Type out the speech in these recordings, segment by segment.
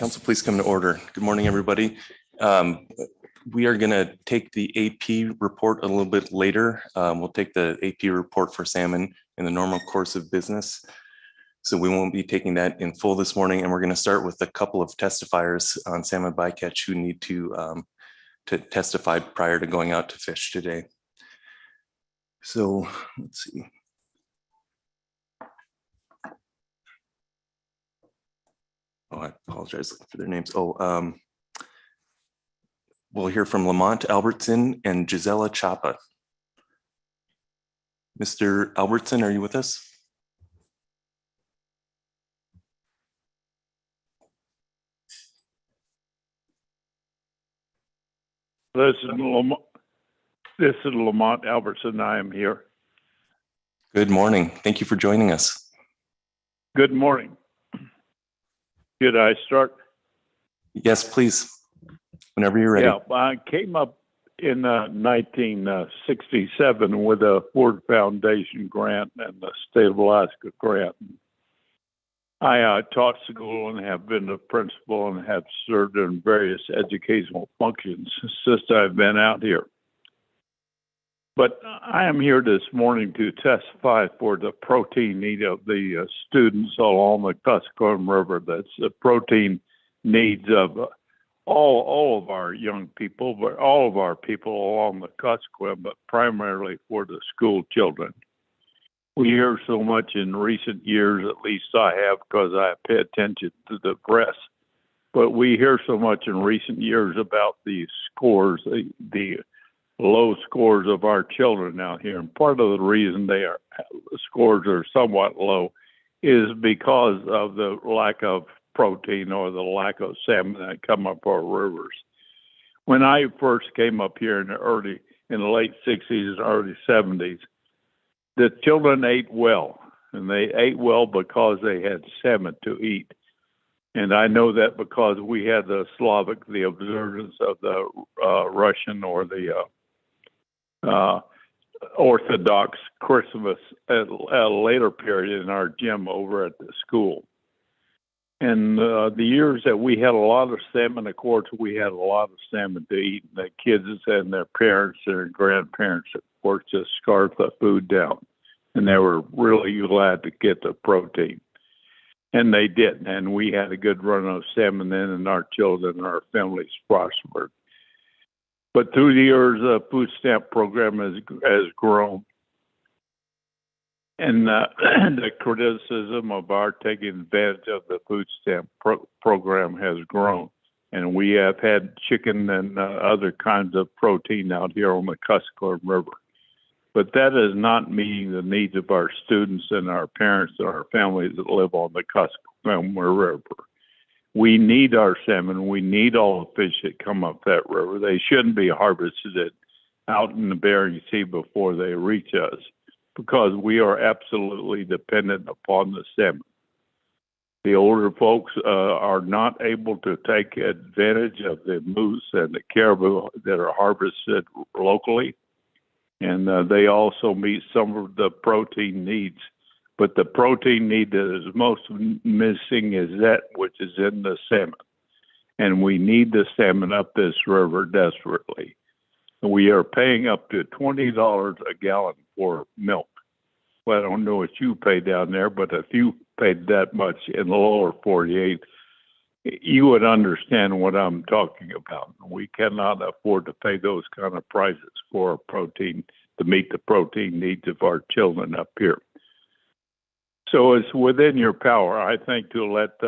Council, please come to order. Good morning, everybody. We are going to take the AP report a little bit later. We'll take the AP report for salmon in the normal course of business. So we won't be taking that in full this morning. And we're going to start with a couple of testifiers on salmon bycatch who need to testify prior to going out to fish today. So let's see. Oh, I apologize for their names. We'll hear from Lamont Albertson and Gisela Chapa. Mr. Albertson, are you with us? This is Lamont Albertson. I am here. Good morning. Thank you for joining us. Good morning. Should I start? Yes, please. Whenever you're ready. Yeah, I came up in 1967 with a Ford Foundation grant and the State of Alaska grant. I taught school and have been a principal and have served in various educational functions since I've been out here. But I am here this morning to testify for the protein need of the students along the Kuskokwim River. That's the protein needs of all of our young people, but all of our people along the Kuskokwim, but primarily for the school children. We hear so much in recent years, at least I have, because I pay attention to the press, but we hear so much in recent years about the scores, the low scores of our children out here. And part of the reason the scores are somewhat low is because of the lack of protein or the lack of salmon that come up our rivers. When I first came up here in the late 60s and early 70s, the children ate well, and they ate well because they had salmon to eat. And I know that because we had the observance of the Russian or the Orthodox Christmas at a later period in our gym over at the school. And the years that we had a lot of salmon, of course, we had a lot of salmon to eat. And the kids and their parents, their grandparents, of course, just scarfed the food down. And they were really glad to get the protein. And they did. And we had a good run of salmon then, and our children and our families prospered. But through the years, the food stamp program has grown. And the criticism of our taking advantage of the food stamp program has grown. And we have had chicken and other kinds of protein out here on the Kuskokwim River. But that is not meeting the needs of our students and our parents and our families that live on the Kuskokwim River. We need our salmon. We need all the fish that come up that river. They shouldn't be harvested out in the Bering Sea before they reach us, because we are absolutely dependent upon the salmon. The older folks are not able to take advantage of the moose and the caribou that are harvested locally, and they also meet some of the protein needs. But the protein need that is most missing is that which is in the salmon. And we need the salmon up this river desperately. We are paying up to $20 a gallon for milk. Well, I don't know what you pay down there, but if you paid that much in the lower 48, you would understand what I'm talking about. We cannot afford to pay those kind of prices for protein to meet the protein needs of our children up here. So it's within your power, I think, to let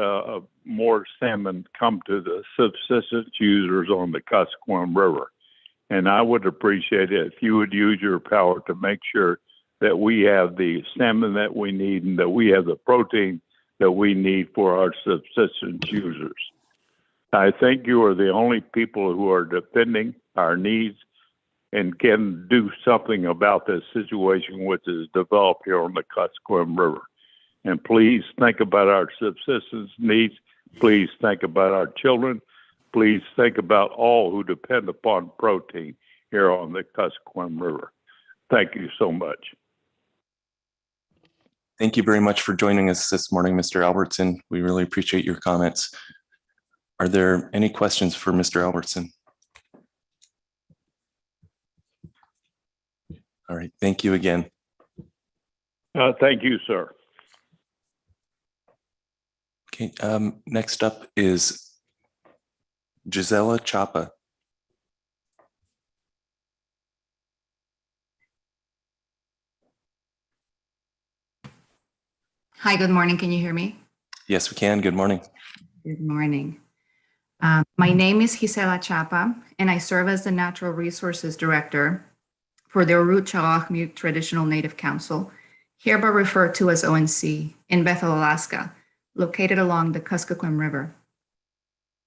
more salmon come to the subsistence users on the Kuskokwim River. And I would appreciate it if you would use your power to make sure that we have the salmon that we need and that we have the protein that we need for our subsistence users. I think you are the only people who are defending our needs and can do something about this situation which is developed here on the Kuskokwim River. And please think about our subsistence needs. Please think about our children. Please think about all who depend upon protein here on the Kuskokwim River. Thank you so much. Thank you very much for joining us this morning, Mr. Albertson. We really appreciate your comments. Are there any questions for Mr. Albertson? All right, thank you again. Thank you, sir. Okay, next up is Gisela Chapa. Hi, good morning. Can you hear me? Yes, we can. Good morning. Good morning. My name is Gisela Chapa, and I serve as the Natural Resources Director for the Urut Chaghmut Traditional Native Council, hereby referred to as ONC, in Bethel, Alaska, located along the Kuskokwim River.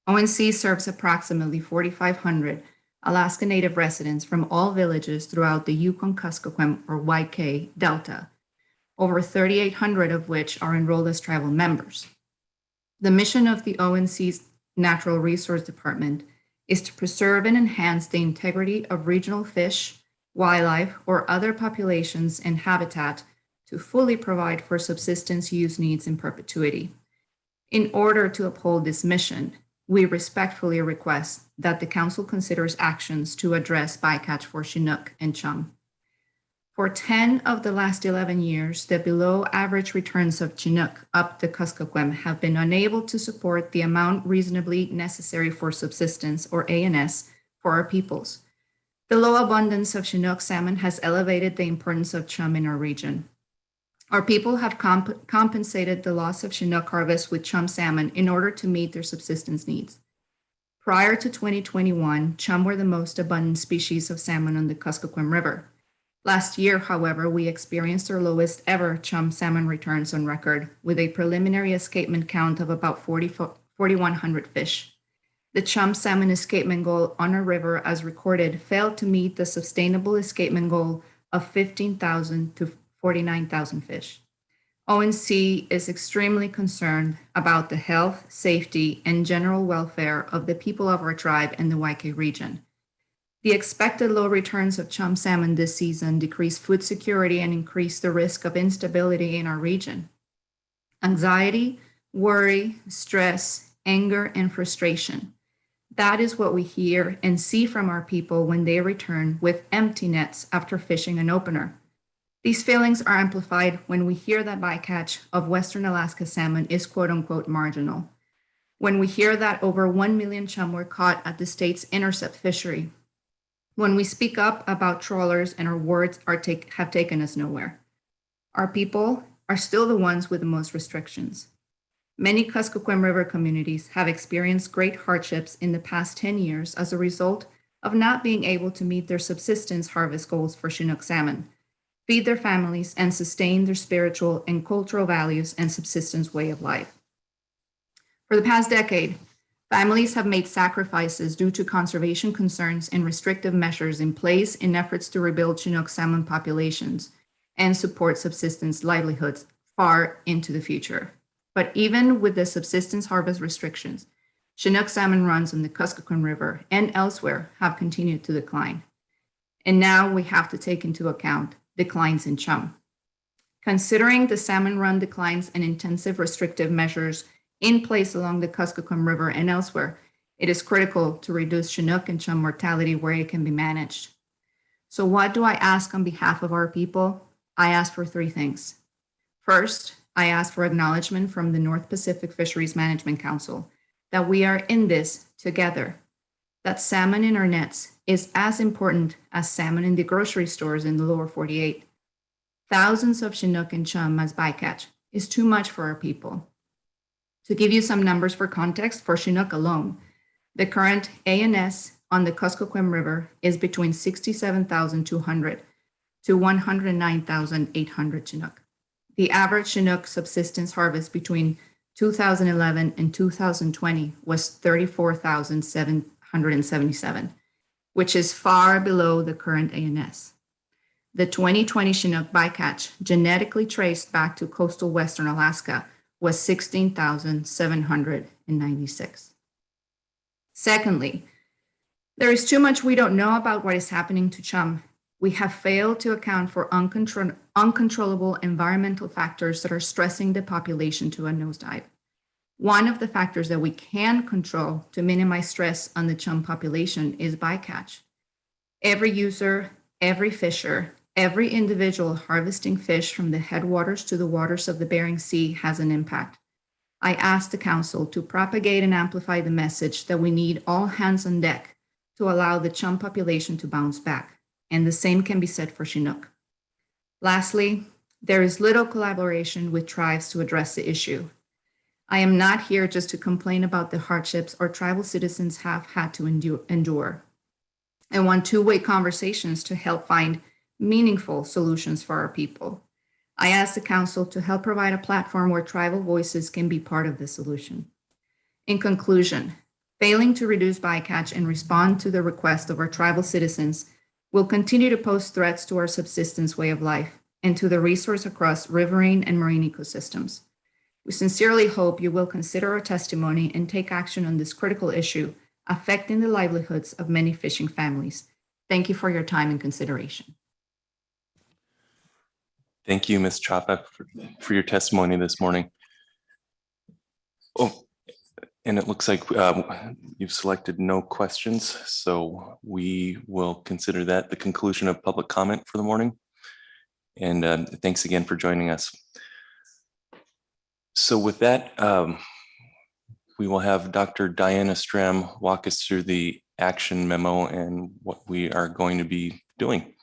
ONC serves approximately 4,500 Alaska Native residents from all villages throughout the Yukon-Kuskokwim, or YK, Delta, over 3,800 of which are enrolled as tribal members. The mission of the ONC's Natural Resource Department is to preserve and enhance the integrity of regional fish, wildlife, or other populations and habitat to fully provide for subsistence use needs in perpetuity. In order to uphold this mission, we respectfully request that the Council considers actions to address bycatch for Chinook and chum. For 10 of the last 11 years, the below average returns of Chinook up the Kuskokwim have been unable to support the amount reasonably necessary for subsistence, or ANS, for our peoples. The low abundance of Chinook salmon has elevated the importance of chum in our region. Our people have compensated the loss of Chinook harvest with chum salmon in order to meet their subsistence needs. Prior to 2021, chum were the most abundant species of salmon on the Kuskokwim River. Last year, however, we experienced our lowest ever chum salmon returns on record, with a preliminary escapement count of about 4,100 fish. The chum salmon escapement goal on our river, as recorded, failed to meet the sustainable escapement goal of 15,000 to 49,000 fish. ONC is extremely concerned about the health, safety, and general welfare of the people of our tribe and the YK region. The expected low returns of chum salmon this season decrease food security and increase the risk of instability in our region. Anxiety, worry, stress, anger, and frustration. That is what we hear and see from our people when they return with empty nets after fishing an opener. These feelings are amplified when we hear that bycatch of Western Alaska salmon is quote-unquote marginal. When we hear that over 1 million chum were caught at the state's intercept fishery. When we speak up about trawlers and our words have taken us nowhere. Our people are still the ones with the most restrictions. Many Kuskokwim River communities have experienced great hardships in the past 10 years as a result of not being able to meet their subsistence harvest goals for Chinook salmon, feed their families, and sustain their spiritual and cultural values and subsistence way of life. For the past decade, families have made sacrifices due to conservation concerns and restrictive measures in place in efforts to rebuild Chinook salmon populations and support subsistence livelihoods far into the future. But even with the subsistence harvest restrictions, Chinook salmon runs on the Kuskokwim River and elsewhere have continued to decline. And now we have to take into account declines in chum. Considering the salmon run declines and intensive restrictive measures in place along the Kuskokwim River and elsewhere, it is critical to reduce Chinook and chum mortality where it can be managed. So what do I ask on behalf of our people? I ask for three things. First, I ask for acknowledgement from the North Pacific Fisheries Management Council that we are in this together, that salmon in our nets is as important as salmon in the grocery stores in the lower 48. Thousands of Chinook and chum as bycatch is too much for our people. To give you some numbers for context, for Chinook alone, the current ANS on the Kuskokwim River is between 67,200 to 109,800 Chinook. The average Chinook subsistence harvest between 2011 and 2020 was 34,777, which is far below the current ANS. The 2020 Chinook bycatch, genetically traced back to coastal Western Alaska, was 16,796. Secondly, there is too much we don't know about what is happening to chum. We have failed to account for uncontrollable environmental factors that are stressing the population to a nosedive. One of the factors that we can control to minimize stress on the chum population is bycatch. Every user, every fisher, every individual harvesting fish from the headwaters to the waters of the Bering Sea has an impact. I asked the council to propagate and amplify the message that we need all hands on deck to allow the chum population to bounce back, and the same can be said for Chinook. Lastly, there is little collaboration with tribes to address the issue. I am not here just to complain about the hardships our tribal citizens have had to endure. I want two-way conversations to help find meaningful solutions for our people. I asked the council to help provide a platform where tribal voices can be part of the solution. In conclusion, failing to reduce bycatch and respond to the request of our tribal citizens will continue to pose threats to our subsistence way of life and to the resource across riverine and marine ecosystems. We sincerely hope you will consider our testimony and take action on this critical issue affecting the livelihoods of many fishing families. Thank you for your time and consideration. Thank you, Ms. Chapa, for your testimony this morning. Oh, and it looks like you've selected no questions, so we will consider that the conclusion of public comment for the morning. And thanks again for joining us. So with that, we will have Dr. Diana Stram walk us through the action memo and what we are going to be doing.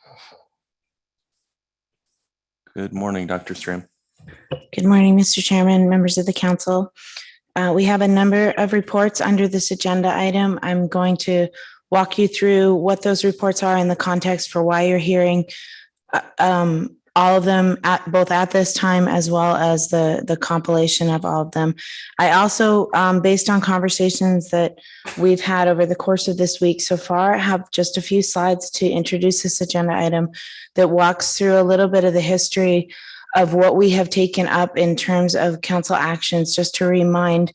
Good morning, Dr. Stram. Good morning, Mr. Chairman, members of the council. We have a number of reports under this agenda item. I'm going to walk you through what those reports are in the context for why you're hearing all of them both at this time as well as the compilation of all of them. I also, based on conversations that we've had over the course of this week so far, have just a few slides to introduce this agenda item that walks through a little bit of the history of what we have taken up in terms of council actions, just to remind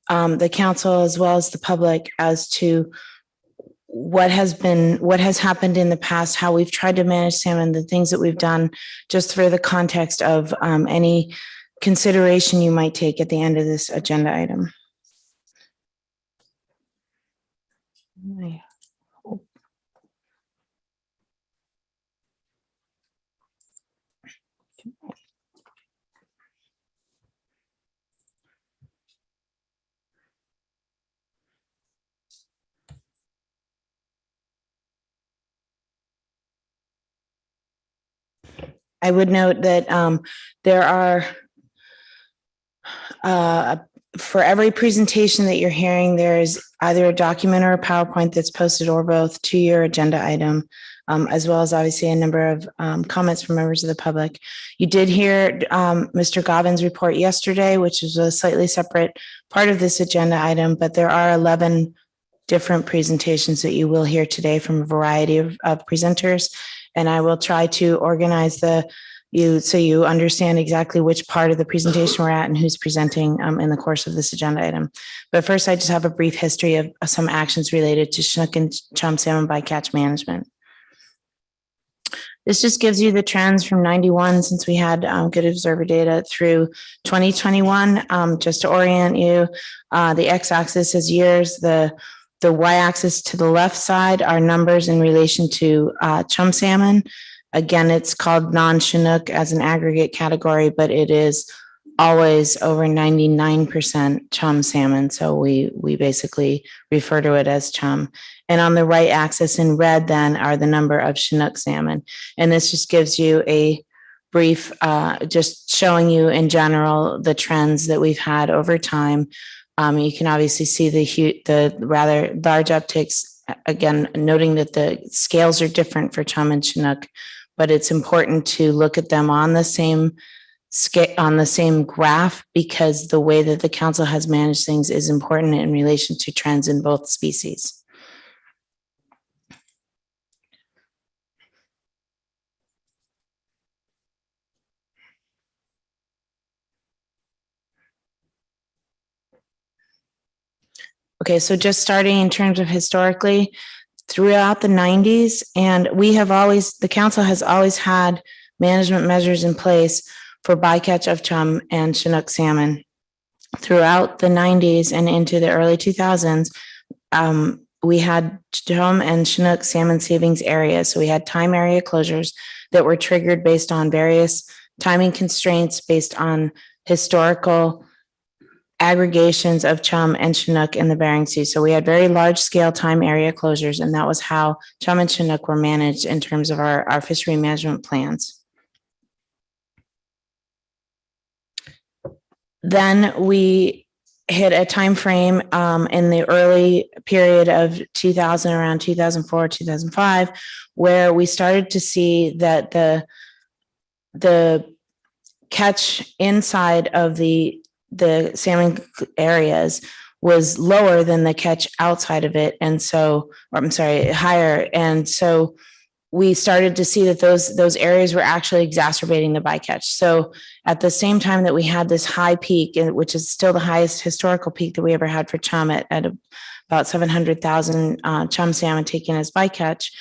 the council as well as the public as to what has happened in the past, how we've tried to manage salmon, the things that we've done, just for the context of any consideration you might take at the end of this agenda item. I would note that there are, for every presentation that you're hearing, there is either a document or a PowerPoint that's posted or both to your agenda item, as well as obviously a number of comments from members of the public. You did hear Mr. Gobbin's report yesterday, which is a slightly separate part of this agenda item, but there are 11 different presentations that you will hear today from a variety of presenters. And I will try to organize so you understand exactly which part of the presentation we're at and who's presenting in the course of this agenda item. But first, I just have a brief history of some actions related to Chinook and chum salmon bycatch management. This just gives you the trends from 91, since we had good observer data, through 2021. Just to orient you, the x-axis is years, the y-axis to the left side are numbers in relation to chum salmon. Again, it's called non-Chinook as an aggregate category, but it is always over 99% chum salmon. So we basically refer to it as chum. And on the right axis in red then are the number of Chinook salmon. And this just gives you a brief, just showing you in general the trends that we've had over time. You can obviously see the rather large upticks, again, noting that the scales are different for chum and Chinook, but it's important to look at them on the same scale, on the same graph, because the way that the council has managed things is important in relation to trends in both species. Okay, so just starting in terms of historically, throughout the 90s, and the council has always had management measures in place for bycatch of chum and Chinook salmon. throughout the 90s and into the early 2000s, we had chum and Chinook salmon savings areas. So we had time area closures that were triggered based on various timing constraints based on historical aggregations of chum and Chinook in the Bering Sea. So we had very large scale time area closures, and that was how chum and Chinook were managed in terms of our fishery management plans. Then we hit a time frame in the early period of 2000, around 2004, 2005, where we started to see that the catch inside of the salmon areas was lower than the catch outside of it. And so, or I'm sorry, higher. And so we started to see that those areas were actually exacerbating the bycatch. So at the same time that we had this high peak, which is still the highest historical peak that we ever had for chum at about 700,000 chum salmon taken as bycatch,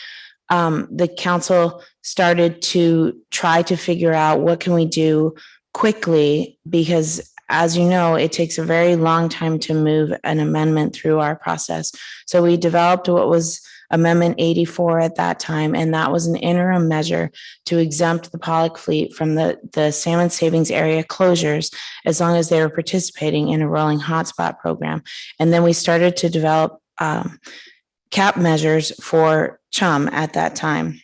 the council started to try to figure out what can we do quickly, because as you know, it takes a very long time to move an amendment through our process. So we developed what was Amendment 84 at that time, and that was an interim measure to exempt the pollock fleet from the salmon savings area closures as long as they were participating in a rolling hotspot program. And then we started to develop cap measures for chum at that time.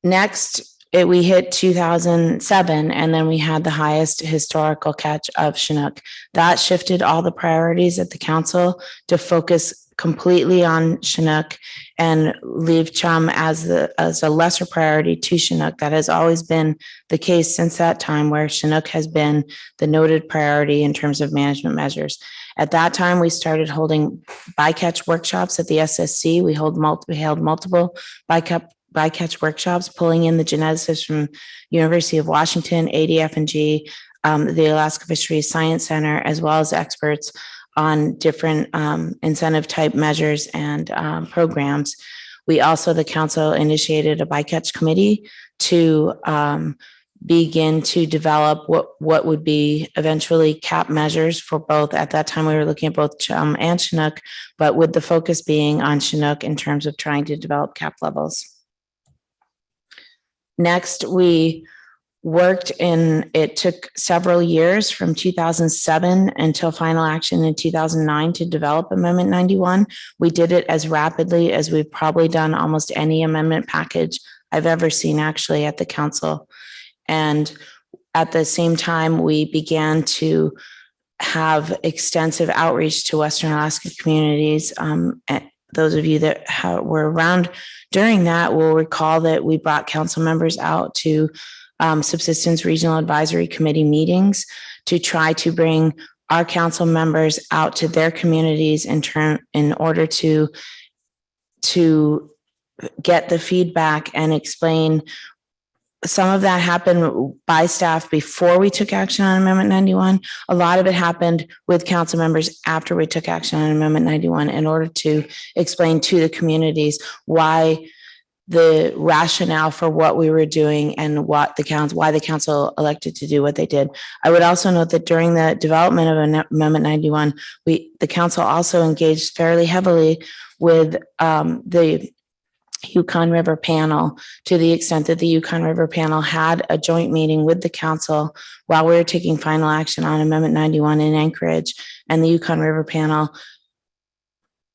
Next, we hit 2007, and then we had the highest historical catch of Chinook. That shifted all the priorities at the council to focus completely on Chinook and leave chum as a lesser priority to Chinook. That has always been the case since that time, where Chinook has been the noted priority in terms of management measures. At that time, we started holding bycatch workshops at the SSC. We held multiple bycatch workshops, pulling in the geneticists from University of Washington, ADF&G, the Alaska Fisheries Science Center, as well as experts on different incentive type measures and programs. We also, the council initiated a bycatch committee to begin to develop what would be eventually cap measures for both. At that time, we were looking at both chum and Chinook, but with the focus being on Chinook in terms of trying to develop cap levels. Next, we worked it took several years from 2007 until final action in 2009 to develop Amendment 91. We did it as rapidly as we've probably done almost any amendment package I've ever seen actually at the council. And at the same time, we began to have extensive outreach to Western Alaska communities. Those of you that were around during that will recall that we brought council members out to Subsistence Regional Advisory Committee meetings to try to bring our council members out to their communities in order to get the feedback and explain. Some of that happened by staff before we took action on Amendment 91. A lot of it happened with council members after we took action on Amendment 91 in order to explain to the communities why the rationale for what we were doing and why the council elected to do what they did. I would also note that during the development of Amendment 91, the council also engaged fairly heavily with the Yukon River panel, to the extent that the Yukon River panel had a joint meeting with the council while we were taking final action on Amendment 91 in Anchorage. And the Yukon River panel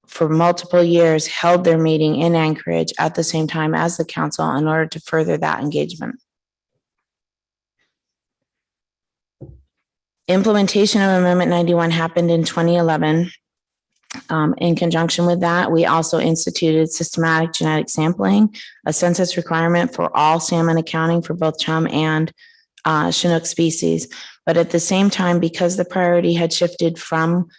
for multiple years held their meeting in Anchorage at the same time as the council in order to further that engagement. Implementation of Amendment 91 happened in 2011. In conjunction with that, we also instituted systematic genetic sampling, a census requirement for all salmon accounting for both chum and Chinook species. But at the same time, because the priority had shifted from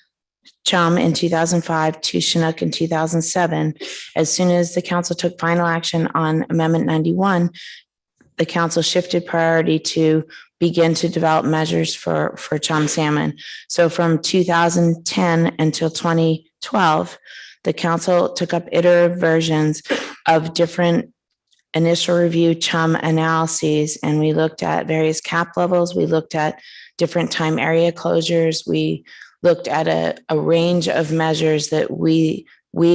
chum in 2005 to Chinook in 2007, as soon as the council took final action on Amendment 91, the council shifted priority to begin to develop measures for chum salmon. So from 2010 until 2012, the council took up iterative versions of different initial review chum analyses, and we looked at various cap levels. We looked at different time area closures. We looked at a range of measures that we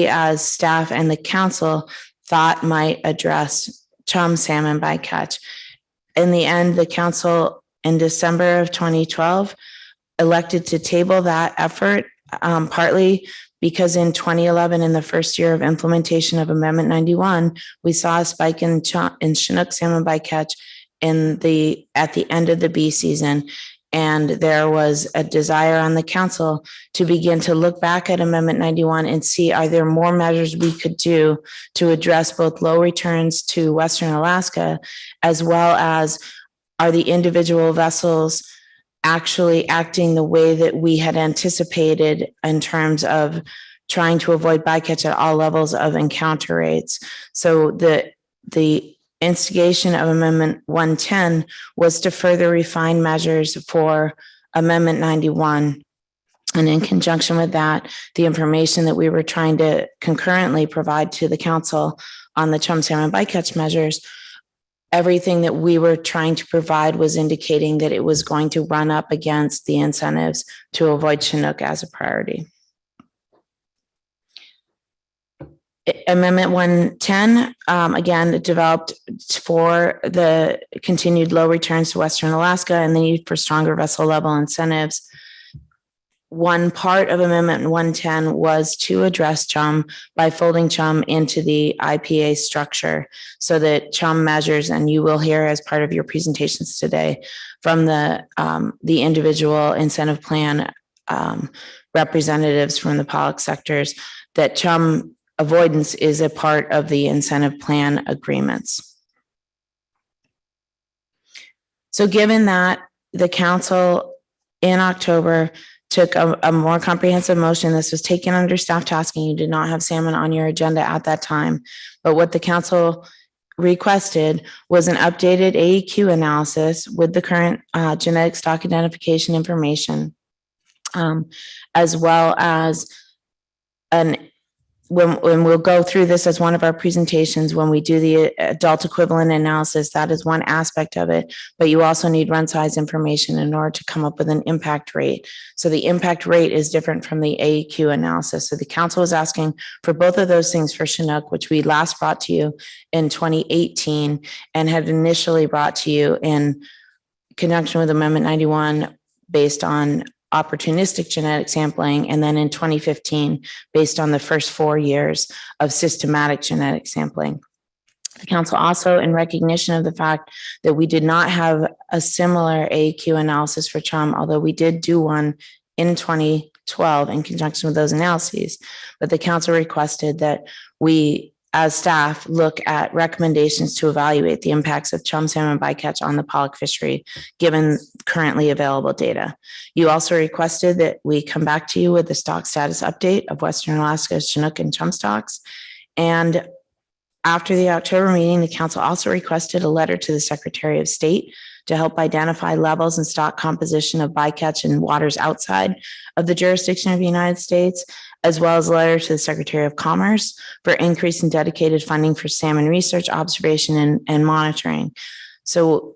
as staff and the council thought might address chum salmon bycatch. In the end, the council in December of 2012 elected to table that effort, partly because in 2011, in the first year of implementation of Amendment 91, we saw a spike in Chinook salmon bycatch at the end of the bee season. And there was a desire on the council to begin to look back at Amendment 91 and see, are there more measures we could do to address both low returns to Western Alaska, as well as are the individual vessels actually acting the way that we had anticipated in terms of trying to avoid bycatch at all levels of encounter rates. So the instigation of Amendment 110 was to further refine measures for Amendment 91. And in conjunction with that, the information that we were trying to concurrently provide to the council on the chum salmon bycatch measures, everything that we were trying to provide was indicating that it was going to run up against the incentives to avoid Chinook as a priority. Amendment 110, again, developed for the continued low returns to Western Alaska and the need for stronger vessel level incentives. One part of Amendment 110 was to address chum by folding chum into the IPA structure so that chum measures, and you will hear as part of your presentations today from the individual incentive plan representatives from the public sectors, that chum avoidance is a part of the incentive plan agreements. So given that the council in October took a more comprehensive motion, this was taken under staff tasking. You did not have salmon on your agenda at that time. But what the council requested was an updated AEQ analysis with the current genetic stock identification information, as well as when we'll go through this as one of our presentations, when we do the adult equivalent analysis, that is one aspect of it, but you also need run size information in order to come up with an impact rate. So the impact rate is different from the AEQ analysis. So the council is asking for both of those things for Chinook, which we last brought to you in 2018 and had initially brought to you in conjunction with Amendment 91 based on opportunistic genetic sampling, and then in 2015, based on the first 4 years of systematic genetic sampling. The council also, in recognition of the fact that we did not have a similar AEQ analysis for chum, although we did do one in 2012 in conjunction with those analyses, but the council requested that we, as staff, look at recommendations to evaluate the impacts of chum salmon bycatch on the pollock fishery, given currently available data. You also requested that we come back to you with the stock status update of Western Alaska Chinook and chum stocks. And after the October meeting, the council also requested a letter to the Secretary of State to help identify levels and stock composition of bycatch in waters outside of the jurisdiction of the United States, as well as a letter to the Secretary of Commerce for increase in dedicated funding for salmon research, observation, and monitoring. So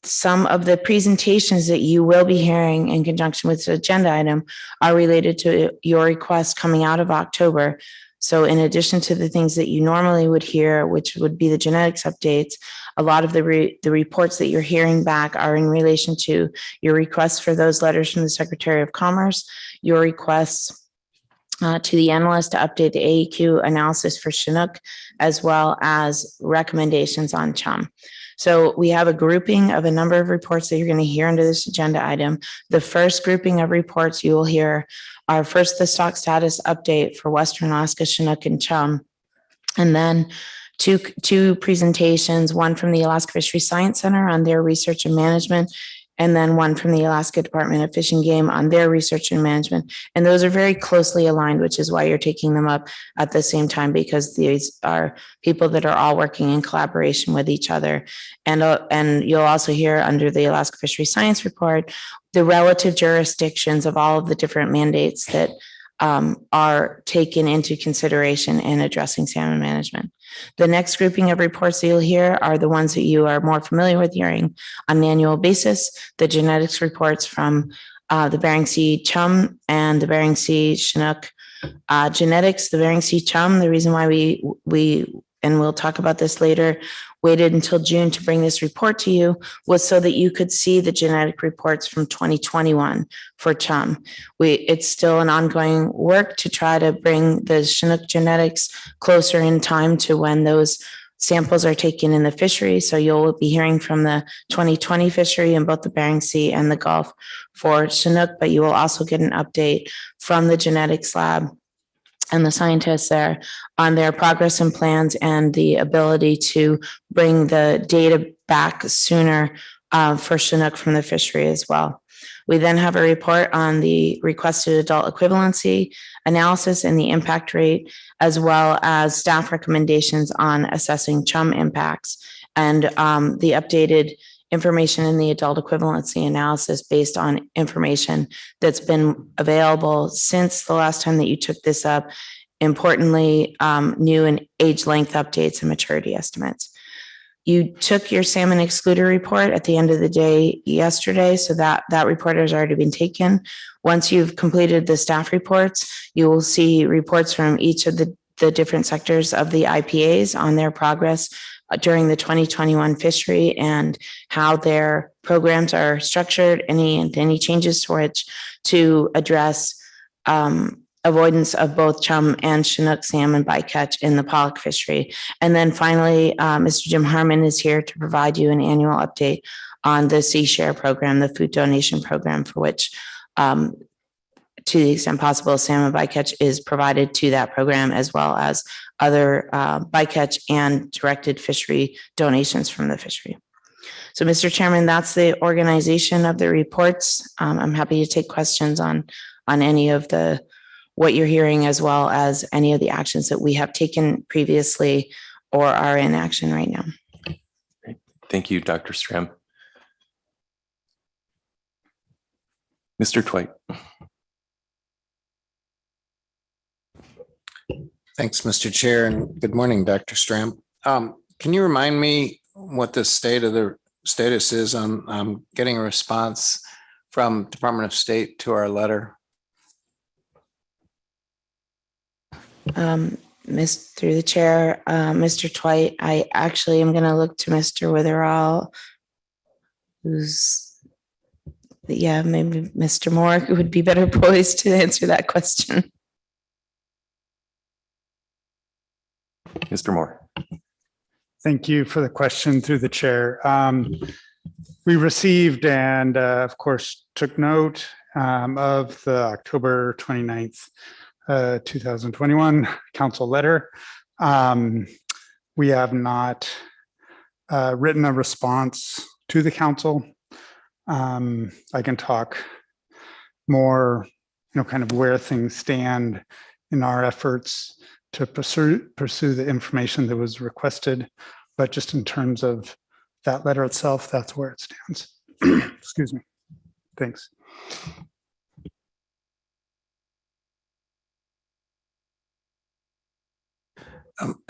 some of the presentations that you will be hearing in conjunction with the agenda item are related to your request coming out of October. So in addition to the things that you normally would hear, which would be the genetics updates, a lot of the reports that you're hearing back are in relation to your requests for those letters from the Secretary of Commerce, your requests to the analyst to update the AEQ analysis for Chinook, as well as recommendations on chum. So we have a grouping of a number of reports that you're going to hear under this agenda item. The first grouping of reports you will hear are first the stock status update for Western Alaska Chinook and chum, and then two presentations, one from the Alaska Fisheries Science Center on their research and management, and then one from the Alaska Department of Fish and Game on their research and management. And those are very closely aligned, which is why you're taking them up at the same time, because these are people that are all working in collaboration with each other. And you'll also hear under the Alaska Fisheries Science Report, the relative jurisdictions of all of the different mandates that are taken into consideration in addressing salmon management. The next grouping of reports that you'll hear are the ones that you are more familiar with hearing on an annual basis, the genetics reports from the Bering Sea chum and the Bering Sea Chinook. Genetics, the Bering Sea chum, the reason why we and we'll talk about this later, waited until June to bring this report to you was so that you could see the genetic reports from 2021 for chum. It's still an ongoing work to try to bring the Chinook genetics closer in time to when those samples are taken in the fishery. So you'll be hearing from the 2020 fishery in both the Bering Sea and the Gulf for Chinook, but you will also get an update from the genetics lab and the scientists there on their progress and plans and the ability to bring the data back sooner for Chinook from the fishery as well. We then have a report on the requested adult equivalency analysis and the impact rate, as well as staff recommendations on assessing chum impacts and the updated information in the adult equivalency analysis based on information that's been available since the last time that you took this up. Importantly, new and age length updates and maturity estimates. You took your salmon excluder report at the end of the day yesterday, so that report has already been taken. Once you've completed the staff reports, you will see reports from each of the different sectors of the IPAs on their progress during the 2021 fishery and how their programs are structured, any changes to which to address avoidance of both chum and Chinook salmon bycatch in the pollock fishery. And then finally, Mr. Jim Harmon is here to provide you an annual update on the Sea Share program, the food donation program, for which to the extent possible, salmon bycatch is provided to that program, as well as other bycatch and directed fishery donations from the fishery. So, Mr. Chairman, that's the organization of the reports. I'm happy to take questions on any of what you're hearing, as well as any of the actions that we have taken previously or are in action right now. Great. Thank you, Dr. Stram. Mr. Twite. Thanks, Mr. Chair, and good morning, Dr. Stram. Can you remind me what the status is on getting a response from Department of State to our letter? Through the chair, Mr. Twite, I actually am going to look to Mr. Witherall, maybe Mr. Moore would be better poised to answer that question. Mr. Moore. Thank you for the question through the chair. We received and of course took note of the October 29th, 2021 council letter. We have not written a response to the council. I can talk more, kind of where things stand in our efforts to pursue the information that was requested, but just in terms of that letter itself, that's where it stands. Excuse me. Thanks.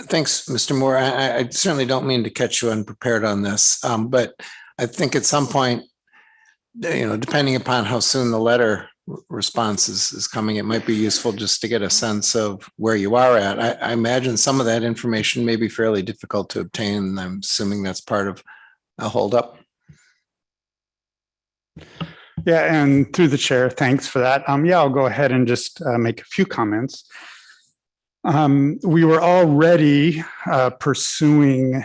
Thanks, Mr. Moore. I certainly don't mean to catch you unprepared on this, but I think at some point, depending upon how soon the letter response is coming, it might be useful just to get a sense of where you are at. I imagine some of that information may be fairly difficult to obtain, and I'm assuming that's part of a holdup. Yeah, and through the chair, thanks for that. I'll go ahead and just make a few comments. We were already pursuing,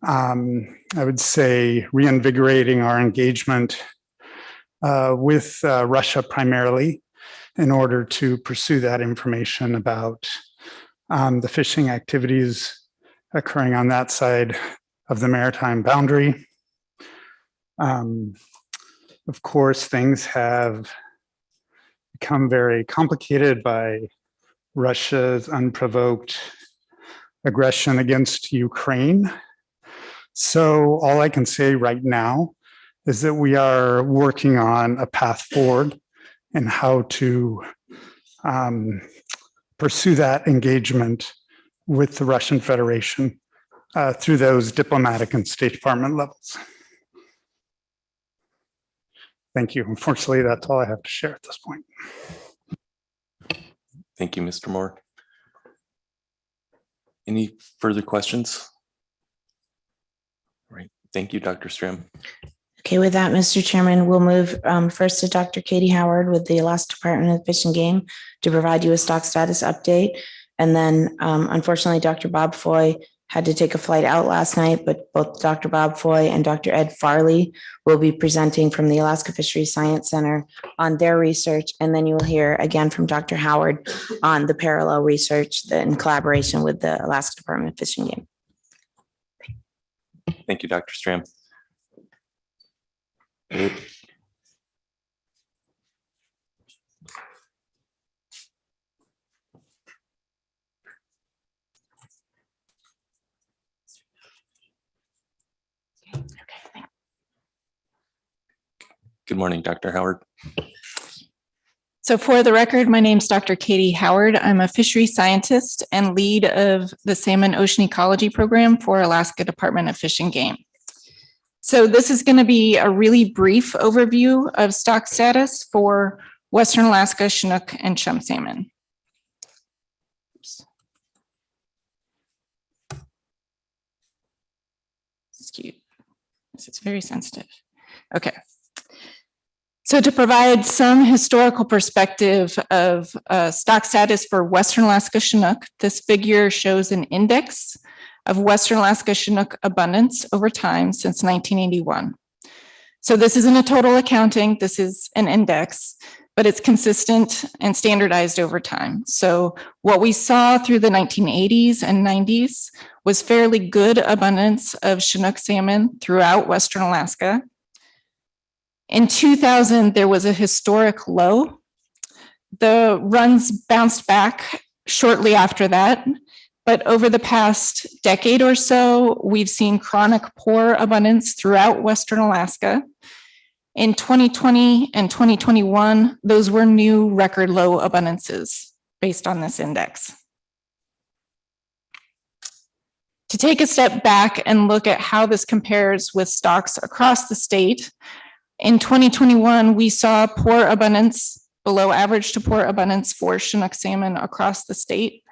I would say, reinvigorating our engagement with Russia primarily in order to pursue that information about the fishing activities occurring on that side of the maritime boundary. Of course, things have become very complicated by Russia's unprovoked aggression against Ukraine. So all I can say right now is that we are working on a path forward and how to pursue that engagement with the Russian Federation through those diplomatic and State Department levels. Thank you. Unfortunately, that's all I have to share at this point. Thank you, Mr. Moore. Any further questions? All right. Thank you, Dr. Stram. Okay, with that, Mr. Chairman, we'll move first to Dr. Katie Howard with the Alaska Department of Fish and Game to provide you a stock status update. And then unfortunately, Dr. Bob Foy had to take a flight out last night, but both Dr. Bob Foy and Dr. Ed Farley will be presenting from the Alaska Fisheries Science Center on their research. And then you will hear again from Dr. Howard on the parallel research in collaboration with the Alaska Department of Fish and Game. Thank you, Dr. Stram. Good morning, Dr. Howard. So for the record, my name's Dr. Katie Howard. I'm a fisheries scientist and lead of the Salmon Ocean Ecology Program for Alaska Department of Fish and Game. So this is going to be a really brief overview of stock status for Western Alaska Chinook and chum salmon. Oops. Excuse. It's very sensitive. Okay. So to provide some historical perspective of stock status for Western Alaska Chinook, this figure shows an index of Western Alaska Chinook abundance over time since 1981. So this isn't a total accounting, this is an index, but it's consistent and standardized over time. So what we saw through the 1980s and 90s was fairly good abundance of Chinook salmon throughout Western Alaska. In 2000, there was a historic low. The runs bounced back shortly after that, but over the past decade or so, we've seen chronic poor abundance throughout Western Alaska. In 2020 and 2021, those were new record low abundances based on this index. To take a step back and look at how this compares with stocks across the state, in 2021, we saw poor abundance, below average to poor abundance for Chinook salmon across the state.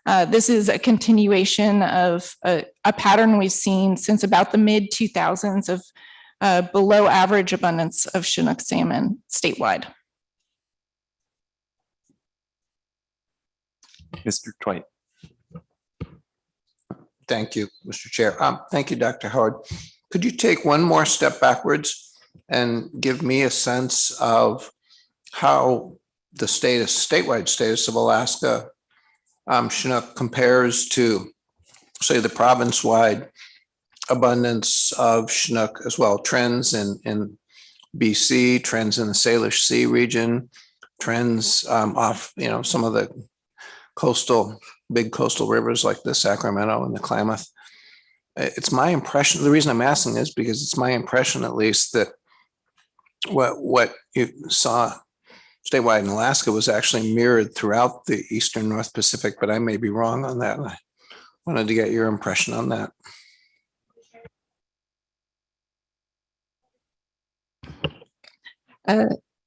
This is a continuation of a pattern we've seen since about the mid-2000s of below average abundance of Chinook salmon statewide. Mr. Twite. Thank you, Mr. Chair. Thank you, Dr. Howard. Could you take one more step backwards and give me a sense of how the statewide status of Alaska Chinook compares to, say, the province-wide abundance of Chinook as well, trends in BC, trends in the Salish Sea region, trends off, some of the big coastal rivers like the Sacramento and the Klamath. It's my impression, the reason I'm asking is because it's my impression at least that what you saw statewide in Alaska was actually mirrored throughout the Eastern North Pacific, but I may be wrong on that. I wanted to get your impression on that.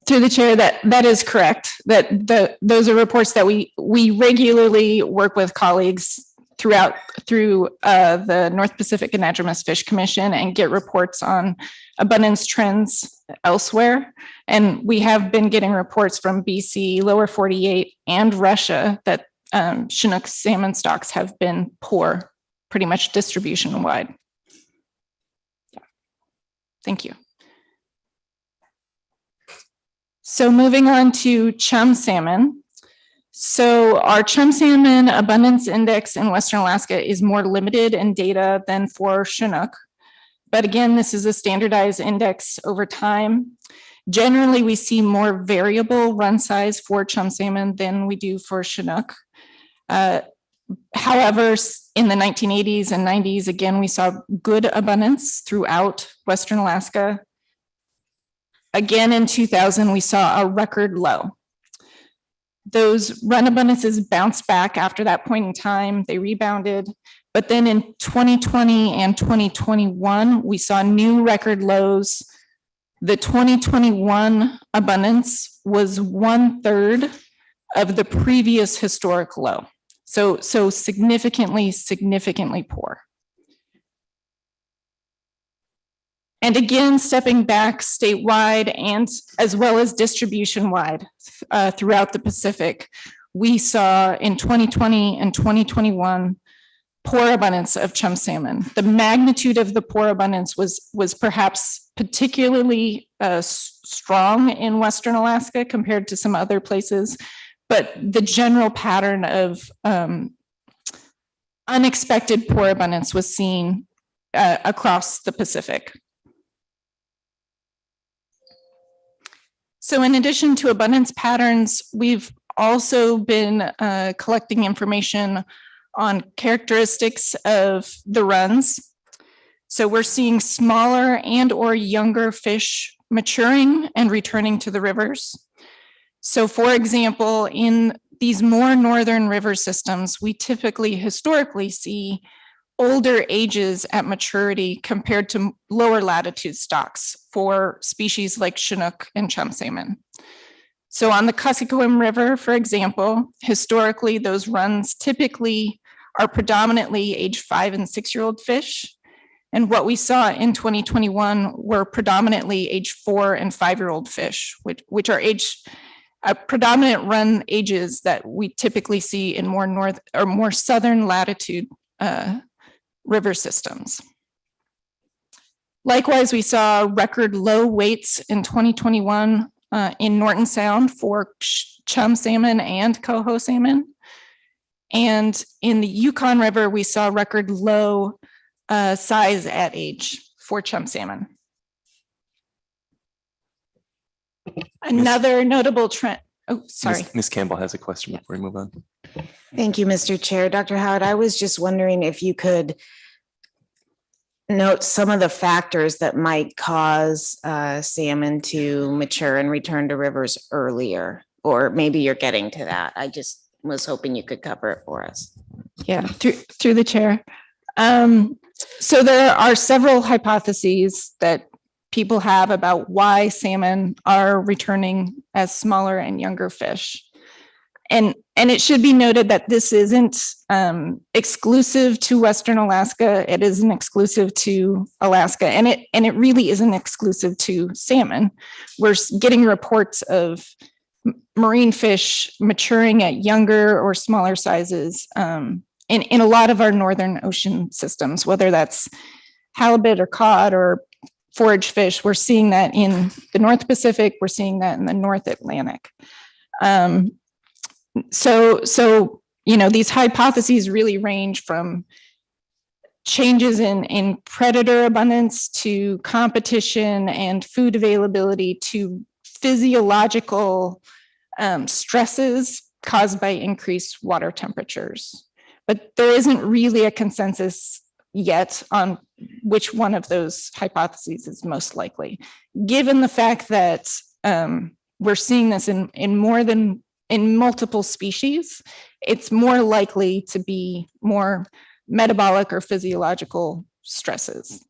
Through the chair, that is correct. Those are reports that we regularly work with colleagues through the North Pacific Anadromous Fish Commission and get reports on abundance trends elsewhere. And we have been getting reports from BC, Lower 48, and Russia that Chinook salmon stocks have been poor, pretty much distribution wide. Yeah. Thank you. So moving on to chum salmon. So our chum salmon abundance index in Western Alaska is more limited in data than for Chinook. But again, this is a standardized index over time. Generally, we see more variable run size for chum salmon than we do for Chinook. However, in the 1980s and 90s, again, we saw good abundance throughout Western Alaska. Again, in 2000, we saw a record low. those run abundances bounced back after that point in time. They rebounded. But then in 2020 and 2021, we saw new record lows. The 2021 abundance was 1/3 of the previous historic low. So significantly poor. And again, stepping back statewide and as well as distribution wide throughout the Pacific, we saw in 2020 and 2021 poor abundance of chum salmon. The magnitude of the poor abundance was perhaps particularly strong in Western Alaska compared to some other places, but the general pattern of unexpected poor abundance was seen across the Pacific. So in addition to abundance patterns, we've also been collecting information on characteristics of the runs. So we're seeing smaller and or younger fish maturing and returning to the rivers. So for example, in these more northern river systems, we typically historically see older ages at maturity compared to lower latitude stocks for species like Chinook and chum salmon. So on the Kuskokwim River, for example, historically, those runs typically are predominantly age 5 and 6-year-old fish. And what we saw in 2021 were predominantly age 4 and 5-year-old fish, which are predominant run ages that we typically see in more north or more southern latitude river systems. Likewise, we saw record low weights in 2021 in Norton Sound for chum salmon and coho salmon. And in the Yukon River, we saw record low size at age for chum salmon. Another notable trend. Oh, sorry. Ms. Campbell has a question before we move on. Thank you, Mr. Chair. Dr. Howard, I was just wondering if you could note some of the factors that might cause salmon to mature and return to rivers earlier, or maybe you're getting to that. I just was hoping you could cover it for us. Yeah, through the chair. So there are several hypotheses that people have about why salmon are returning as smaller and younger fish. And it should be noted that this isn't exclusive to Western Alaska. It isn't exclusive to Alaska, and it really isn't exclusive to salmon. We're getting reports of marine fish maturing at younger or smaller sizes in a lot of our northern ocean systems, whether that's halibut or cod or forage fish. We're seeing that in the North Pacific. We're seeing that in the North Atlantic. So, you know, these hypotheses really range from changes in predator abundance to competition and food availability to physiological stresses caused by increased water temperatures. But there isn't really a consensus yet on which one of those hypotheses is most likely, given the fact that we're seeing this in multiple species. It's more likely to be more metabolic or physiological stresses.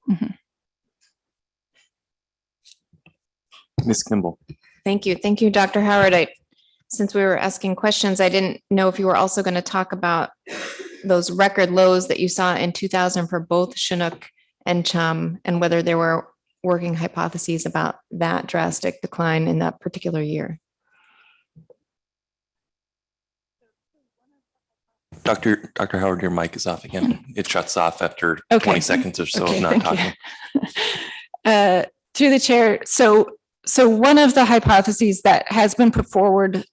Mm-hmm. Ms. Kimball. Thank you. Thank you, Dr. Howard. Since we were asking questions, I didn't know if you were also going to talk about those record lows that you saw in 2000 for both Chinook and chum, and whether there were working hypotheses about that drastic decline in that particular year. Dr. Howard, your mic is off again. It shuts off after Okay. 20 seconds or so of not talking. Through the chair. So one of the hypotheses that has been put forward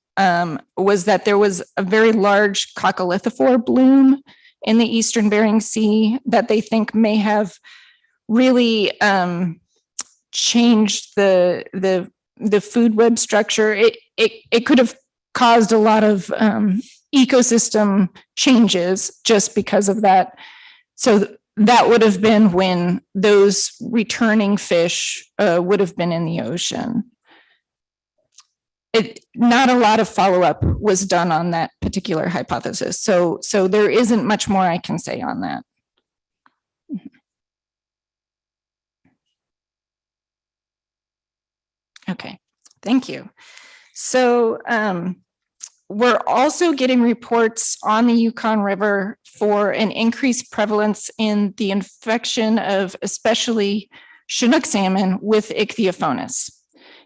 was that there was a very large coccolithophore bloom in the Eastern Bering Sea that they think may have really changed the food web structure. It could have caused a lot of ecosystem changes just because of that. So that would have been when those returning fish would have been in the ocean. not a lot of follow-up was done on that particular hypothesis. So there isn't much more I can say on that. Okay, thank you. So we're also getting reports on the Yukon River for an increased prevalence in the infection of especially Chinook salmon with ichthyophonus.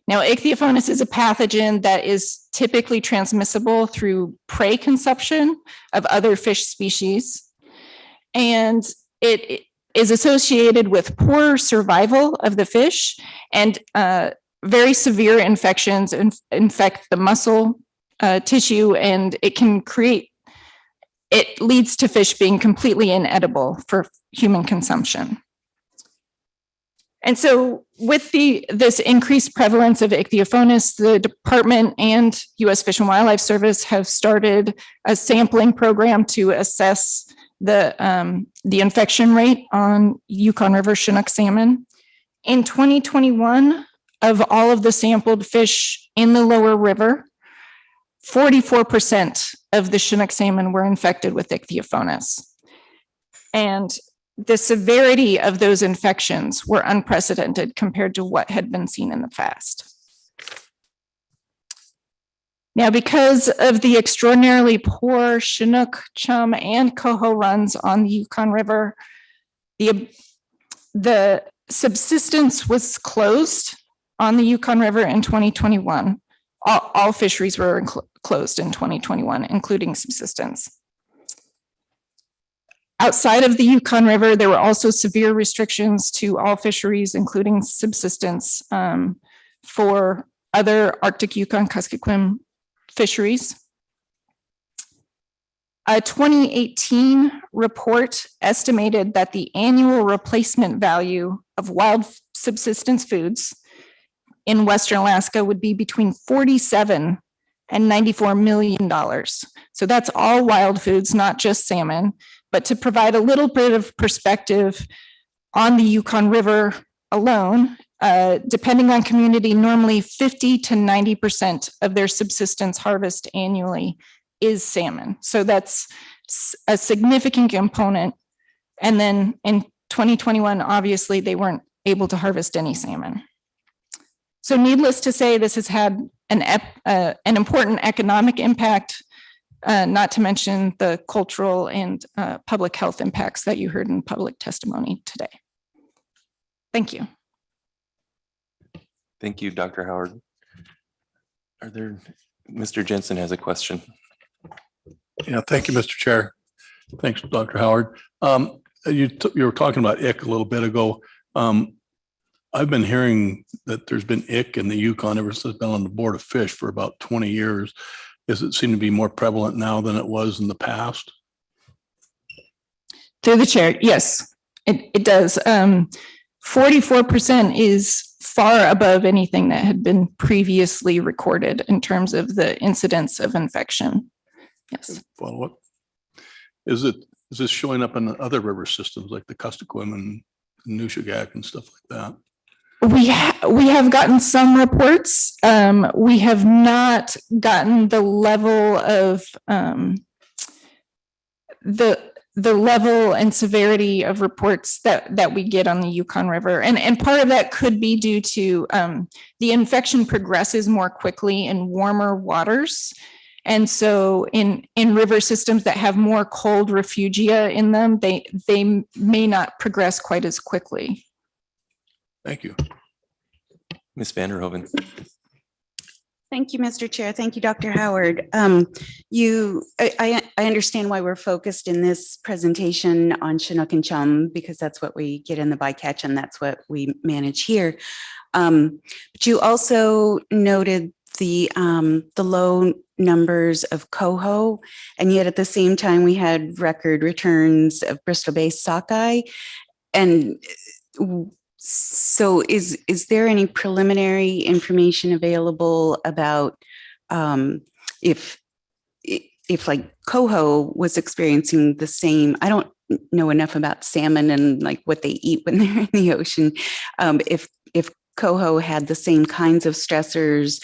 Now, ichthyophonus is a pathogen that is typically transmissible through prey consumption of other fish species, and it is associated with poor survival of the fish, and very severe infections infect the muscle tissue, and it leads to fish being completely inedible for human consumption. And so with this increased prevalence of ichthyophonus, the department and U.S. Fish and Wildlife Service have started a sampling program to assess the infection rate on Yukon River Chinook salmon. In 2021, of all of the sampled fish in the lower river, 44% of the Chinook salmon were infected with ichthyophonus. And the severity of those infections were unprecedented compared to what had been seen in the past. Now, because of the extraordinarily poor Chinook, chum, and coho runs on the Yukon River, the subsistence was closed on the Yukon River in 2021. All fisheries were closed in 2021, including subsistence. Outside of the Yukon River, there were also severe restrictions to all fisheries, including subsistence for other Arctic Yukon Kuskokwim fisheries. A 2018 report estimated that the annual replacement value of wild subsistence foods in Western Alaska would be between $47 and $94 million. So that's all wild foods, not just salmon. But to provide a little bit of perspective on the Yukon River alone, depending on community, normally 50 to 90% of their subsistence harvest annually is salmon. So that's a significant component. And then in 2021, obviously, they weren't able to harvest any salmon. So needless to say, this has had an important economic impact, not to mention the cultural and public health impacts that you heard in public testimony today. Thank you. Thank you, Dr. Howard. Mr. Jensen has a question. Yeah, thank you, Mr. Chair. Thanks, Dr. Howard. You were talking about ick a little bit ago. I've been hearing that there's been ick in the Yukon ever since I've been on the Board of Fish for about 20 years. Does it seem to be more prevalent now than it was in the past? Through the chair, yes, it does. 44% is far above anything that had been previously recorded in terms of the incidence of infection. Yes. Follow up. Is this showing up in other river systems like the Kuskokwim and Nushagak and stuff like that? We have gotten some reports. We have not gotten the level of the level and severity of reports that we get on the Yukon River. And part of that could be due to the infection progresses more quickly in warmer waters. And so in river systems that have more cold refugia in them, they may not progress quite as quickly. Thank you. Ms. Vanderhoven. Thank you, Mr. Chair. Thank you, Dr. Howard. I understand why we're focused in this presentation on Chinook and chum, because that's what we get in the bycatch and that's what we manage here. But you also noted the low numbers of coho, and yet at the same time we had record returns of Bristol-based sockeye. And so is there any preliminary information available about if like coho was experiencing the same? I don't know enough about salmon and like what they eat when they're in the ocean. If coho had the same kinds of stressors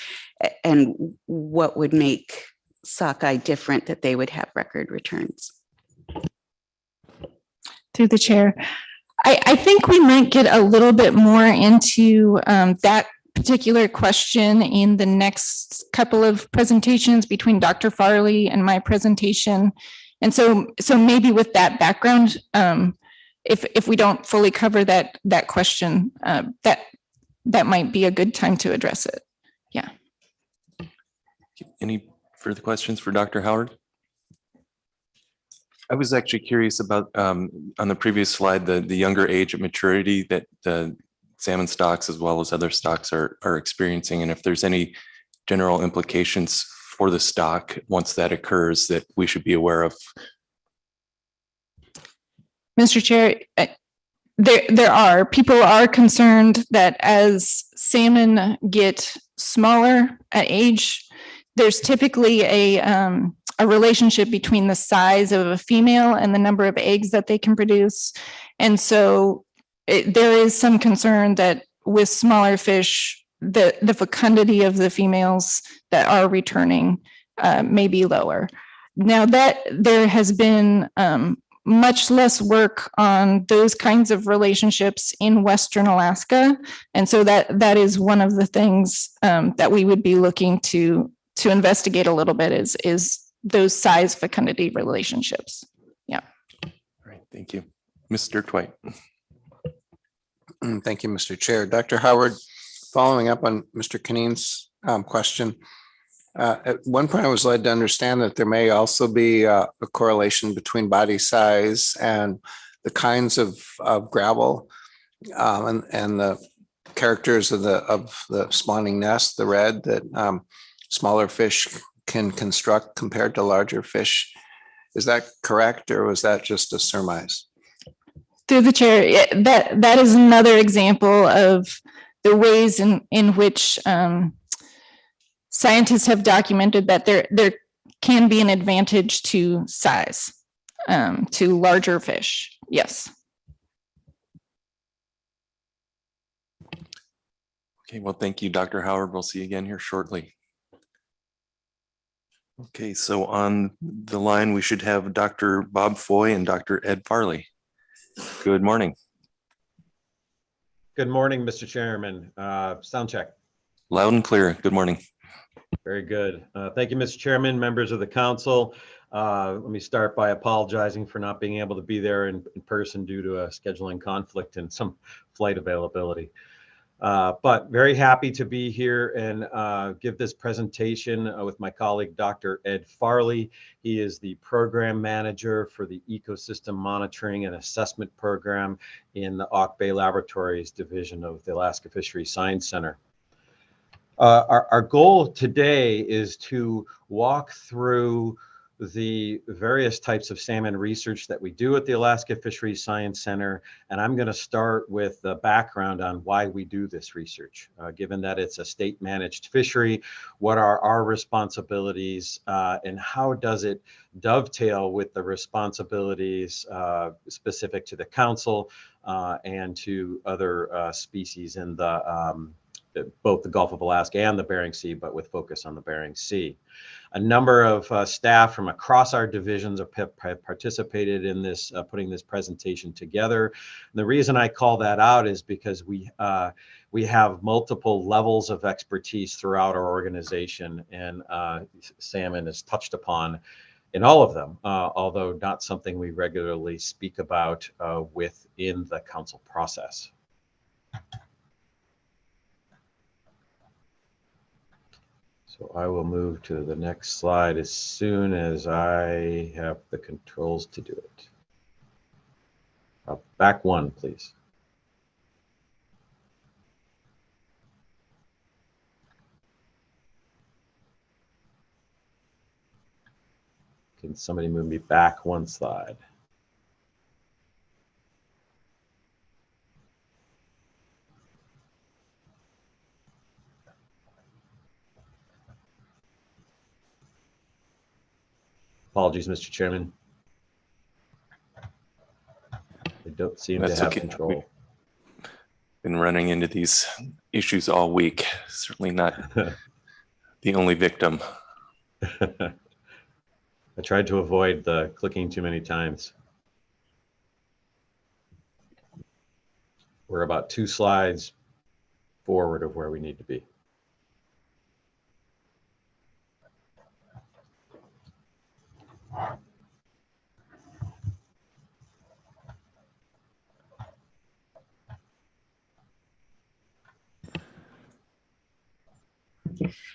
And what would make sockeye different that they would have record returns? Through the chair. I think we might get a little bit more into that particular question in the next couple of presentations between Dr. Farley and my presentation. And so maybe with that background, if we don't fully cover that question, that might be a good time to address it. Yeah. Any further questions for Dr. Howard? I was actually curious about on the previous slide, the younger age of maturity that the salmon stocks as well as other stocks are experiencing, and if there's any general implications for the stock once that occurs that we should be aware of. Mr. Chair, people are concerned that as salmon get smaller at age, there's typically a relationship between the size of a female and the number of eggs that they can produce. And so there is some concern that with smaller fish, the fecundity of the females that are returning may be lower. Now that there has been much less work on those kinds of relationships in Western Alaska. And so that is one of the things that we would be looking to investigate a little bit is those size fecundity relationships. Yeah. All right, thank you. Mr. Dwight. Thank you, Mr. Chair. Dr. Howard, following up on Mr. Kineen's question, at one point I was led to understand that there may also be a correlation between body size and the kinds of gravel and the characters of the spawning nest, the red that smaller fish can construct compared to larger fish. Is that correct, or was that just a surmise? Through the chair, that is another example of the ways in which scientists have documented that there can be an advantage to size, to larger fish. Yes. Okay, well, thank you, Dr. Howard. We'll see you again here shortly. Okay, so on the line, we should have Dr. Bob Foy and Dr. Ed Farley. Good morning. Good morning, Mr. Chairman. Sound check. Loud and clear. Good morning. Very good. Thank you, Mr. Chairman, members of the council. Let me start by apologizing for not being able to be there in person due to a scheduling conflict and some flight availability. But very happy to be here and give this presentation with my colleague, Dr. Ed Farley. He is the program manager for the Ecosystem Monitoring and Assessment Program in the Auk Bay Laboratories Division of the Alaska Fisheries Science Center. Our goal today is to walk through the various types of salmon research that we do at the Alaska Fisheries Science Center. And I'm going to start with the background on why we do this research. Given that it's a state managed fishery, what are our responsibilities and how does it dovetail with the responsibilities specific to the council and to other species in the both the Gulf of Alaska and the Bering Sea, but with focus on the Bering Sea. A number of staff from across our divisions have participated in this, putting this presentation together. And the reason I call that out is because we have multiple levels of expertise throughout our organization, and salmon is touched upon in all of them, although not something we regularly speak about within the council process. So I will move to the next slide as soon as I have the controls to do it. Back one, please. Can somebody move me back one slide? Apologies, Mr. Chairman. I don't seem to have control. We've been running into these issues all week. Certainly not The only victim. I tried to avoid the clicking too many times. We're about 2 slides forward of where we need to be.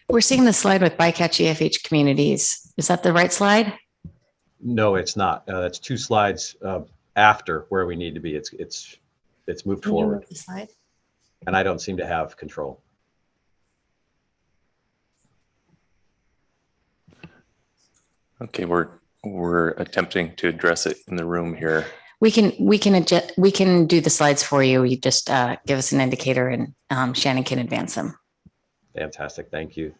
We're seeing the slide with bycatch EFH communities. Is that the right slide? No, it's not. That's 2 slides after where we need to be. It's moved Can you forward, move the slide? and I don't seem to have control. Okay, we're attempting to address it in the room here. We can adjust, we can do the slides for you. You just give us an indicator and Shannon can advance them. Fantastic. Thank you.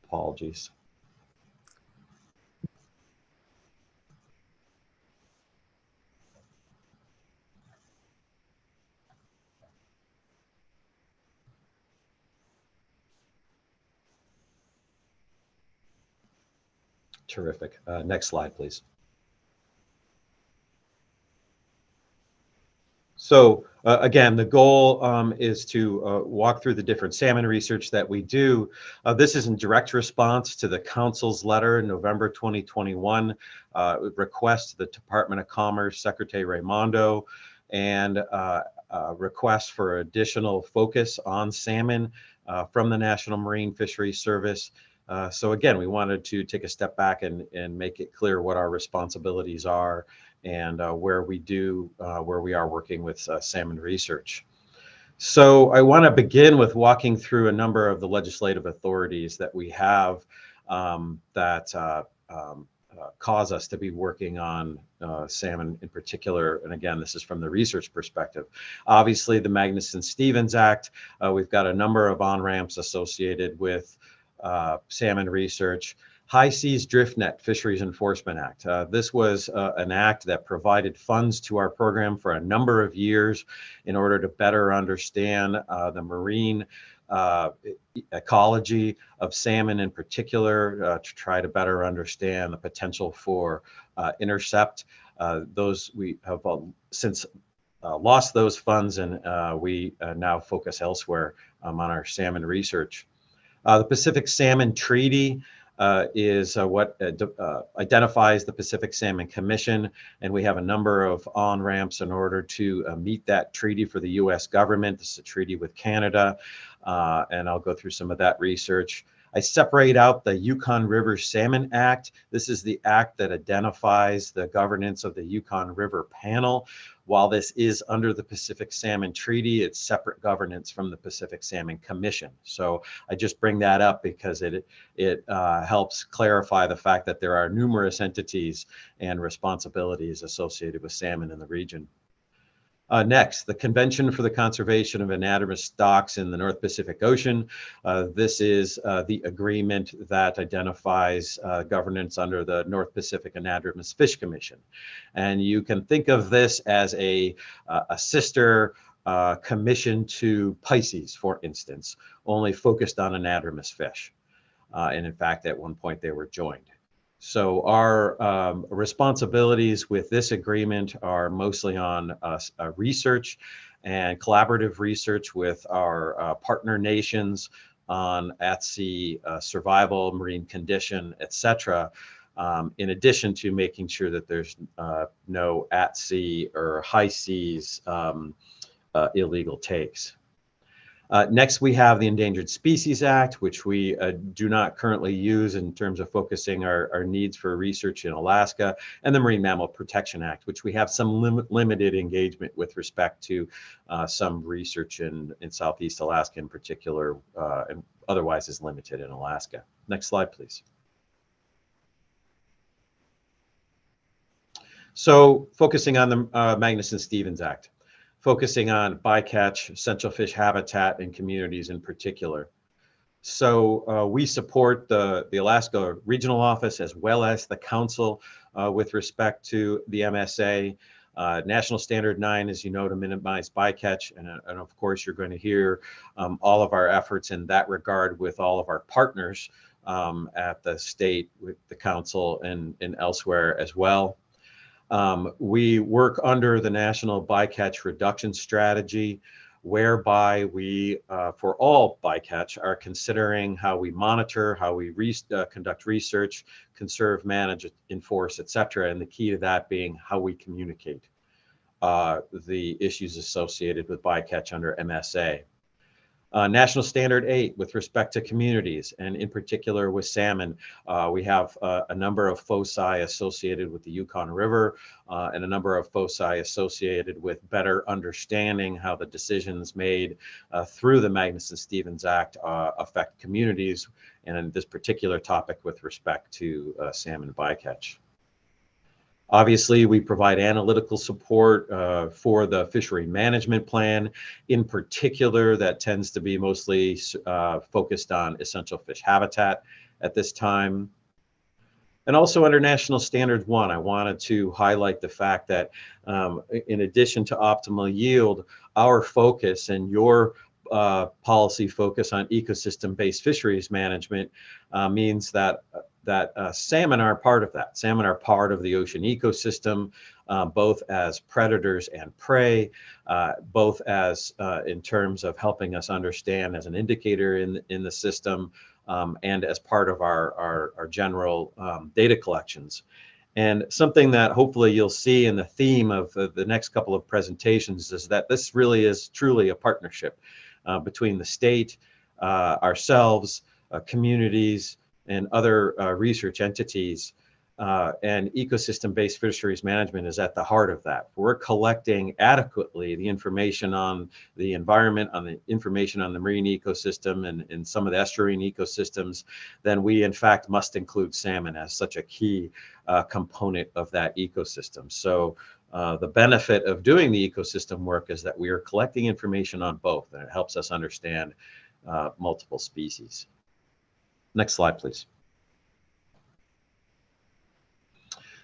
Apologies. Terrific. Next slide, please. So again, the goal is to walk through the different salmon research that we do. This is in direct response to the Council's letter in November 2021, request to the Department of Commerce, Secretary Raimondo, and request for additional focus on salmon from the National Marine Fisheries Service. So again, we wanted to take a step back and make it clear what our responsibilities are and where we are working with salmon research. So I want to begin with walking through a number of the legislative authorities that we have that cause us to be working on salmon in particular. And again, this is from the research perspective. Obviously, the Magnuson-Stevens Act, we've got a number of on-ramps associated with salmon research. High Seas Drift Net Fisheries Enforcement Act. This was an act that provided funds to our program for a number of years in order to better understand the marine ecology of salmon in particular, to try to better understand the potential for intercept. Those we have since lost those funds, and we now focus elsewhere on our salmon research. The Pacific Salmon Treaty is what identifies the Pacific Salmon Commission, and we have a number of on-ramps in order to meet that treaty for the U.S. government. This is a treaty with Canada, and I'll go through some of that research. I separate out the Yukon River Salmon Act. This is the act that identifies the governance of the Yukon River Panel. While this is under the Pacific Salmon Treaty, it's separate governance from the Pacific Salmon Commission. So I just bring that up because it helps clarify the fact that there are numerous entities and responsibilities associated with salmon in the region. Next, the Convention for the Conservation of Anadromous Stocks in the North Pacific Ocean. This is the agreement that identifies governance under the North Pacific Anadromous Fish Commission. And you can think of this as a sister commission to Pisces, for instance, only focused on anadromous fish. And in fact, at one point they were joined. So our responsibilities with this agreement are mostly on research and collaborative research with our partner nations on at-sea survival, marine condition, etc. In addition to making sure that there's no at-sea or high seas illegal takes. Next, we have the Endangered Species Act, which we do not currently use in terms of focusing our needs for research in Alaska, and the Marine Mammal Protection Act, which we have some limited engagement with respect to some research in Southeast Alaska in particular, and otherwise is limited in Alaska. Next slide, please. So focusing on the Magnuson-Stevens Act. Focusing on bycatch, central fish habitat, and communities in particular. So we support the Alaska Regional Office as well as the Council with respect to the MSA. National Standard 9, as you know, to minimize bycatch. And of course, you're going to hear all of our efforts in that regard with all of our partners at the state, with the council, and elsewhere as well. We work under the National Bycatch Reduction Strategy, whereby we, for all bycatch, are considering how we monitor, how we conduct research, conserve, manage, enforce, et cetera. And the key to that being how we communicate the issues associated with bycatch under MSA. National Standard 8 with respect to communities, and in particular with salmon. We have a number of foci associated with the Yukon River and a number of foci associated with better understanding how the decisions made through the Magnuson-Stevens Act affect communities, and in this particular topic with respect to salmon bycatch. Obviously, we provide analytical support for the fishery management plan. In particular, that tends to be mostly focused on essential fish habitat at this time. And also under National Standard 1, I wanted to highlight the fact that in addition to optimal yield, our focus and your policy focus on ecosystem-based fisheries management means that salmon are part of that. Salmon are part of the ocean ecosystem, both as predators and prey, both as in terms of helping us understand as an indicator in the system, and as part of our general data collections. And something that hopefully you'll see in the theme of the next couple of presentations is that this really is truly a partnership between the state, ourselves, communities, and other research entities, and ecosystem-based fisheries management is at the heart of that. We're collecting adequately the information on the environment, on the information on the marine ecosystem and some of the estuarine ecosystems, then we in fact must include salmon as such a key component of that ecosystem. So the benefit of doing the ecosystem work is that we are collecting information on both, and it helps us understand multiple species. Next slide, please.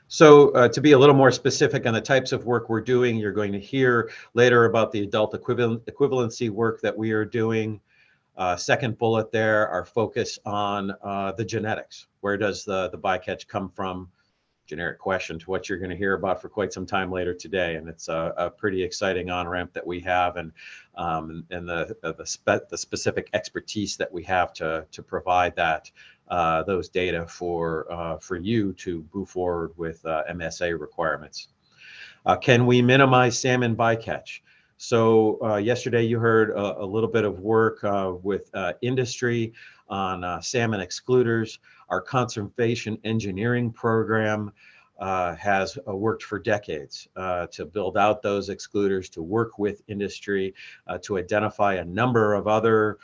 So to be a little more specific on the types of work we're doing, you're going to hear later about the adult equivalency work that we are doing. Second bullet there, our focus on the genetics. Where does the bycatch come from? Generic question to what you're going to hear about for quite some time later today, and it's a pretty exciting on-ramp that we have, and the specific expertise that we have to provide that those data for you to move forward with MSA requirements. Can we minimize salmon bycatch? So yesterday you heard a little bit of work with industry on salmon excluders. Our conservation engineering program has worked for decades to build out those excluders, to work with industry, to identify a number of other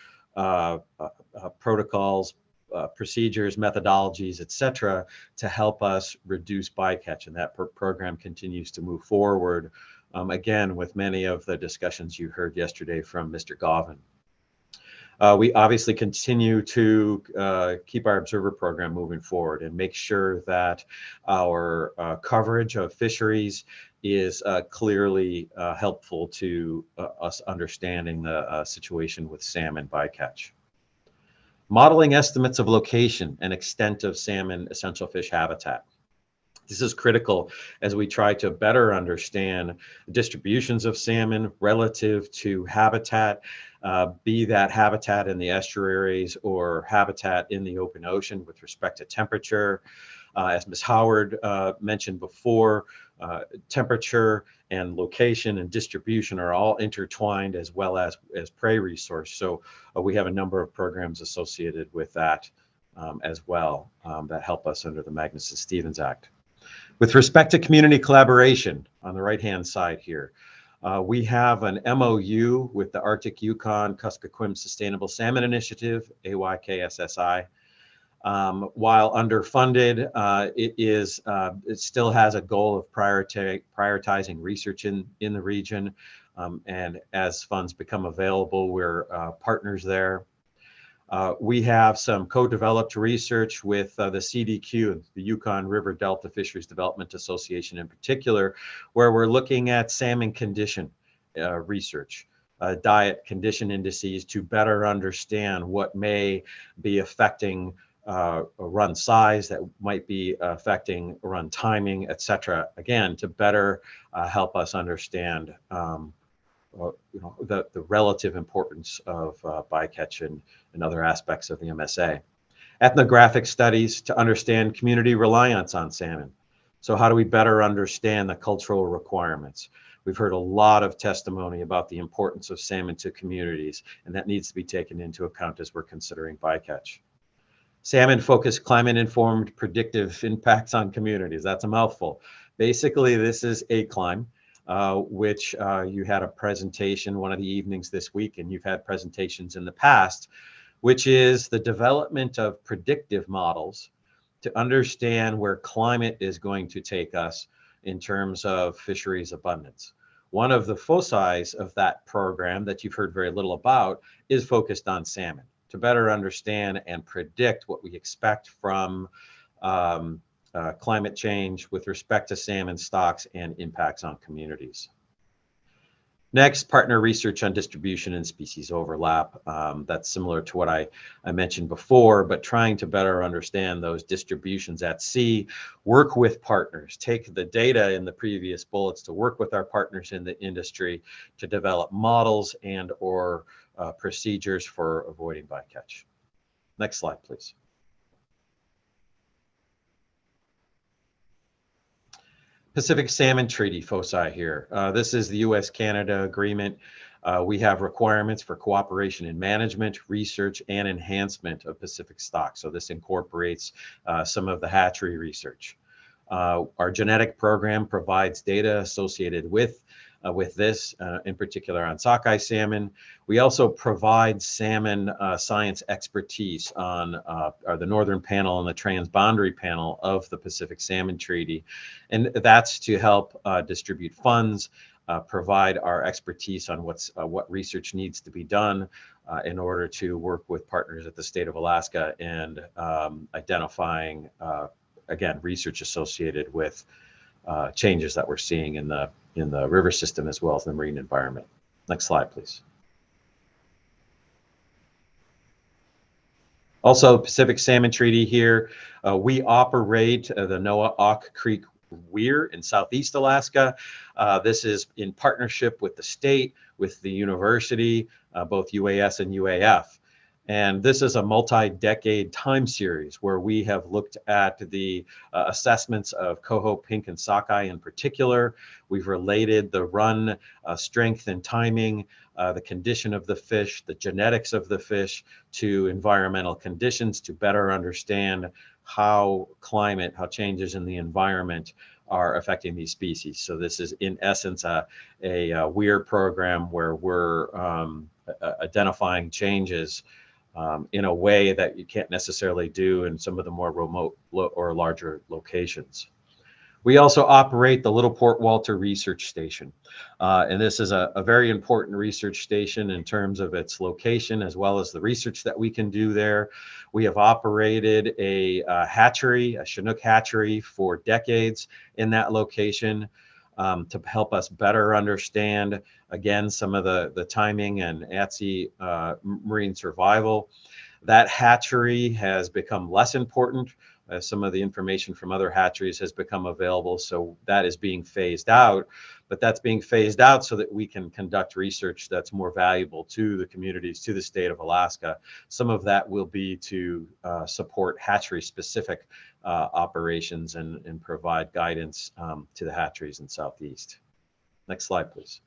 protocols, procedures, methodologies, et cetera, to help us reduce bycatch. And that program continues to move forward, again, with many of the discussions you heard yesterday from Mr. Govan. We obviously continue to keep our observer program moving forward and make sure that our coverage of fisheries is clearly helpful to us understanding the situation with salmon bycatch. Modeling estimates of location and extent of salmon essential fish habitat. This is critical as we try to better understand distributions of salmon relative to habitat, be that habitat in the estuaries or habitat in the open ocean with respect to temperature. As Ms. Howard mentioned before, temperature and location and distribution are all intertwined, as well as prey resource. So we have a number of programs associated with that as well that help us under the Magnuson-Stevens Act. With respect to community collaboration, on the right-hand side here, we have an MOU with the Arctic Yukon Kuskokwim Sustainable Salmon Initiative, AYKSSI. While underfunded, it still has a goal of prioritizing research in the region. And as funds become available, we're partners there. We have some co-developed research with the CDQ, the Yukon River Delta Fisheries Development Association in particular, where we're looking at salmon condition research, diet condition indices to better understand what may be affecting run size, that might be affecting run timing, et cetera. Again, to better help us understand the relative importance of bycatch and other aspects of the MSA. Ethnographic studies to understand community reliance on salmon. So how do we better understand the cultural requirements? We've heard a lot of testimony about the importance of salmon to communities, and that needs to be taken into account as we're considering bycatch. Salmon-focused, climate-informed, predictive impacts on communities. That's a mouthful. Basically, this is ACLIME, which you had a presentation one of the evenings this week, and you've had presentations in the past, which is the development of predictive models to understand where climate is going to take us in terms of fisheries abundance. One of the foci of that program that you've heard very little about is focused on salmon, to better understand and predict what we expect from climate change with respect to salmon stocks and impacts on communities. Next, partner research on distribution and species overlap. That's similar to what I mentioned before, but trying to better understand those distributions at sea, work with partners, take the data in the previous bullets to work with our partners in the industry to develop models and or procedures for avoiding bycatch. Next slide, please. Pacific Salmon Treaty foci here. This is the US-Canada agreement. We have requirements for cooperation in management, research, and enhancement of Pacific stock. So this incorporates some of the hatchery research. Our genetic program provides data associated with this, in particular on sockeye salmon. We also provide salmon science expertise on the Northern Panel and the Transboundary Panel of the Pacific Salmon Treaty. And that's to help distribute funds, provide our expertise on what research needs to be done in order to work with partners at the state of Alaska and identifying, again, research associated with changes that we're seeing in the river system as well as the marine environment. Next slide, please. Also, Pacific Salmon Treaty here. We operate the Noah-Auk Creek Weir in Southeast Alaska. This is in partnership with the state, with the university, both UAS and UAF. And this is a multi-decade time series where we have looked at the assessments of coho, pink, and sockeye in particular. We've related the run strength and timing, the condition of the fish, the genetics of the fish to environmental conditions to better understand how changes in the environment are affecting these species. So this is in essence a WEIR program where we're identifying changes in a way that you can't necessarily do in some of the more remote or larger locations. We also operate the Little Port Walter Research Station. And this is a very important research station in terms of its location as well as the research that we can do there. We have operated a hatchery, a Chinook hatchery for decades in that location to help us better understand, again, some of the timing and at-sea marine survival. That hatchery has become less important as some of the information from other hatcheries has become available. So that is being phased out, but that's being phased out so that we can conduct research that's more valuable to the communities, to the state of Alaska. Some of that will be to support hatchery specific operations and provide guidance to the hatcheries in Southeast. Next slide, please.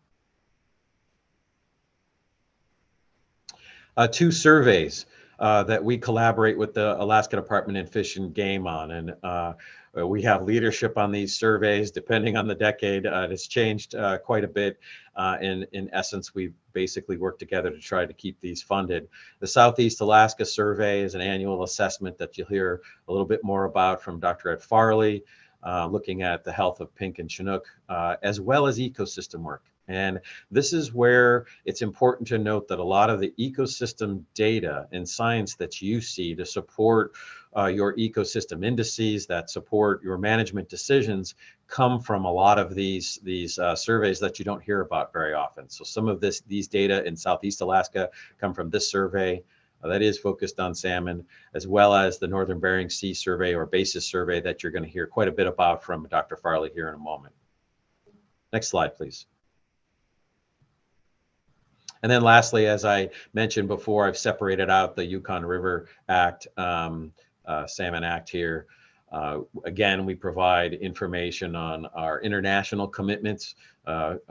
Two surveys that we collaborate with the Alaska Department of Fish and Game on. And we have leadership on these surveys, depending on the decade. It's changed quite a bit. In essence, we basically work together to try to keep these funded. The Southeast Alaska Survey is an annual assessment that you'll hear a little bit more about from Dr. Ed Farley, looking at the health of pink and Chinook, as well as ecosystem work. And this is where it's important to note that a lot of the ecosystem data and science that you see to support your ecosystem indices that support your management decisions come from a lot of these surveys that you don't hear about very often. So some of these data in Southeast Alaska come from this survey that is focused on salmon, as well as the Northern Bering Sea survey or BASIS survey that you're going to hear quite a bit about from Dr. Farley here in a moment. Next slide, please. And then lastly, as I mentioned before, I've separated out the Yukon River Act, Salmon Act here. Again, we provide information on our international commitments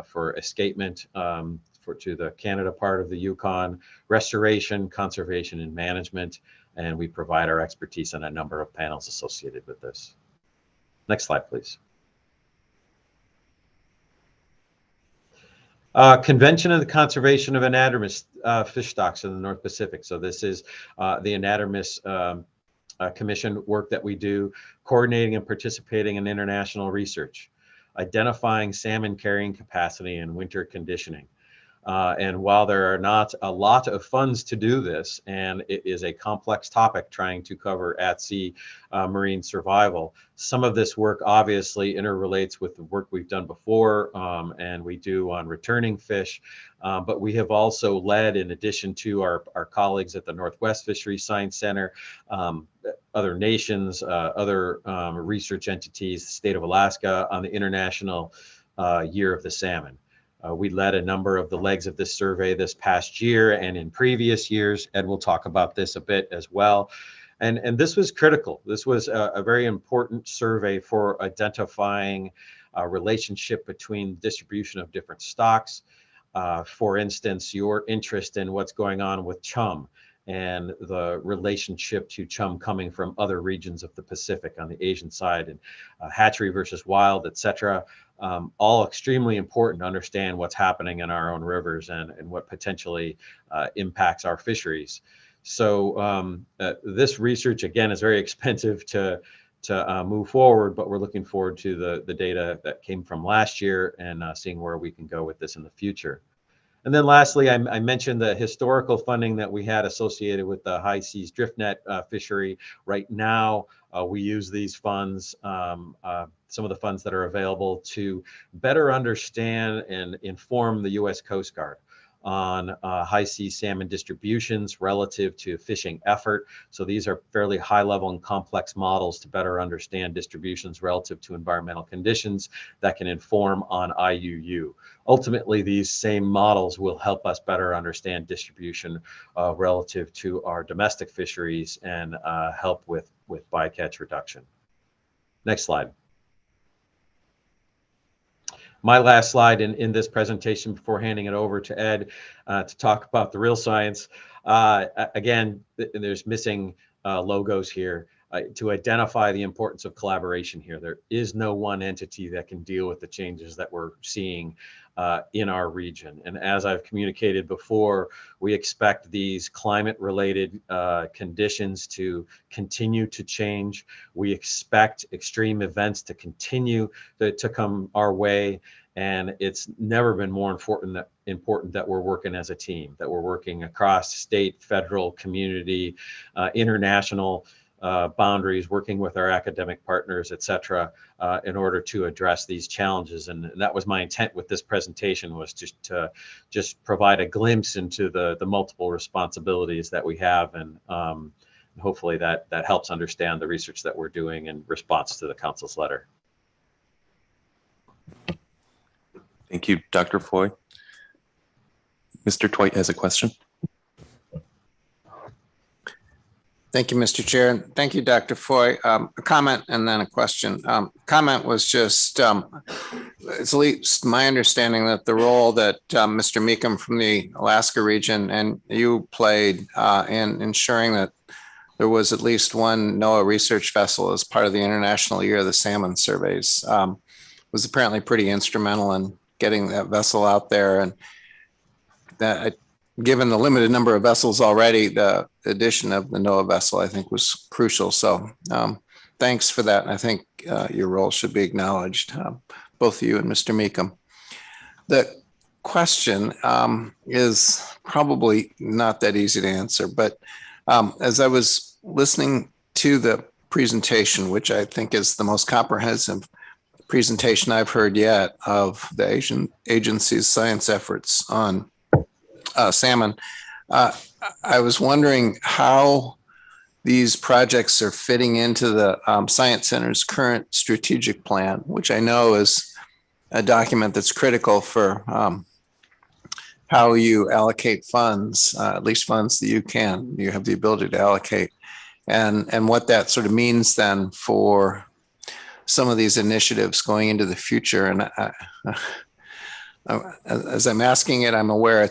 for escapement to the Canada part of the Yukon, restoration, conservation, and management, and we provide our expertise on a number of panels associated with this. Next slide, please. Convention of the Conservation of Anadromous Fish Stocks in the North Pacific. So this is the Anadromous Commission work that we do, coordinating and participating in international research, identifying salmon carrying capacity and winter conditioning. And while there are not a lot of funds to do this, and it is a complex topic trying to cover at-sea marine survival, some of this work obviously interrelates with the work we've done before and we do on returning fish. But we have also led, in addition to our colleagues at the Northwest Fisheries Science Center, other nations, other research entities, the state of Alaska, on the International Year of the Salmon. We led a number of the legs of this survey this past year and in previous years. Ed will talk about this a bit as well. And this was critical. This was a very important survey for identifying a relationship between distribution of different stocks. For instance, your interest in what's going on with chum and the relationship to chum coming from other regions of the Pacific on the Asian side, and hatchery versus wild, et cetera. All extremely important to understand what's happening in our own rivers and what potentially impacts our fisheries. So this research, again, is very expensive to move forward, but we're looking forward to the data that came from last year and seeing where we can go with this in the future. And then lastly, I mentioned the historical funding that we had associated with the high seas drift net fishery. Right now, we use these funds, some of the funds that are available, to better understand and inform the U.S. Coast Guard on high sea salmon distributions relative to fishing effort. So these are fairly high level and complex models to better understand distributions relative to environmental conditions that can inform on IUU. Ultimately, these same models will help us better understand distribution relative to our domestic fisheries and help with bycatch reduction. Next slide. My last slide in this presentation before handing it over to Ed to talk about the real science. Again, there's missing logos here to identify the importance of collaboration here. There is no one entity that can deal with the changes that we're seeing in our region. And as I've communicated before, we expect these climate-related conditions to continue to change. We expect extreme events to continue to come our way. And it's never been more important that we're working as a team, that we're working across state, federal, community, international boundaries, working with our academic partners, et cetera, in order to address these challenges. And that was my intent with this presentation, was just to provide a glimpse into the multiple responsibilities that we have. And hopefully that helps understand the research that we're doing in response to the council's letter. Thank you, Dr. Foy. Mr. Twite has a question. Thank you, Mr. Chair. And thank you, Dr. Foy. A comment and then a question. Comment was just, it's at least my understanding that the role that Mr. Meekum from the Alaska region and you played in ensuring that there was at least one NOAA research vessel as part of the International Year of the Salmon surveys was apparently pretty instrumental in getting that vessel out there. And that, given the limited number of vessels already, the addition of the NOAA vessel, I think, was crucial. So thanks for that. I think your role should be acknowledged, both you and Mr. Meekum. The question is probably not that easy to answer, but as I was listening to the presentation, which I think is the most comprehensive presentation I've heard yet of the Asian agency's science efforts on salmon, I was wondering how these projects are fitting into the Science Center's current strategic plan, which I know is a document that's critical for how you allocate funds, at least funds that you have the ability to allocate, and what that sort of means then for some of these initiatives going into the future. And as I'm asking it, I'm aware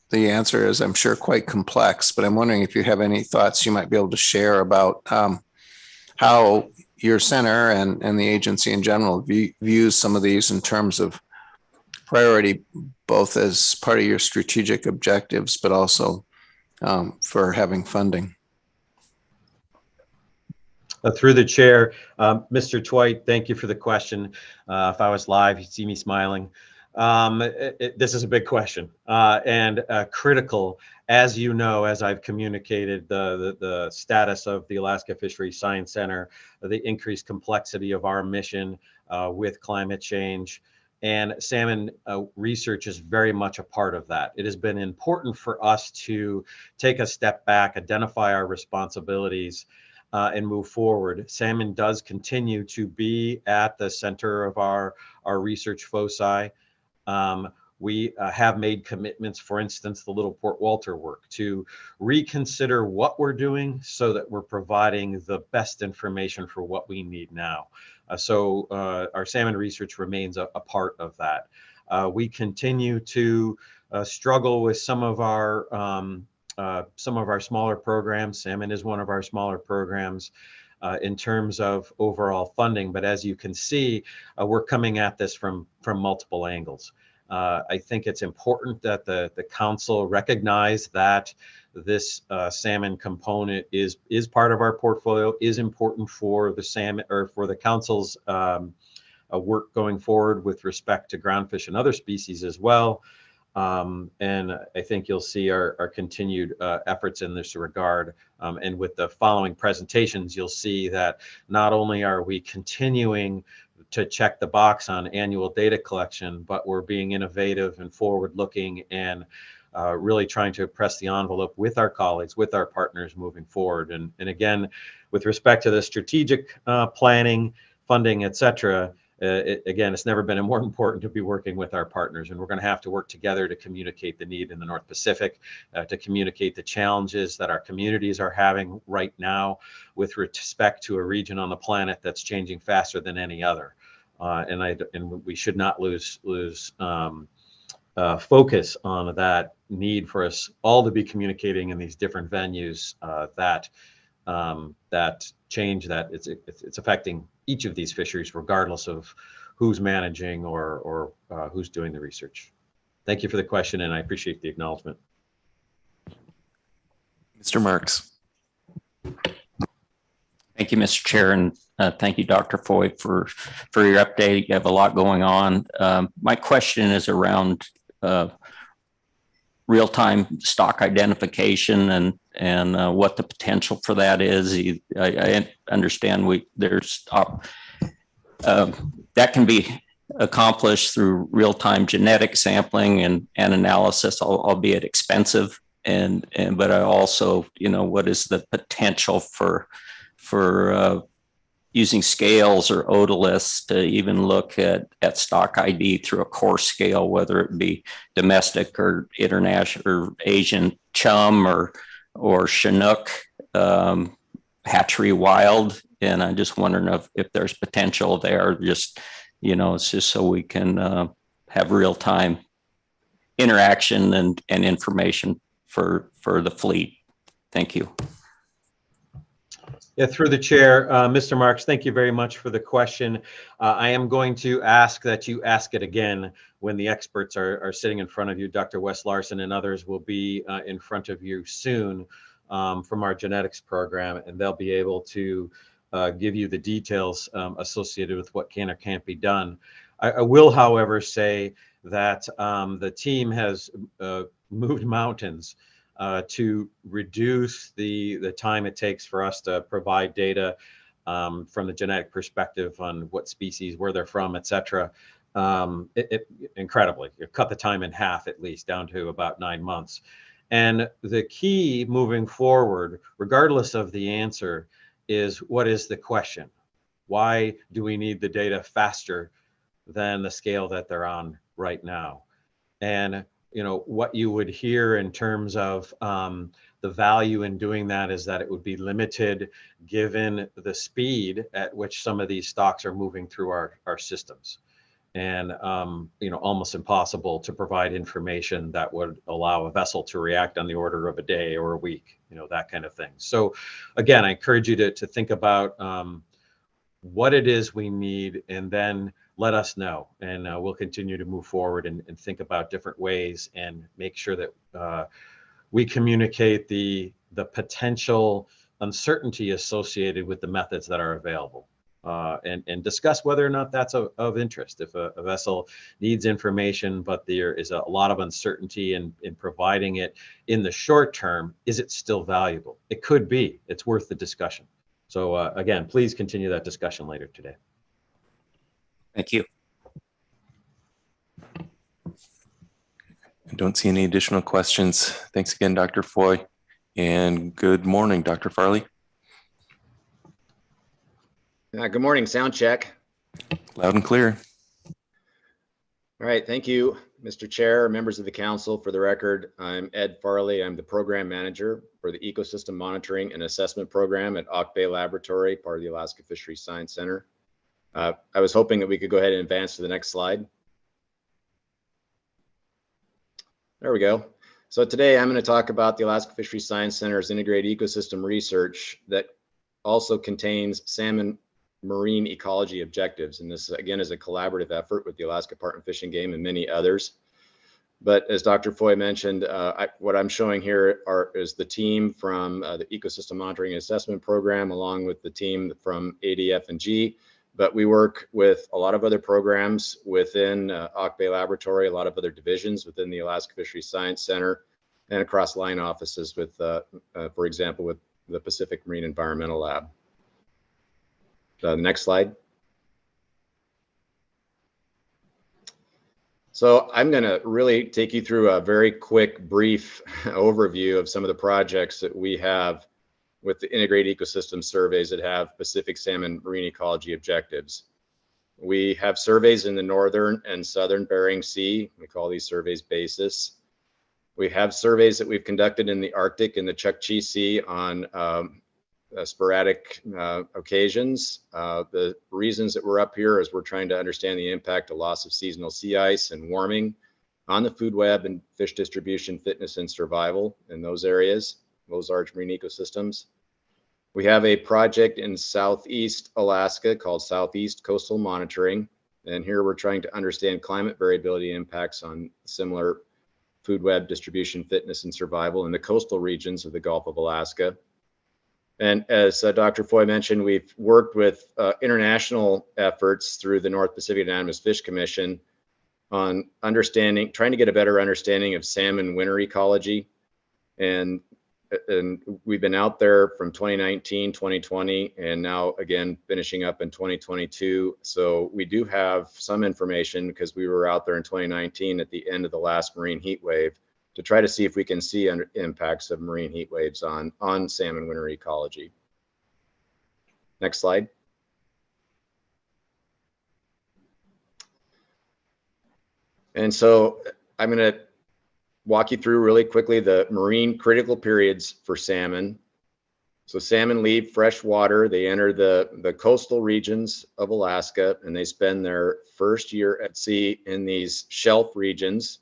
the answer is, I'm sure, quite complex, but I'm wondering if you have any thoughts you might be able to share about how your center and the agency in general views some of these in terms of priority, both as part of your strategic objectives, but also for having funding. Through the chair, Mr. Twite, thank you for the question. If I was live, you'd see me smiling. This is a big question and critical, as you know, as I've communicated the status of the Alaska Fisheries Science Center, the increased complexity of our mission with climate change, and salmon research is very much a part of that. It has been important for us to take a step back, identify our responsibilities, and move forward. Salmon does continue to be at the center of our research foci. We have made commitments, for instance, the Little Port Walter work, to reconsider what we're doing so that we're providing the best information for what we need now. So our salmon research remains a part of that. We continue to struggle with some of our smaller programs. Salmon is one of our smaller programs in terms of overall funding. But as you can see, we're coming at this from multiple angles. I think it's important that the council recognize that this salmon component is part of our portfolio, is important for the salmon, or for the council's work going forward with respect to groundfish and other species as well. And I think you'll see our continued efforts in this regard. And with the following presentations, you'll see that not only are we continuing to check the box on annual data collection, but we're being innovative and forward-looking and really trying to press the envelope with our colleagues, with our partners moving forward. And again, with respect to the strategic planning, funding, et cetera, again, it's never been more important to be working with our partners, and we're going to have to work together to communicate the need in the North Pacific, to communicate the challenges that our communities are having right now with respect to a region on the planet that's changing faster than any other. And we should not lose focus on that need for us all to be communicating in these different venues that change that it's affecting each of these fisheries, regardless of who's managing or who's doing the research. Thank you for the question, and I appreciate the acknowledgement. Mr. Marks. Thank you, Mr. Chair, and thank you, Dr. Foy, for your update. You have a lot going on. My question is around real-time stock identification and what the potential for that is. I understand there's that can be accomplished through real-time genetic sampling and analysis, albeit expensive. But I also, what is the potential for using scales or otoliths to even look at stock ID through a coarse scale, whether it be domestic or international or Asian chum or Chinook, hatchery wild. And I'm just wondering if there's potential there, it's just so we can have real-time interaction and information for the fleet. Thank you. Yeah, through the chair, Mr. Marks, thank you very much for the question. I am going to ask that you ask it again when the experts are sitting in front of you. Dr. Wes Larson and others will be in front of you soon from our genetics program, and they'll be able to give you the details associated with what can or can't be done. I will, however, say that the team has moved mountains to reduce the time it takes for us to provide data from the genetic perspective on what species, where they're from, et cetera. Incredibly, you cut the time in half, at least down to about 9 months. And the key moving forward, regardless of the answer, is what is the question? Why do we need the data faster than the scale that they're on right now? And what you would hear in terms of the value in doing that is that it would be limited given the speed at which some of these stocks are moving through our systems. And almost impossible to provide information that would allow a vessel to react on the order of a day or a week, that kind of thing. So again, I encourage you to think about what it is we need, and then let us know, and we'll continue to move forward and think about different ways and make sure that we communicate the potential uncertainty associated with the methods that are available. And discuss whether or not that's of interest. If a vessel needs information, but there is a lot of uncertainty in providing it in the short term, is it still valuable? It could be. It's worth the discussion. So again, please continue that discussion later today. Thank you. I don't see any additional questions. Thanks again, Dr. Foy. And good morning, Dr. Farley. Good morning, sound check. Loud and clear. All right, thank you, Mr. Chair, members of the council. For the record, I'm Ed Farley. I'm the program manager for the Ecosystem Monitoring and Assessment Program at Auk Bay Laboratory, part of the Alaska Fisheries Science Center. I was hoping that we could go ahead and advance to the next slide. There we go. So today I'm going to talk about the Alaska Fisheries Science Center's integrated ecosystem research that also contains salmon marine ecology objectives. And this, again, is a collaborative effort with the Alaska Department of Fish and Game and many others. But as Dr. Foy mentioned, what I'm showing here is the team from the Ecosystem Monitoring and Assessment Program, along with the team from ADF&G. But we work with a lot of other programs within Auk Bay Laboratory, a lot of other divisions within the Alaska Fisheries Science Center, and across line offices with, for example, with the Pacific Marine Environmental Lab. The next slide. So I'm going to really take you through a very quick, brief overview of some of the projects that we have with the integrated ecosystem surveys that have Pacific salmon marine ecology objectives. We have surveys in the northern and southern Bering Sea. We call these surveys BASIS. We have surveys that we've conducted in the Arctic and the Chukchi Sea on sporadic occasions. The reasons that we're up here is we're trying to understand the impact of loss of seasonal sea ice and warming on the food web and fish distribution, fitness, and survival in those areas, those large marine ecosystems. We have a project in Southeast Alaska called Southeast Coastal Monitoring. And here we're trying to understand climate variability impacts on similar food web distribution, fitness, and survival in the coastal regions of the Gulf of Alaska. And as Dr. Foy mentioned, we've worked with international efforts through the North Pacific Anonymous Fish Commission on trying to get a better understanding of salmon winter ecology. And we've been out there from 2019, 2020, and now again, finishing up in 2022. So we do have some information because we were out there in 2019 at the end of the last marine heat wave to try to see if we can see impacts of marine heat waves on salmon winter ecology. Next slide. And so I'm going to walk you through really quickly the marine critical periods for salmon. So salmon leave fresh water. They enter the coastal regions of Alaska, and they spend their first year at sea in these shelf regions.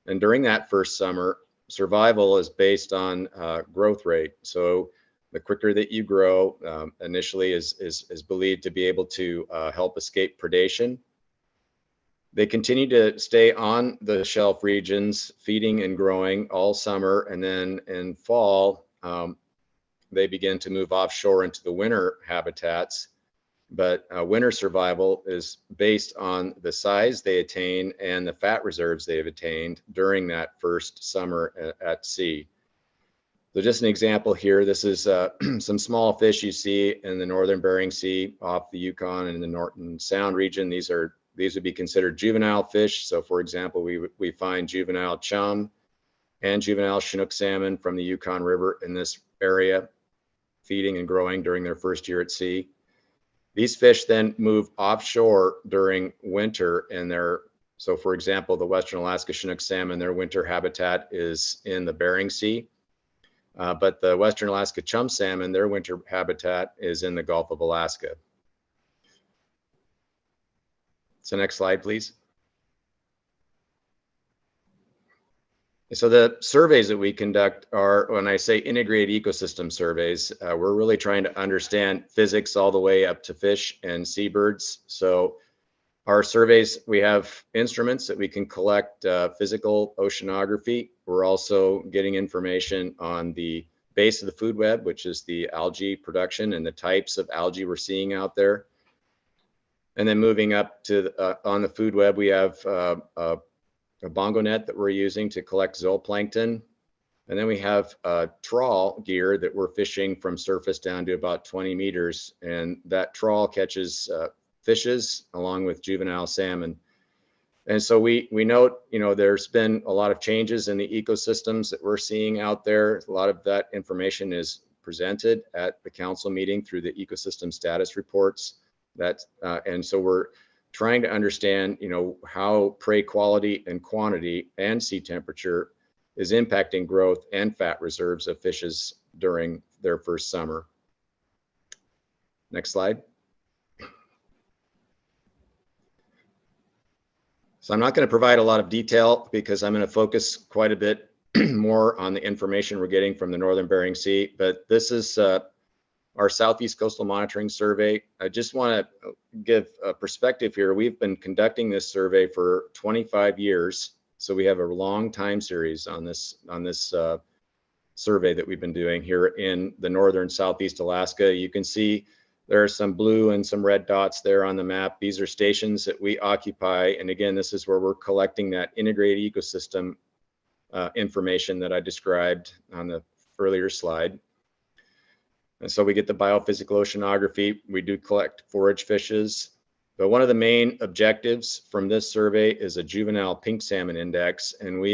And during that first summer, survival is based on growth rate. So the quicker that you grow initially is believed to be able to help escape predation. They continue to stay on the shelf regions, feeding and growing all summer. And then in fall, they begin to move offshore into the winter habitats. but winter survival is based on the size they attain and the fat reserves they have attained during that first summer at sea. So just an example here, this is some small fish you see in the northern Bering Sea off the Yukon and the Norton Sound region. These would be considered juvenile fish. So for example, we find juvenile chum and juvenile Chinook salmon from the Yukon River in this area, feeding and growing during their first year at sea. These fish then move offshore during winter so for example, the Western Alaska Chinook salmon, their winter habitat is in the Bering Sea. But the Western Alaska chum salmon, their winter habitat is in the Gulf of Alaska. So next slide, please. So the surveys that we conduct are, when I say integrated ecosystem surveys, we're really trying to understand physics all the way up to fish and seabirds. So our surveys, we have instruments that we can collect physical oceanography. We're also getting information on the base of the food web, which is the algae production and the types of algae we're seeing out there. And then moving up to on the food web, we have a bongo net that we're using to collect zooplankton. And then we have trawl gear that we're fishing from surface down to about 20 meters. And that trawl catches fishes along with juvenile salmon. And so we note, there's been a lot of changes in the ecosystems that we're seeing out there. A lot of that information is presented at the council meeting through the ecosystem status reports. And so we're trying to understand, how prey quality and quantity and sea temperature is impacting growth and fat reserves of fishes during their first summer. Next slide. So I'm not going to provide a lot of detail because I'm going to focus quite a bit more on the information we're getting from the Northern Bering Sea, but this is our Southeast Coastal Monitoring Survey. I just want to give a perspective here. We've been conducting this survey for 25 years. So we have a long time series on this survey that we've been doing here in the Northern Southeast Alaska. You can see there are some blue and some red dots there on the map. These are stations that we occupy. And again, this is where we're collecting that integrated ecosystem information that I described on the earlier slide. And so we get the biophysical oceanography. We do collect forage fishes. But one of the main objectives from this survey is a juvenile pink salmon index. And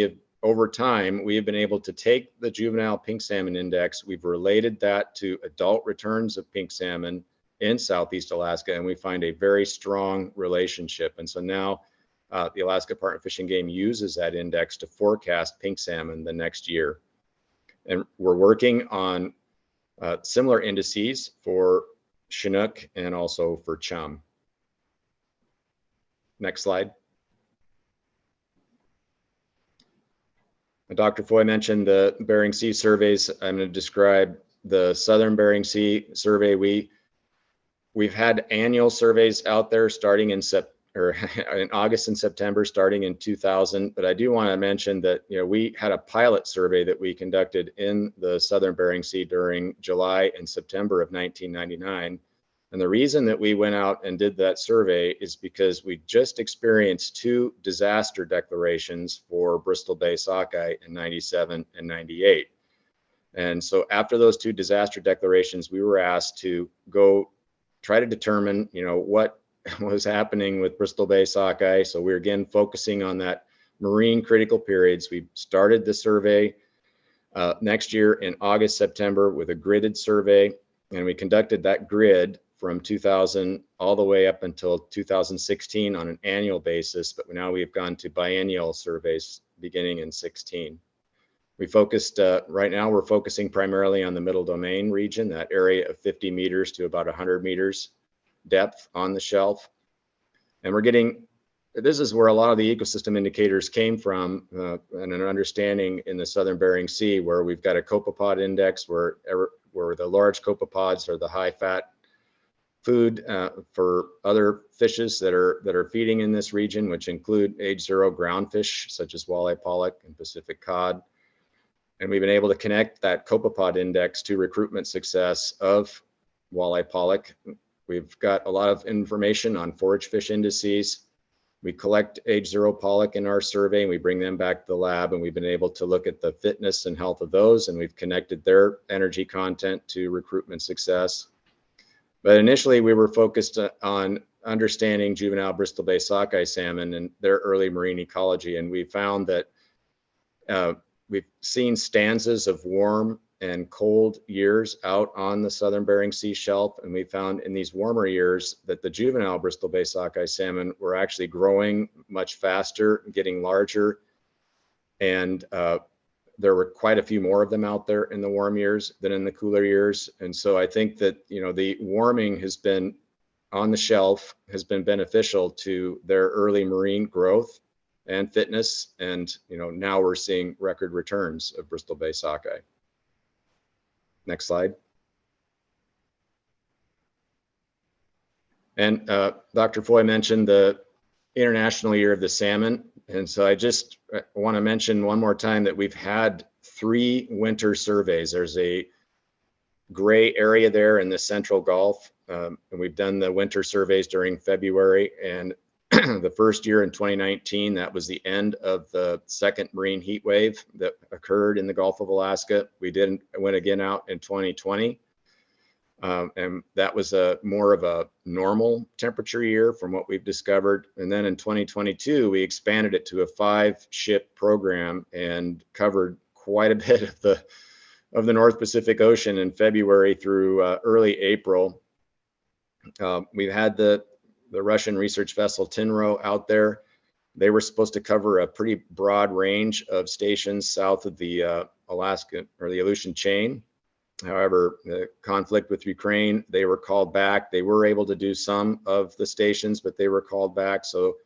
over time, we have been able to take the juvenile pink salmon index. We've related that to adult returns of pink salmon in Southeast Alaska, and we find a very strong relationship. And so now the Alaska Department of Fish and Game uses that index to forecast pink salmon the next year. And we're working on similar indices for Chinook and also for chum. Next slide. Dr. Foy mentioned the Bering Sea surveys. I'm going to describe the Southern Bering Sea survey. We've had annual surveys out there starting in August and September, starting in 2000. But I do want to mention that we had a pilot survey that we conducted in the Southern Bering Sea during July and September of 1999. And the reason that we went out and did that survey is because we just experienced 2 disaster declarations for Bristol Bay sockeye in 97 and 98. And so after those 2 disaster declarations, we were asked to go try to determine, what was happening with Bristol Bay sockeye. So we're again focusing on that marine critical periods. We started the survey next year in August, September with a gridded survey, and we conducted that grid from 2000 all the way up until 2016 on an annual basis, but now we've gone to biennial surveys beginning in 16. We focused, right now we're focusing primarily on the middle domain region, that area of 50 meters to about 100 meters depth on the shelf. And this is where a lot of the ecosystem indicators came from and an understanding in the Southern Bering Sea, where we've got a copepod index where the large copepods are the high fat food for other fishes that are feeding in this region, which include age 0 groundfish such as walleye pollock and Pacific cod. And we've been able to connect that copepod index to recruitment success of walleye pollock We've got a lot of information on forage fish indices. We collect age 0 pollock in our survey and we bring them back to the lab, and we've been able to look at the fitness and health of those, and we've connected their energy content to recruitment success. But initially we were focused on understanding juvenile Bristol Bay sockeye salmon and their early marine ecology. And we found that we've seen stanzas of warm and cold years out on the southern Bering Sea shelf. And we found in these warmer years that the juvenile Bristol Bay sockeye salmon were actually growing much faster, getting larger. And there were quite a few more of them out there in the warm years than in the cooler years. And so I think that, you know, the warming has been on the shelf, has been beneficial to their early marine growth and fitness. And, you know, now we're seeing record returns of Bristol Bay sockeye. Next slide. And Dr. Foy mentioned the International Year of the Salmon. And so I just want to mention one more time that we've had 3 winter surveys. There's a gray area there in the Central Gulf. And we've done the winter surveys during February. And the first year in 2019, that was the end of the second marine heat wave that occurred in the Gulf of Alaska. We went again out in 2020. And that was more of a normal temperature year from what we've discovered. And then in 2022, we expanded it to a 5-ship program and covered quite a bit of the North Pacific Ocean in February through early April. We've had the Russian research vessel Tinro out there. They were supposed to cover a pretty broad range of stations south of the Alaska or the Aleutian chain. However, the conflict with Ukraine, they were called back. They were able to do some of the stations, but they were called back. So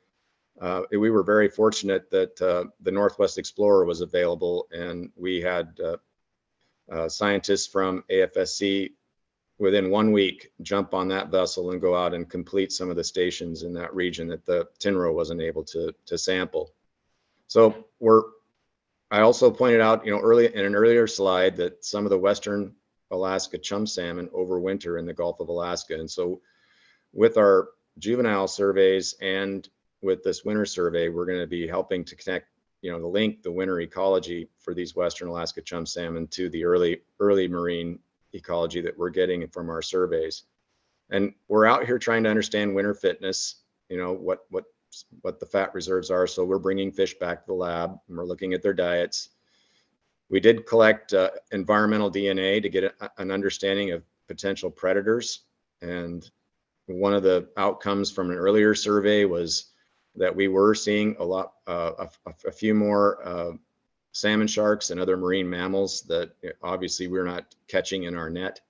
we were very fortunate that the Northwest Explorer was available, and we had scientists from AFSC within 1 week jump on that vessel and go out and complete some of the stations in that region that the Tinro wasn't able to sample. So I also pointed out, you know, in an earlier slide that some of the Western Alaska chum salmon overwinter in the Gulf of Alaska. And so with our juvenile surveys and with this winter survey, we're going to be helping to connect, you know, the winter ecology for these Western Alaska chum salmon to the early marine ecology that we're getting from our surveys. And we're out here trying to understand winter fitness, you know, what the fat reserves are. So we're bringing fish back to the lab and we're looking at their diets. We did collect environmental DNA to get an understanding of potential predators. And one of the outcomes from an earlier survey was that we were seeing a few more salmon sharks and other marine mammals that obviously we're not catching in our net.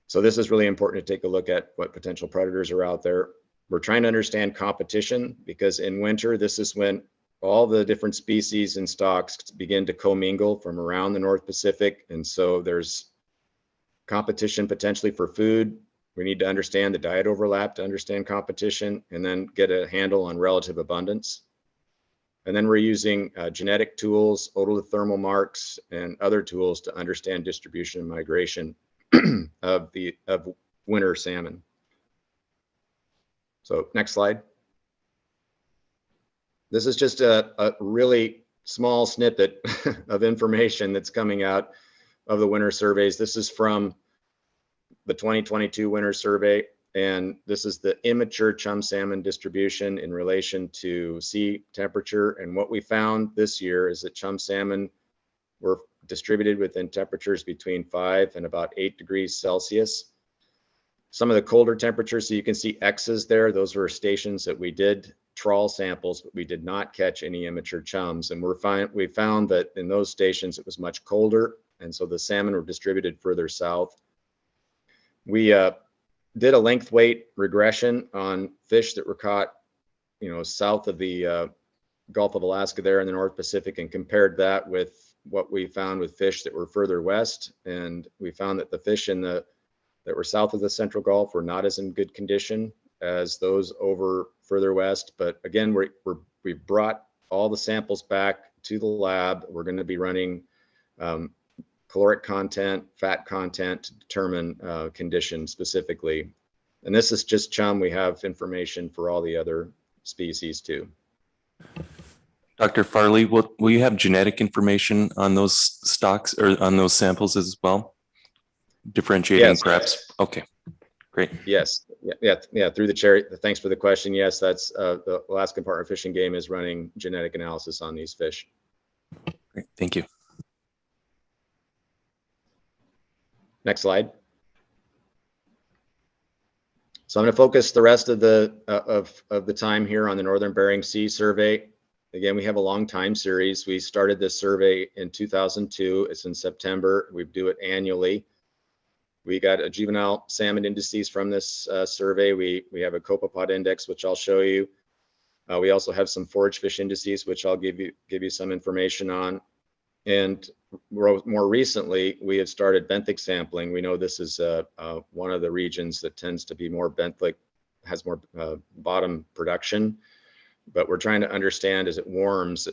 So this is really important to take a look at what potential predators are out there. We're trying to understand competition, because in winter, this is when all the different species and stocks begin to commingle from around the North Pacific. And so there's competition potentially for food. We need to understand the diet overlap to understand competition, and then get a handle on relative abundance. And then we're using genetic tools, otolithermal marks, and other tools to understand distribution and migration of winter salmon. So next slide. This is just a really small snippet of information that's coming out of the winter surveys. This is from the 2022 winter survey, and this is the immature chum salmon distribution in relation to sea temperature. And what we found this year is that chum salmon were distributed within temperatures between 5 and about 8 degrees Celsius. Some of the colder temperatures, so you can see X's there, those were stations that we did trawl samples, but we did not catch any immature chums. And we found that in those stations, it was much colder. And so the salmon were distributed further south. We did a length weight regression on fish that were caught, you know, south of the Gulf of Alaska there in the North Pacific, and compared that with what we found with fish that were further west. And we found that the fish that were south of the Central Gulf were not as in good condition as those over further west. But again, we brought all the samples back to the lab. We're going to be running caloric content, fat content to determine condition specifically. And this is just chum. We have information for all the other species too. Dr. Farley, will you have genetic information on those stocks or on those samples as well? Differentiating Yes. perhaps? Okay, great. Yes, yeah, through the chair. Thanks for the question. Yes, that's the Alaska Department of Fish and Game is running genetic analysis on these fish. Great, thank you. Next slide. So I'm going to focus the rest of the time here on the Northern Bering Sea survey. Again, we have a long time series. We started this survey in 2002. It's in September. We do it annually. We got a juvenile salmon indices from this survey. We have a copepod index, which I'll show you. We also have some forage fish indices, which I'll give you some information on. And more recently, we have started benthic sampling. We know this is one of the regions that tends to be more benthic, has more bottom production. But we're trying to understand as it warms,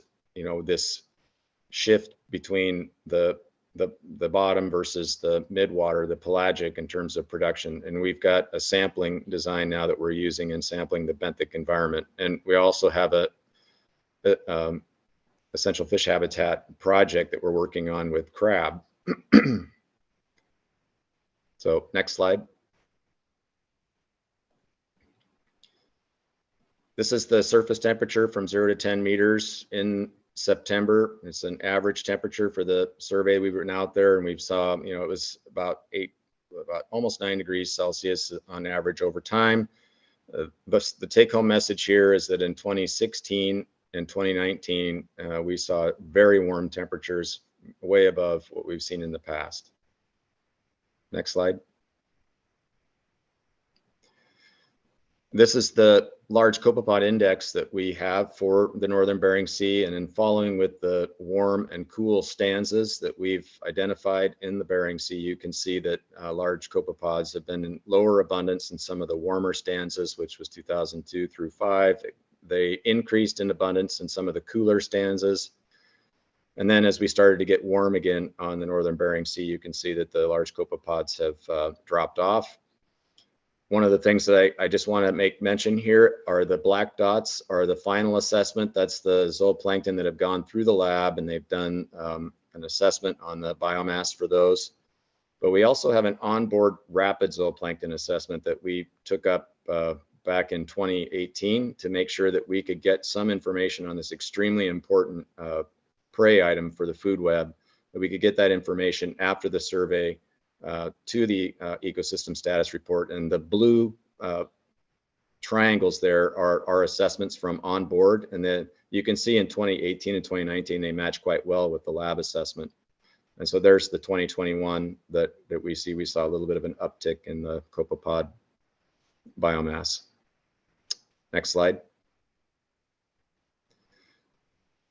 this shift between the bottom versus the midwater, the pelagic in terms of production. And we've got a sampling design now that we're using in sampling the benthic environment. And we also have a essential fish habitat project that we're working on with crab. So next slide. This is the surface temperature from 0 to 10 meters in September. It's an average temperature for the survey we've written out there, and we saw, it was about almost 9 degrees Celsius on average over time. The take-home message here is that in 2016 and 2019, we saw very warm temperatures, way above what we've seen in the past. Next slide. This is the large copepod index that we have for the Northern Bering Sea, and in following with the warm and cool stanzas that we've identified in the Bering Sea, you can see that large copepods have been in lower abundance in some of the warmer stanzas, which was 2002 through 5. They increased in abundance in some of the cooler stanzas. And then as we started to get warm again on the Northern Bering Sea, you can see that the large copepods have dropped off. One of the things that I just want to make mention here are the black dots are the final assessment. That's the zooplankton that have gone through the lab, and they've done an assessment on the biomass for those. But we also have an onboard rapid zooplankton assessment that we took up back in 2018 to make sure that we could get some information on this extremely important prey item for the food web, that we could get that information after the survey to the ecosystem status report. And the blue triangles there are our assessments from on board. And then you can see in 2018 and 2019, they match quite well with the lab assessment. And so there's the 2021 that we see. We saw a little bit of an uptick in the copepod biomass. Next slide.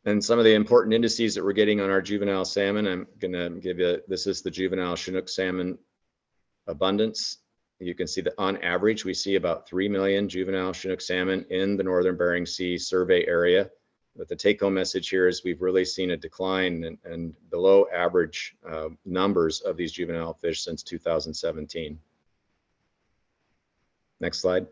And some of the important indices that we're getting on our juvenile salmon, I'm gonna give you, this is the juvenile Chinook salmon abundance. You can see that on average, we see about 3 million juvenile Chinook salmon in the Northern Bering Sea survey area. But the take-home message here is we've really seen a decline and below average numbers of these juvenile fish since 2017. Next slide.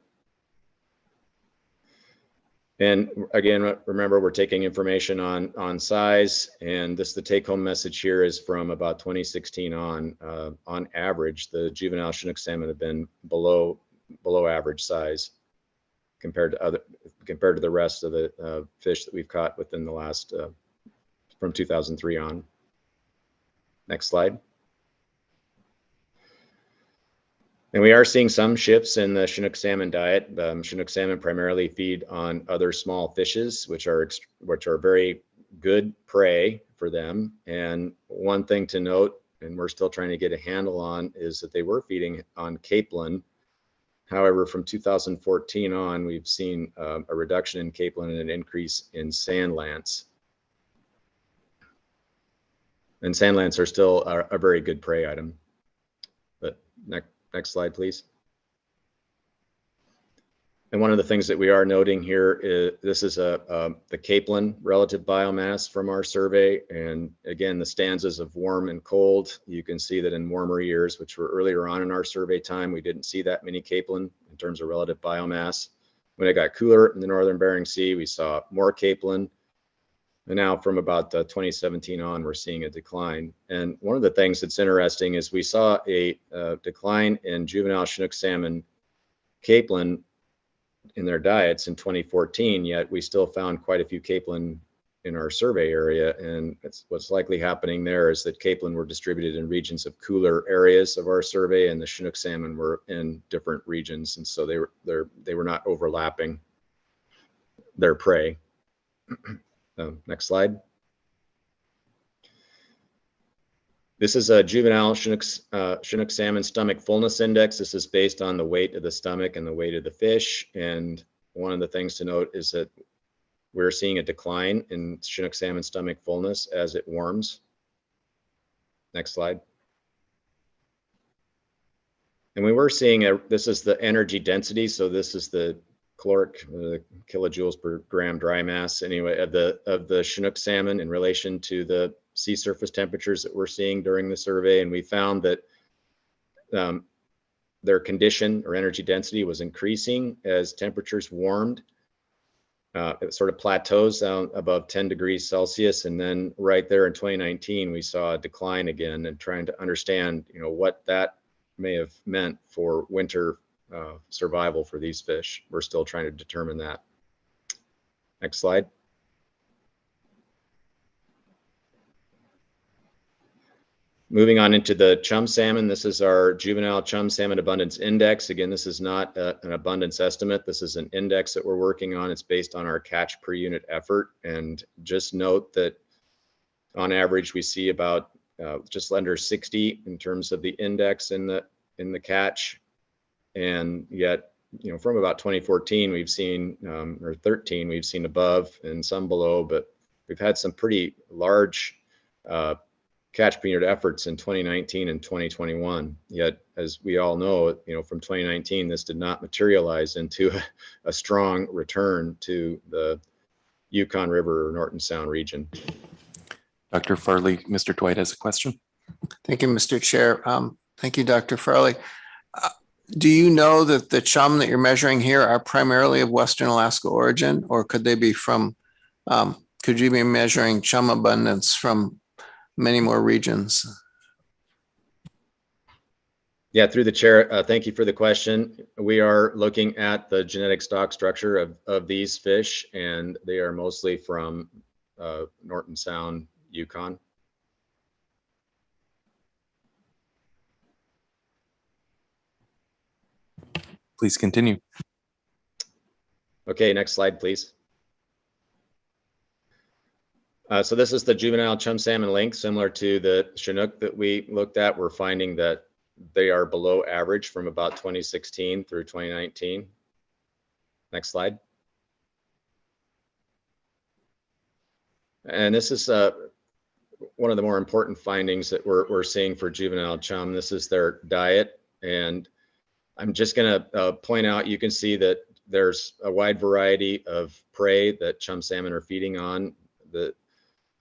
And again, remember, we're taking information on size, and the take-home message here is from about 2016 on average, the juvenile Chinook salmon have been below average size compared to the rest of the fish that we've caught within the last from 2003 on. Next slide. And we are seeing some shifts in the Chinook salmon diet. Chinook salmon primarily feed on other small fishes, which are very good prey for them. And one thing to note, and we're still trying to get a handle on, is that they were feeding on capelin. However, from 2014 on, we've seen a reduction in capelin and an increase in sand lance. And sand lance are still a very good prey item. But next slide, please. And one of the things that we are noting here is this is the capelin relative biomass from our survey. And again, the stanzas of warm and cold, you can see that in warmer years, which were earlier on in our survey time, we didn't see that many capelin in terms of relative biomass. When it got cooler in the Northern Bering Sea, we saw more capelin. And now from about 2017 on, we're seeing a decline. And one of the things that's interesting is we saw a decline in juvenile Chinook salmon capelin in their diets in 2014, yet we still found quite a few capelin in our survey area. And what's likely happening there is that capelin were distributed in regions of cooler areas of our survey, and the Chinook salmon were in different regions. And so they were not overlapping their prey. Next slide. This is a juvenile Chinook salmon stomach fullness index. This is based on the weight of the stomach and the weight of the fish. And one of the things to note is that we're seeing a decline in Chinook salmon stomach fullness as it warms. Next slide. And we were seeing this is the energy density. So this is the caloric kilojoules per gram dry mass anyway of the Chinook salmon in relation to the sea surface temperatures that we're seeing during the survey. And we found that their condition or energy density was increasing as temperatures warmed. It sort of plateaus down above 10 degrees Celsius. And then right there in 2019, we saw a decline again, and trying to understand, what that may have meant for winter survival for these fish. We're still trying to determine that. Next slide. Moving on into the chum salmon, this is our juvenile chum salmon abundance index. Again, this is not an abundance estimate. This is an index that we're working on. It's based on our catch per unit effort. And just note that on average, we see about just under 60 in terms of the index in the catch. And yet, from about 2014, we've seen, or 13, we've seen above and some below, but we've had some pretty large catch per unit efforts in 2019 and 2021. Yet, as we all know, from 2019, this did not materialize into a strong return to the Yukon River or Norton Sound region. Dr. Farley, Mr. Dwight has a question. Thank you, Mr. Chair. Thank you, Dr. Farley. Do you know that the chum that you're measuring here are primarily of Western Alaska origin, or could they be from, could you be measuring chum abundance from many more regions? Yeah, through the chair, thank you for the question. We are looking at the genetic stock structure of these fish, and they are mostly from Norton Sound, Yukon. Please continue. Okay, next slide, please. So this is the juvenile chum salmon link, similar to the Chinook that we looked at. We're finding that they are below average from about 2016 through 2019. Next slide. And this is one of the more important findings that we're seeing for juvenile chum. This is their diet. And I'm just going to point out, you can see that there's a wide variety of prey that chum salmon are feeding on.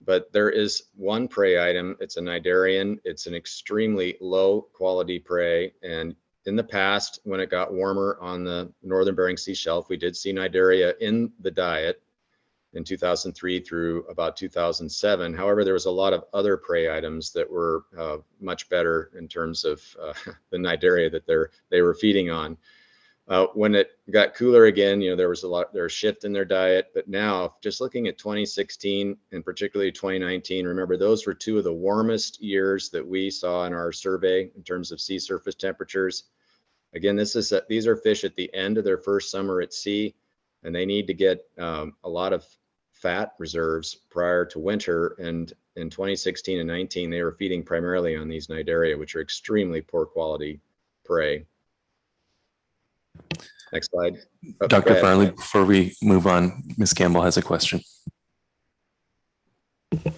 But there is one prey item. It's a cnidarian. It's an extremely low quality prey. And in the past, when it got warmer on the Northern Bering Sea shelf, we did see cnidaria in the diet in 2003 through about 2007. However, there was a lot of other prey items that were much better in terms of the cnidaria that they were feeding on. When it got cooler again, there was a shift in their diet. But now, just looking at 2016 and particularly 2019, remember those were two of the warmest years that we saw in our survey in terms of sea surface temperatures. Again, these are fish at the end of their first summer at sea, and they need to get a lot of fat reserves prior to winter. And in 2016 and 19, they were feeding primarily on these cnidaria, which are extremely poor quality prey. Next slide. Dr. Farley, before we move on, Ms. Campbell has a question.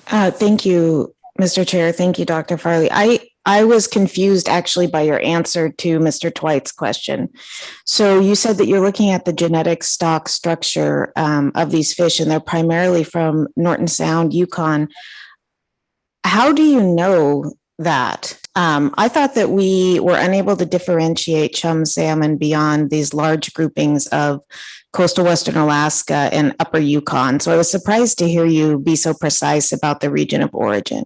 Thank you, Mr. Chair. Thank you, Dr. Farley. I was confused actually by your answer to Mr. Twite's question. So you said that you're looking at the genetic stock structure of these fish, and they're primarily from Norton Sound, Yukon. How do you know that? I thought that we were unable to differentiate chum salmon beyond these large groupings of coastal Western Alaska and upper Yukon. So I was surprised to hear you be so precise about the region of origin.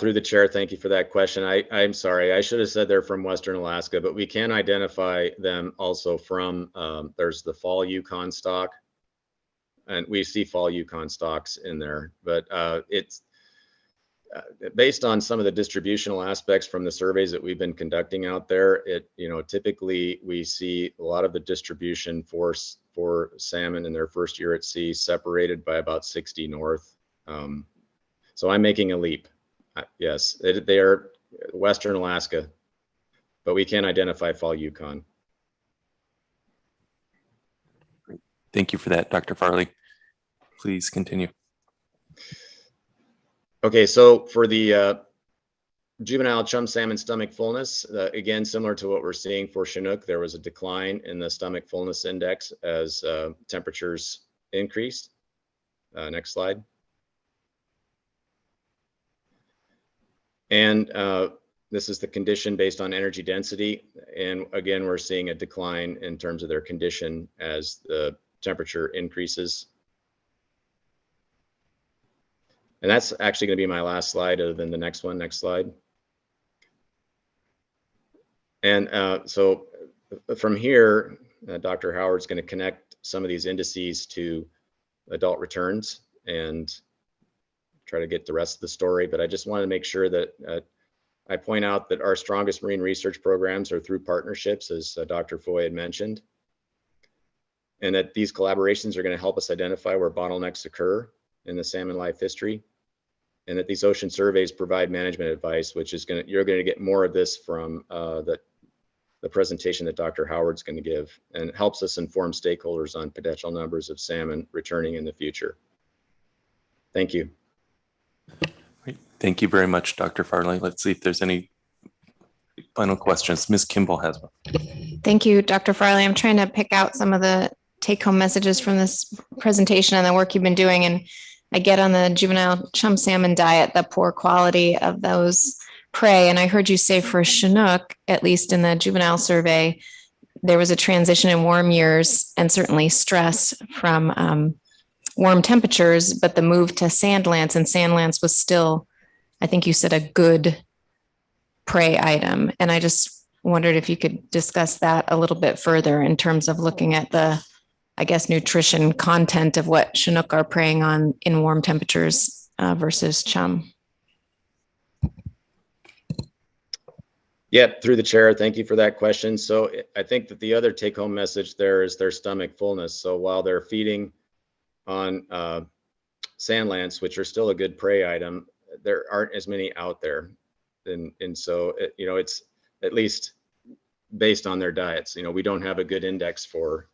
Through the chair, thank you for that question. I'm sorry, I should have said they're from Western Alaska, but we can identify them also from, there's the fall Yukon stock, and we see fall Yukon stocks in there, but it's based on some of the distributional aspects from the surveys that we've been conducting out there. Typically we see a lot of the distribution for salmon in their first year at sea separated by about 60 north. So I'm making a leap. Yes, they are Western Alaska, but we can identify fall Yukon. Thank you for that, Dr. Farley. Please continue. Okay, so for the juvenile chum salmon stomach fullness, again, similar to what we're seeing for Chinook, there was a decline in the stomach fullness index as temperatures increased. Next slide. And this is the condition based on energy density. And again, we're seeing a decline in terms of their condition as the temperature increases. And that's actually going to be my last slide other than the next one. Next slide. And so from here, Dr. Howard's going to connect some of these indices to adult returns and try to get the rest of the story. But I just want to make sure that I point out that our strongest marine research programs are through partnerships, as Dr. Foy had mentioned, and that these collaborations are going to help us identify where bottlenecks occur in the salmon life history, and that these ocean surveys provide management advice, which is you're going to get more of this from the presentation that Dr. Howard's going to give, and helps us inform stakeholders on potential numbers of salmon returning in the future. Thank you. Great. Thank you very much, Dr. Farley. Let's see if there's any final questions. Ms. Kimball has one. Thank you, Dr. Farley. I'm trying to pick out some of the take-home messages from this presentation and the work you've been doing. And I get on the juvenile chum salmon diet, the poor quality of those prey. And I heard you say for Chinook, at least in the juvenile survey, there was a transition in warm years and certainly stress from warm temperatures, but the move to sand lance, and sand lance was still, I think you said, a good prey item. And I just wondered if you could discuss that a little bit further in terms of looking at the, I guess, nutrition content of what Chinook are preying on in warm temperatures versus chum. Yeah, through the chair, thank you for that question. So I think that the other take-home message there is their stomach fullness. So while they're feeding on sand lance, which are still a good prey item, there aren't as many out there. And so, it's at least based on their diets. We don't have a good index for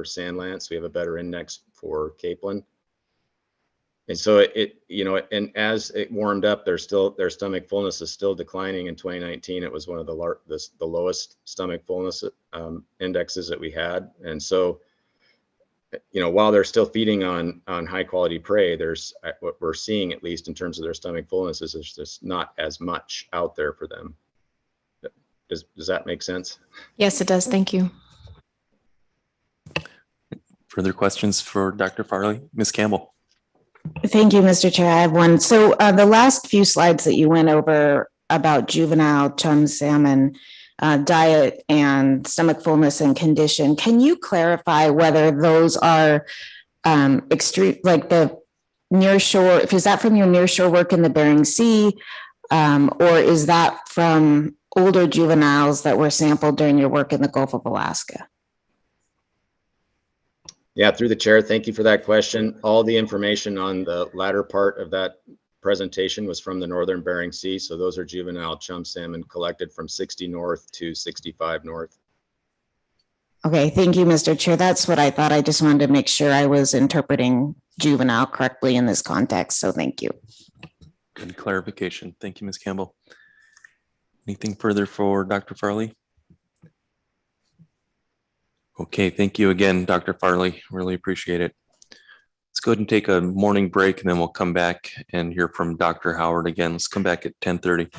sand lance. We have a better index for capelin. And so and as it warmed up, their stomach fullness is still declining. In 2019, it was one of the lowest stomach fullness indexes that we had. And so, while they're still feeding on high quality prey, there's what we're seeing, at least in terms of their stomach fullness, is there's just not as much out there for them. Does that make sense? Yes, it does. Thank you. Further questions for Dr. Farley? Ms. Campbell. Thank you, Mr. Chair. I have one. So the last few slides that you went over about juvenile chum salmon diet and stomach fullness and condition, can you clarify whether those are extreme, like the near shore, is that from your near shore work in the Bering Sea, or is that from older juveniles that were sampled during your work in the Gulf of Alaska? Yeah, through the chair, thank you for that question. All the information on the latter part of that presentation was from the Northern Bering Sea. So those are juvenile chum salmon collected from 60 north to 65 north. Okay, thank you, Mr. Chair. That's what I thought. I just wanted to make sure I was interpreting juvenile correctly in this context. So thank you. Good clarification. Thank you, Ms. Campbell. Anything further for Dr. Farley? Okay, thank you again, Dr. Farley. Really appreciate it. Let's go ahead and take a morning break and then we'll come back and hear from Dr. Howard again. Let's come back at 10:30.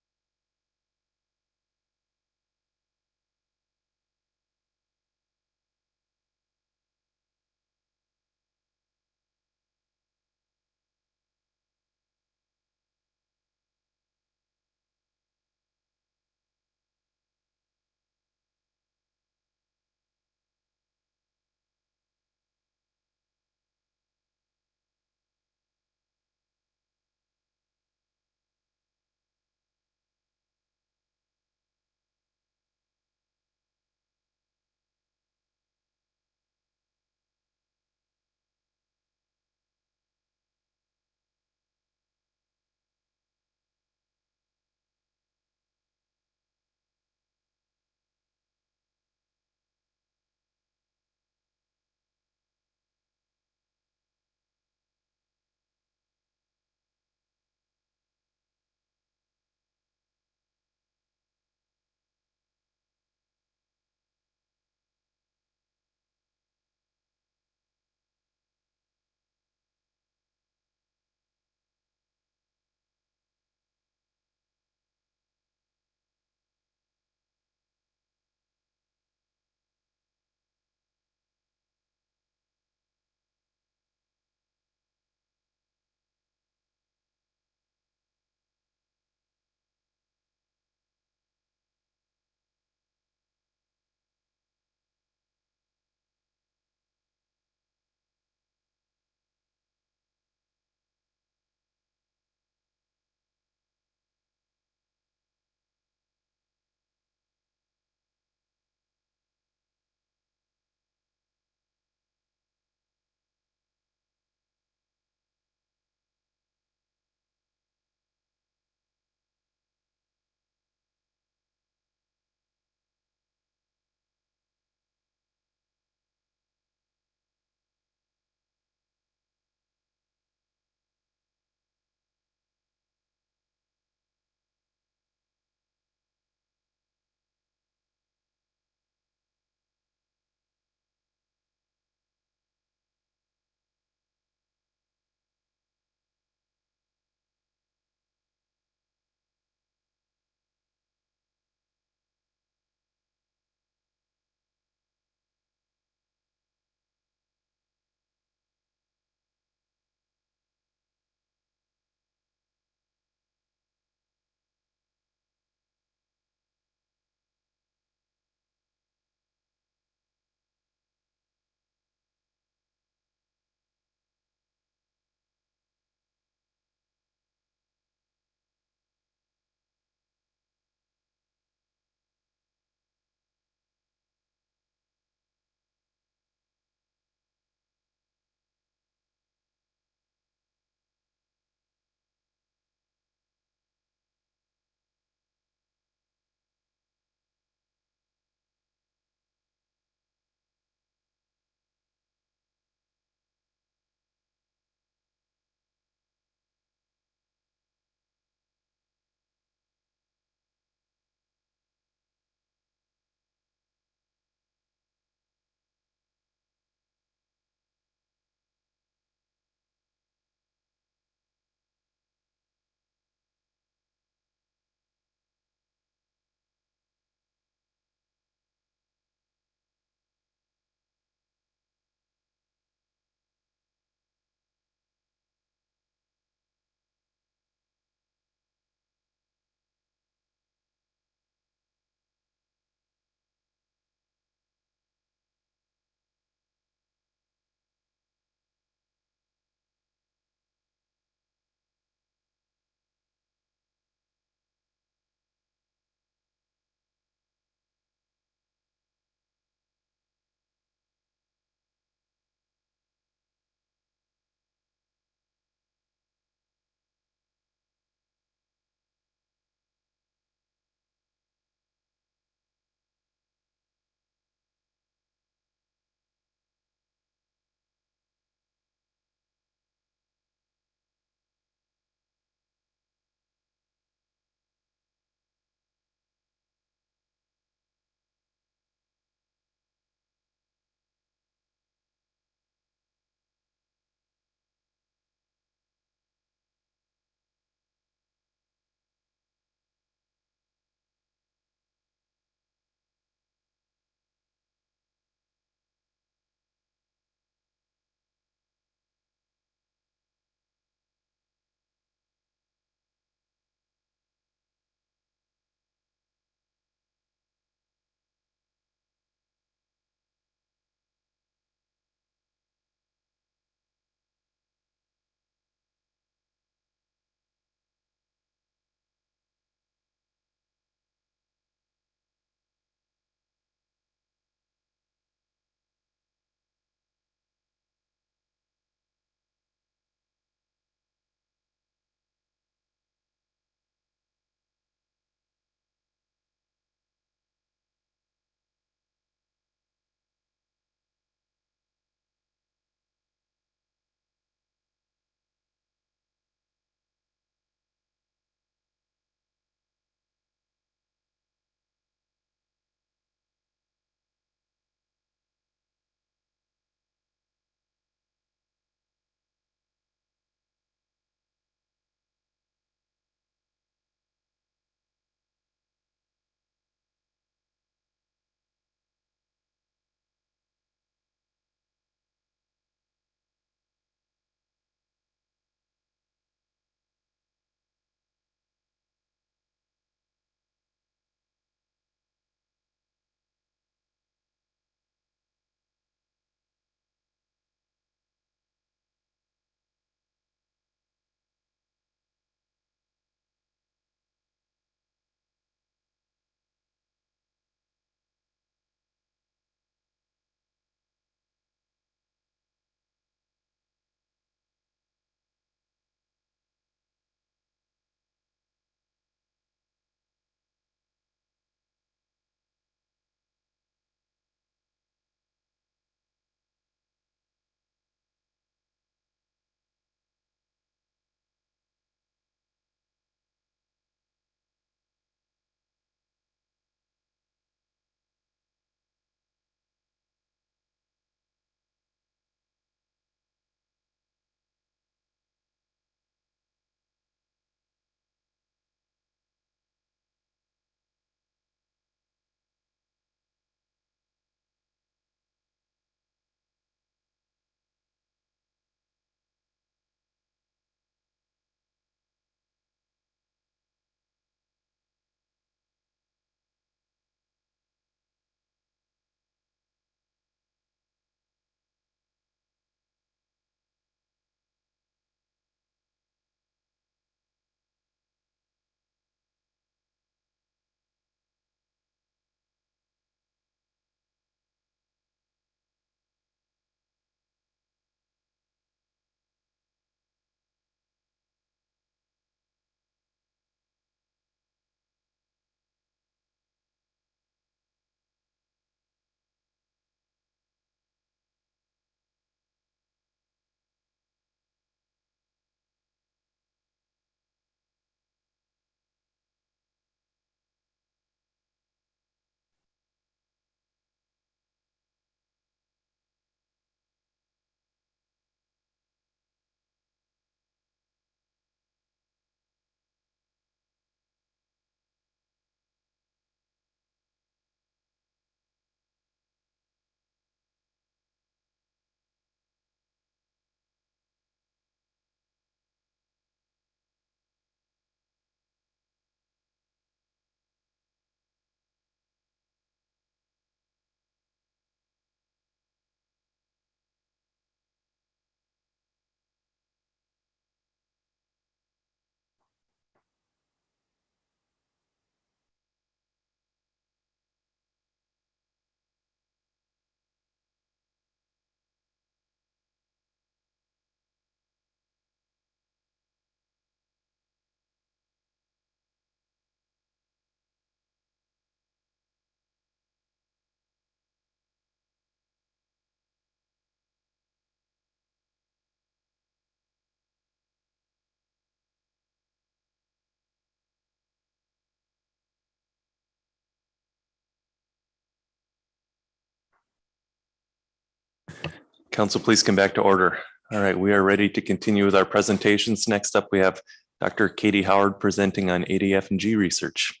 Council, please come back to order. All right, we are ready to continue with our presentations. Next up, we have Dr. Katie Howard presenting on ADF&G research.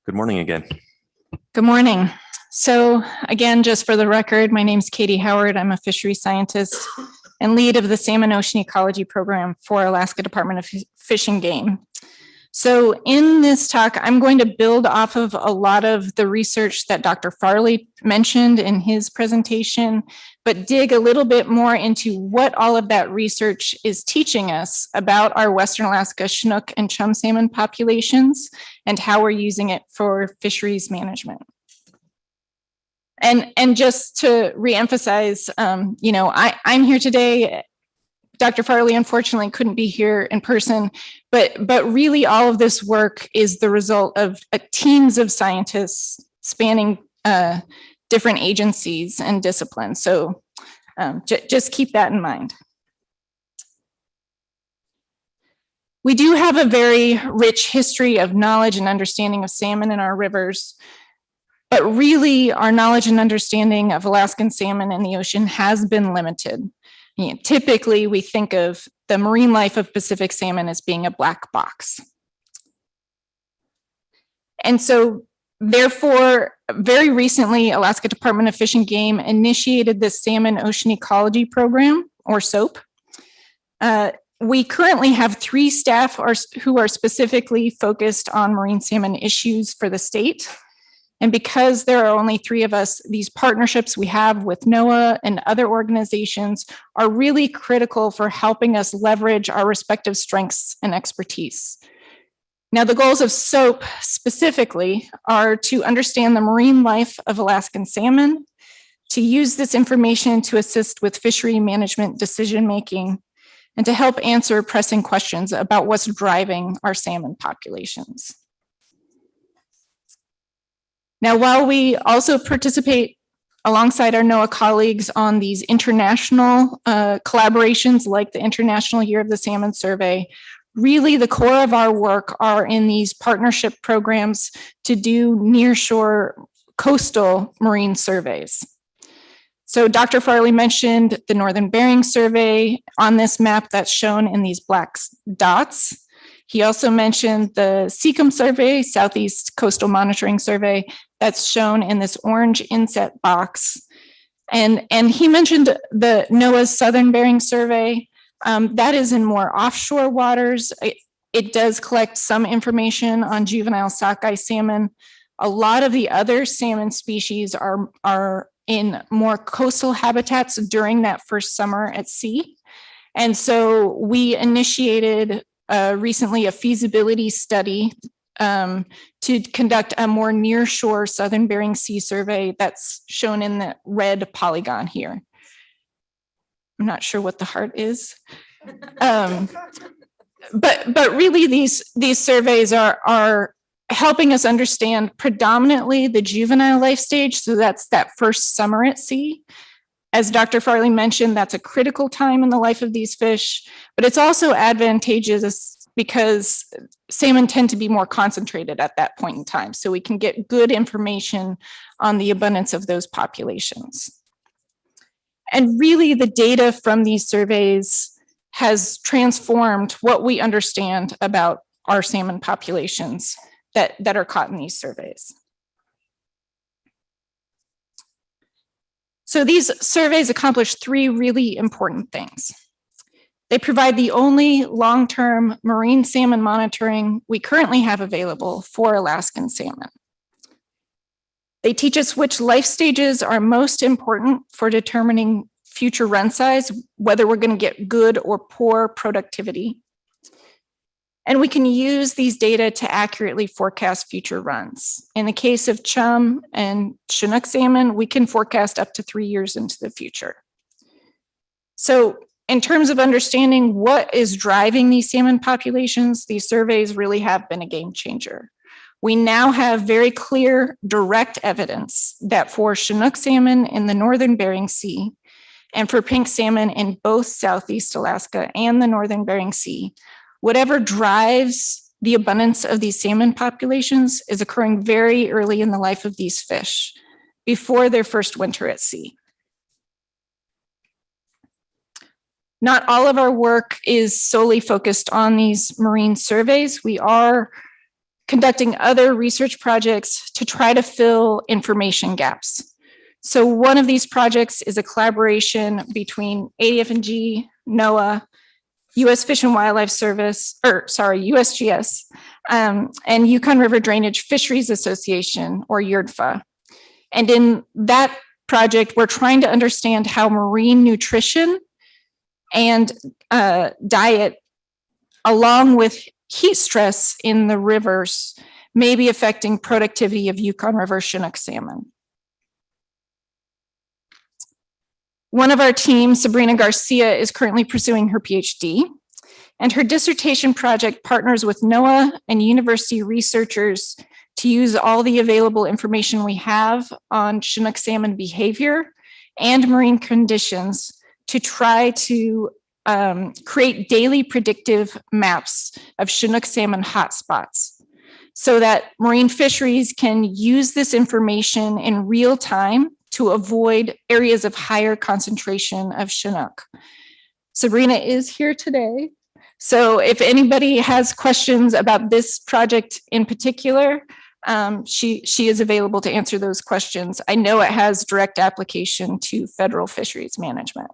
Good morning again. Good morning. So again, just for the record, my name is Katie Howard. I'm a fishery scientist and lead of the Salmon Ocean Ecology Program for Alaska Department of Fish and Game. So in this talk, I'm going to build off of a lot of the research that Dr. Farley mentioned in his presentation, but dig a little bit more into what all of that research is teaching us about our Western Alaska Chinook and chum salmon populations and how we're using it for fisheries management. And just to reemphasize, I'm here today. Dr. Farley unfortunately couldn't be here in person, but really all of this work is the result of teams of scientists spanning different agencies and disciplines. So just keep that in mind. We do have a very rich history of knowledge and understanding of salmon in our rivers, but really our knowledge and understanding of Alaskan salmon in the ocean has been limited. Typically, we think of the marine life of Pacific salmon as being a black box. And so, therefore, very recently, Alaska Department of Fish and Game initiated the Salmon Ocean Ecology Program, or SOAP. We currently have 3 staff who are specifically focused on marine salmon issues for the state. And because there are only 3 of us, these partnerships we have with NOAA and other organizations are really critical for helping us leverage our respective strengths and expertise. Now, the goals of SOAP specifically are to understand the marine life of Alaskan salmon, to use this information to assist with fishery management decision-making, and to help answer pressing questions about what's driving our salmon populations. Now, while we also participate alongside our NOAA colleagues on these international collaborations like the International Year of the Salmon Survey, really the core of our work are in these partnership programs to do nearshore coastal marine surveys. So Dr. Farley mentioned the Northern Bering Survey on this map that's shown in these black dots. He also mentioned the SEACOM survey, Southeast Coastal Monitoring Survey, that's shown in this orange inset box. And he mentioned the NOAA's Southern Bering Survey. That is in more offshore waters. It does collect some information on juvenile sockeye salmon. A lot of the other salmon species are in more coastal habitats during that first summer at sea. And so we initiated recently a feasibility study to conduct a more nearshore Southern Bering Sea survey that's shown in the red polygon here. I'm not sure what the heart is. But really these surveys are helping us understand predominantly the juvenile life stage. So that's that first summer at sea. As Dr. Farley mentioned, that's a critical time in the life of these fish, but it's also advantageous because salmon tend to be more concentrated at that point in time. So we can get good information on the abundance of those populations. And really the data from these surveys has transformed what we understand about our salmon populations that are caught in these surveys. So these surveys accomplish 3 really important things. They provide the only long-term marine salmon monitoring we currently have available for Alaskan salmon. They teach us which life stages are most important for determining future run size, whether we're going to get good or poor productivity. And we can use these data to accurately forecast future runs. In the case of chum and Chinook salmon, we can forecast up to 3 years into the future. So in terms of understanding what is driving these salmon populations, these surveys really have been a game changer. We now have very clear, direct evidence that for Chinook salmon in the Northern Bering Sea and for pink salmon in both Southeast Alaska and the Northern Bering Sea, whatever drives the abundance of these salmon populations is occurring very early in the life of these fish, before their first winter at sea. Not all of our work is solely focused on these marine surveys. We are conducting other research projects to try to fill information gaps. So one of these projects is a collaboration between ADF&G, NOAA, U.S. Fish and Wildlife Service, USGS, and Yukon River Drainage Fisheries Association, or YRDFA. And in that project, we're trying to understand how marine nutrition and diet, along with heat stress in the rivers, may be affecting productivity of Yukon River Chinook salmon. One of our team, Sabrina Garcia, is currently pursuing her PhD, and her dissertation project partners with NOAA and university researchers to use all the available information we have on Chinook salmon behavior and marine conditions to try to create daily predictive maps of Chinook salmon hotspots so that marine fisheries can use this information in real time to avoid areas of higher concentration of Chinook. Sabrina is here today. So if anybody has questions about this project in particular, she is available to answer those questions. I know it has direct application to federal fisheries management.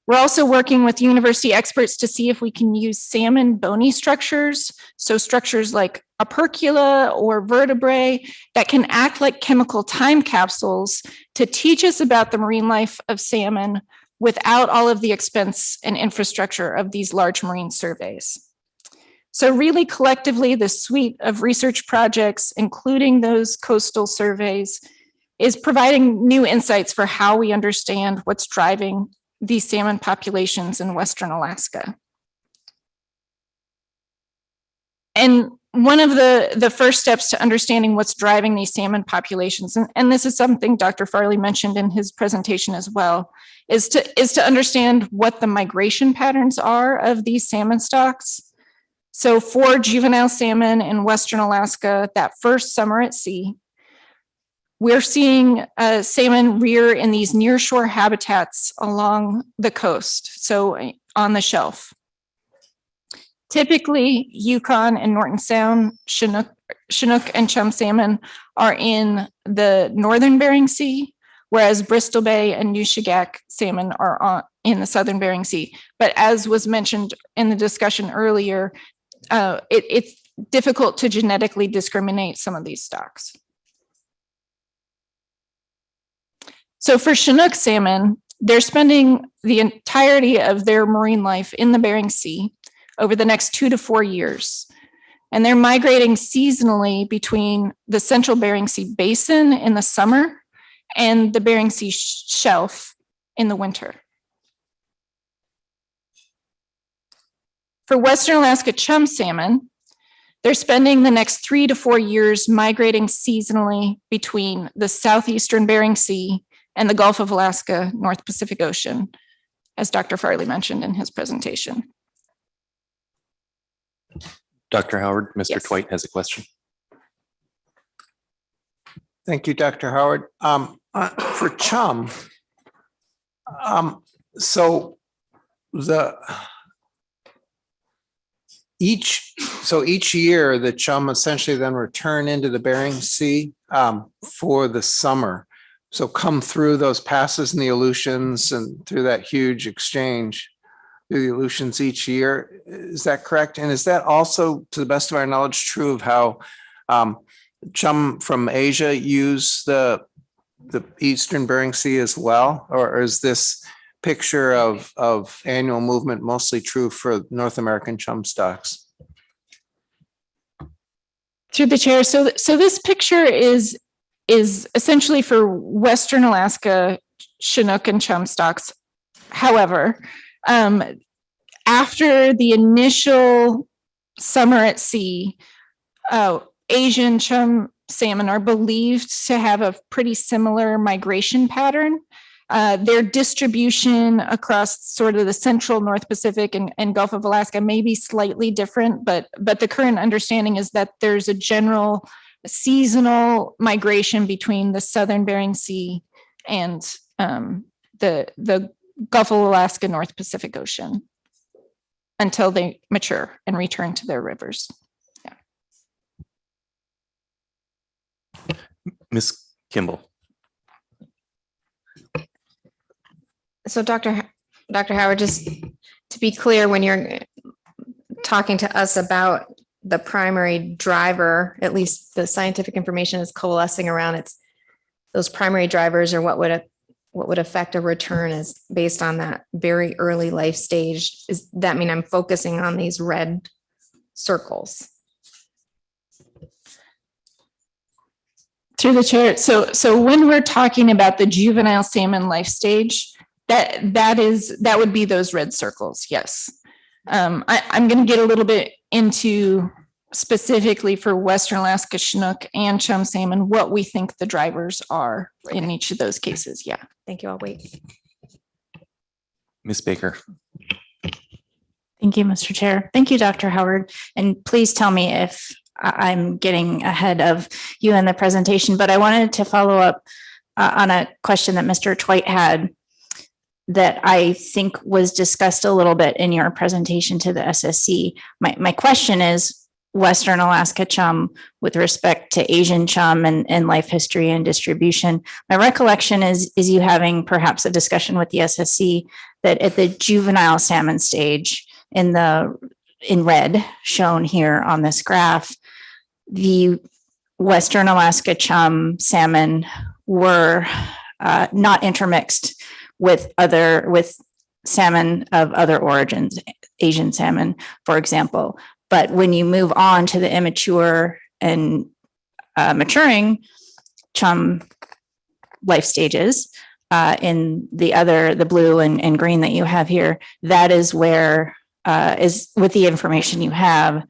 We're also working with university experts to see if we can use salmon bony structures, so structures like opercula or vertebrae that can act like chemical time capsules to teach us about the marine life of salmon without all of the expense and infrastructure of these large marine surveys. So really collectively, the suite of research projects, including those coastal surveys, is providing new insights for how we understand what's driving these salmon populations in Western Alaska. And one of the first steps to understanding what's driving these salmon populations, and this is something Dr. Farley mentioned in his presentation as well, is to understand what the migration patterns are of these salmon stocks. So for juvenile salmon in Western Alaska, that first summer at sea, we're seeing salmon rear in these nearshore habitats along the coast, so on the shelf. Typically, Yukon and Norton Sound Chinook and chum salmon are in the northern Bering Sea, whereas Bristol Bay and Nushagak salmon are in the southern Bering Sea. But as was mentioned in the discussion earlier, it's difficult to genetically discriminate some of these stocks. So for Chinook salmon, they're spending the entirety of their marine life in the Bering Sea over the next 2 to 4 years. And they're migrating seasonally between the central Bering Sea basin in the summer and the Bering Sea shelf in the winter. For Western Alaska chum salmon, they're spending the next 3 to 4 years migrating seasonally between the southeastern Bering Sea and the Gulf of Alaska, North Pacific Ocean, as Dr. Farley mentioned in his presentation. Dr. Howard, Mr. Yes. Twite has a question. Thank you, Dr. Howard. For chum, so each year the chum essentially then return into the Bering Sea for the summer. So come through those passes and the Aleutians and through that huge exchange through the Aleutians each year. Is that correct? And is that also, to the best of our knowledge, true of how chum from Asia use the eastern Bering Sea as well? Or is this picture of annual movement mostly true for North American chum stocks? Through the chair. So this picture is essentially for Western Alaska Chinook and chum stocks. However, after the initial summer at sea, Asian chum salmon are believed to have a pretty similar migration pattern. Their distribution across sort of the central North Pacific and Gulf of Alaska may be slightly different, but the current understanding is that there's a general seasonal migration between the southern Bering Sea and the Gulf of Alaska, North Pacific Ocean until they mature and return to their rivers. Yeah. Ms. Kimball. So Dr. Howard, just to be clear, when you're talking to us about the primary driver, at least the scientific information is coalescing around those primary drivers, or what would affect a return is based on that very early life stage. Does that mean I'm focusing on these red circles? Through the chair. So when we're talking about the juvenile salmon life stage, that would be those red circles. Yes. I'm going to get a little bit into specifically for Western Alaska Chinook and chum salmon, what we think the drivers are in each of those cases. Yeah. Thank you. I'll wait. Ms. Baker. Thank you, Mr. Chair. Thank you, Dr. Howard. And please tell me if I'm getting ahead of you in the presentation, but I wanted to follow up on a question that Mr. Twite had that I think was discussed a little bit in your presentation to the SSC. My question is Western Alaska chum with respect to Asian chum and life history and distribution. My recollection is you having perhaps a discussion with the SSC that at the juvenile salmon stage in red shown here on this graph, the Western Alaska chum salmon were not intermixed with salmon of other origins, Asian salmon, for example. But when you move on to the immature and maturing chum life stages in the blue and green that you have here, that is where is with the information you have,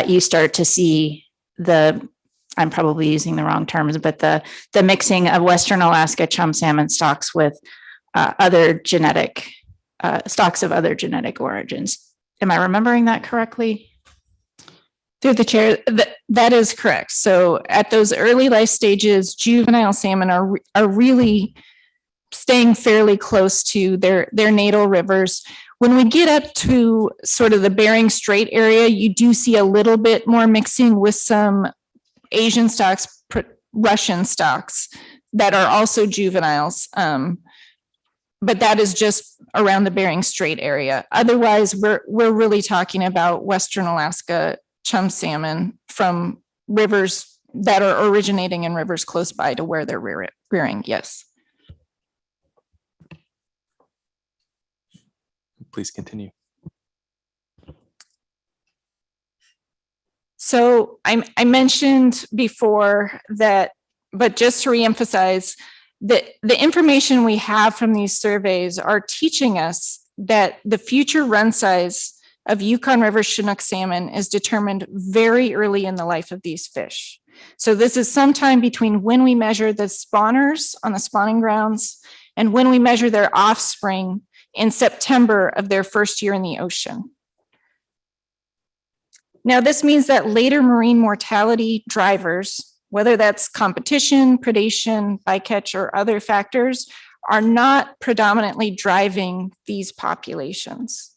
you start to see I'm probably using the wrong terms, but the mixing of Western Alaska chum salmon stocks with other genetic stocks of other genetic origins. Am I remembering that correctly? Through the chair, that is correct. So at those early life stages, juvenile salmon are really staying fairly close to their natal rivers. When we get up to sort of the Bering Strait area, you do see a little bit more mixing with some Asian stocks, Russian stocks that are also juveniles. But that is just around the Bering Strait area. Otherwise, we're really talking about Western Alaska chum salmon from rivers that are originating in rivers close by to where they're rearing. Yes. Please continue. So I mentioned before that, but just to reemphasize, the information we have from these surveys are teaching us that the future run size of Yukon River Chinook salmon is determined very early in the life of these fish. So this is sometime between when we measure the spawners on the spawning grounds and when we measure their offspring in September of their first year in the ocean. Now, this means that later marine mortality drivers, whether that's competition, predation, bycatch, or other factors, are not predominantly driving these populations.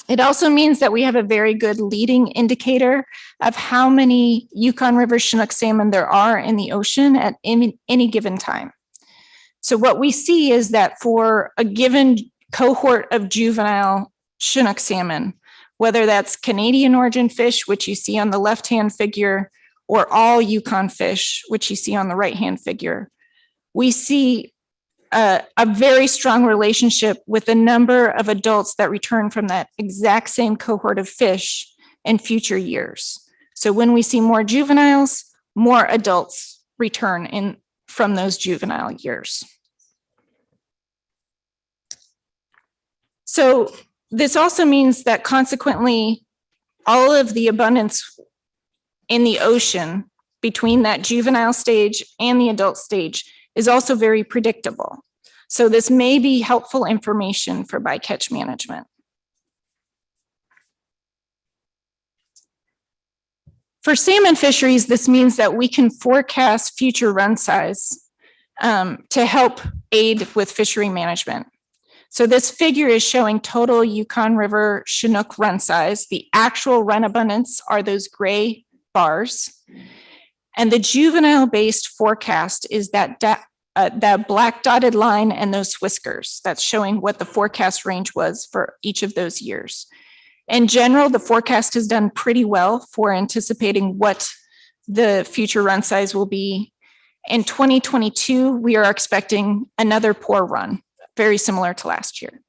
It also means that we have a very good leading indicator of how many Yukon River Chinook salmon there are in the ocean at any given time. So what we see is that for a given cohort of juvenile Chinook salmon, whether that's Canadian origin fish, which you see on the left-hand figure, or all Yukon fish, which you see on the right-hand figure, we see a very strong relationship with the number of adults that return from that exact same cohort of fish in future years. So when we see more juveniles, more adults return from those juvenile years. So this also means that consequently, all of the abundance in the ocean between that juvenile stage and the adult stage is also very predictable. So this may be helpful information for bycatch management. For salmon fisheries, this means that we can forecast future run size to help aid with fishery management. So this figure is showing total Yukon River Chinook run size. The actual run abundance are those gray bars. And the juvenile-based forecast is that black dotted line and those whiskers. That's showing what the forecast range was for each of those years. In general, the forecast has done pretty well for anticipating what the future run size will be. In 2022, we are expecting another poor run, very similar to last year.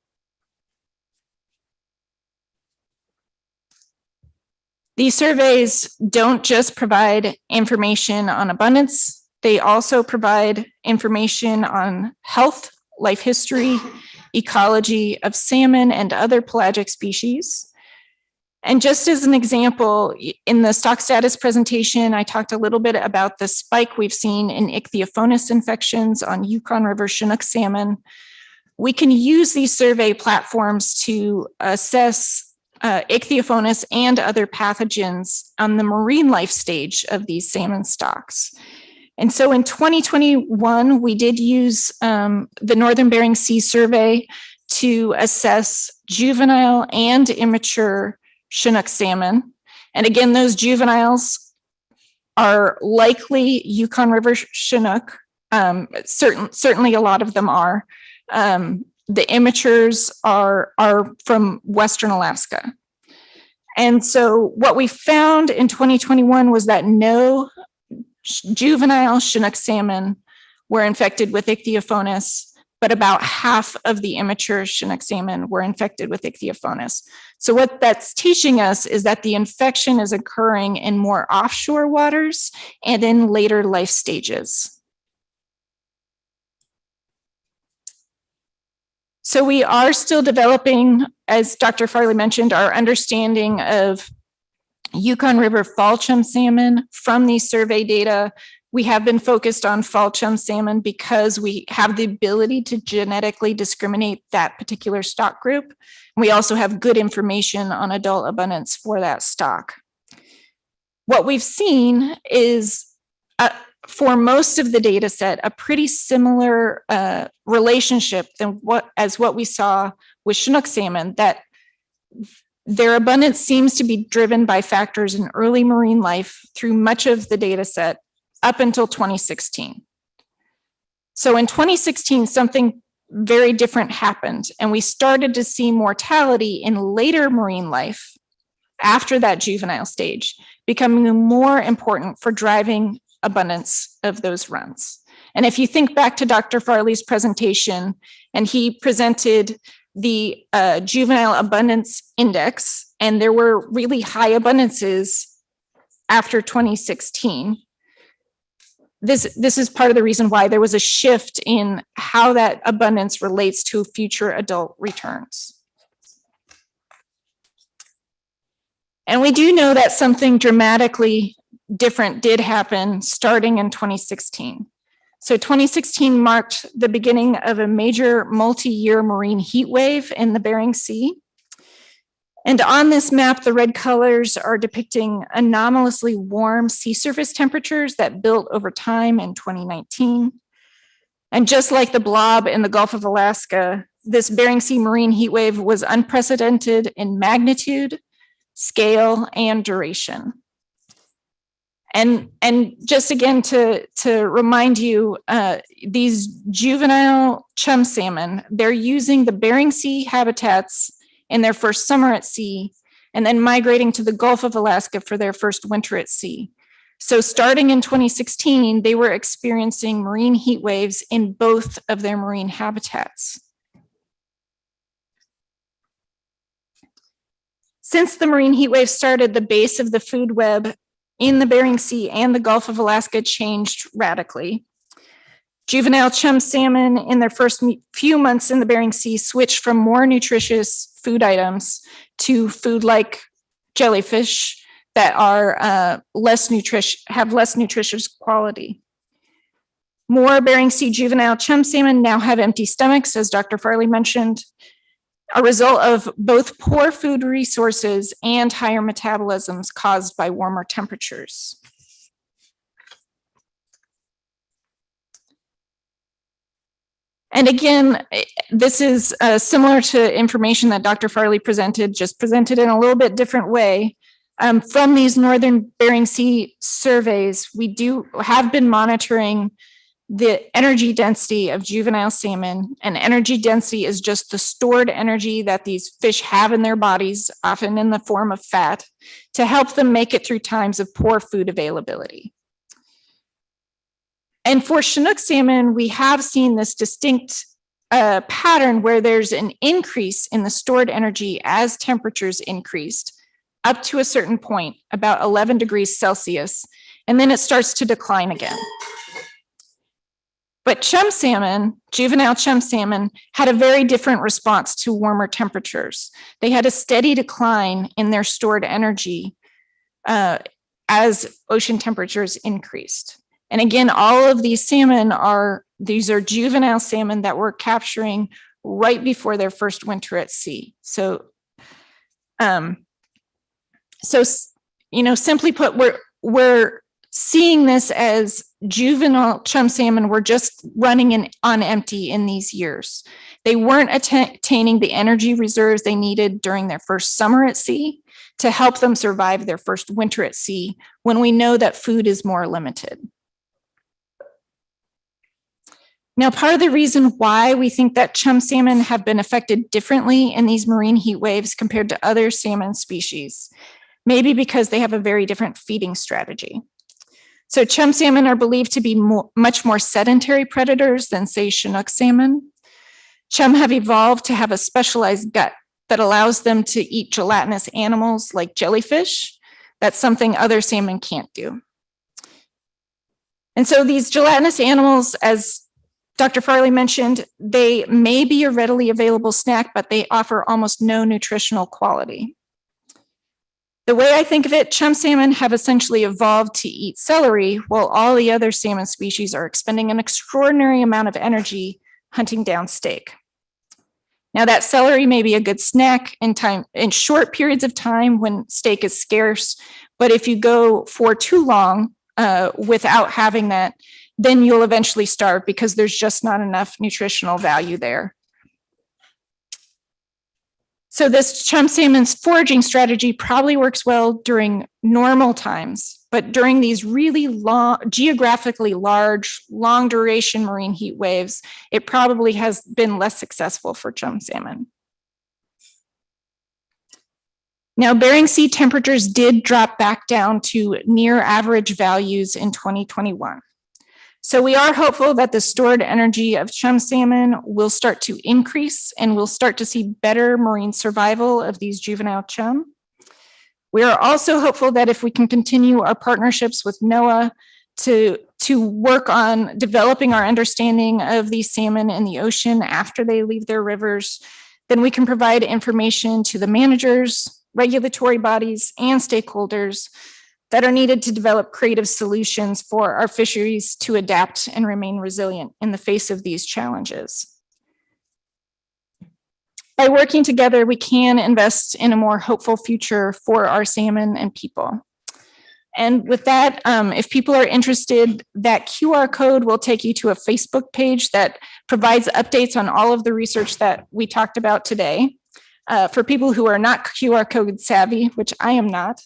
These surveys don't just provide information on abundance, they also provide information on health, life history, ecology of salmon and other pelagic species. And just as an example, in the stock status presentation, I talked a little bit about the spike we've seen in ichthyophonus infections on Yukon River Chinook salmon. We can use these survey platforms to assess ichthyophonus and other pathogens on the marine life stage of these salmon stocks. And so in 2021, we did use the Northern Bering Sea survey to assess juvenile and immature Chinook salmon. And again, those juveniles are likely Yukon River Chinook. Certainly a lot of them are. The immatures are from Western Alaska. And so what we found in 2021 was that no juvenile Chinook salmon were infected with ichthyophonus, but about half of the immature Chinook salmon were infected with ichthyophonus. So what that's teaching us is that the infection is occurring in more offshore waters and in later life stages. So we are still developing, as Dr. Farley mentioned, our understanding of Yukon River fall chum salmon from these survey data. We have been focused on fall chum salmon because we have the ability to genetically discriminate that particular stock group. We also have good information on adult abundance for that stock. What we've seen is for most of the data set, a pretty similar relationship than what we saw with Chinook salmon, that their abundance seems to be driven by factors in early marine life through much of the data set up until 2016. So in 2016, something very different happened, and we started to see mortality in later marine life after that juvenile stage, becoming more important for driving abundance of those runs. And if you think back to Dr. Farley's presentation, and he presented the juvenile abundance index, and there were really high abundances after 2016. This is part of the reason why there was a shift in how that abundance relates to future adult returns. And we do know that something dramatically different did happen starting in 2016. So 2016 marked the beginning of a major multi-year marine heat wave in the Bering Sea. And on this map, the red colors are depicting anomalously warm sea surface temperatures that built over time in 2019. And just like the blob in the Gulf of Alaska, this Bering Sea marine heat wave was unprecedented in magnitude, scale, and duration. And just again, to remind you, these juvenile chum salmon, they're using the Bering Sea habitats in their first summer at sea, and then migrating to the Gulf of Alaska for their first winter at sea. So starting in 2016, they were experiencing marine heat waves in both of their marine habitats. Since the marine heat wave started, the base of the food web in the Bering Sea and the Gulf of Alaska changed radically. Juvenile chum salmon in their first few months in the Bering Sea switched from more nutritious food items to food like jellyfish that are have less nutritious quality. More Bering Sea juvenile chum salmon now have empty stomachs, as Dr. Farley mentioned, a result of both poor food resources and higher metabolisms caused by warmer temperatures. And again, this is similar to information that Dr. Farley presented, just presented in a little bit different way. From these Northern Bering Sea surveys, we have been monitoring the energy density of juvenile salmon, and energy density is just the stored energy that these fish have in their bodies, often in the form of fat, to help them make it through times of poor food availability. And for Chinook salmon, we have seen this distinct pattern where there's an increase in the stored energy as temperatures increased up to a certain point, about 11 degrees Celsius, and then it starts to decline again. But chum salmon, juvenile chum salmon, had a very different response to warmer temperatures. They had a steady decline in their stored energy as ocean temperatures increased. And again, all of these salmon are juvenile salmon that we're capturing right before their first winter at sea. So, simply put, we're seeing this as juvenile chum salmon were just running on empty in these years. They weren't attaining the energy reserves they needed during their first summer at sea to help them survive their first winter at sea, when we know that food is more limited. Now, part of the reason why we think that chum salmon have been affected differently in these marine heat waves compared to other salmon species, maybe because they have a very different feeding strategy. So chum salmon are believed to be much more sedentary predators than, say, Chinook salmon. Chum have evolved to have a specialized gut that allows them to eat gelatinous animals like jellyfish. That's something other salmon can't do. And so these gelatinous animals, as Dr. Farley mentioned, they may be a readily available snack, but they offer almost no nutritional quality. The way I think of it, chum salmon have essentially evolved to eat celery, while all the other salmon species are expending an extraordinary amount of energy hunting down steak. Now, that celery may be a good snack in short periods of time when steak is scarce, but if you go for too long without having that, then you'll eventually starve because there's just not enough nutritional value there. So this chum salmon's foraging strategy probably works well during normal times, but during these really long, geographically large, long duration marine heat waves, it probably has been less successful for chum salmon. Now, Bering Sea temperatures did drop back down to near average values in 2021. So we are hopeful that the stored energy of chum salmon will start to increase and we'll start to see better marine survival of these juvenile chum. We are also hopeful that if we can continue our partnerships with NOAA to work on developing our understanding of these salmon in the ocean after they leave their rivers, then we can provide information to the managers, regulatory bodies, and stakeholders that are needed to develop creative solutions for our fisheries to adapt and remain resilient in the face of these challenges. By working together, we can invest in a more hopeful future for our salmon and people. And with that, if people are interested, that QR code will take you to a Facebook page that provides updates on all of the research that we talked about today. For people who are not QR code savvy, which I am not,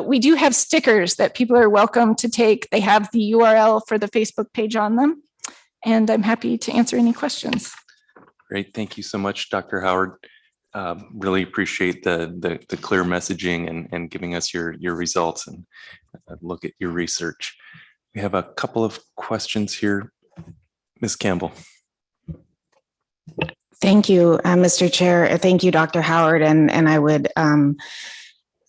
we do have stickers that people are welcome to take. They have the URL for the Facebook page on them, and I'm happy to answer any questions. Great, thank you so much, Dr. Howard. Really appreciate the clear messaging and giving us your results and look at your research. We have a couple of questions here. Ms. Campbell. Thank you, Mr. Chair. Thank you, Dr. Howard. And I would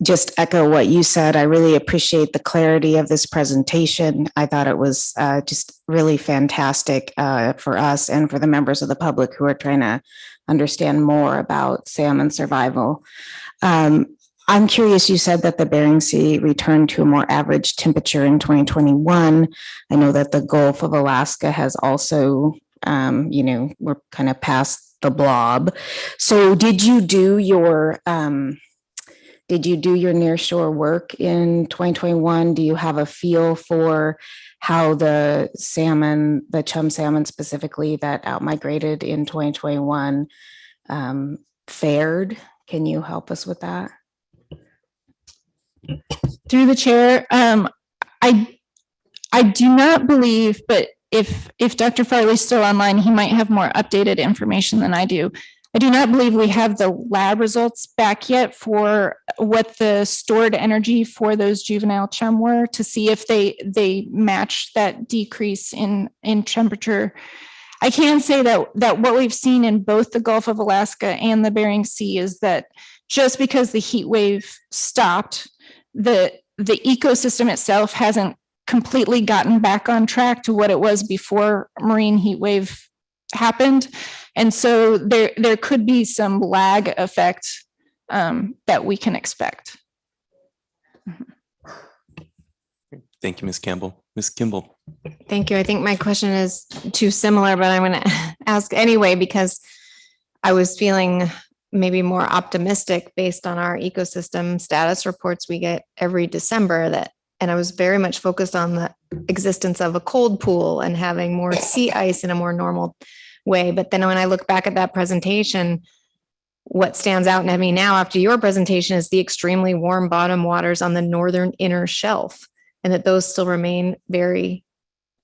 just echo what you said. I really appreciate the clarity of this presentation. I thought it was just really fantastic for us and for the members of the public who are trying to understand more about salmon survival. I'm curious, you said that the Bering Sea returned to a more average temperature in 2021. I know that the Gulf of Alaska has also, we're kind of past the blob. So did you do your nearshore work in 2021? Do you have a feel for how the salmon, the chum salmon specifically that outmigrated in 2021 fared. Can you help us with that? Through the chair, I do not believe, but if Dr. Farley's still online, he might have more updated information than I do. I do not believe we have the lab results back yet for what the stored energy for those juvenile chum were to see if they match that decrease in temperature. I can say that what we've seen in both the Gulf of Alaska and the Bering Sea is that just because the heat wave stopped, the ecosystem itself hasn't completely gotten back on track to what it was before marine heat wave happened. And so there could be some lag effect that we can expect. Thank you, Ms. Campbell. Ms. Kimball. Thank you. I think my question is too similar, but I'm going to ask anyway, because I was feeling maybe more optimistic based on our ecosystem status reports we get every December and I was very much focused on the existence of a cold pool and having more sea ice in a more normal way. But then when I look back at that presentation, what stands out to me now after your presentation is the extremely warm bottom waters on the northern inner shelf, and that those still remain very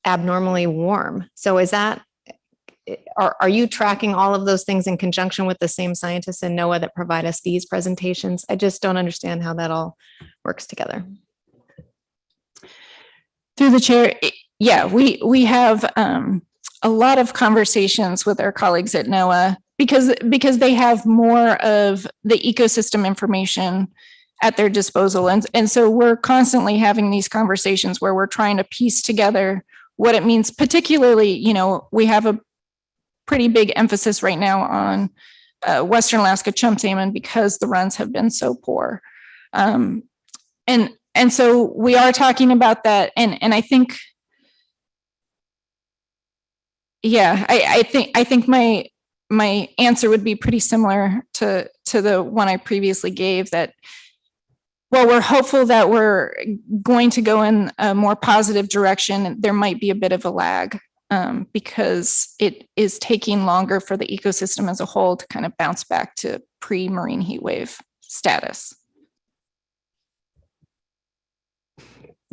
abnormally warm. So are you tracking all of those things in conjunction with the same scientists in NOAA that provide us these presentations? I just don't understand how that all works together. Through the chair, yeah, we have a lot of conversations with our colleagues at NOAA because they have more of the ecosystem information at their disposal. And so we're constantly having these conversations where we're trying to piece together what it means. Particularly, we have a pretty big emphasis right now on Western Alaska chum salmon because the runs have been so poor. And so we are talking about that. And I think, yeah, I think my answer would be pretty similar to the one I previously gave, that while we're hopeful that we're going to go in a more positive direction, there might be a bit of a lag because it is taking longer for the ecosystem as a whole to kind of bounce back to pre-marine heat wave status.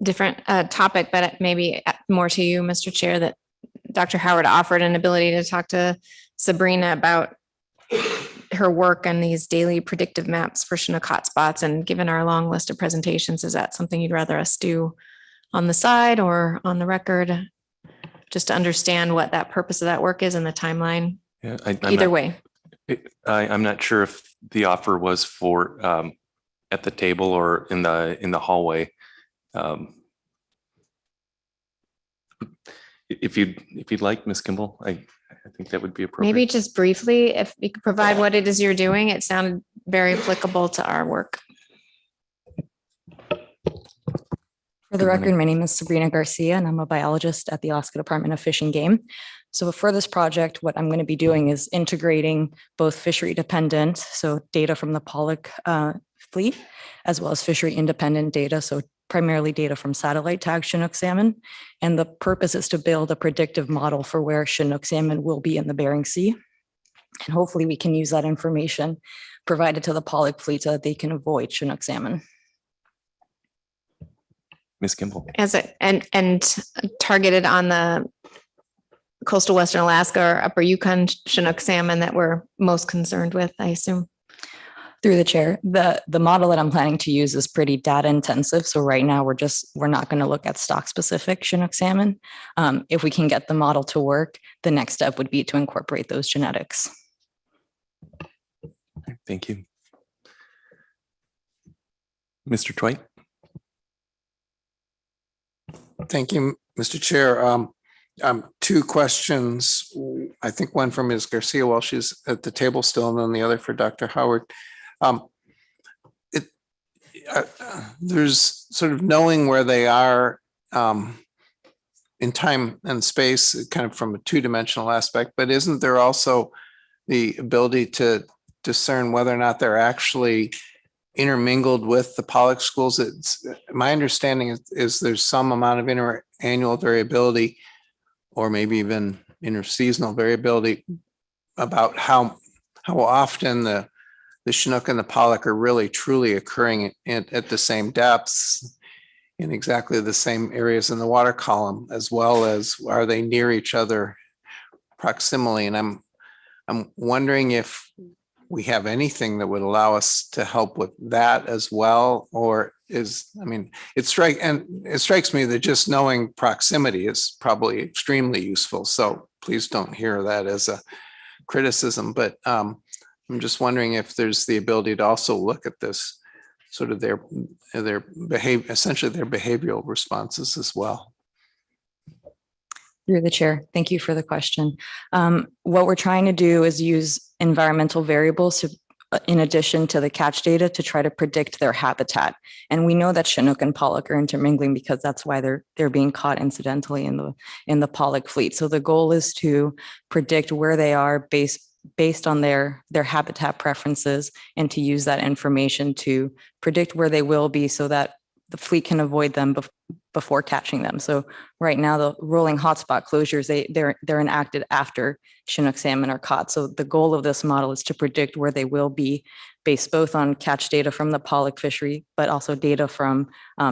Different topic, but maybe more to you, Mr. Chair, that Dr. Howard offered an ability to talk to Sabrina about her work on these daily predictive maps for Chinook hotspots. And given our long list of presentations, is that something you'd rather us do on the side or on the record? Just to understand what that purpose of that work is and the timeline. Yeah, either way. I'm not sure if the offer was for at the table or in the hallway. If you'd like, Ms. Kimball, I think that would be appropriate. Maybe just briefly, if you could provide what it is you're doing, it sounded very applicable to our work. For the record, my name is Sabrina Garcia, and I'm a biologist at the Alaska Department of Fish and Game. So for this project, what I'm going to be doing is integrating both fishery dependent, so data from the pollock fleet, as well as fishery independent data, so primarily data from satellite tagged Chinook salmon. And the purpose is to build a predictive model for where Chinook salmon will be in the Bering Sea. And hopefully we can use that information provided to the pollock fleet so that they can avoid Chinook salmon. Ms. Kimball. And targeted on the coastal Western Alaska or upper Yukon Chinook salmon that we're most concerned with, I assume. Through the chair, the model that I'm planning to use is pretty data intensive. So right now we're not going to look at stock specific Chinook salmon. If we can get the model to work, the next step would be to incorporate those genetics. Thank you. Mr. Twite. Thank you, Mr. Chair. Two questions. I think one from Ms. Garcia while she's at the table still, and then the other for Dr. Howard. There's sort of knowing where they are in time and space, kind of from a two-dimensional aspect, but isn't there also the ability to discern whether or not they're actually intermingled with the Pollock schools? It's my understanding is there's some amount of interannual variability, or maybe even interseasonal variability about how often the Chinook and the Pollock are really truly occurring at the same depths in exactly the same areas in the water column, as well as are they near each other proximally? And I'm wondering if we have anything that would allow us to help with that as well, or it strikes me that just knowing proximity is probably extremely useful. So please don't hear that as a criticism, but I'm just wondering if there's the ability to also look at this sort of their behavior, essentially their behavioral responses as well. Through the chair. Thank you for the question. What we're trying to do is use environmental variables in addition to the catch data to try to predict their habitat. And we know that Chinook and Pollock are intermingling because that's why they're being caught incidentally in the Pollock fleet. So the goal is to predict where they are based on their habitat preferences, and to use that information to predict where they will be so that the fleet can avoid them before catching them. So right now, the rolling hotspot closures, they're enacted after Chinook salmon are caught. So the goal of this model is to predict where they will be based both on catch data from the Pollock fishery, but also data from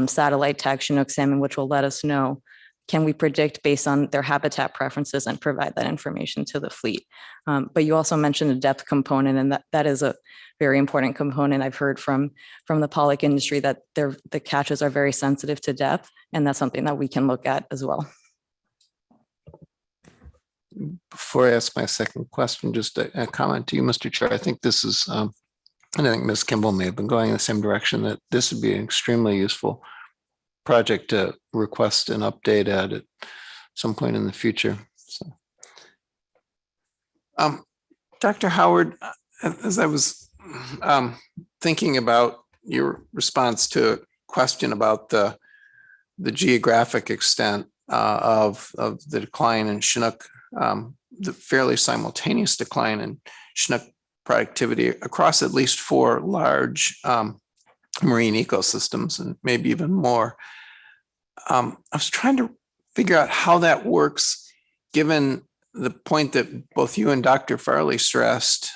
satellite tag Chinook salmon, which will let us know, can we predict based on their habitat preferences and provide that information to the fleet. But you also mentioned the depth component, and that is a very important component. I've heard from the Pollock industry that the catches are very sensitive to depth, and that's something that we can look at as well. Before I ask my second question, just a comment to you, Mr. Chair. I think this is, and I think Ms. Kimball may have been going in the same direction, that this would be an extremely useful project to request an update at some point in the future. So, Dr. Howard, as I was thinking about your response to a question about the geographic extent of the decline in Chinook, the fairly simultaneous decline in Chinook productivity across at least 4 large marine ecosystems, and maybe even more. I was trying to figure out how that works, given the point that both you and Dr. Farley stressed,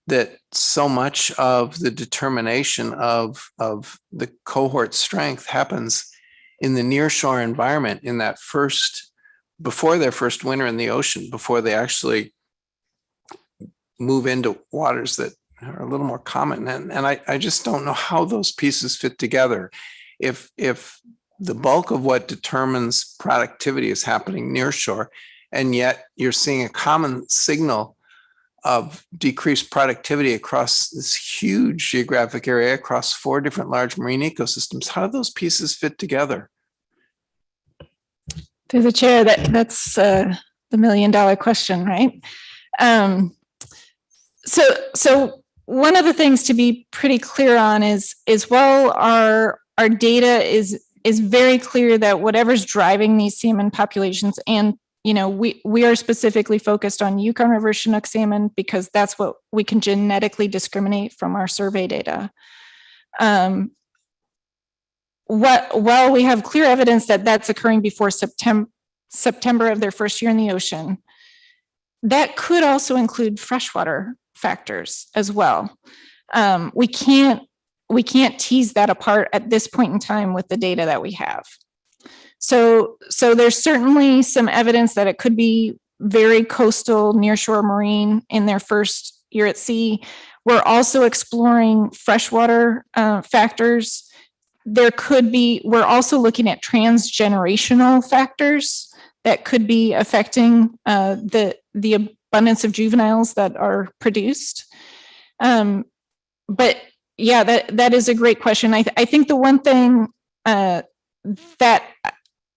that so much of the determination of the cohort strength happens in the nearshore environment, in that before their first winter in the ocean, before they actually move into waters that are a little more common. And I just don't know how those pieces fit together. If the bulk of what determines productivity is happening near shore, and yet you're seeing a common signal of decreased productivity across this huge geographic area, across 4 different large marine ecosystems, how do those pieces fit together? Through the chair, that's the $1 million question, right? So one of the things to be pretty clear on is while our data is very clear that whatever's driving these salmon populations, and we are specifically focused on Yukon River Chinook salmon because that's what we can genetically discriminate from our survey data. While we have clear evidence that that's occurring before September of their first year in the ocean, that could also include freshwater factors as well. We can't tease that apart at this point in time with the data that we have. So there's certainly some evidence that it could be very coastal, nearshore marine in their first year at sea. We're also exploring freshwater factors. We're also looking at transgenerational factors that could be affecting the abundance of juveniles that are produced. But yeah, that is a great question. I think the one thing that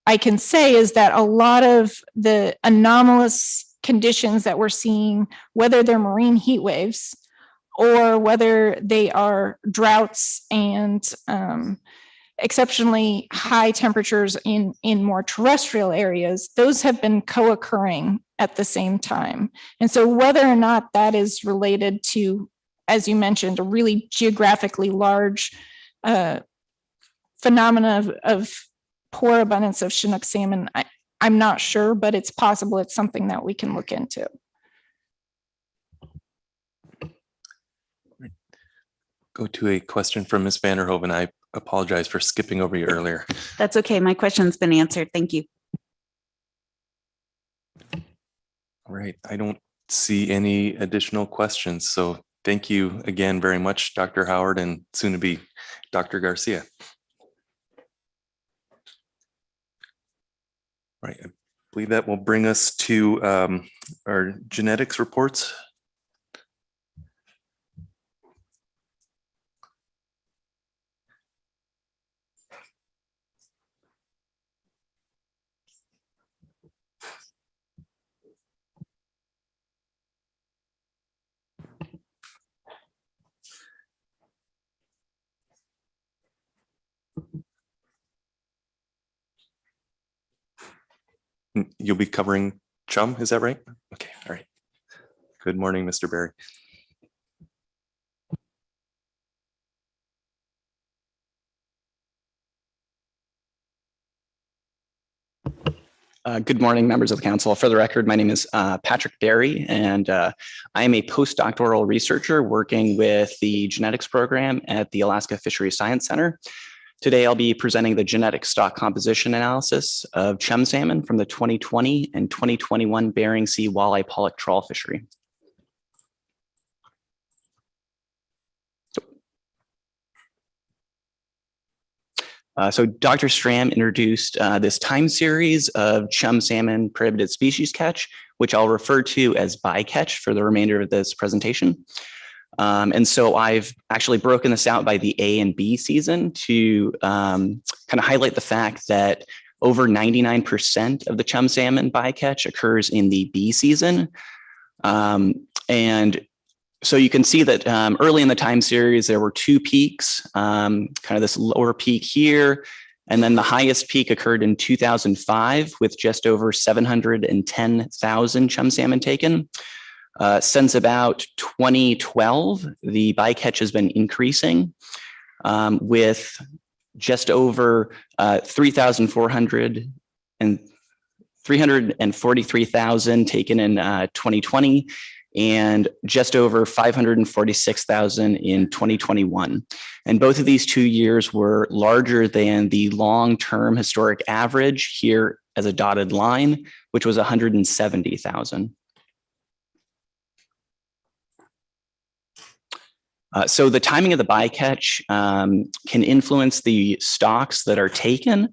I can say is that a lot of the anomalous conditions that we're seeing, whether they're marine heat waves or whether they are droughts and exceptionally high temperatures in more terrestrial areas, those have been co-occurring at the same time. And so whether or not that is related to as you mentioned, a really geographically large phenomena of poor abundance of Chinook salmon. I'm not sure, but it's possible it's something that we can look into. Go to a question from Ms. Vanderhoven. I apologize for skipping over you earlier. That's okay. My question's been answered. Thank you. All right, I don't see any additional questions. So thank you again very much, Dr. Howard, and soon to be Dr. Garcia. Right, I believe that will bring us to our genetics reports. You'll be covering chum, is that right? Okay, all right. Good morning, Mr. Berry. Good morning, members of the council. For the record, my name is Patrick Berry, and I am a postdoctoral researcher working with the genetics program at the Alaska Fisheries Science Center. Today, I'll be presenting the genetic stock composition analysis of chum salmon from the 2020 and 2021 Bering Sea walleye pollock trawl fishery. So Dr. Stram introduced this time series of chum salmon prohibited species catch, which I'll refer to as bycatch for the remainder of this presentation. And so I've actually broken this out by the A and B season to kind of highlight the fact that over 99% of the chum salmon bycatch occurs in the B season. And so you can see that early in the time series, there were two peaks, kind of this lower peak here, and then the highest peak occurred in 2005 with just over 710,000 chum salmon taken. Since about 2012, the bycatch has been increasing with just over 343,000 taken in 2020 and just over 546,000 in 2021. And both of these 2 years were larger than the long-term historic average here as a dotted line, which was 170,000. So the timing of the bycatch can influence the stocks that are taken.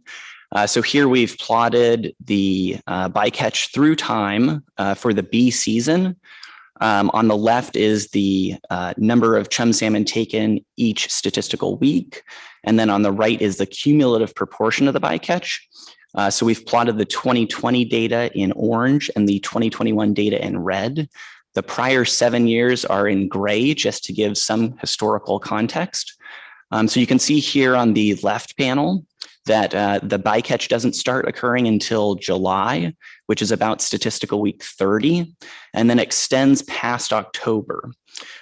So here we've plotted the bycatch through time for the B season. On the left is the number of chum salmon taken each statistical week. And then on the right is the cumulative proportion of the bycatch. So we've plotted the 2020 data in orange and the 2021 data in red. The prior 7 years are in gray, just to give some historical context. So you can see here on the left panel that the bycatch doesn't start occurring until July, which is about statistical week 30, and then extends past October.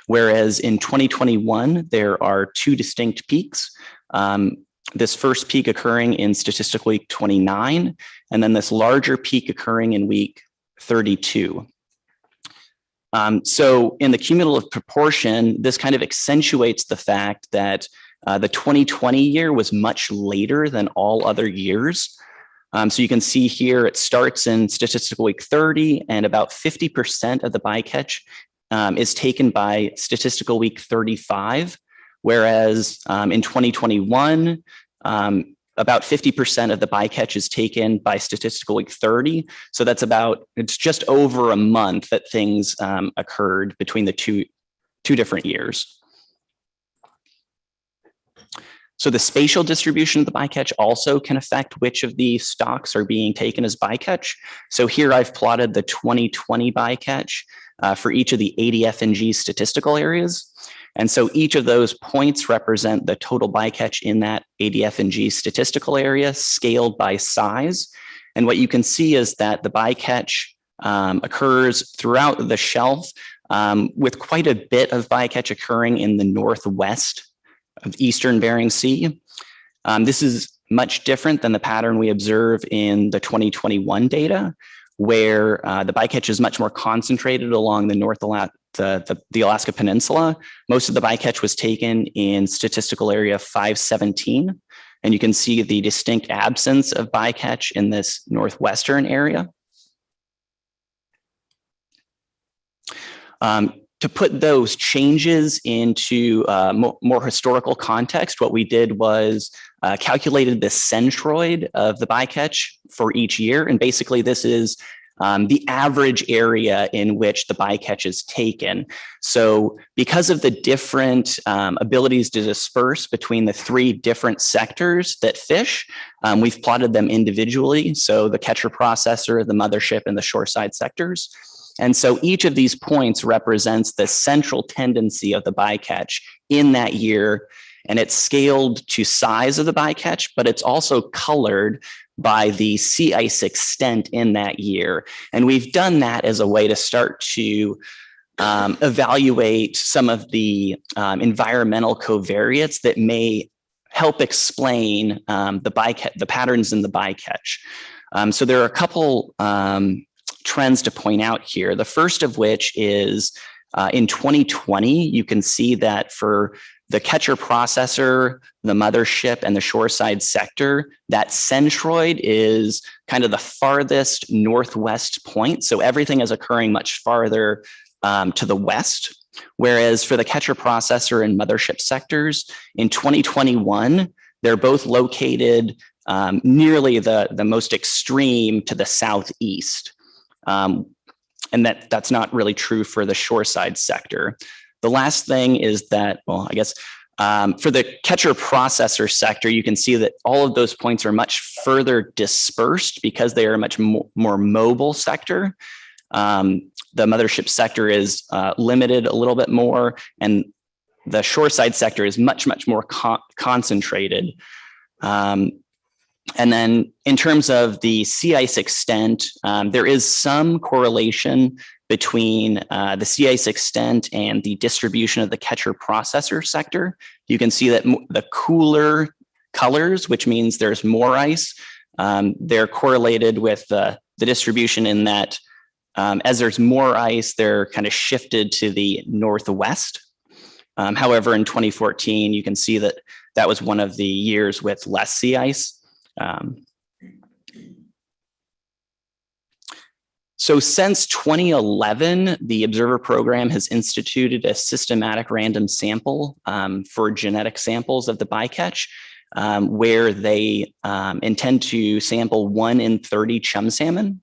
Whereas in 2021, there are two distinct peaks. This first peak occurring in statistical week 29, and then this larger peak occurring in week 32. So in the cumulative proportion, this kind of accentuates the fact that the 2020 year was much later than all other years. So you can see here, it starts in statistical week 30 and about 50% of the bycatch is taken by statistical week 35. Whereas in 2021, about 50% of the bycatch is taken by statistical week 30. So that's it's just over a month that things occurred between the two different years. So the spatial distribution of the bycatch also can affect which of the stocks are being taken as bycatch. So here I've plotted the 2020 bycatch for each of the ADF&G statistical areas. And so each of those points represent the total bycatch in that ADF&G statistical area scaled by size. And what you can see is that the bycatch occurs throughout the shelf with quite a bit of bycatch occurring in the northwest of eastern Bering Sea. This is much different than the pattern we observe in the 2021 data, where the bycatch is much more concentrated along the the Alaska Peninsula. Most of the bycatch was taken in statistical area 517, and you can see the distinct absence of bycatch in this northwestern area. To put those changes into more historical context, what we did was calculated the centroid of the bycatch for each year. And basically this is the average area in which the bycatch is taken. So because of the different abilities to disperse between the three different sectors that fish, we've plotted them individually. So the catcher processor, the mothership, and the shoreside sectors. And so each of these points represents the central tendency of the bycatch in that year. And it's scaled to size of the bycatch, but it's also colored by the sea ice extent in that year. And we've done that as a way to start to evaluate some of the environmental covariates that may help explain the patterns in the bycatch. So there are a couple trends to point out here. The first of which is in 2020, you can see that for the catcher processor, the mothership, and the shoreside sector, that centroid is kind of the farthest northwest point. So everything is occurring much farther to the west. Whereas for the catcher processor and mothership sectors, in 2021, they're both located nearly the most extreme to the southeast. And that's not really true for the shoreside sector. The last thing is that, well, I guess for the catcher processor sector, you can see that all of those points are much further dispersed because they are a much more mobile sector. The mothership sector is limited a little bit more, and the shoreside sector is much more concentrated. And then in terms of the sea ice extent, there is some correlation between the sea ice extent and the distribution of the catcher processor sector. You can see that the cooler colors, which means there's more ice, they're correlated with the distribution in that as there's more ice, they're kind of shifted to the northwest. However, in 2014, you can see that that was one of the years with less sea ice. So since 2011, the Observer Program has instituted a systematic random sample for genetic samples of the bycatch, where they intend to sample 1 in 30 chum salmon.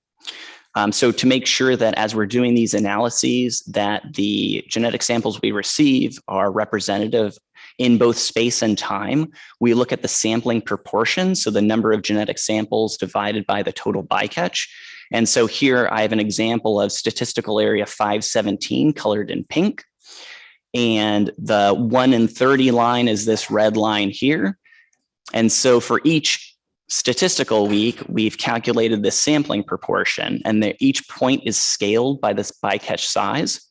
So to make sure that as we're doing these analyses, that the genetic samples we receive are representative in both space and time, we look at the sampling proportion, so the number of genetic samples divided by the total bycatch. And so here I have an example of statistical area 517 colored in pink. And the 1 in 30 line is this red line here. And so for each statistical week, we've calculated this sampling proportion, and each point is scaled by this bycatch size.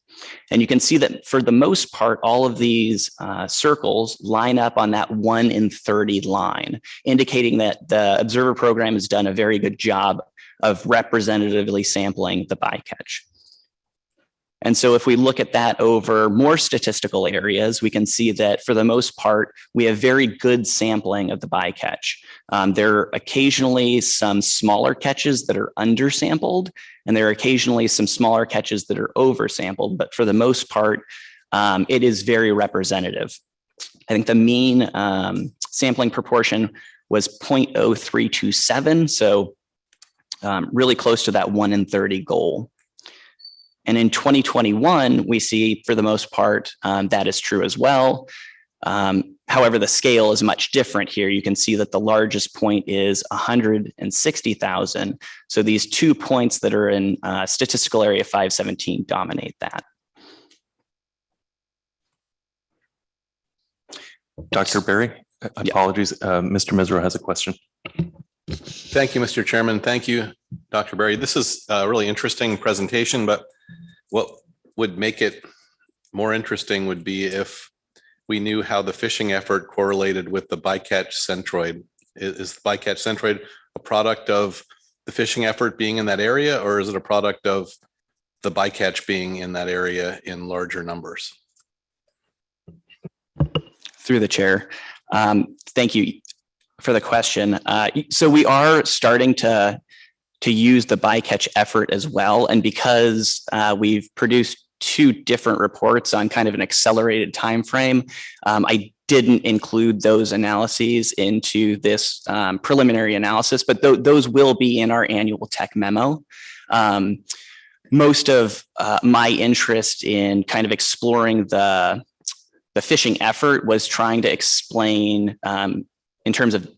And you can see that for the most part, all of these circles line up on that 1 in 30 line, indicating that the Observer Program has done a very good job of representatively sampling the bycatch. And so if we look at that over more statistical areas, we can see that for the most part, we have very good sampling of the bycatch. There are occasionally some smaller catches that are undersampled, and there are occasionally some smaller catches that are oversampled, but for the most part, it is very representative. I think the mean sampling proportion was 0.0327, so really close to that 1 in 30 goal. And in 2021, we see for the most part, that is true as well. However, the scale is much different here. You can see that the largest point is 160,000. So these 2 points that are in statistical area 517 dominate that. Dr. Berry, apologies. Mr. Mesereau has a question. Thank you, Mr. Chairman. Thank you, Dr. Berry. This is a really interesting presentation, but would make it more interesting would be if we knew how the fishing effort correlated with the bycatch centroid. Is the bycatch centroid a product of the fishing effort being in that area, or is it a product of the bycatch being in that area in larger numbers? Through the chair. Thank you for the question. So we are starting to use the bycatch effort as well. And because we've produced two different reports on kind of an accelerated time frame, I didn't include those analyses into this preliminary analysis, but those will be in our annual tech memo. Most of my interest in kind of exploring the fishing effort was trying to explain in terms of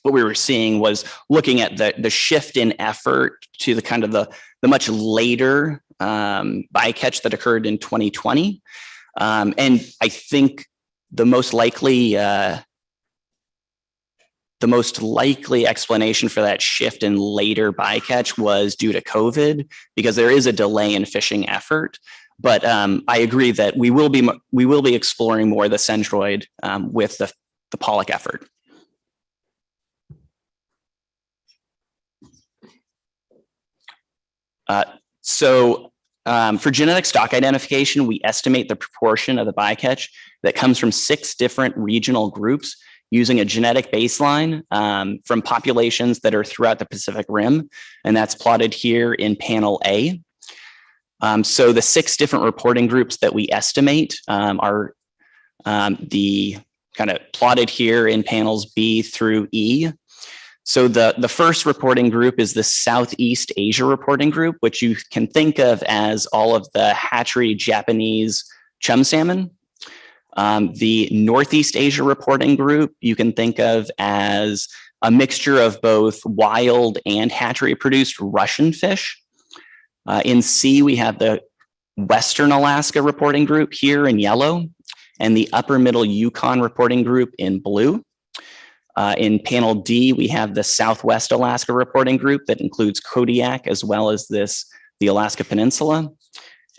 what we were seeing was looking at the shift in effort to the kind of the much later bycatch that occurred in 2020. And I think the most likely explanation for that shift in later bycatch was due to COVID, because there is a delay in fishing effort. But I agree that we will be exploring more the centroid with the pollock effort. For genetic stock identification, we estimate the proportion of the bycatch that comes from 6 different regional groups using a genetic baseline from populations that are throughout the Pacific Rim, and that's plotted here in panel A. So the 6 different reporting groups that we estimate are the kind of plotted here in panels B through E. So the first reporting group is the Southeast Asia reporting group, which you can think of as all of the hatchery Japanese chum salmon. The Northeast Asia reporting group, you can think of as a mixture of both wild and hatchery produced Russian fish. In C, we have the Western Alaska reporting group here in yellow, and the Upper Middle Yukon reporting group in blue. In panel D, we have the Southwest Alaska reporting group that includes Kodiak as well as the Alaska Peninsula.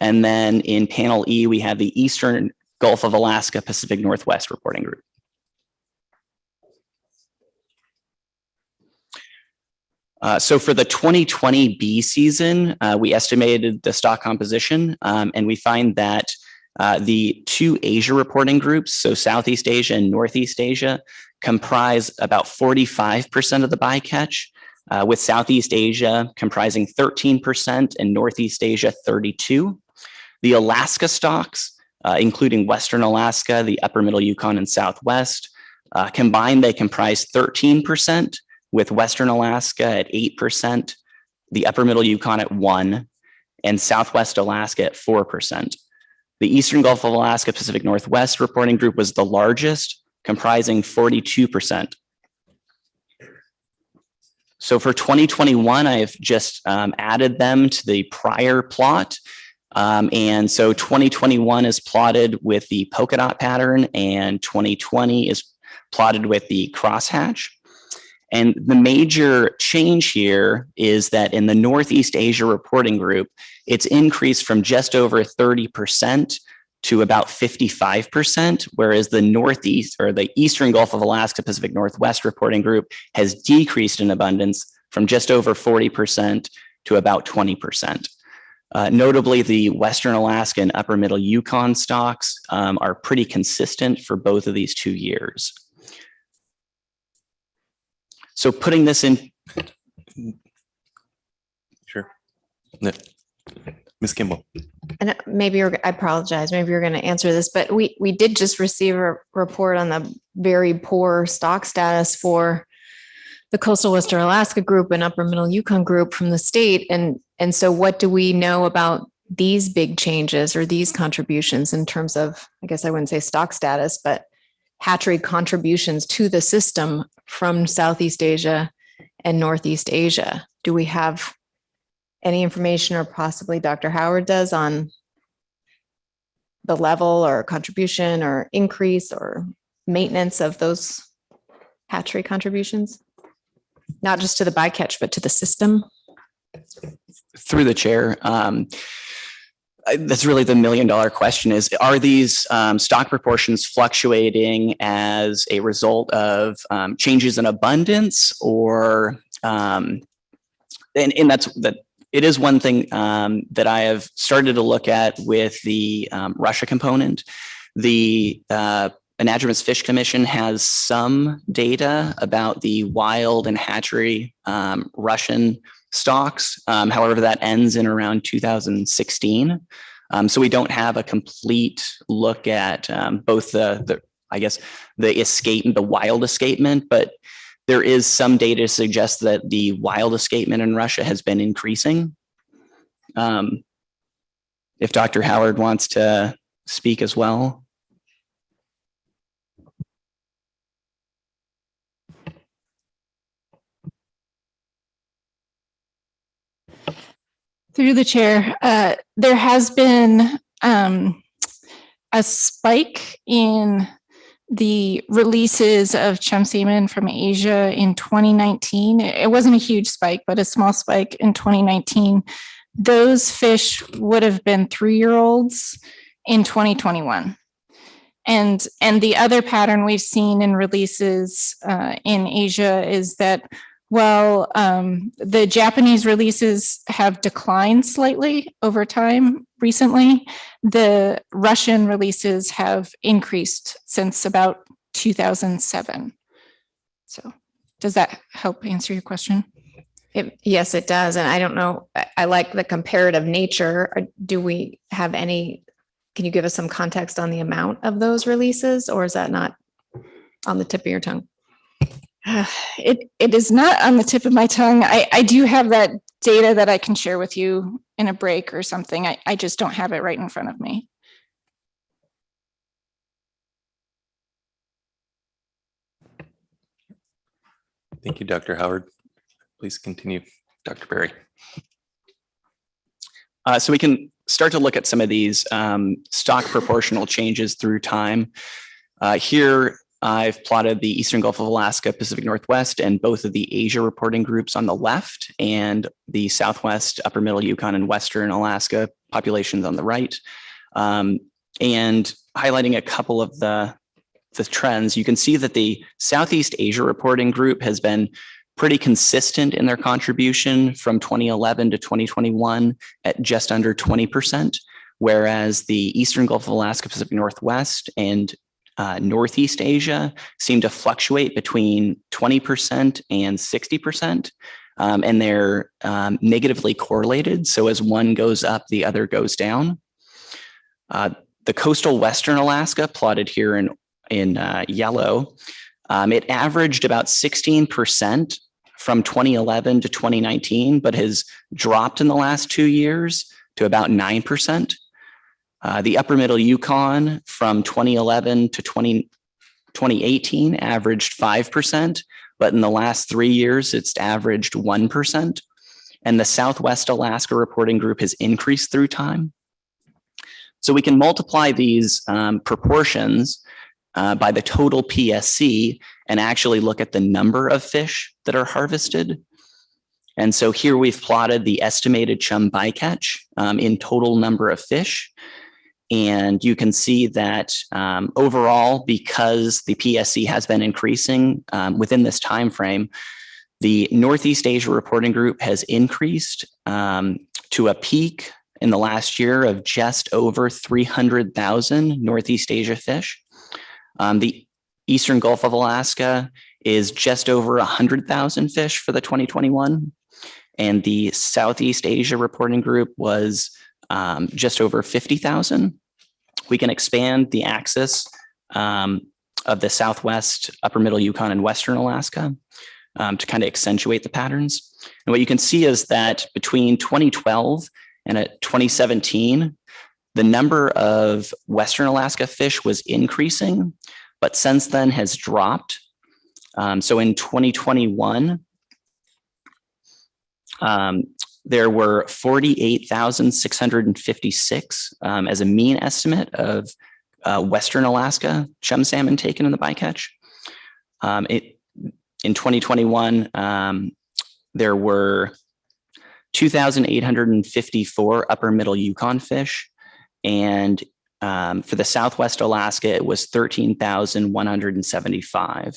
And then in panel E, we have the Eastern Gulf of Alaska Pacific Northwest reporting group. So for the 2020 B season, we estimated the stock composition, and we find that the 2 Asia reporting groups, so Southeast Asia and Northeast Asia, comprise about 45% of the bycatch, with Southeast Asia comprising 13% and Northeast Asia 32%. The Alaska stocks, including Western Alaska, the Upper Middle Yukon, and Southwest, combined they comprise 13%, with Western Alaska at 8%, the Upper Middle Yukon at 1%, and Southwest Alaska at 4%. The Eastern Gulf of Alaska Pacific Northwest reporting group was the largest, comprising 42%. So for 2021, I've just added them to the prior plot. And so 2021 is plotted with the polka dot pattern, and 2020 is plotted with the crosshatch. And the major change here is that in the Northeast Asia reporting group, it's increased from just over 30% to about 55%, whereas the Northeast or the Eastern Gulf of Alaska Pacific Northwest reporting group has decreased in abundance from just over 40% to about 20%. Notably, the Western Alaska and Upper Middle Yukon stocks are pretty consistent for both of these 2 years. So putting this in. Sure. Ms. Kimball. And maybe I apologize, maybe you're going to answer this, but we did just receive a report on the very poor stock status for the Coastal Western Alaska group and Upper Middle Yukon group from the state. And so what do we know about these big changes or these contributions in terms of, I guess I wouldn't say stock status, but hatchery contributions to the system from Southeast Asia and Northeast Asia? Do we have any information, or possibly Dr. Howard does, on the level or contribution or increase or maintenance of those hatchery contributions? Not just to the bycatch, but to the system? Through the chair. That's really the $1 million question is, are these stock proportions fluctuating as a result of changes in abundance or, and that's that. It is one thing that I have started to look at with the Russia component. The Anadromous Fish Commission has some data about the wild and hatchery Russian stocks. However, that ends in around 2016. So we don't have a complete look at both the escape and the wild escapement, but there is some data to suggest that the wild escapement in Russia has been increasing. If Dr. Howard wants to speak as well. Through the chair, there has been a spike in the releases of chum salmon from Asia in 2019. It wasn't a huge spike, but a small spike in 2019. Those fish would have been 3-year-olds in 2021. And the other pattern we've seen in releases in Asia is that while the Japanese releases have declined slightly over time recently, the Russian releases have increased since about 2007. So does that help answer your question? Yes, it does. And I don't know, I like the comparative nature. Do we have any, can you give us some context on the amount of those releases, or is that not on the tip of your tongue? It is not on the tip of my tongue. I do have that data that I can share with you in a break or something. I just don't have it right in front of me. Thank you, Dr. Howard. Please continue, Dr. Berry. So we can start to look at some of these stock proportional changes through time. Here, I've plotted the Eastern Gulf of Alaska, Pacific Northwest, and both of the Asia reporting groups on the left, and the Southwest, Upper Middle Yukon, and Western Alaska populations on the right. And highlighting a couple of the trends, you can see that the Southeast Asia reporting group has been pretty consistent in their contribution from 2011 to 2021 at just under 20%, whereas the Eastern Gulf of Alaska, Pacific Northwest, and Northeast Asia seem to fluctuate between 20% and 60%, and they're negatively correlated. So as one goes up, the other goes down. The coastal Western Alaska, plotted here in yellow, it averaged about 16% from 2011 to 2019, but has dropped in the last 2 years to about 9%. The Upper Middle Yukon from 2011 to 2018 averaged 5%, but in the last 3 years, it's averaged 1%. And the Southwest Alaska reporting group has increased through time. So we can multiply these proportions by the total PSC and actually look at the number of fish that are harvested. And so here we've plotted the estimated chum bycatch in total number of fish. And you can see that overall, because the PSC has been increasing within this time frame, the Northeast Asia reporting group has increased to a peak in the last year of just over 300,000 Northeast Asia fish. The Eastern Gulf of Alaska is just over 100,000 fish for the 2021. And the Southeast Asia reporting group was just over 50,000. We can expand the axis of the Southwest, Upper Middle Yukon, and Western Alaska to kind of accentuate the patterns. And what you can see is that between 2012 and 2017, the number of Western Alaska fish was increasing, but since then has dropped. So in 2021, there were 48,656 as a mean estimate of Western Alaska chum salmon taken in the bycatch. In 2021, there were 2,854 Upper Middle Yukon fish, And for the Southwest Alaska, it was 13,175.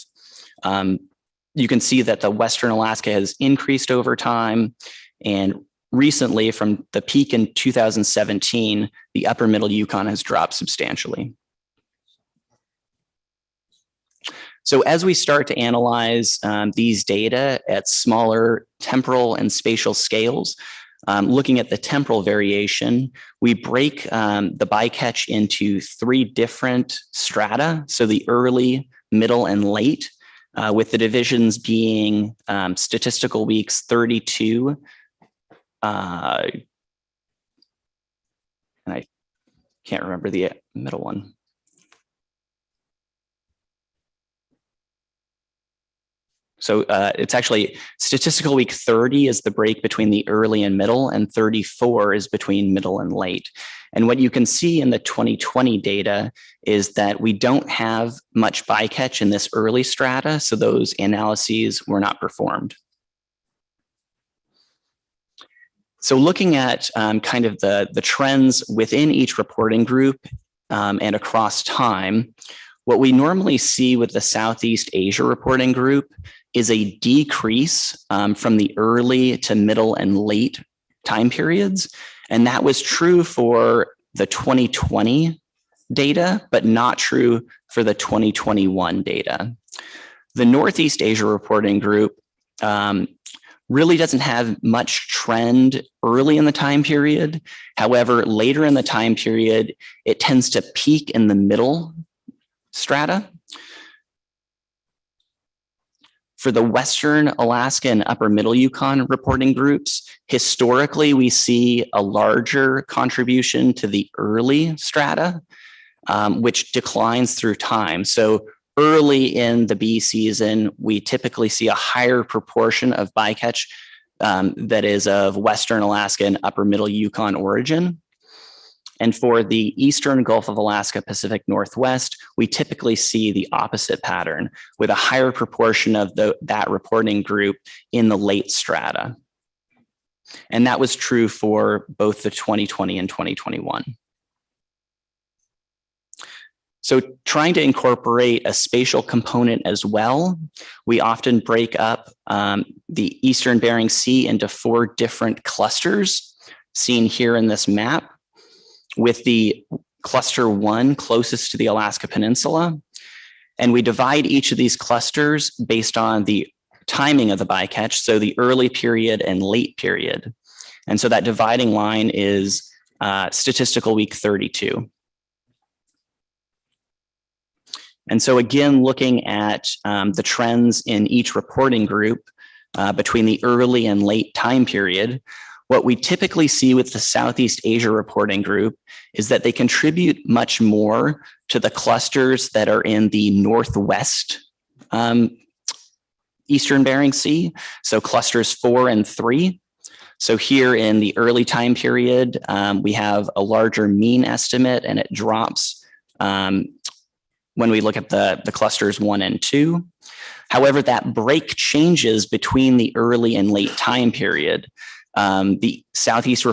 You can see that the Western Alaska has increased over time. And recently, from the peak in 2017, the upper middle Yukon has dropped substantially. So as we start to analyze these data at smaller temporal and spatial scales, looking at the temporal variation, we break the bycatch into 3 different strata. So the early, middle, and late, with the divisions being statistical weeks 32. And I can't remember the middle one. So it's actually statistical week 30 is the break between the early and middle, and 34 is between middle and late. And what you can see in the 2020 data is that we don't have much bycatch in this early strata, so those analyses were not performed. So looking at kind of the trends within each reporting group and across time, what we normally see with the Southeast Asia reporting group is a decrease from the early to middle and late time periods. And that was true for the 2020 data, but not true for the 2021 data. The Northeast Asia reporting group really doesn't have much trend early in the time period. However, later in the time period, it tends to peak in the middle strata. For the Western Alaska and Upper Middle Yukon reporting groups, historically, we see a larger contribution to the early strata, which declines through time. So early in the bee season, we typically see a higher proportion of bycatch that is of Western Alaska and Upper Middle Yukon origin. And for the Eastern Gulf of Alaska Pacific Northwest, we typically see the opposite pattern with a higher proportion of that reporting group in the late strata. And that was true for both the 2020 and 2021. So trying to incorporate a spatial component as well, we often break up the Eastern Bering Sea into 4 different clusters seen here in this map, with the cluster 1 closest to the Alaska Peninsula. And we divide each of these clusters based on the timing of the bycatch, so the early period and late period. And so that dividing line is statistical week 32. And so again, looking at the trends in each reporting group between the early and late time period, what we typically see with the Southeast Asia reporting group is that they contribute much more to the clusters that are in the Northwest Eastern Bering Sea, so clusters 4 and 3. So here in the early time period, we have a larger mean estimate, and it drops when we look at the clusters 1 and 2. However, that break changes between the early and late time period. The Southeast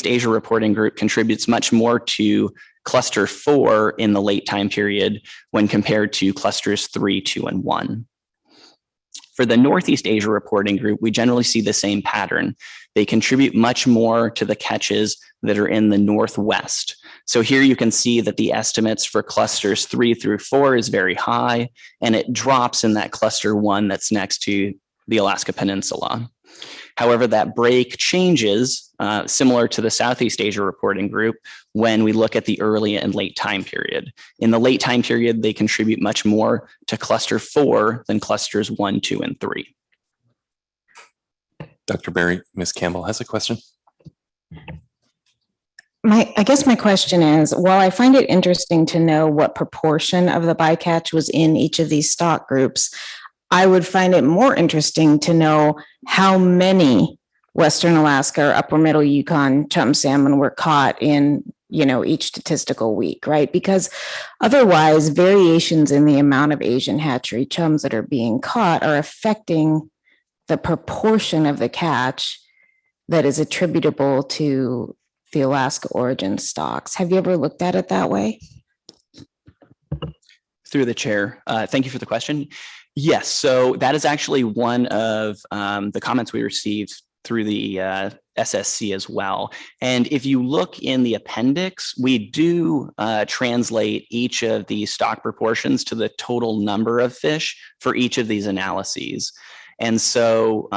Asia reporting group contributes much more to cluster 4 in the late time period when compared to clusters 3, 2, and 1. For the Northeast Asia reporting group, we generally see the same pattern. They contribute much more to the catches that are in the Northwest. So here you can see that the estimates for clusters 3 through 4 is very high, and it drops in that cluster 1 that's next to the Alaska Peninsula. However, that break changes, similar to the Southeast Asia reporting group, when we look at the early and late time period. In the late time period, they contribute much more to cluster 4 than clusters 1, 2, and 3. Dr. Berry, Ms. Campbell has a question. I guess my question is, while I find it interesting to know what proportion of the bycatch was in each of these stock groups, I would find it more interesting to know how many Western Alaska or Upper Middle Yukon chum salmon were caught in, each statistical week, right? Because otherwise, variations in the amount of Asian hatchery chums that are being caught are affecting the proportion of the catch that is attributable to the Alaska origin stocks. Have you ever looked at it that way? Through the chair. Thank you for the question. Yes, so that is actually one of the comments we received through the SSC as well. And if you look in the appendix, we do translate each of the stock proportions to the total number of fish for each of these analyses. And so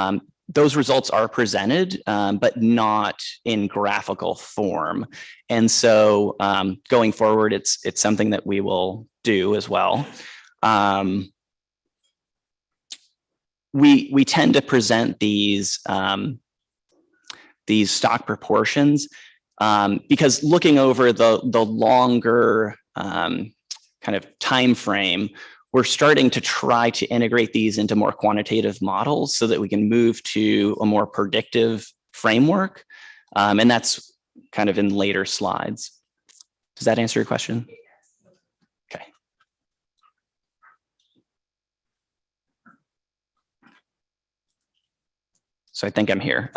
those results are presented, but not in graphical form. And so going forward, it's something that we will do as well. We tend to present these stock proportions because looking over the longer kind of time frame, we're starting to try to integrate these into more quantitative models so that we can move to a more predictive framework. And that's kind of in later slides. Does that answer your question? Okay. So I think I'm here.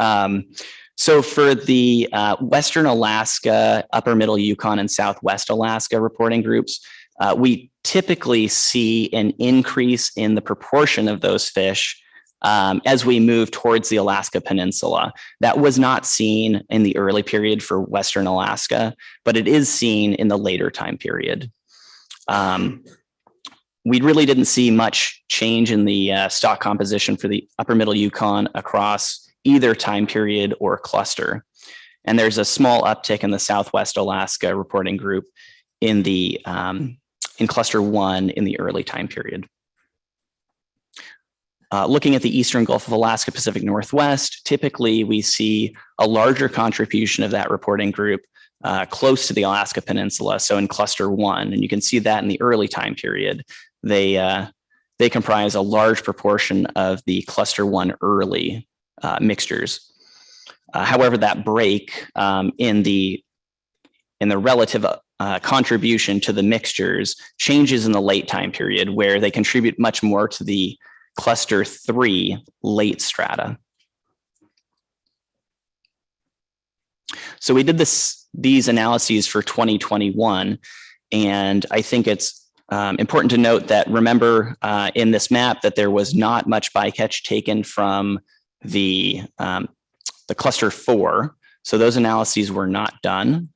So for the Western Alaska, Upper Middle Yukon, and Southwest Alaska reporting groups, we typically see an increase in the proportion of those fish as we move towards the Alaska Peninsula. That was not seen in the early period for Western Alaska, but it is seen in the later time period. We really didn't see much change in the stock composition for the Upper Middle Yukon across either time period or cluster. And there's a small uptick in the Southwest Alaska reporting group in the in cluster 1 in the early time period. Looking at the Eastern Gulf of Alaska Pacific Northwest, typically we see a larger contribution of that reporting group close to the Alaska Peninsula, so in cluster 1, and you can see that in the early time period. They comprise a large proportion of the cluster 1 early mixtures. However, that break in the relative contribution to the mixtures changes in the late time period, where they contribute much more to the cluster 3 late strata. So we did these analyses for 2021, and I think it's important to note that, remember in this map that there was not much bycatch taken from the cluster 4. So those analyses were not done.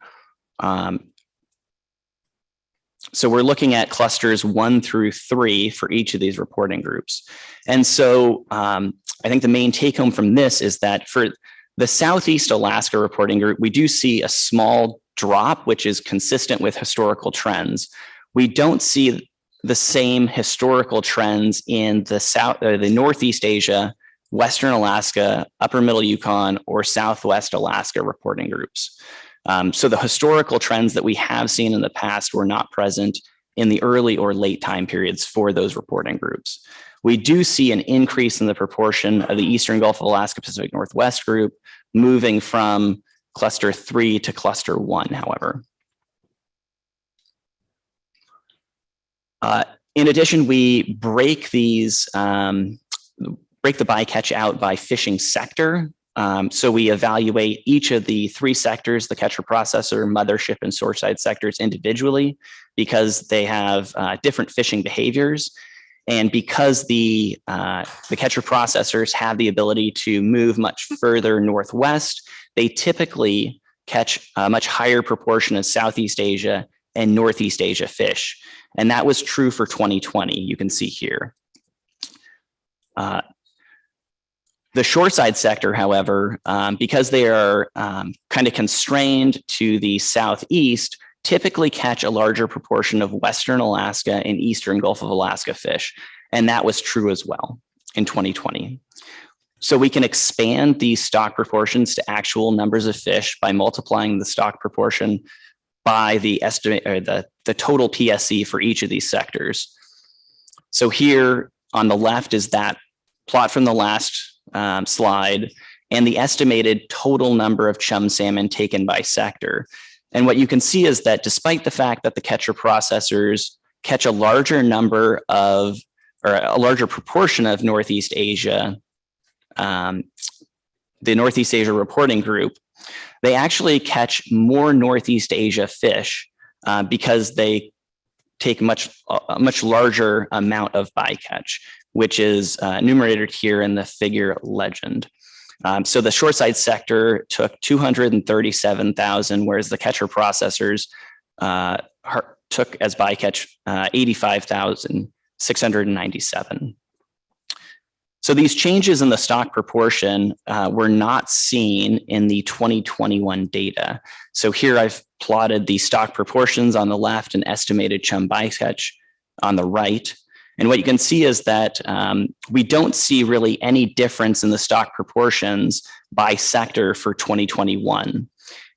So we're looking at clusters 1 through 3 for each of these reporting groups. And so I think the main take home from this is that for the Southeast Alaska reporting group, we do see a small drop, which is consistent with historical trends. We don't see the same historical trends in the Northeast Asia, Western Alaska, Upper Middle Yukon, or Southwest Alaska reporting groups. So the historical trends that we have seen in the past were not present in the early or late time periods for those reporting groups. We do see an increase in the proportion of the Eastern Gulf of Alaska Pacific Northwest group moving from cluster 3 to cluster 1, however. In addition, we break the bycatch out by fishing sector. So we evaluate each of the 3 sectors, the catcher processor, mothership, and shoreside sectors individually, because they have different fishing behaviors. And because the catcher processors have the ability to move much further northwest, they typically catch a much higher proportion of Southeast Asia and Northeast Asia fish. And that was true for 2020, you can see here. The shoreside sector, however, because they are kind of constrained to the southeast, typically catch a larger proportion of Western Alaska and Eastern Gulf of Alaska fish. And that was true as well in 2020. So we can expand these stock proportions to actual numbers of fish by multiplying the stock proportion by the estimate or the total PSC for each of these sectors. So here on the left is that plot from the last slide and the estimated total number of chum salmon taken by sector. And what you can see is that despite the fact that the catcher processors catch a larger number of, or a larger proportion of Northeast Asia, the Northeast Asia reporting group, they actually catch more Northeast Asia fish because they take a much larger amount of bycatch, which is enumerated here in the figure legend. So the shoreside sector took 237,000, whereas the catcher processors took as bycatch 85,697. So these changes in the stock proportion were not seen in the 2021 data. So here I've plotted the stock proportions on the left and estimated chum bycatch on the right. And what you can see is that we don't see really any difference in the stock proportions by sector for 2021.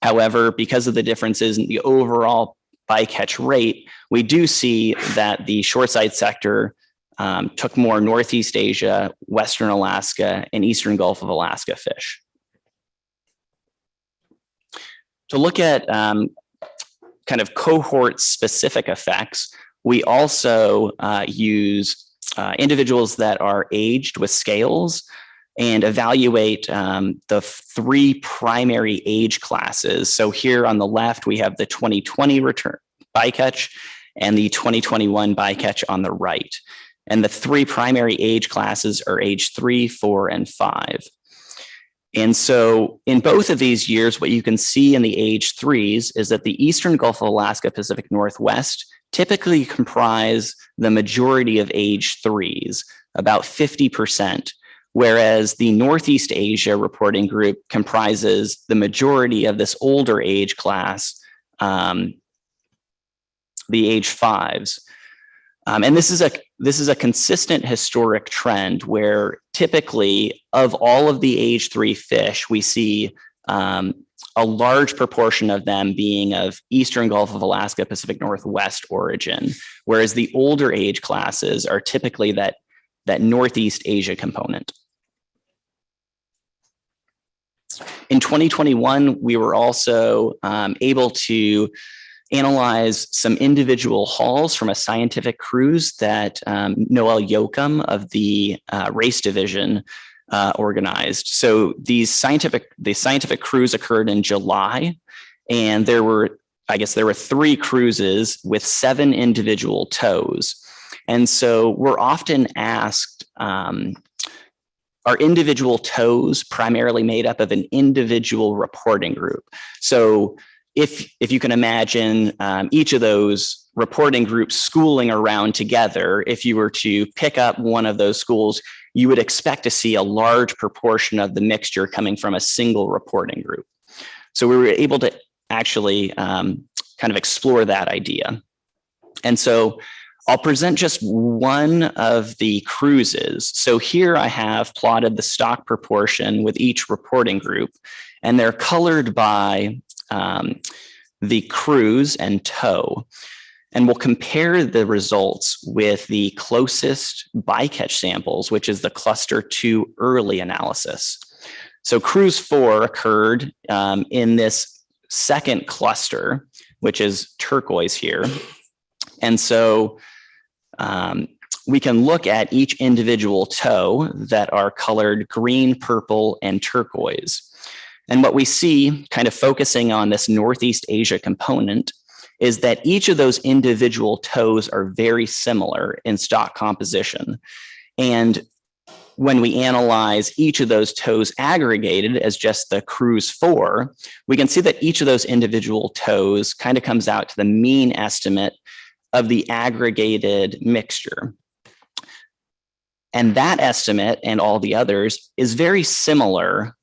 However, because of the differences in the overall bycatch rate, we do see that the shoreside sector took more Northeast Asia, Western Alaska, and Eastern Gulf of Alaska fish. To look at kind of cohort-specific effects, we also use individuals that are aged with scales and evaluate the 3 primary age classes. So here on the left, we have the 2020 return bycatch and the 2021 bycatch on the right. And the 3 primary age classes are age 3, 4, and 5. And so in both of these years, what you can see in the age 3s is that the Eastern Gulf of Alaska, Pacific Northwest typically comprise the majority of age 3s, about 50%, whereas the Northeast Asia reporting group comprises the majority of this older age class, the age 5s. And this is a consistent historic trend where typically of all of the age 3 fish, we see a large proportion of them being of Eastern Gulf of Alaska, Pacific Northwest origin, whereas the older age classes are typically that Northeast Asia component. In 2021, we were also able to analyze some individual hauls from a scientific cruise that Noel Yoakum of the race division organized. So the scientific cruise occurred in July, and there were 3 cruises with 7 individual tows. And so we're often asked, are individual tows primarily made up of an individual reporting group? So if you can imagine each of those reporting groups schooling around together, if you were to pick up one of those schools, you would expect to see a large proportion of the mixture coming from a single reporting group. So we were able to actually kind of explore that idea. And so I'll present just one of the cruises. So here I have plotted the stock proportion with each reporting group, and they're colored by the cruise and tow. And we'll compare the results with the closest bycatch samples, which is the cluster 2 early analysis. So cruise 4 occurred in this second cluster, which is turquoise here. And so we can look at each individual tow that are colored green, purple, and turquoise. And what we see, kind of focusing on this Northeast Asia component, is that each of those individual tows are very similar in stock composition. And when we analyze each of those tows aggregated as just the cruise 4, we can see that each of those individual tows kind of comes out to the mean estimate of the aggregated mixture. And that estimate and all the others is very similar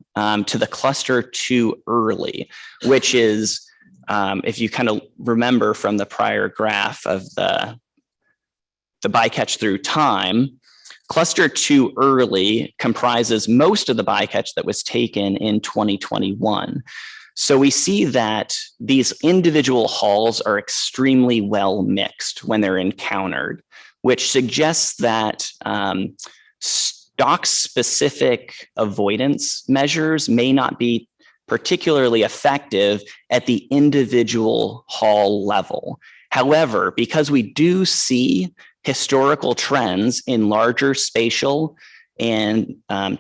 to the cluster 2 early, which is, if you kind of remember from the prior graph of the bycatch through time, cluster 2 early comprises most of the bycatch that was taken in 2021. So we see that these individual hauls are extremely well mixed when they're encountered, which suggests that stock-specific avoidance measures may not be particularly effective at the individual haul level. However, because we do see historical trends in larger spatial and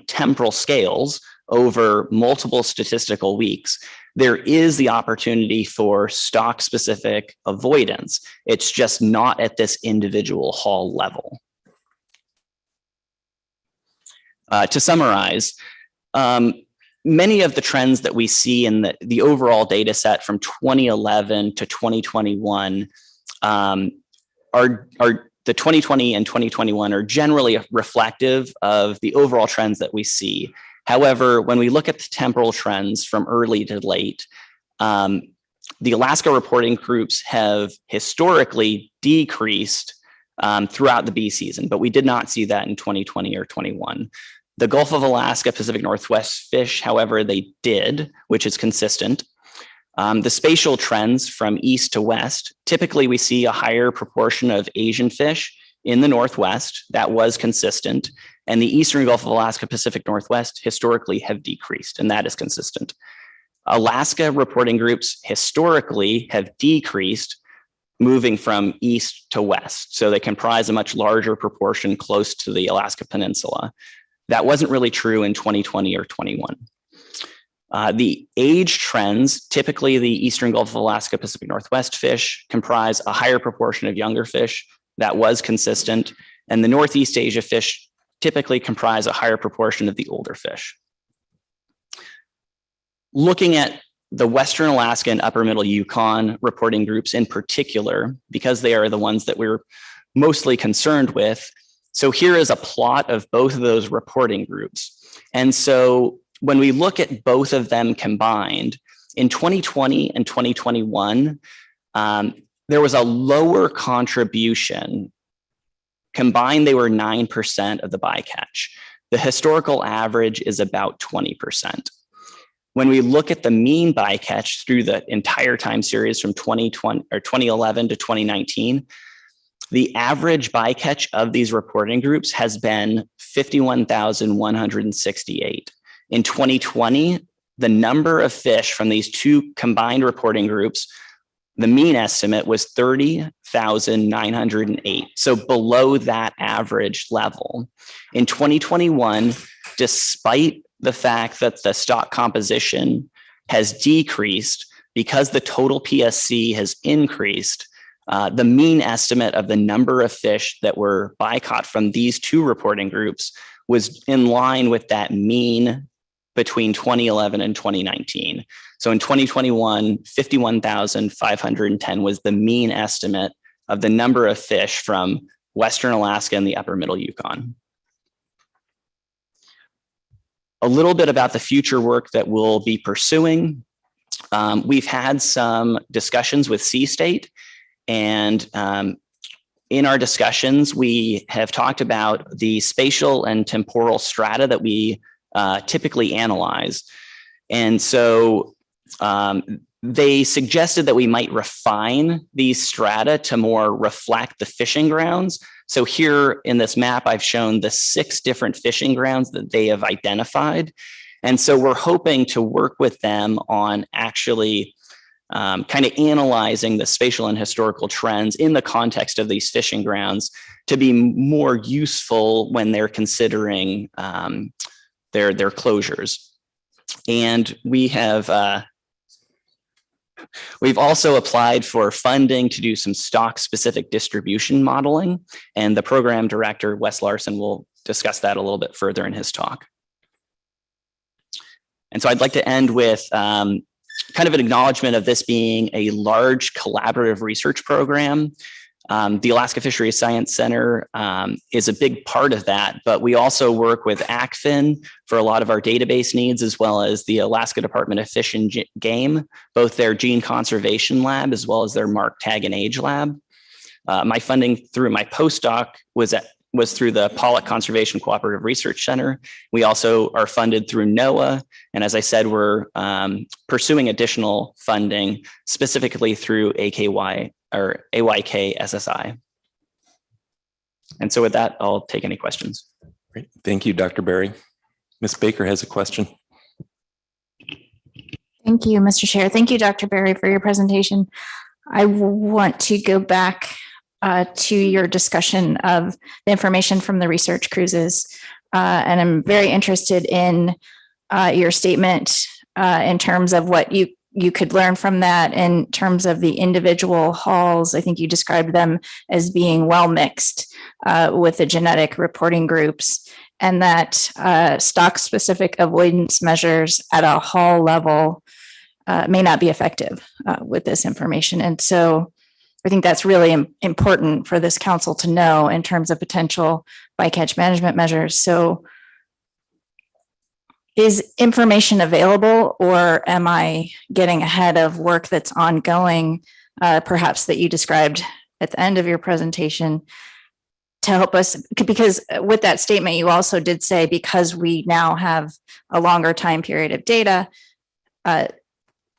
temporal scales over multiple statistical weeks, there is the opportunity for stock specific avoidance. It's just not at this individual haul level. To summarize, many of the trends that we see in the overall data set from 2011 to 2021 are the 2020 and 2021 are generally reflective of the overall trends that we see. However, when we look at the temporal trends from early to late, the Alaska reporting groups have historically decreased throughout the bee season, but we did not see that in 2020 or 21. The Gulf of Alaska Pacific Northwest fish, however, they did, which is consistent. The spatial trends from east to west, typically we see a higher proportion of Asian fish in the Northwest. That was consistent. And the Eastern Gulf of Alaska Pacific Northwest historically have decreased, and that is consistent. Alaska reporting groups historically have decreased, moving from east to west. So they comprise a much larger proportion close to the Alaska Peninsula. That wasn't really true in 2020 or 21. The age trends, typically the Eastern Gulf of Alaska Pacific Northwest fish comprise a higher proportion of younger fish. That was consistent. And the Northeast Asia fish typically comprise a higher proportion of the older fish. Looking at the Western Alaska and Upper Middle Yukon reporting groups in particular, because they are the ones that we're mostly concerned with. So here is a plot of both of those reporting groups. And so when we look at both of them combined, in 2020 and 2021, there was a lower contribution. Combined, they were 9% of the bycatch. The historical average is about 20%. When we look at the mean bycatch through the entire time series from 2011 to 2019, the average bycatch of these reporting groups has been 51,168. In 2020, the number of fish from these two combined reporting groups, the mean estimate was 30,908. So below that average level. In 2021, despite the fact that the stock composition has decreased because the total PSC has increased, the mean estimate of the number of fish that were bycaught from these two reporting groups was in line with that mean between 2011 and 2019. So in 2021, 51,510 was the mean estimate of the number of fish from Western Alaska and the Upper Middle Yukon. A little bit about the future work that we'll be pursuing. We've had some discussions with Sea State, and in our discussions, we have talked about the spatial and temporal strata that we typically analyze. And so they suggested that we might refine these strata to more reflect the fishing grounds. So here in this map, I've shown the 6 different fishing grounds that they have identified. And so we're hoping to work with them on actually kind of analyzing the spatial and historical trends in the context of these fishing grounds to be more useful when they're considering their closures. And we have we've also applied for funding to do some stock specific distribution modeling, and the program director, Wes Larson, will discuss that a little bit further in his talk. And so I'd like to end with kind of an acknowledgement of this being a large collaborative research program. The Alaska Fisheries Science Center is a big part of that, but we also work with ACFIN for a lot of our database needs, as well as the Alaska Department of Fish and Game, both their gene conservation lab, as well as their mark, tag, and age lab. My funding through my postdoc was through the Pollock Conservation Cooperative Research Center. We also are funded through NOAA. And as I said, we're pursuing additional funding specifically through AYK SSI. And so with that, I'll take any questions. Great. Thank you, Dr. Berry. Ms. Baker has a question. Thank you, Mr. Chair. Thank you, Dr. Berry, for your presentation. I want to go back to your discussion of the information from the research cruises. And I'm very interested in your statement in terms of what you you could learn from that in terms of the individual halls. I think you described them as being well mixed with the genetic reporting groups, and that stock-specific avoidance measures at a hall level may not be effective with this information. And so I think that's really important for this council to know in terms of potential bycatch management measures. So is information available, or am I getting ahead of work that's ongoing, perhaps that you described at the end of your presentation, to help us? Because with that statement, you also did say, because we now have a longer time period of data,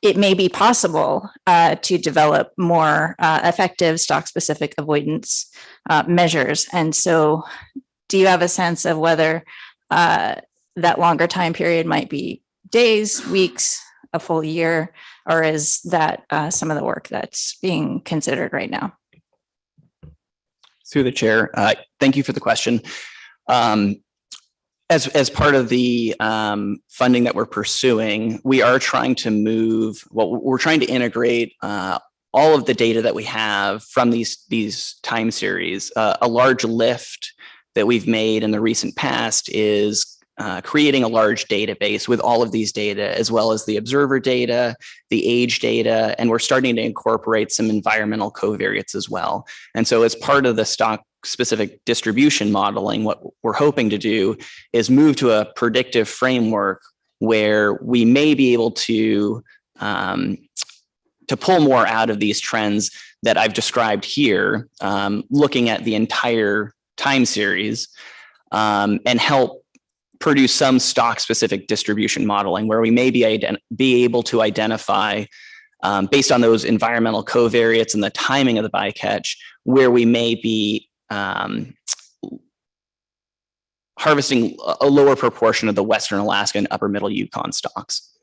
it may be possible to develop more effective stock-specific avoidance measures. And so do you have a sense of whether that longer time period might be days, weeks, a full year, or is that some of the work that's being considered right now? Through the chair, thank you for the question. As part of the funding that we're pursuing, we are trying to we're trying to integrate all of the data that we have from these time series. A large lift that we've made in the recent past is creating a large database with all of these data, as well as the observer data, the age data, and we're starting to incorporate some environmental covariates as well. And so as part of the stock-specific distribution modeling, what we're hoping to do is move to a predictive framework where we may be able to pull more out of these trends that I've described here, looking at the entire time series, and help produce some stock-specific distribution modeling where we may be able to identify, based on those environmental covariates and the timing of the bycatch, where we may be harvesting a lower proportion of the Western Alaska and Upper Middle Yukon stocks.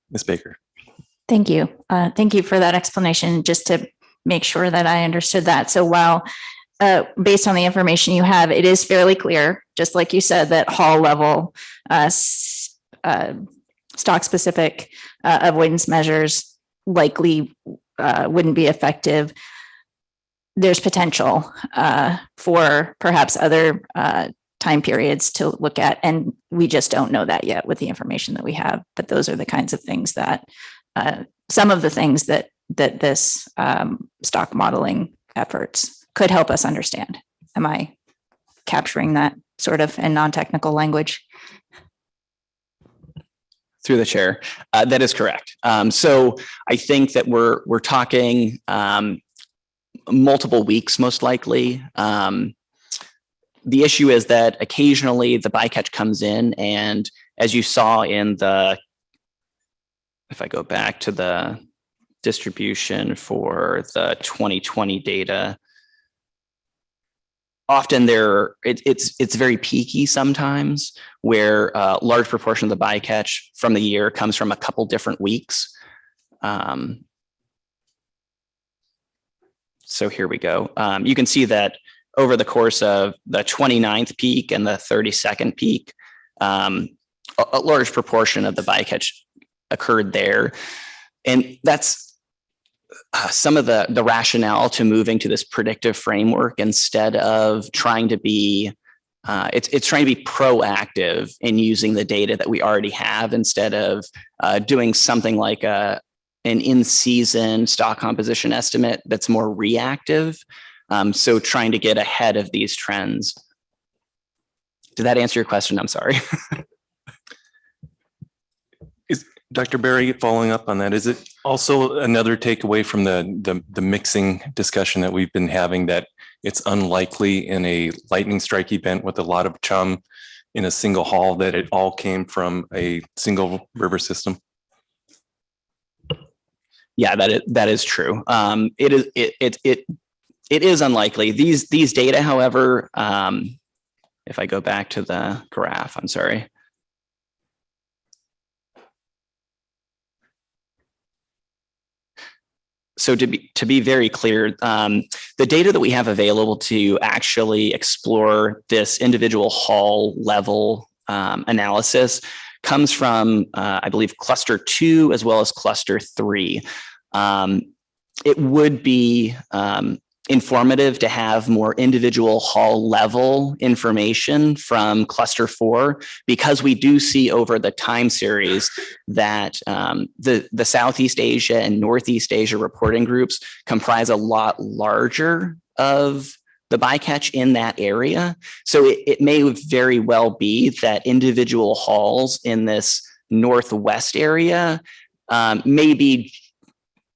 Ms. Baker. Thank you. Thank you for that explanation, just to make sure that I understood that. So while based on the information you have, it is fairly clear, just like you said, that hall level stock-specific avoidance measures likely wouldn't be effective. There's potential for perhaps other time periods to look at, and we just don't know that yet with the information that we have. But those are the kinds of things that some of the things that this stock modeling efforts could help us understand. Am I capturing that sort of in non-technical language? Through the chair, that is correct. So I think that we're talking multiple weeks, most likely. The issue is that occasionally the bycatch comes in, and as you saw in if I go back to the distribution for the 2020 data, often it's very peaky sometimes, where a large proportion of the bycatch from the year comes from a couple different weeks. So here we go. You can see that over the course of the 29th peak and the 32nd peak, a large proportion of the bycatch occurred there. And that's some of the rationale to moving to this predictive framework instead of trying to be, it's trying to be proactive in using the data that we already have, instead of doing something like an in-season stock composition estimate that's more reactive. So trying to get ahead of these trends. Did that answer your question? I'm sorry. Dr. Berry, following up on that, is it also another takeaway from the mixing discussion that we've been having, that it's unlikely in a lightning strike event with a lot of chum in a single hall that it all came from a single river system? Yeah, that is true. It is unlikely. These data, however, if I go back to the graph, I'm sorry. So to be very clear, the data that we have available to actually explore this individual hall level analysis comes from, I believe, cluster 2 as well as cluster 3. It would be informative to have more individual hall level information from cluster 4, because we do see over the time series that the Southeast Asia and Northeast Asia reporting groups comprise a lot larger of the bycatch in that area. So it may very well be that individual halls in this Northwest area may be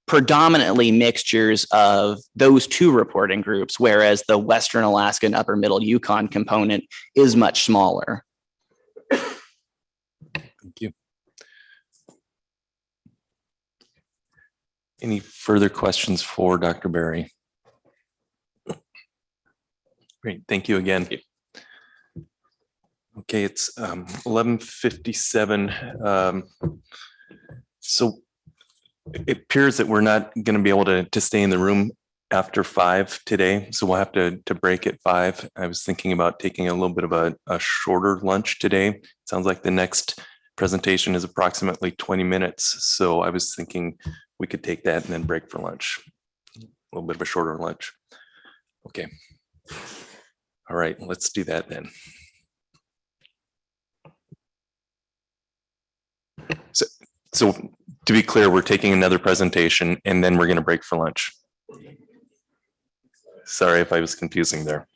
predominantly mixtures of those 2 reporting groups, whereas the Western Alaska and Upper Middle Yukon component is much smaller. Thank you. Any further questions for Dr. Berry? Great, thank you again. Okay, it's 11:57. So it appears that we're not going to be able to stay in the room after 5 today, so we'll have to break at 5. I was thinking about taking a little bit of a shorter lunch today. It sounds like the next presentation is approximately 20 minutes, so I was thinking we could take that and then break for lunch. A little bit of a shorter lunch. Okay. All right, let's do that then. So to be clear, we're taking another presentation and then we're going to break for lunch. Sorry if I was confusing there.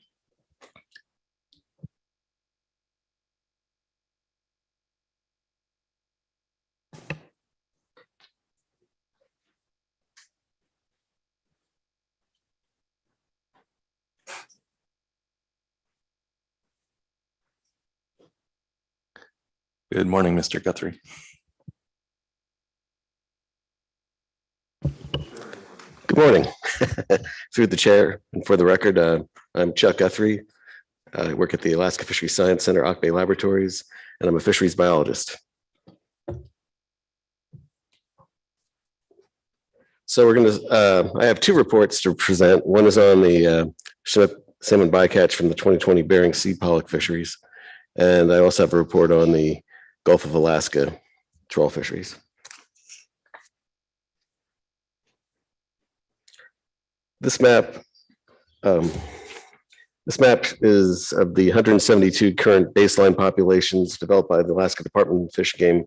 Good morning, Mr. Guthrie. Good morning. Through the chair and for the record, I'm Chuck Guthrie. I work at the Alaska Fisheries Science Center, Auk Bay Laboratories, and I'm a fisheries biologist. So we're going to, I have 2 reports to present. One is on the Chinook salmon bycatch from the 2020 Bering Sea pollock fisheries. And I also have a report on the Gulf of Alaska trawl fisheries. This map is of the 172 current baseline populations developed by the Alaska Department of Fish and Game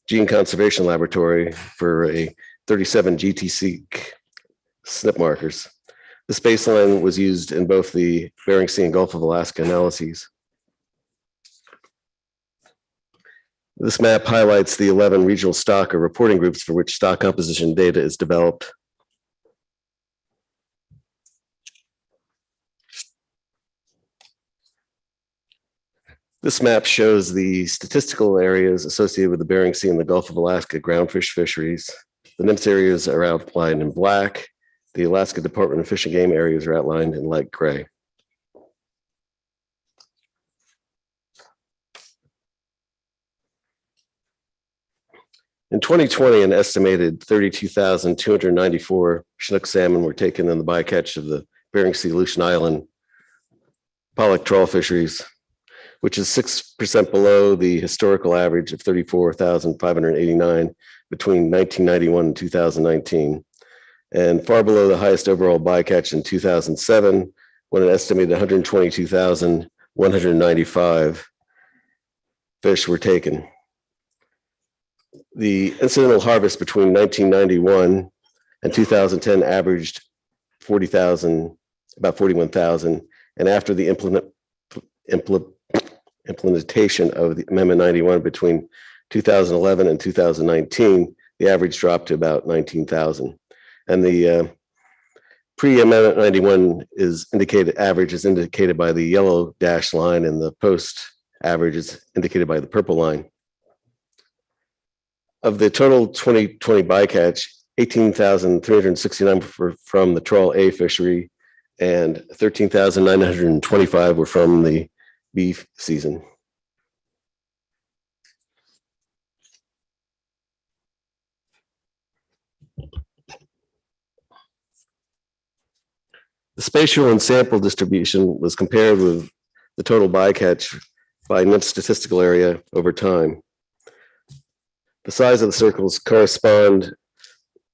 Gene Conservation Laboratory for a 37 GTC SNP markers. This baseline was used in both the Bering Sea and Gulf of Alaska analyses. This map highlights the 11 regional stock or reporting groups for which stock composition data is developed. This map shows the statistical areas associated with the Bering Sea and the Gulf of Alaska groundfish fisheries. The NMFS areas are outlined in black. The Alaska Department of Fish and Game areas are outlined in light gray. In 2020, an estimated 32,294 Chinook salmon were taken in the bycatch of the Bering Sea Aleutian Island pollock trawl fisheries, which is 6% below the historical average of 34,589 between 1991 and 2019, and far below the highest overall bycatch in 2007, when an estimated 122,195 fish were taken. The incidental harvest between 1991 and 2010 averaged 40,000, about 41,000, and after the implementation of the Amendment 91 between 2011 and 2019, the average dropped to about 19,000. And the pre-Amendment 91 is indicated, average is indicated by the yellow dashed line, and the post average is indicated by the purple line. Of the total 2020 bycatch, 18,369 were from the trawl A fishery, and 13,925 were from the B season. The spatial and sample distribution was compared with the total bycatch by NMFS statistical area over time. The size of the circles correspond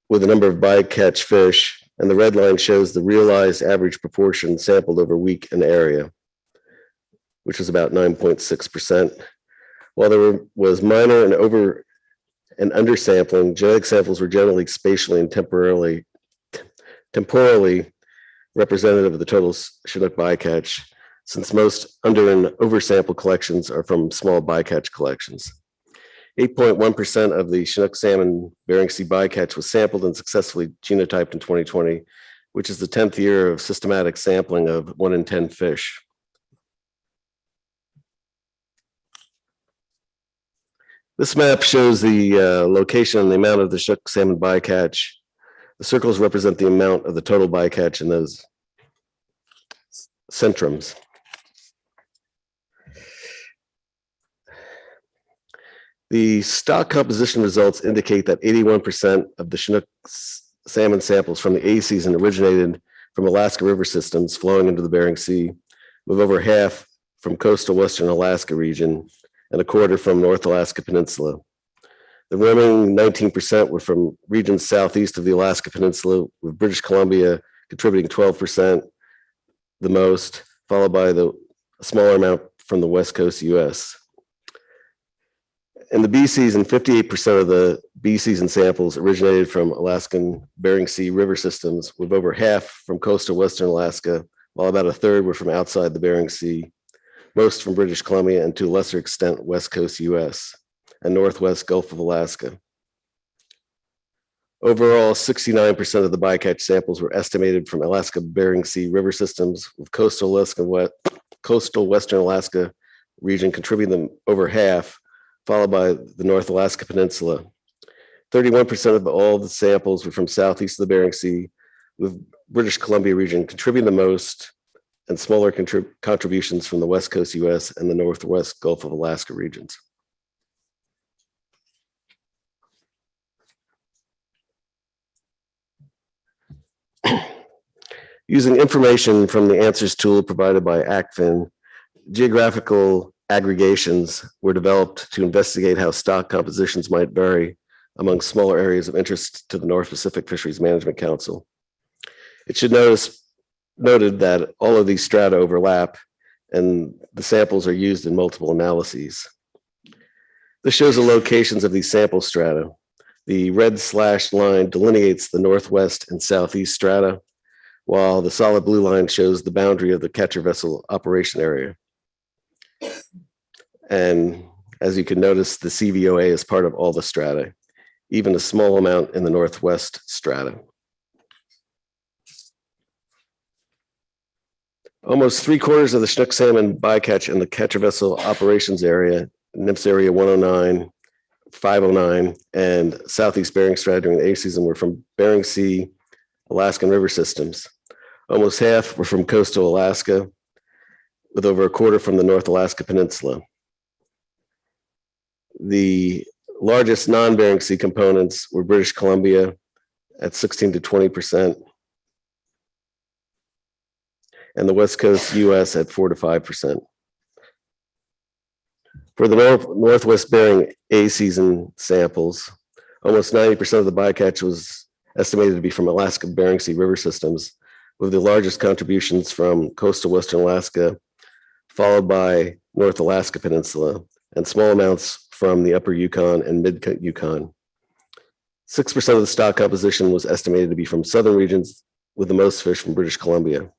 with the number of bycatch fish, and the red line shows the realized average proportion sampled over week and area, which was about 9.6%. While there was minor and over and undersampling, genetic samples were generally spatially and temporally representative of the total Chinook bycatch, since most under and oversample collections are from small bycatch collections. 8.1% of the Chinook salmon Bering Sea bycatch was sampled and successfully genotyped in 2020, which is the 10th year of systematic sampling of 1 in 10 fish. This map shows the location and the amount of the Chinook salmon bycatch. The circles represent the amount of the total bycatch in those centrums. The stock composition results indicate that 81% of the Chinook salmon samples from the A season originated from Alaska river systems flowing into the Bering Sea, with over half from coastal Western Alaska region and a quarter from North Alaska Peninsula. The remaining 19% were from regions southeast of the Alaska Peninsula, with British Columbia contributing 12%, the most, followed by the smaller amount from the West Coast US. In the B season, 58% of the B season samples originated from Alaskan Bering Sea river systems, with over half from coastal Western Alaska, while about a third were from outside the Bering Sea, most from British Columbia and to a lesser extent, West Coast US and Northwest Gulf of Alaska. Overall, 69% of the bycatch samples were estimated from Alaska Bering Sea river systems, with coastal Western Alaska region contributing them over half, followed by the North Alaska Peninsula. 31% of all the samples were from southeast of the Bering Sea, with British Columbia region contributing the most, and smaller contributions from the West Coast US and the Northwest Gulf of Alaska regions. Using information from the answers tool provided by ACFIN, geographical aggregations were developed to investigate how stock compositions might vary among smaller areas of interest to the North Pacific Fisheries Management Council. It should noted that all of these strata overlap and the samples are used in multiple analyses. This shows the locations of these sample strata. The red slashed line delineates the northwest and southeast strata, while the solid blue line shows the boundary of the catcher vessel operation area. And as you can notice, the CVOA is part of all the strata, even a small amount in the northwest strata. Almost 3/4 of the Chinook salmon bycatch in the catcher vessel operations area, NIMS area 109, 509, and Southeast Bering Strait during the A season were from Bering Sea, Alaskan river systems. Almost half were from coastal Alaska, with over a quarter from the North Alaska Peninsula. The largest non-Bering Sea components were British Columbia at 16 to 20%, and the West Coast US at 4 to 5%. For the Northwest Bering A season samples, almost 90% of the bycatch was estimated to be from Alaska Bering Sea river systems, with the largest contributions from coastal Western Alaska, followed by North Alaska Peninsula, and small amounts from the upper Yukon and mid Yukon. 6% of the stock composition was estimated to be from southern regions, with the most fish from British Columbia.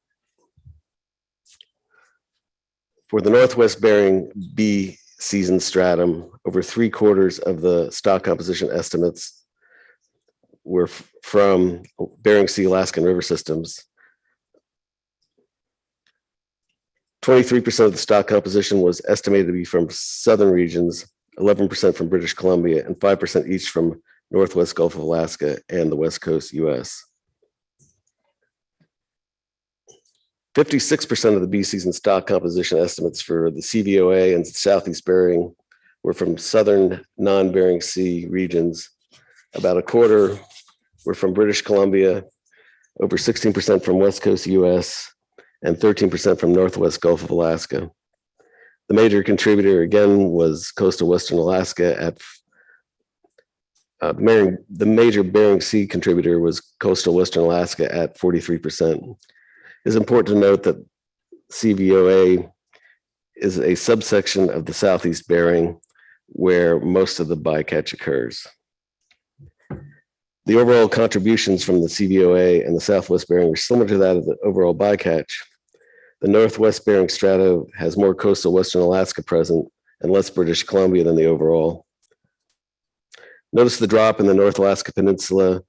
For the Northwest Bering B season stratum, over 3/4 of the stock composition estimates were from Bering Sea Alaskan river systems. 23% of the stock composition was estimated to be from southern regions, 11% from British Columbia, and 5% each from Northwest Gulf of Alaska and the West Coast US. 56% of the B season stock composition estimates for the CVOA and Southeast Bering were from southern non-Bering Sea regions. About a quarter were from British Columbia, over 16% from West Coast US, and 13% from Northwest Gulf of Alaska. The major contributor again was coastal Western Alaska at The major Bering Sea contributor was coastal Western Alaska at 43%. It's important to note that CVOA is a subsection of the Southeast Bering where most of the bycatch occurs. The overall contributions from the CVOA and the Southwest Bering are similar to that of the overall bycatch. The Northwest Bering Strato has more coastal Western Alaska present and less British Columbia than the overall. Notice the drop in the North Alaska Peninsula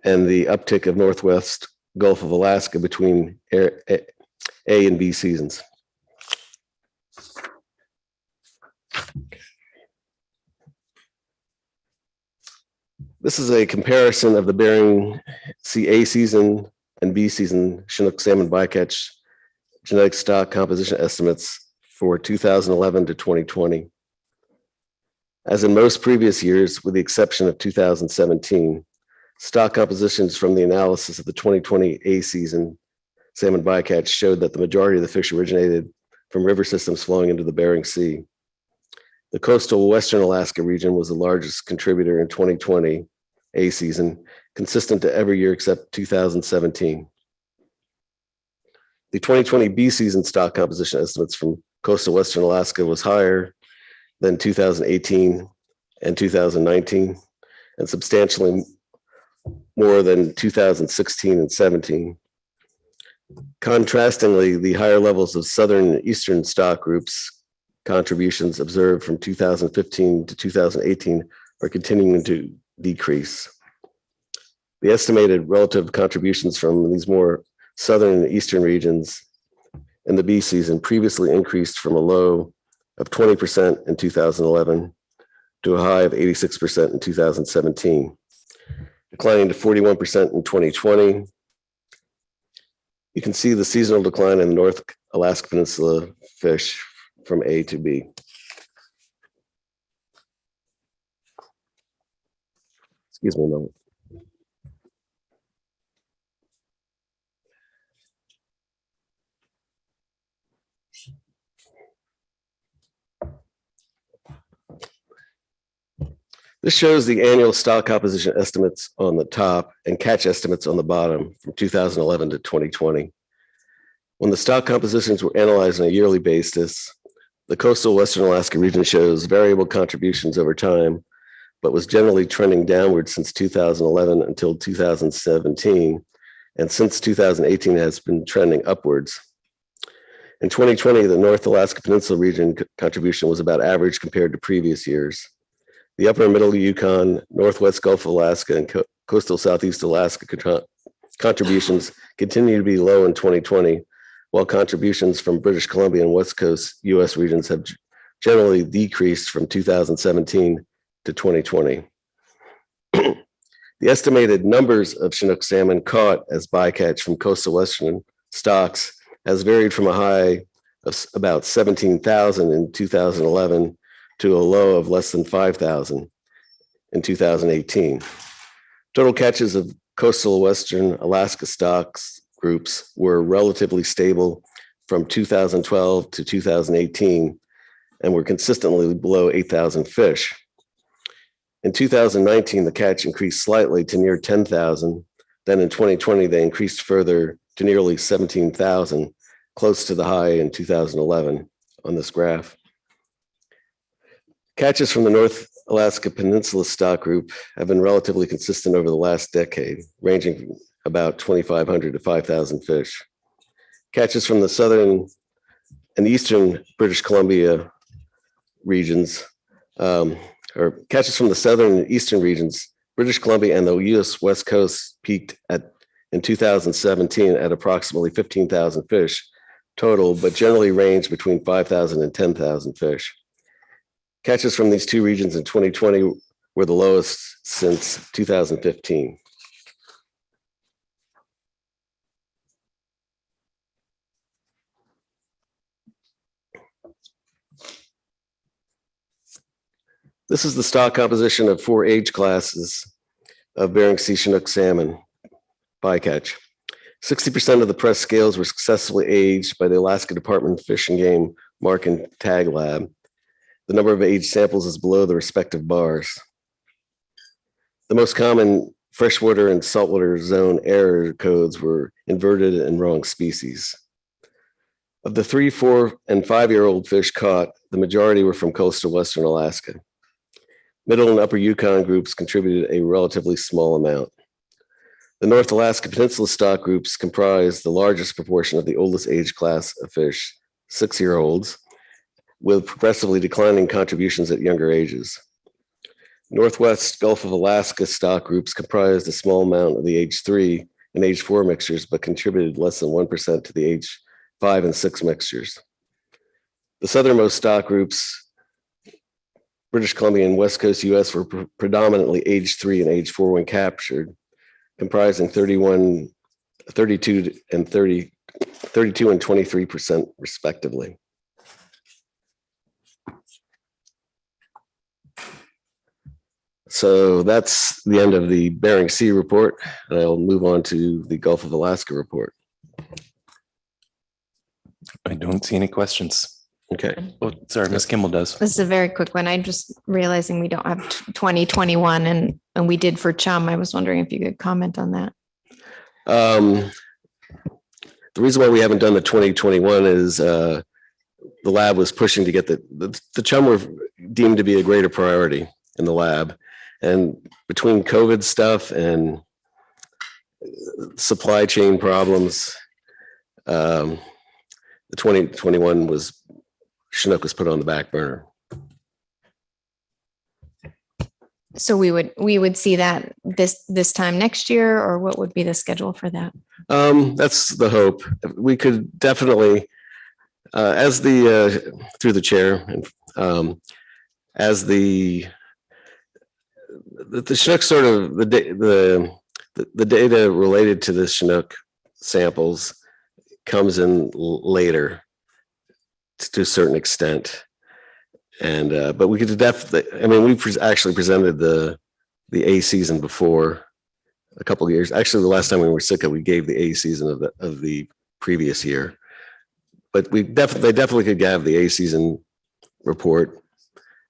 and the uptick of Northwest Gulf of Alaska between A and B seasons. This is a comparison of the Bering Sea A season and B season Chinook salmon bycatch genetic stock composition estimates for 2011 to 2020. As in most previous years, with the exception of 2017, stock compositions from the analysis of the 2020 A season salmon bycatch showed that the majority of the fish originated from river systems flowing into the Bering Sea. The coastal Western Alaska region was the largest contributor in 2020 A season, consistent to every year except 2017. The 2020 B season stock composition estimates from coastal Western Alaska was higher than 2018 and 2019, and substantially more than 2016 and 17. Contrastingly, the higher levels of southern and eastern stock groups contributions observed from 2015 to 2018 are continuing to decrease. The estimated relative contributions from these more southern and eastern regions in the B season previously increased from a low of 20% in 2011 to a high of 86% in 2017, declining to 41% in 2020. You can see the seasonal decline in the North Alaska Peninsula fish from A to B. Excuse me a moment. This shows the annual stock composition estimates on the top and catch estimates on the bottom from 2011 to 2020. When the stock compositions were analyzed on a yearly basis, the coastal Western Alaska region shows variable contributions over time, but was generally trending downward since 2011 until 2017, and since 2018 has been trending upwards. In 2020, the North Alaska Peninsula region contribution was about average compared to previous years. The upper and middle Yukon, Northwest Gulf of Alaska, and coastal Southeast Alaska contributions continue to be low in 2020, while contributions from British Columbia and West Coast US regions have generally decreased from 2017 to 2020. The estimated numbers of Chinook salmon caught as bycatch from coastal Western stocks has varied from a high of about 17,000 in 2011 to a low of less than 5,000 in 2018. Total catches of coastal Western Alaska stocks groups were relatively stable from 2012 to 2018 and were consistently below 8,000 fish. In 2019, the catch increased slightly to near 10,000. Then in 2020, they increased further to nearly 17,000, close to the high in 2011 on this graph. Catches from the North Alaska Peninsula stock group have been relatively consistent over the last decade, ranging from about 2,500 to 5,000 fish. Catches from the southern and eastern British Columbia regions, or catches from the southern and eastern regions, British Columbia and the US West Coast peaked in 2017 at approximately 15,000 fish total, but generally ranged between 5,000 and 10,000 fish. Catches from these two regions in 2020 were the lowest since 2015. This is the stock composition of 4 age classes of Bering Sea Chinook salmon bycatch. 60% of the pressed scales were successfully aged by the Alaska Department of Fish and Game Mark and Tag Lab. The number of aged samples is below the respective bars. The most common freshwater and saltwater zone error codes were inverted and wrong species. Of the 3, 4, and 5-year-old fish caught, the majority were from coastal Western Alaska. Middle and upper Yukon groups contributed a relatively small amount. The North Alaska Peninsula stock groups comprise the largest proportion of the oldest age class of fish, 6-year-olds, with progressively declining contributions at younger ages. Northwest Gulf of Alaska stock groups comprised a small amount of the age 3 and age 4 mixtures, but contributed less than 1% to the age 5 and 6 mixtures. The southernmost stock groups, British Columbia and West Coast US, were predominantly age 3 and age 4 when captured, comprising 32 and 23% respectively. So that's the end of the Bering Sea report, and I'll move on to the Gulf of Alaska report. I don't see any questions. Okay. Oh, sorry, Ms. Kimball does. This is a very quick one. I'm just realizing we don't have 2021 and we did for Chum. I was wondering if you could comment on that. The reason why we haven't done the 2021 is the lab was pushing to get the Chum were deemed to be a greater priority in the lab. And between COVID stuff and supply chain problems, the 2021 Chinook was put on the back burner. So we would see that this time next year, or what would be the schedule for that? That's the hope. We could definitely, as the through the chair, as the Chinook sort of the data related to the Chinook samples comes in later to a certain extent. And but we could definitely, I mean, we've actually presented the A season before a couple of years. Actually, the last time we were Sitka, we gave the A season of the previous year. But they definitely could have the A season report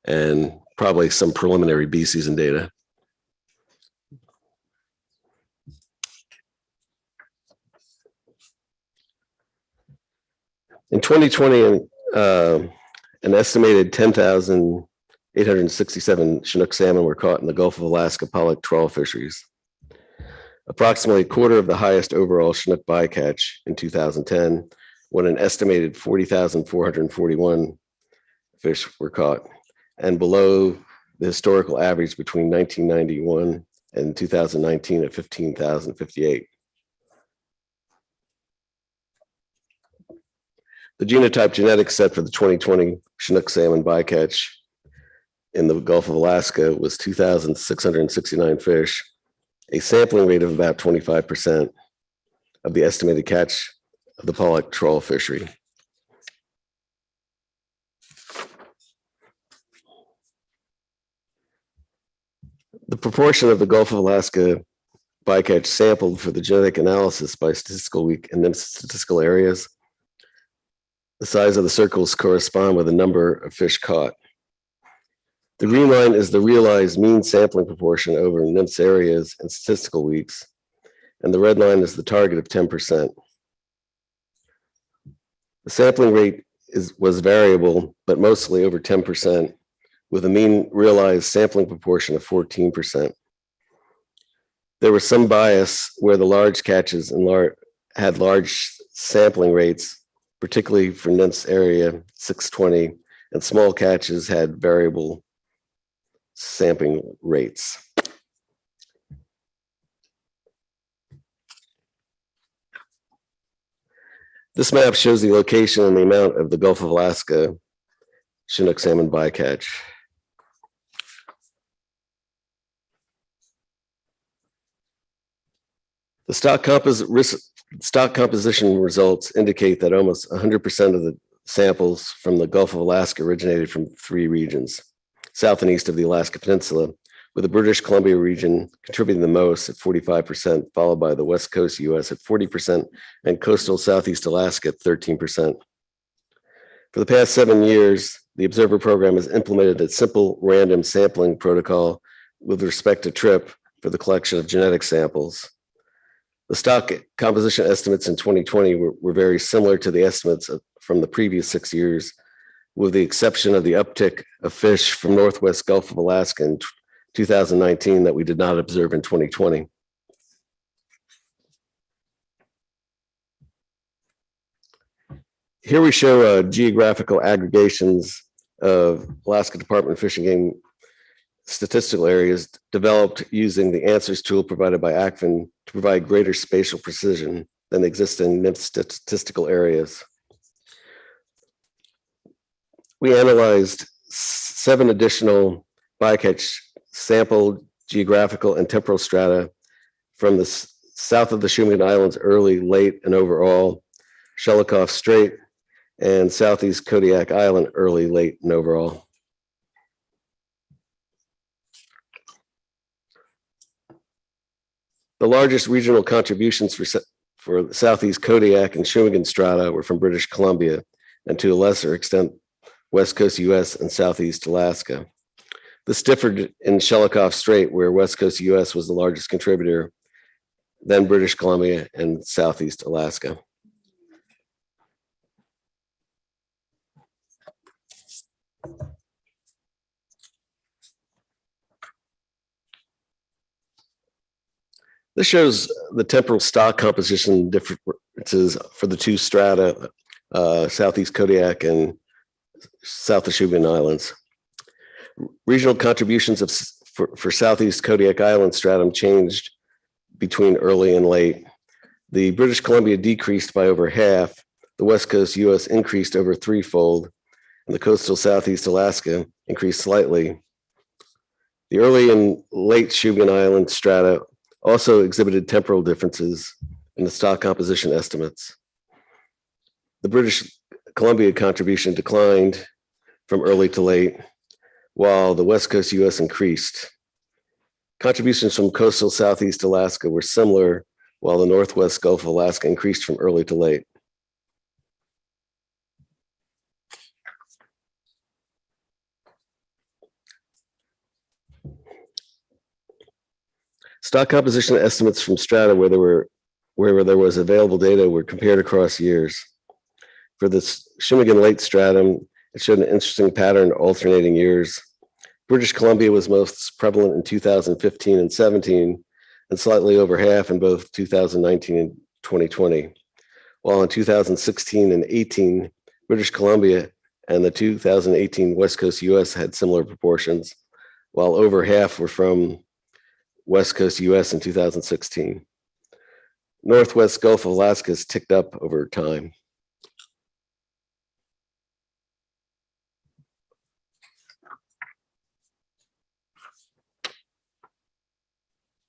and probably some preliminary B season data. In 2020, an estimated 10,867 Chinook salmon were caught in the Gulf of Alaska pollock trawl fisheries. Approximately a quarter of the highest overall Chinook bycatch in 2010, when an estimated 40,441 fish were caught, and below the historical average between 1991 and 2019 at 15,058. The genotype genetic set for the 2020 Chinook salmon bycatch in the Gulf of Alaska was 2,669 fish, a sampling rate of about 25% of the estimated catch of the pollock trawl fishery. The proportion of the Gulf of Alaska bycatch sampled for the genetic analysis by statistical week and then statistical areas. The size of the circles correspond with the number of fish caught. The green line is the realized mean sampling proportion over NPFMC areas and statistical weeks, and the red line is the target of 10%. The sampling rate was variable, but mostly over 10%, with a mean realized sampling proportion of 14%. There was some bias where the large catches had large sampling rates, particularly for NPFMC area 620, and small catches had variable sampling rates. This map shows the location and the amount of the Gulf of Alaska Chinook salmon bycatch. The stock composition results indicate that almost 100% of the samples from the Gulf of Alaska originated from 3 regions, south and east of the Alaska Peninsula, with the British Columbia region contributing the most at 45%, followed by the West Coast US at 40%, and coastal Southeast Alaska at 13%. For the past 7 years, the Observer Program has implemented a simple random sampling protocol with respect to trip for the collection of genetic samples. The stock composition estimates in 2020 were very similar to the estimates from the previous 6 years, with the exception of the uptick of fish from Northwest Gulf of Alaska in 2019 that we did not observe in 2020. Here we show geographical aggregations of Alaska Department of Fish and Game statistical areas developed using the answers tool provided by ACFIN to provide greater spatial precision than existing NIMS statistical areas. We analyzed 7 additional bycatch sample geographical and temporal strata from the south of the Shumagon Islands early, late, and overall, Shelikof Strait, and southeast Kodiak Island early, late, and overall. The largest regional contributions for southeast Kodiak and Shumagon strata were from British Columbia, and to a lesser extent, West Coast US and Southeast Alaska. This differed in Shelikof Strait, where West Coast US was the largest contributor, then British Columbia and Southeast Alaska. This shows the temporal stock composition differences for the 2 strata, Southeast Kodiak and south of Shumagon Islands. Regional contributions for Southeast Kodiak Island stratum changed between early and late. The British Columbia decreased by over half, the West Coast US increased over 3-fold, and the coastal Southeast Alaska increased slightly. The early and late Shumagon Island strata also exhibited temporal differences in the stock composition estimates. The British Columbia contribution declined from early to late, while the West Coast US increased. Contributions from coastal Southeast Alaska were similar, while the Northwest Gulf of Alaska increased from early to late. Stock composition estimates from strata where there was available data were compared across years. For the Shumagon Lake stratum, it showed an interesting pattern alternating years. British Columbia was most prevalent in 2015 and 17, and slightly over half in both 2019 and 2020. While in 2016 and 18, British Columbia and the 2018 West Coast US had similar proportions, while over half were from West Coast US in 2016. Northwest Gulf of Alaska has ticked up over time.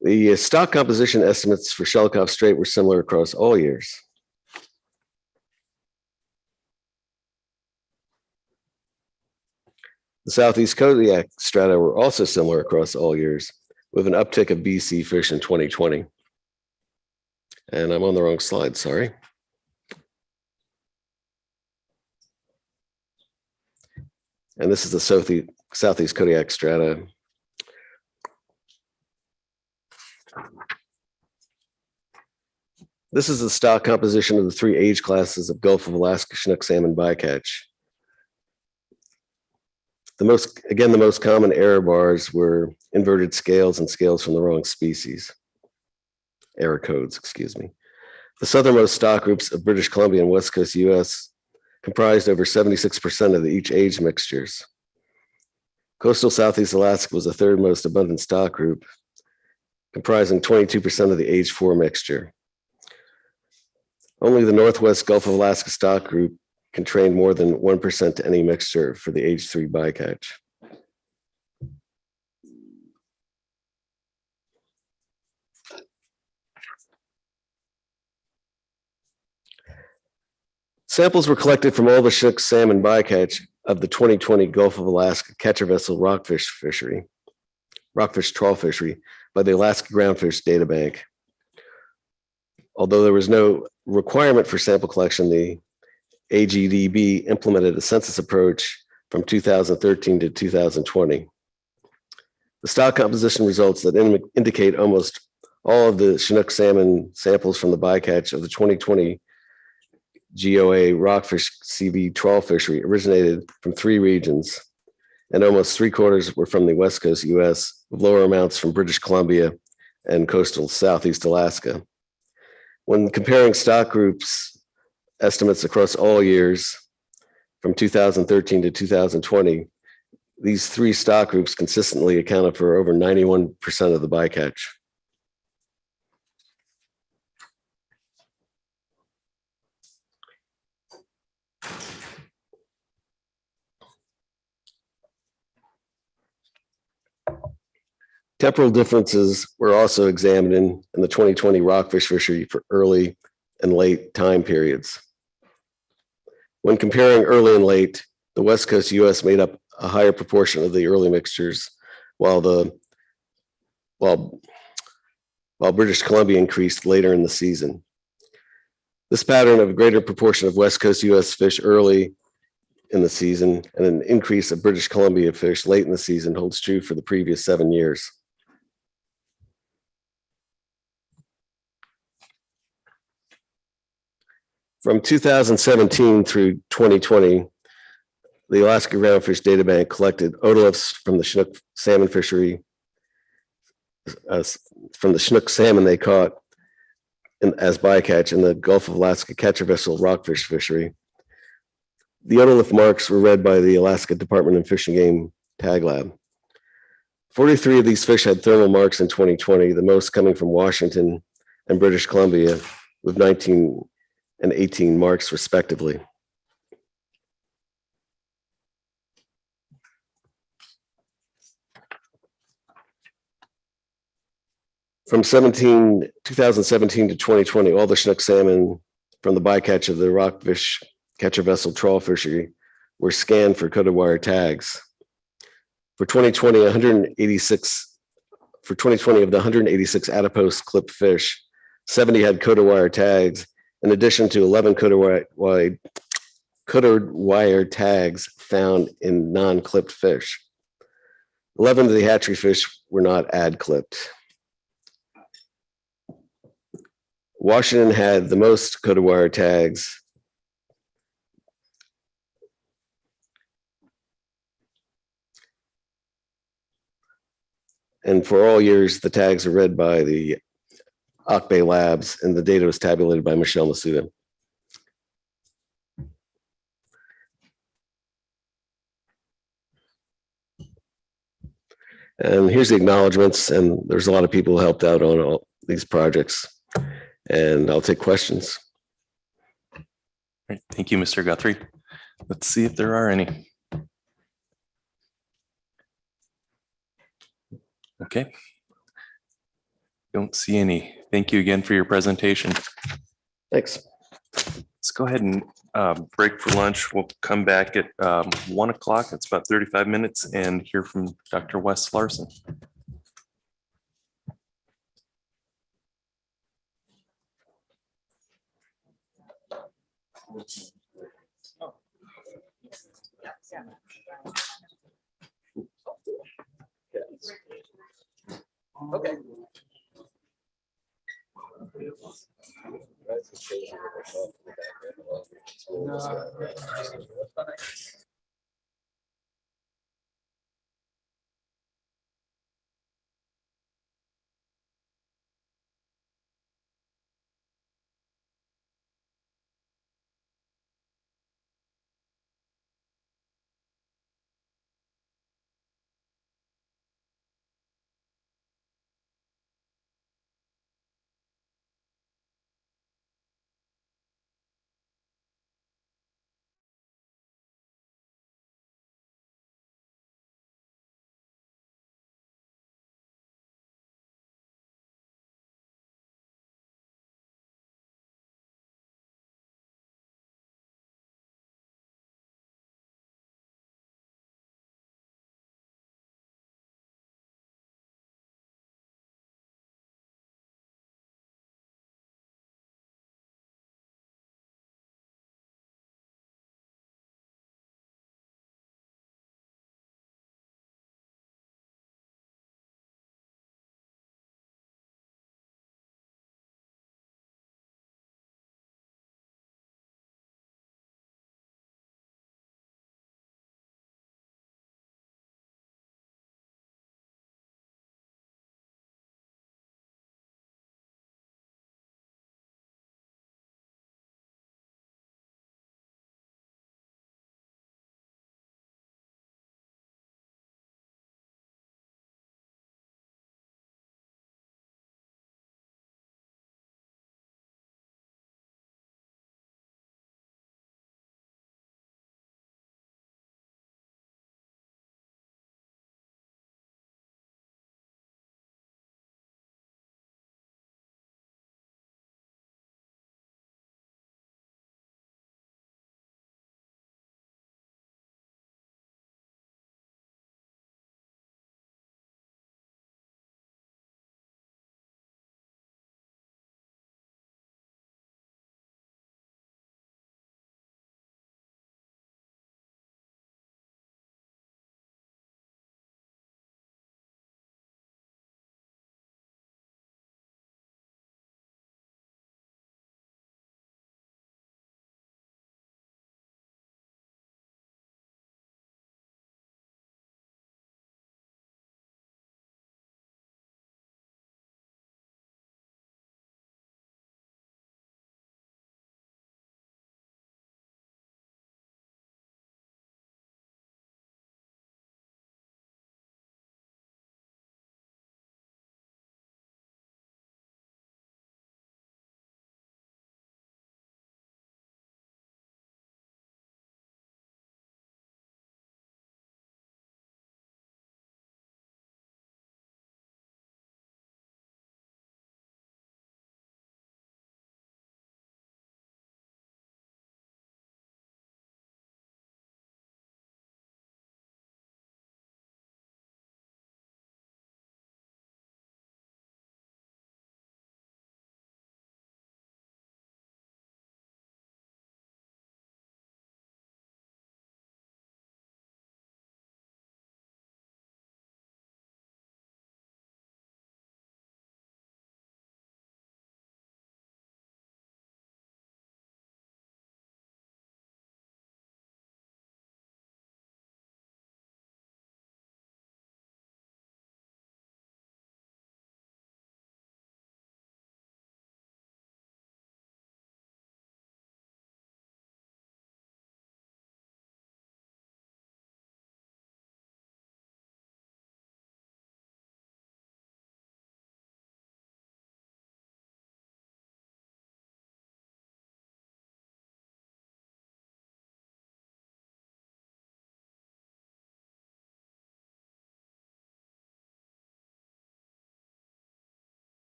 The stock composition estimates for Shelikof Strait were similar across all years. The Southeast Kodiak strata were also similar across all years, with an uptick of BC fish in 2020. And I'm on the wrong slide, sorry. And this is the Southeast Kodiak strata. This is the stock composition of the 3 age classes of Gulf of Alaska Chinook salmon bycatch. The most common error bars were inverted scales and scales from the wrong species. Error codes, excuse me. The southernmost stock groups of British Columbia and West Coast US comprised over 76% of each age mixtures. Coastal Southeast Alaska was the 3rd most abundant stock group, comprising 22% of the age 4 mixture. Only the Northwest Gulf of Alaska stock group contained more than 1% to any mixture for the age 3 bycatch. Samples were collected from all the Chinook salmon bycatch of the 2020 Gulf of Alaska catcher vessel rockfish trawl fishery by the Alaska Groundfish Data Bank. Although there was no requirement for sample collection, the AGDB implemented a census approach from 2013 to 2020. The stock composition results that indicate almost all of the Chinook salmon samples from the bycatch of the 2020 GOA rockfish CV trawl fishery originated from 3 regions, and almost 3/4 were from the West Coast US, with lower amounts from British Columbia and coastal Southeast Alaska. When comparing stock groups estimates across all years from 2013 to 2020, these 3 stock groups consistently accounted for over 91% of the bycatch. Temporal differences were also examined in the 2020 rockfish fishery for early and late time periods. When comparing early and late, the West Coast US made up a higher proportion of the early mixtures, while British Columbia increased later in the season. This pattern of a greater proportion of West Coast US fish early in the season and an increase of British Columbia fish late in the season holds true for the previous 7 years. From 2017 through 2020, the Alaska Groundfish Data Bank collected otoliths from the Chinook salmon fishery, from the Chinook salmon they caught as bycatch in the Gulf of Alaska catcher vessel rockfish fishery. The otolith marks were read by the Alaska Department of Fish and Game Tag Lab. 43 of these fish had thermal marks in 2020, the most coming from Washington and British Columbia, with 19 and 18 marks respectively. From 2017 to 2020, all the Chinook salmon from the bycatch of the rockfish catcher vessel trawl fishery were scanned for coded wire tags. For 2020, 186 of the 186 adipose clipped fish, 70 had coded wire tags, in addition to 11 coded wire tags found in non-clipped fish. 11 of the hatchery fish were not ad clipped. Washington had the most coded wire tags. And for all years, the tags are read by the Ock Bay Labs, and the data was tabulated by Michelle Masuda. And here's the acknowledgements, and there's a lot of people who helped out on all these projects, and I'll take questions. All right, thank you, Mr. Guthrie. Let's see if there are any. Okay. Don't see any. Thank you again for your presentation. Thanks. Let's go ahead and break for lunch. We'll come back at 1 o'clock. It's about 35 minutes and hear from Dr. Wes Larson. Okay.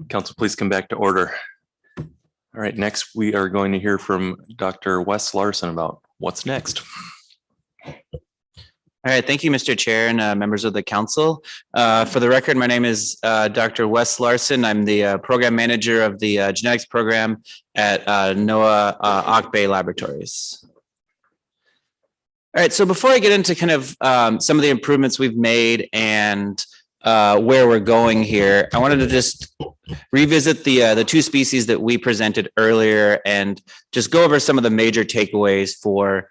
Council, please come back to order. All right, next we are going to hear from Dr. Wes Larson about what's next. All right, thank you, Mr. Chair and members of the council. For the record, my name is Dr. Wes Larson. I'm the program manager of the genetics program at NOAA Ock Laboratories. All right, so before I get into kind of some of the improvements we've made and where we're going here, I wanted to just revisit the two species that we presented earlier and just go over some of the major takeaways for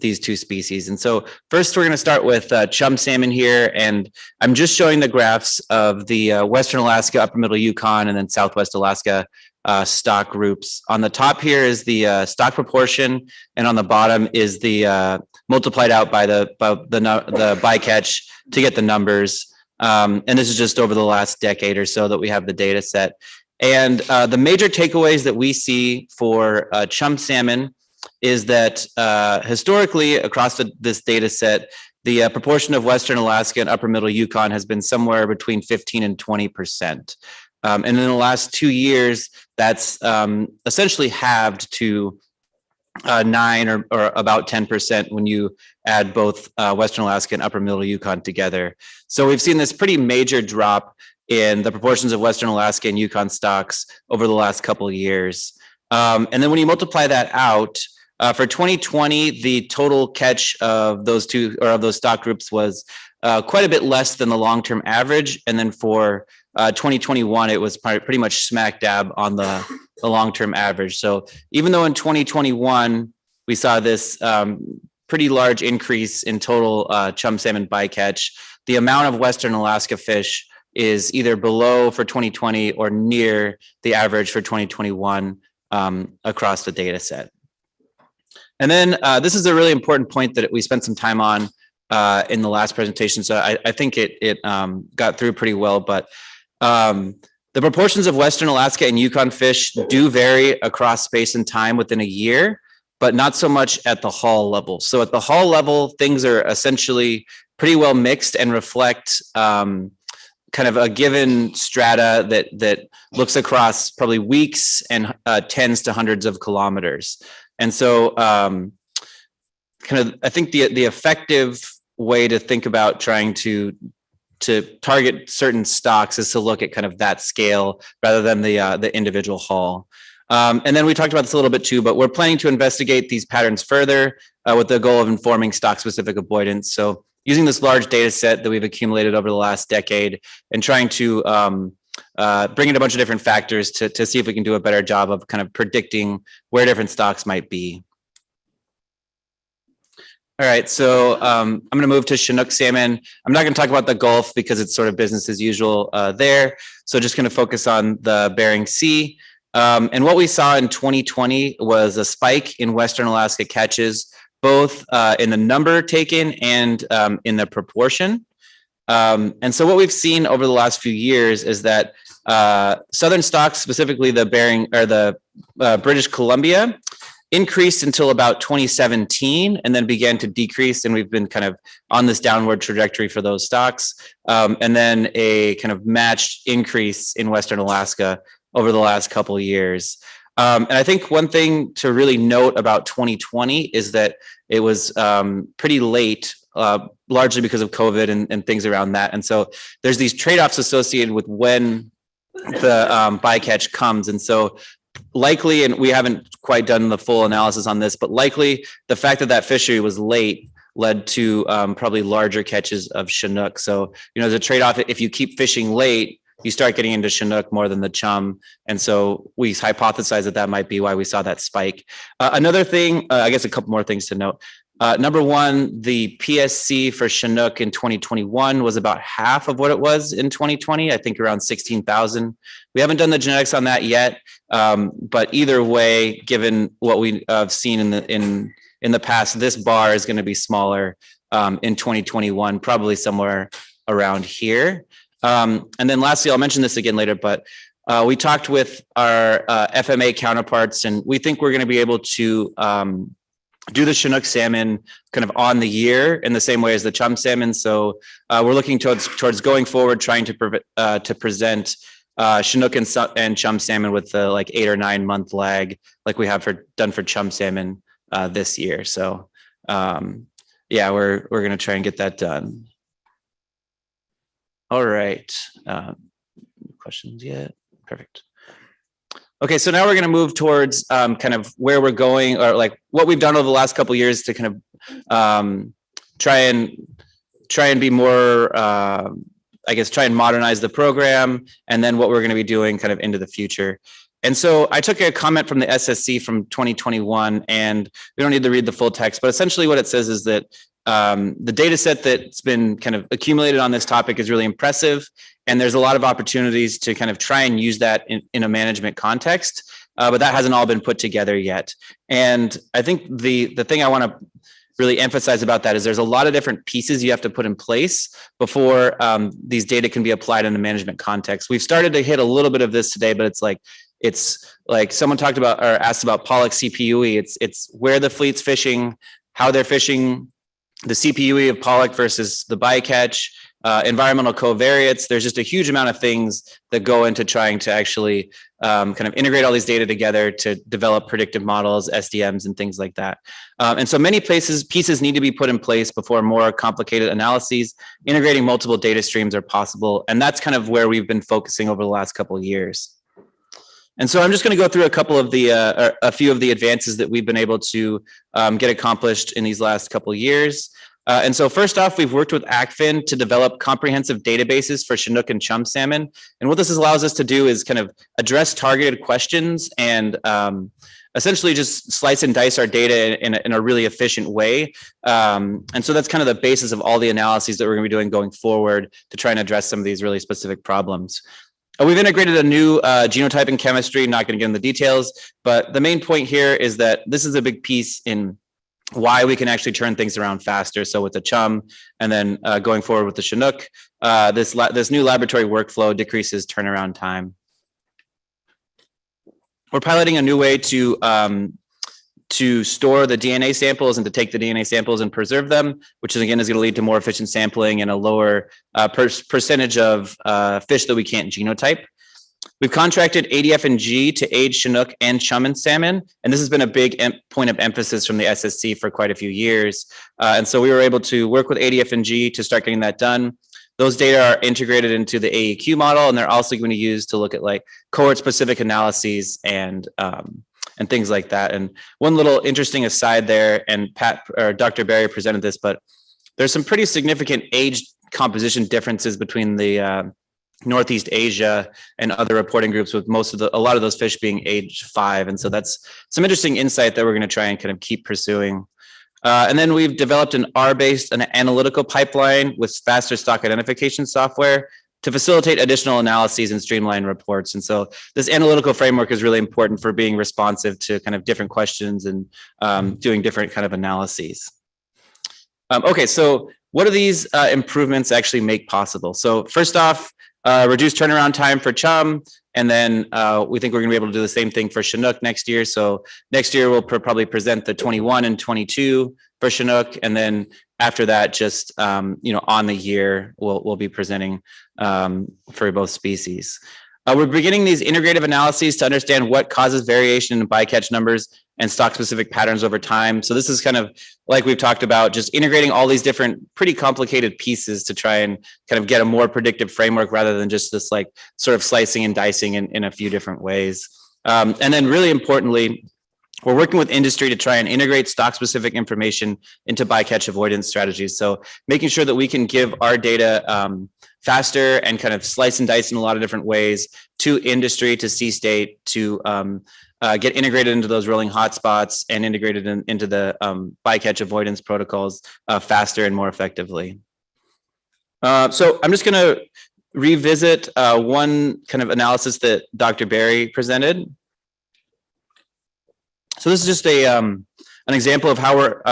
these two species. And so first, we're going to start with chum salmon here, and I'm just showing the graphs of the Western Alaska, Upper Middle Yukon, and then Southwest Alaska stock groups. On the top here is the stock proportion, and on the bottom is the multiplied out by the bycatch to get the numbers. And this is just over the last decade or so that we have the data set. And the major takeaways that we see for chum salmon is that historically across this data set, the proportion of Western Alaska and Upper Middle Yukon has been somewhere between 15 and 20%. And in the last 2 years, that's essentially halved to 9 or about 10% when you add both Western Alaska and Upper Middle Yukon together. So we've seen this pretty major drop in the proportions of Western Alaska and Yukon stocks over the last couple of years. And then when you multiply that out, for 2020, the total catch of those two or of those stock groups was quite a bit less than the long-term average. And then for 2021, it was pretty much smack dab on the long-term average. So even though in 2021, we saw this pretty large increase in total chum salmon bycatch, the amount of Western Alaska fish is either below for 2020 or near the average for 2021 across the data set. And then this is a really important point that we spent some time on in the last presentation. So I think it got through pretty well, but the proportions of Western Alaska and Yukon fish do vary across space and time within a year, but not so much at the haul level. So at the haul level, things are essentially pretty well mixed and reflect kind of a given strata that looks across probably weeks and tens to hundreds of kilometers. And so kind of, I think the effective way to think about trying to target certain stocks is to look at kind of that scale rather than the individual haul. And then we talked about this a little bit too, but we're planning to investigate these patterns further with the goal of informing stock-specific avoidance. So using this large data set that we've accumulated over the last decade and trying to bring in a bunch of different factors to see if we can do a better job of kind of predicting where different stocks might be. All right, so I'm going to move to Chinook salmon. I'm not going to talk about the Gulf because it's sort of business as usual there. So just going to focus on the Bering Sea. And what we saw in 2020 was a spike in Western Alaska catches, both in the number taken and in the proportion. And so what we've seen over the last few years is that southern stocks, specifically the Bering or the British Columbia, increased until about 2017 and then began to decrease. And we've been kind of on this downward trajectory for those stocks. And then a kind of matched increase in Western Alaska over the last couple of years. And I think one thing to really note about 2020 is that it was pretty late, largely because of COVID and things around that. And so there's these trade-offs associated with when the bycatch comes. And so likely, and we haven't quite done the full analysis on this, but likely the fact that that fishery was late led to probably larger catches of Chinook. So, you know, there's a trade-off. If you keep fishing late, you start getting into Chinook more than the chum. And so we hypothesize that might be why we saw that spike. Another thing, I guess a couple more things to note. Number one, the PSC for Chinook in 2021 was about half of what it was in 2020, I think around 16,000. We haven't done the genetics on that yet, but either way, given what we have seen in the past, this bar is going to be smaller in 2021, probably somewhere around here. And then lastly, I'll mention this again later, but we talked with our FMA counterparts, and we think we're going to be able to do the Chinook salmon kind of on the year in the same way as the chum salmon. So we're looking towards going forward, trying to present Chinook and chum salmon with the like 8 or 9 month lag, like we have done for chum salmon this year. So yeah, we're going to try and get that done. All right. Questions yet? Perfect. Okay, so now we're going to move towards kind of where we're going, or like what we've done over the last couple of years to kind of try and be more, I guess, try and modernize the program, and then what we're going to be doing kind of into the future. And so I took a comment from the SSC from 2021, and we don't need to read the full text, but essentially what it says is that the data set that's been kind of accumulated on this topic is really impressive. And there's a lot of opportunities to kind of try and use that in a management context, but that hasn't all been put together yet. And I think the thing I want to really emphasize about that is there's a lot of different pieces you have to put in place before these data can be applied in a management context. We've started to hit a little bit of this today, but it's like someone talked about or asked about pollock CPUE. It's where the fleet's fishing, how they're fishing, the CPUE of pollock versus the bycatch, environmental covariates. There's just a huge amount of things that go into trying to actually kind of integrate all these data together to develop predictive models, SDMs, and things like that. And so many pieces need to be put in place before more complicated analyses. Integrating multiple data streams are possible. And that's kind of where we've been focusing over the last couple of years. And so I'm just going to go through a few of the advances that we've been able to get accomplished in these last couple of years. And so first off, we've worked with ACFIN to develop comprehensive databases for Chinook and chum salmon. And what this allows us to do is kind of address targeted questions and essentially just slice and dice our data in a really efficient way. And so that's kind of the basis of all the analyses that we're going to be doing going forward to try and address some of these really specific problems. We've integrated a new genotyping chemistry, not going to get into the details, but the main point here is that this is a big piece in why we can actually turn things around faster. So with the chum and then going forward with the Chinook, this new laboratory workflow decreases turnaround time. We're piloting a new way to store the DNA samples and to take the DNA samples and preserve them, which is again is going to lead to more efficient sampling and a lower percentage of fish that we can't genotype. We've contracted ADF&G to age Chinook and chum and salmon, and this has been a big point of emphasis from the SSC for quite a few years. And so we were able to work with ADF&G to start getting that done. Those data are integrated into the AEQ model, and they're also going to use to look at like cohort-specific analyses and things like that. And one little interesting aside there, and Dr. Barry presented this, but there's some pretty significant age composition differences between the Northeast Asia and other reporting groups, with a lot of those fish being age 5. And so that's some interesting insight that we're going to try and kind of keep pursuing. And then we've developed an R-based analytical pipeline with faster stock identification software to facilitate additional analyses and streamline reports. And so this analytical framework is really important for being responsive to kind of different questions and doing different kind of analyses. Okay, so what do these improvements actually make possible? So first off, reduce turnaround time for chum, and then we think we're going to be able to do the same thing for Chinook next year. So next year we'll probably present the 21 and 22 for Chinook, and then after that, just on the year we'll be presenting for both species. We're beginning these integrative analyses to understand what causes variation in bycatch numbers and stock-specific patterns over time. So this is kind of like we've talked about, just integrating all these different pretty complicated pieces to try and kind of get a more predictive framework rather than just this like sort of slicing and dicing in a few different ways. And then really importantly, we're working with industry to try and integrate stock-specific information into bycatch avoidance strategies. So making sure that we can give our data faster and kind of slice and dice in a lot of different ways to industry, to C-state, to get integrated into those rolling hotspots and integrated into the bycatch avoidance protocols faster and more effectively. So I'm just going to revisit one kind of analysis that Dr. Barry presented. So this is just an example of how we're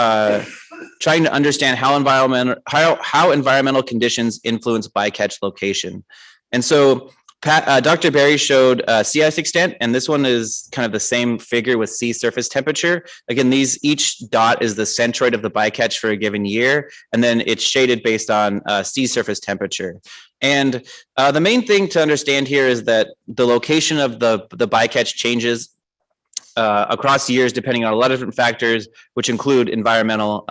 trying to understand how environmental conditions influence bycatch location. And so Dr. Berry showed sea ice extent, and this one is kind of the same figure with sea surface temperature. Again, each dot is the centroid of the bycatch for a given year, and then it's shaded based on sea surface temperature. And the main thing to understand here is that the location of the bycatch changes across years depending on a lot of different factors, which include environmental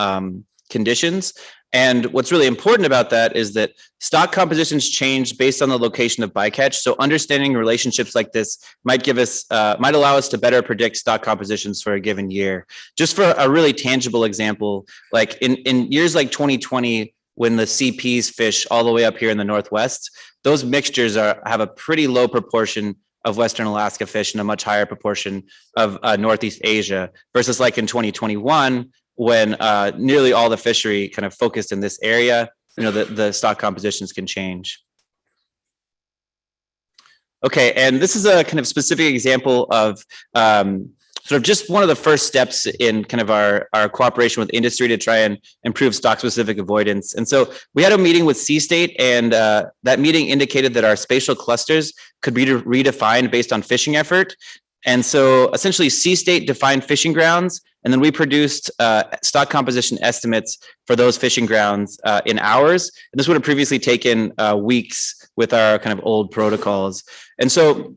conditions. And what's really important about that is that stock compositions change based on the location of bycatch. So understanding relationships like this might allow us to better predict stock compositions for a given year. Just for a really tangible example, like in years like 2020, when the CPs fish all the way up here in the Northwest, those mixtures have a pretty low proportion of Western Alaska fish and a much higher proportion of Northeast Asia, versus like in 2021, when nearly all the fishery kind of focused in this area, the stock compositions can change. Okay, and this is a kind of specific example of sort of just one of the first steps in kind of our cooperation with industry to try and improve stock-specific avoidance. And so we had a meeting with C-State, and that meeting indicated that our spatial clusters could be redefined based on fishing effort. And so essentially C-State defined fishing grounds, and then we produced stock composition estimates for those fishing grounds in hours. And this would have previously taken weeks with our kind of old protocols. And so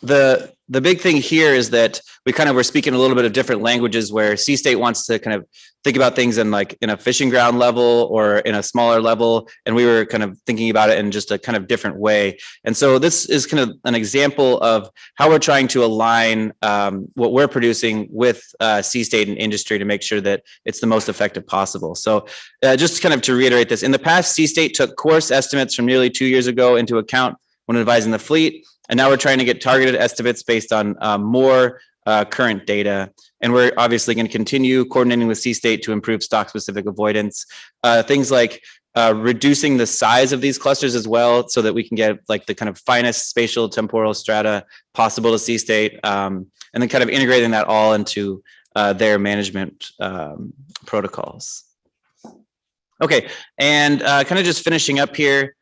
the big thing here is that we kind of were speaking a little bit of different languages, where C-State wants to kind of think about things in a fishing ground level or in a smaller level. And we were kind of thinking about it in just a kind of different way. And so this is kind of an example of how we're trying to align what we're producing with C-State and industry to make sure that it's the most effective possible. So just kind of to reiterate this, in the past, C-State took course estimates from nearly 2 years ago into account when advising the fleet. And now we're trying to get targeted estimates based on more current data. And we're obviously going to continue coordinating with C-State to improve stock-specific avoidance. Things like reducing the size of these clusters as well, so that we can get like the kind of finest spatial temporal strata possible to C-State, and then kind of integrating that all into their management protocols. Okay, and kind of just finishing up here.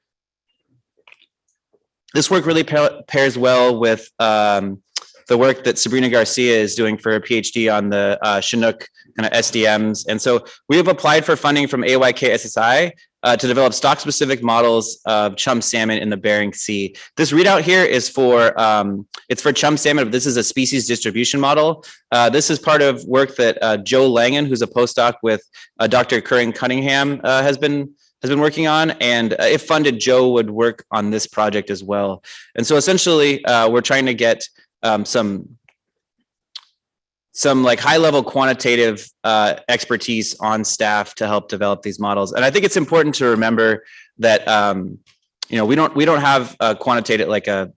This work really pairs well with the work that Sabrina Garcia is doing for her PhD on the Chinook kind of SDMs. And so we have applied for funding from AYK SSI to develop stock-specific models of chum salmon in the Bering Sea. This readout here is for, it's for chum salmon, but this is a species distribution model. This is part of work that Joe Langen, who's a postdoc with Dr. Curran Cunningham, has been working on, and if funded, Joe would work on this project as well. And so essentially, we're trying to get some like high-level quantitative expertise on staff to help develop these models. And I think it's important to remember that we don't have a quantitative, like a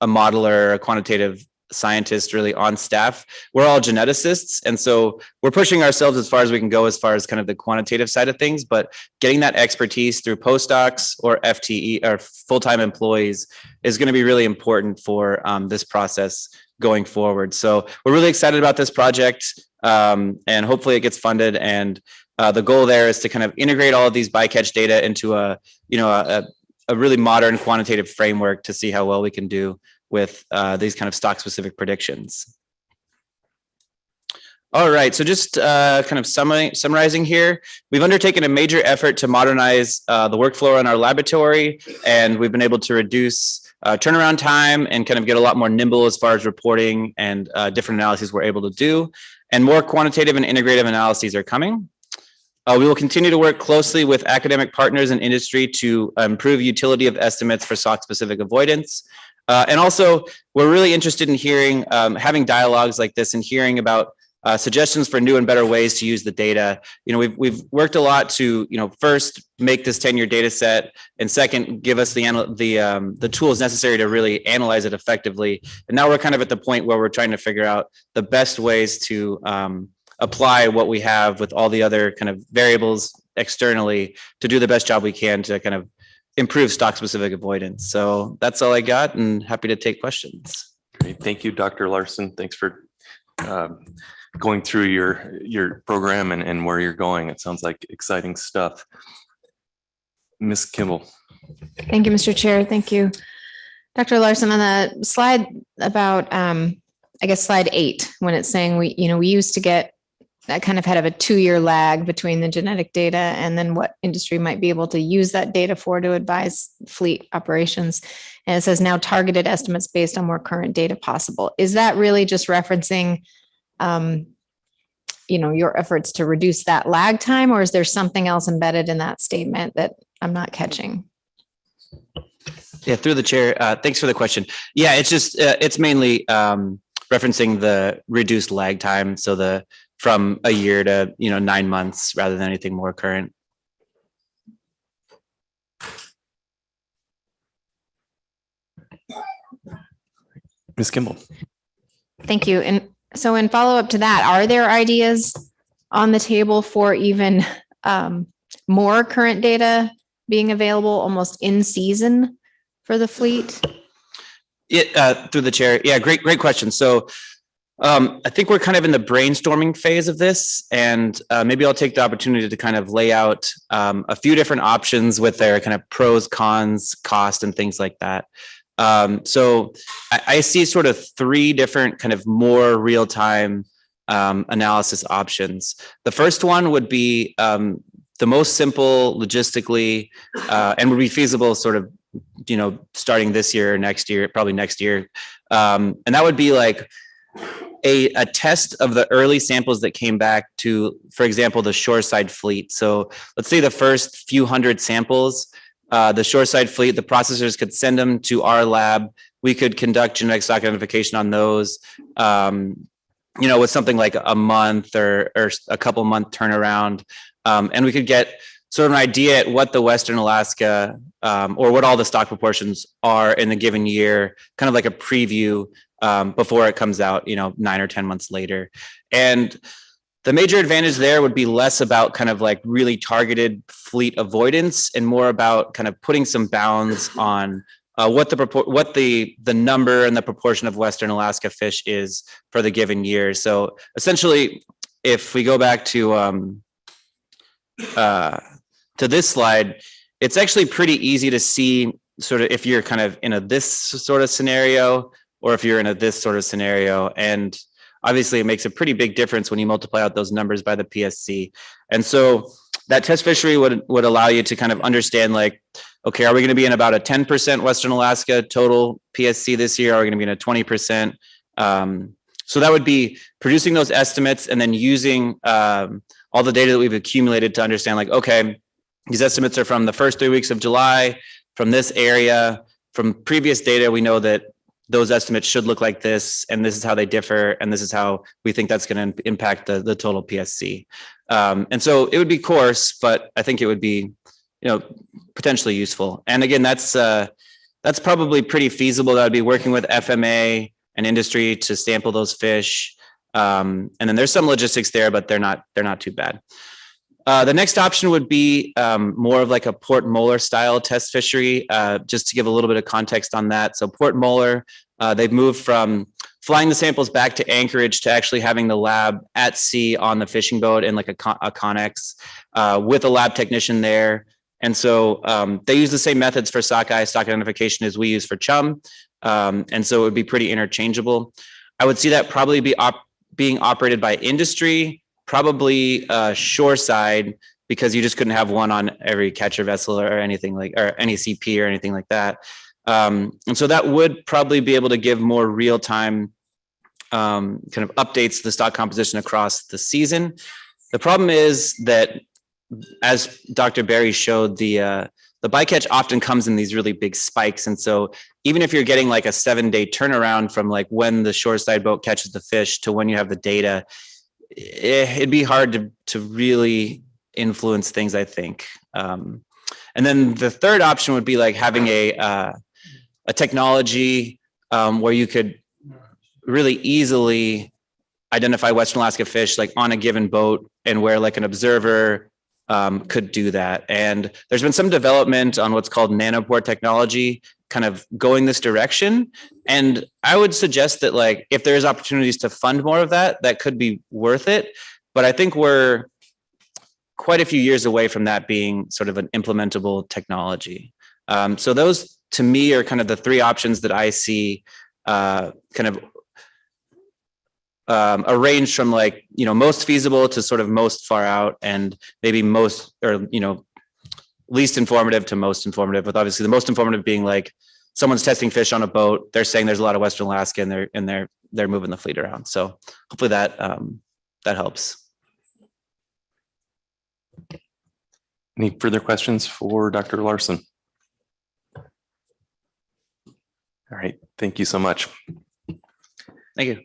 modeler or a quantitative scientist really on staff. We're all geneticists. And so we're pushing ourselves as far as we can go as far as kind of the quantitative side of things, but getting that expertise through postdocs or FTE or full-time employees is going to be really important for this process going forward. So we're really excited about this project, and hopefully it gets funded. And the goal there is to kind of integrate all of these bycatch data into a really modern quantitative framework to see how well we can do with these kind of stock-specific predictions. All right, so just kind of summarizing here, we've undertaken a major effort to modernize the workflow in our laboratory, and we've been able to reduce turnaround time and kind of get a lot more nimble as far as reporting and different analyses we're able to do. And more quantitative and integrative analyses are coming. We will continue to work closely with academic partners and industry to improve utility of estimates for stock-specific avoidance. And also, we're really interested in hearing, having dialogues like this and hearing about suggestions for new and better ways to use the data. We've worked a lot to, first make this 10-year data set, and second, give us the tools necessary to really analyze it effectively. And now we're kind of at the point where we're trying to figure out the best ways to apply what we have with all the other kind of variables externally to do the best job we can to kind of improve stock-specific avoidance. So that's all I got, and happy to take questions. Great. Thank you, Dr. Larson. Thanks for going through your program and where you're going. It sounds like exciting stuff. Ms. Kimball. Thank you, Mr. Chair. Thank you, Dr. Larson, on the slide about, I guess, slide 8, when it's saying we used to get that kind of had a 2-year lag between the genetic data and then what industry might be able to use that data for to advise fleet operations. And it says now targeted estimates based on more current data possible. Is that really just referencing, your efforts to reduce that lag time, or is there something else embedded in that statement that I'm not catching? Yeah, through the chair. Thanks for the question. Yeah, it's just, it's mainly referencing the reduced lag time. So from a year to, 9 months rather than anything more current. Ms. Kimball. Thank you. And so in follow up to that, are there ideas on the table for even more current data being available almost in season for the fleet? Through the chair. Yeah, great question. So I think we're kind of in the brainstorming phase of this, and maybe I'll take the opportunity to kind of lay out a few different options with their kind of pros, cons, cost, and things like that. So I see sort of 3 different kind of more real-time analysis options. The first one would be the most simple logistically and would be feasible sort of, starting this year or next year, probably next year. And that would be like a test of the early samples that came back to, for example, the shoreside fleet. So let's say the first few hundred samples, the shoreside fleet, the processors could send them to our lab. We could conduct genetic stock identification on those, with something like a month or a couple month turnaround. And we could get sort of an idea at what the Western Alaska or what all the stock proportions are in a given year, kind of like a preview before it comes out, 9 or 10 months later. And the major advantage there would be less about kind of like really targeted fleet avoidance and more about kind of putting some bounds on what the number and the proportion of Western Alaska fish is for the given year. So essentially, if we go back to this slide, it's actually pretty easy to see sort of if you're kind of in this sort of scenario or if you're in this sort of scenario. And obviously it makes a pretty big difference when you multiply out those numbers by the PSC. And so that test fishery would allow you to kind of understand like, okay, are we going to be in about a 10% Western Alaska total PSC this year? Are we going to be in a 20%? So that would be producing those estimates and then using all the data that we've accumulated to understand like, okay, these estimates are from the first 3 weeks of July, from this area, from previous data, we know that those estimates should look like this, and this is how they differ, and this is how we think that's going to impact the total PSC. And so it would be coarse, but I think it would be, potentially useful. And again, that's probably pretty feasible. That would be working with FMA and industry to sample those fish. And then there's some logistics there, but they're not too bad. The next option would be more of like a Port Moller style test fishery, just to give a little bit of context on that. So Port Moller, they've moved from flying the samples back to Anchorage to actually having the lab at sea on the fishing boat in like a Connex with a lab technician there. And so they use the same methods for sockeye stock identification as we use for chum. And so it would be pretty interchangeable. I would see that probably being operated by industry, probably shoreside, because you just couldn't have one on every catcher vessel or anything like, or any CP or anything like that. And so that would probably be able to give more real-time kind of updates to the stock composition across the season. The problem is that, as Dr. Berry showed, the bycatch often comes in these really big spikes. And so even if you're getting like a 7-day turnaround from like when the shoreside boat catches the fish to when you have the data, it'd be hard to really influence things, I think. And then the third option would be like having a technology where you could really easily identify Western Alaska fish like on a given boat, and where like an observer could do that. And there's been some development on what's called nanopore technology kind of going this direction. And I would suggest that like, if there's opportunities to fund more of that, that could be worth it. But I think we're quite a few years away from that being sort of an implementable technology. So those to me are kind of the three options that I see kind of arranged from like, most feasible to sort of most far out, and maybe most, or, least informative to most informative, with obviously the most informative being like someone's testing fish on a boat. They're saying there's a lot of Western Alaska and they're moving the fleet around. So hopefully that helps. Any further questions for Dr. Larson? All right, thank you so much. Thank you.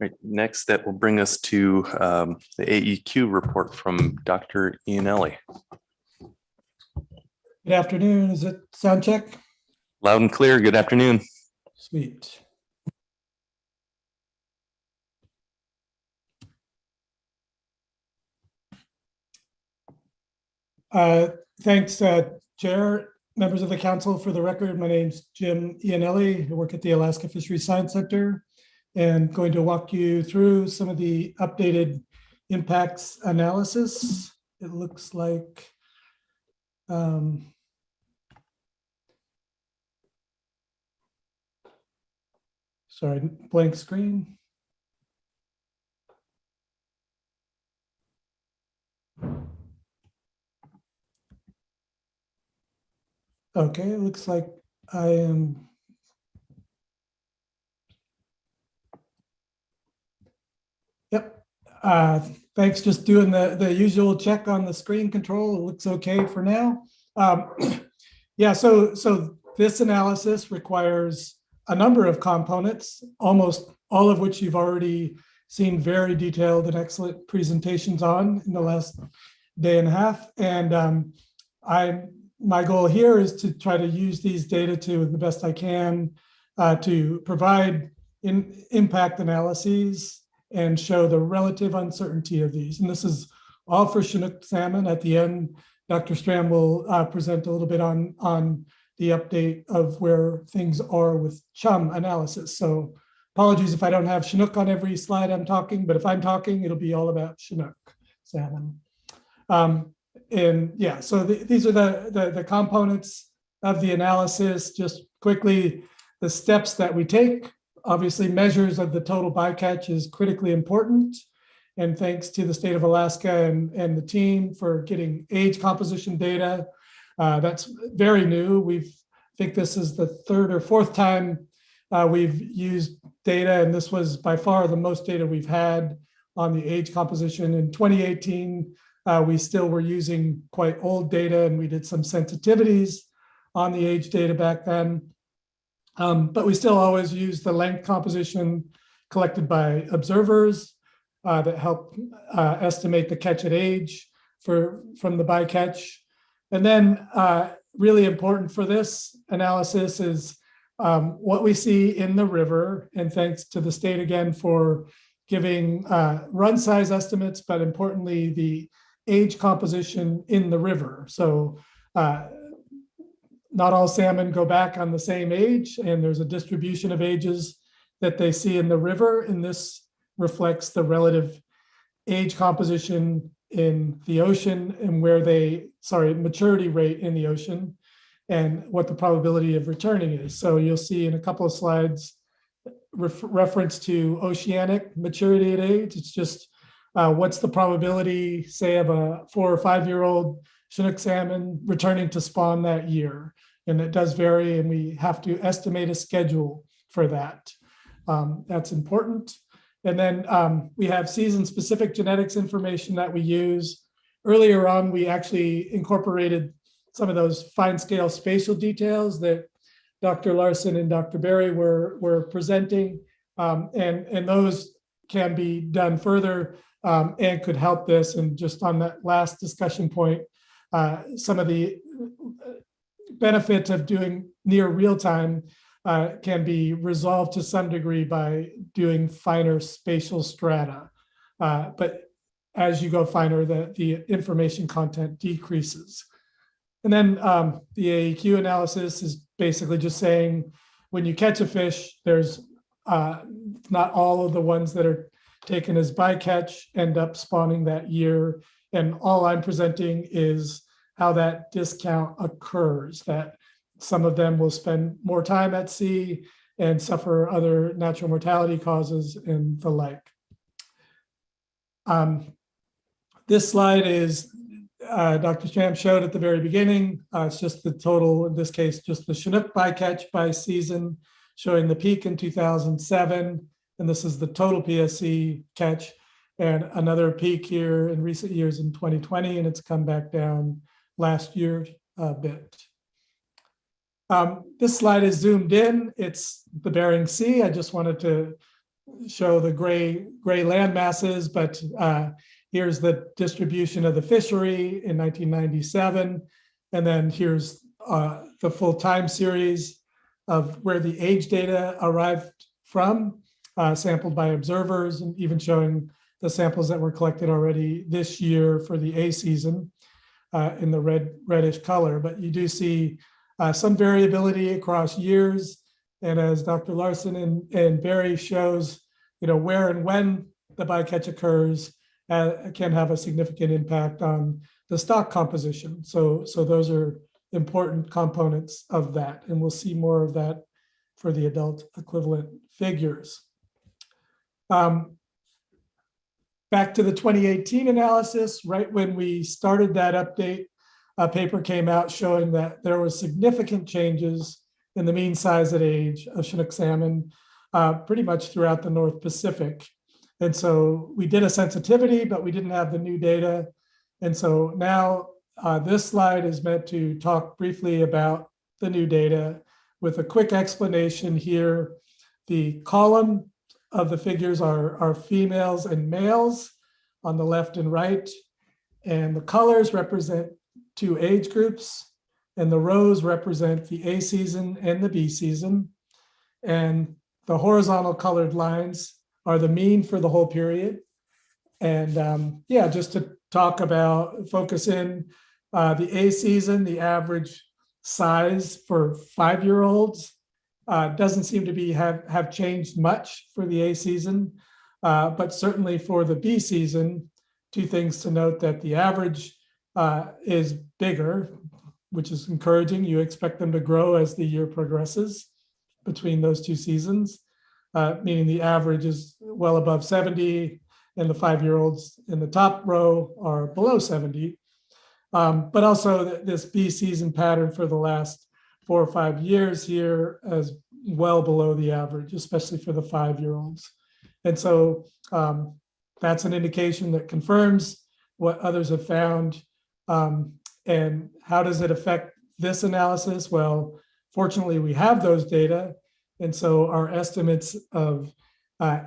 Right, next, that will bring us to the AEQ report from Dr. Iannelli. Good afternoon. Is it sound check? Loud and clear. Good afternoon. Sweet. Thanks, Chair, members of the council. For the record, my name's Jim Iannelli. I work at the Alaska Fisheries Science Center and going to walk you through some of the updated impacts analysis. It looks like sorry, blank screen. Okay, it looks like I am. Yep. Thanks. Just doing the usual check on the screen control. It looks okay for now. Yeah. So this analysis requires a number of components, almost all of which you've already seen very detailed and excellent presentations on in the last day and a half. And my goal here is to try to use these data to the best I can to provide impact analyses and show the relative uncertainty of these. And this is all for Chinook salmon. At the end, Dr. Strand will present a little bit on the update of where things are with chum analysis. So apologies if I don't have Chinook on every slide I'm talking, but if I'm talking, it'll be all about Chinook salmon. And yeah, so these are the components of the analysis. Just quickly, the steps that we take. Obviously, measures of the total bycatch is critically important. And thanks to the state of Alaska and the team for getting age composition data. That's very new. I think this is the third or fourth time we've used data, and this was by far the most data we've had on the age composition. In 2018, we still were using quite old data, and we did some sensitivities on the age data back then. But we still always use the length composition collected by observers that help estimate the catch at age from the bycatch. And then really important for this analysis is what we see in the river. And thanks to the state again for giving run size estimates, but importantly, the age composition in the river. So not all salmon go back on the same age, and there's a distribution of ages that they see in the river, and this reflects the relative age composition in the ocean and maturity rate in the ocean and what the probability of returning is. So you'll see in a couple of slides reference to oceanic maturity at age. It's just what's the probability, say, of a 4 or 5 year old Chinook salmon returning to spawn that year. And it does vary, and we have to estimate a schedule for that. That's important. And then we have season-specific genetics information that we use. Earlier on, we actually incorporated some of those fine-scale spatial details that Dr. Larson and Dr. Berry were presenting, and those can be done further and could help this. And just on that last discussion point, some of the benefits of doing near real time can be resolved to some degree by doing finer spatial strata. But as you go finer, the information content decreases. And then the AEQ analysis is basically just saying when you catch a fish, there's not all of the ones that are taken as bycatch end up spawning that year. And all I'm presenting is how that discount occurs, that some of them will spend more time at sea and suffer other natural mortality causes and the like. This slide is Dr. Stram showed at the very beginning. It's just the total, in this case, just the Chinook bycatch by season, showing the peak in 2007. And this is the total PSC catch, and another peak here in recent years in 2020, and it's come back down last year a bit. This slide is zoomed in. It's the Bering Sea. I just wanted to show the gray land masses, but here's the distribution of the fishery in 1997. And then here's the full time series of where the age data arrived from, sampled by observers, and even showing the samples that were collected already this year for the A season in the reddish color. But you do see some variability across years. And as Dr. Larson and Barry shows, where and when the bycatch occurs can have a significant impact on the stock composition. So those are important components of that. And we'll see more of that for the adult equivalent figures. Back to the 2018 analysis, right when we started that update, a paper came out showing that there was significant changes in the mean size at age of Chinook salmon pretty much throughout the North Pacific. And so we did a sensitivity, but we didn't have the new data. And so now this slide is meant to talk briefly about the new data with a quick explanation here. The column of the figures are females and males on the left and right. And the colors represent two age groups. And the rows represent the A season and the B season. And the horizontal colored lines are the mean for the whole period. And yeah, just to talk about, focus in the A season, the average size for 5-year-olds doesn't seem to have changed much for the A season, but certainly for the B season, two things to note: that the average is bigger, which is encouraging. You expect them to grow as the year progresses between those two seasons, meaning the average is well above 70 and the 5-year-olds in the top row are below 70. But also this B season pattern for the last 4 or 5 years here is well below the average, especially for the 5-year-olds. And so that's an indication that confirms what others have found. And how does it affect this analysis? Well, fortunately, we have those data. And so our estimates of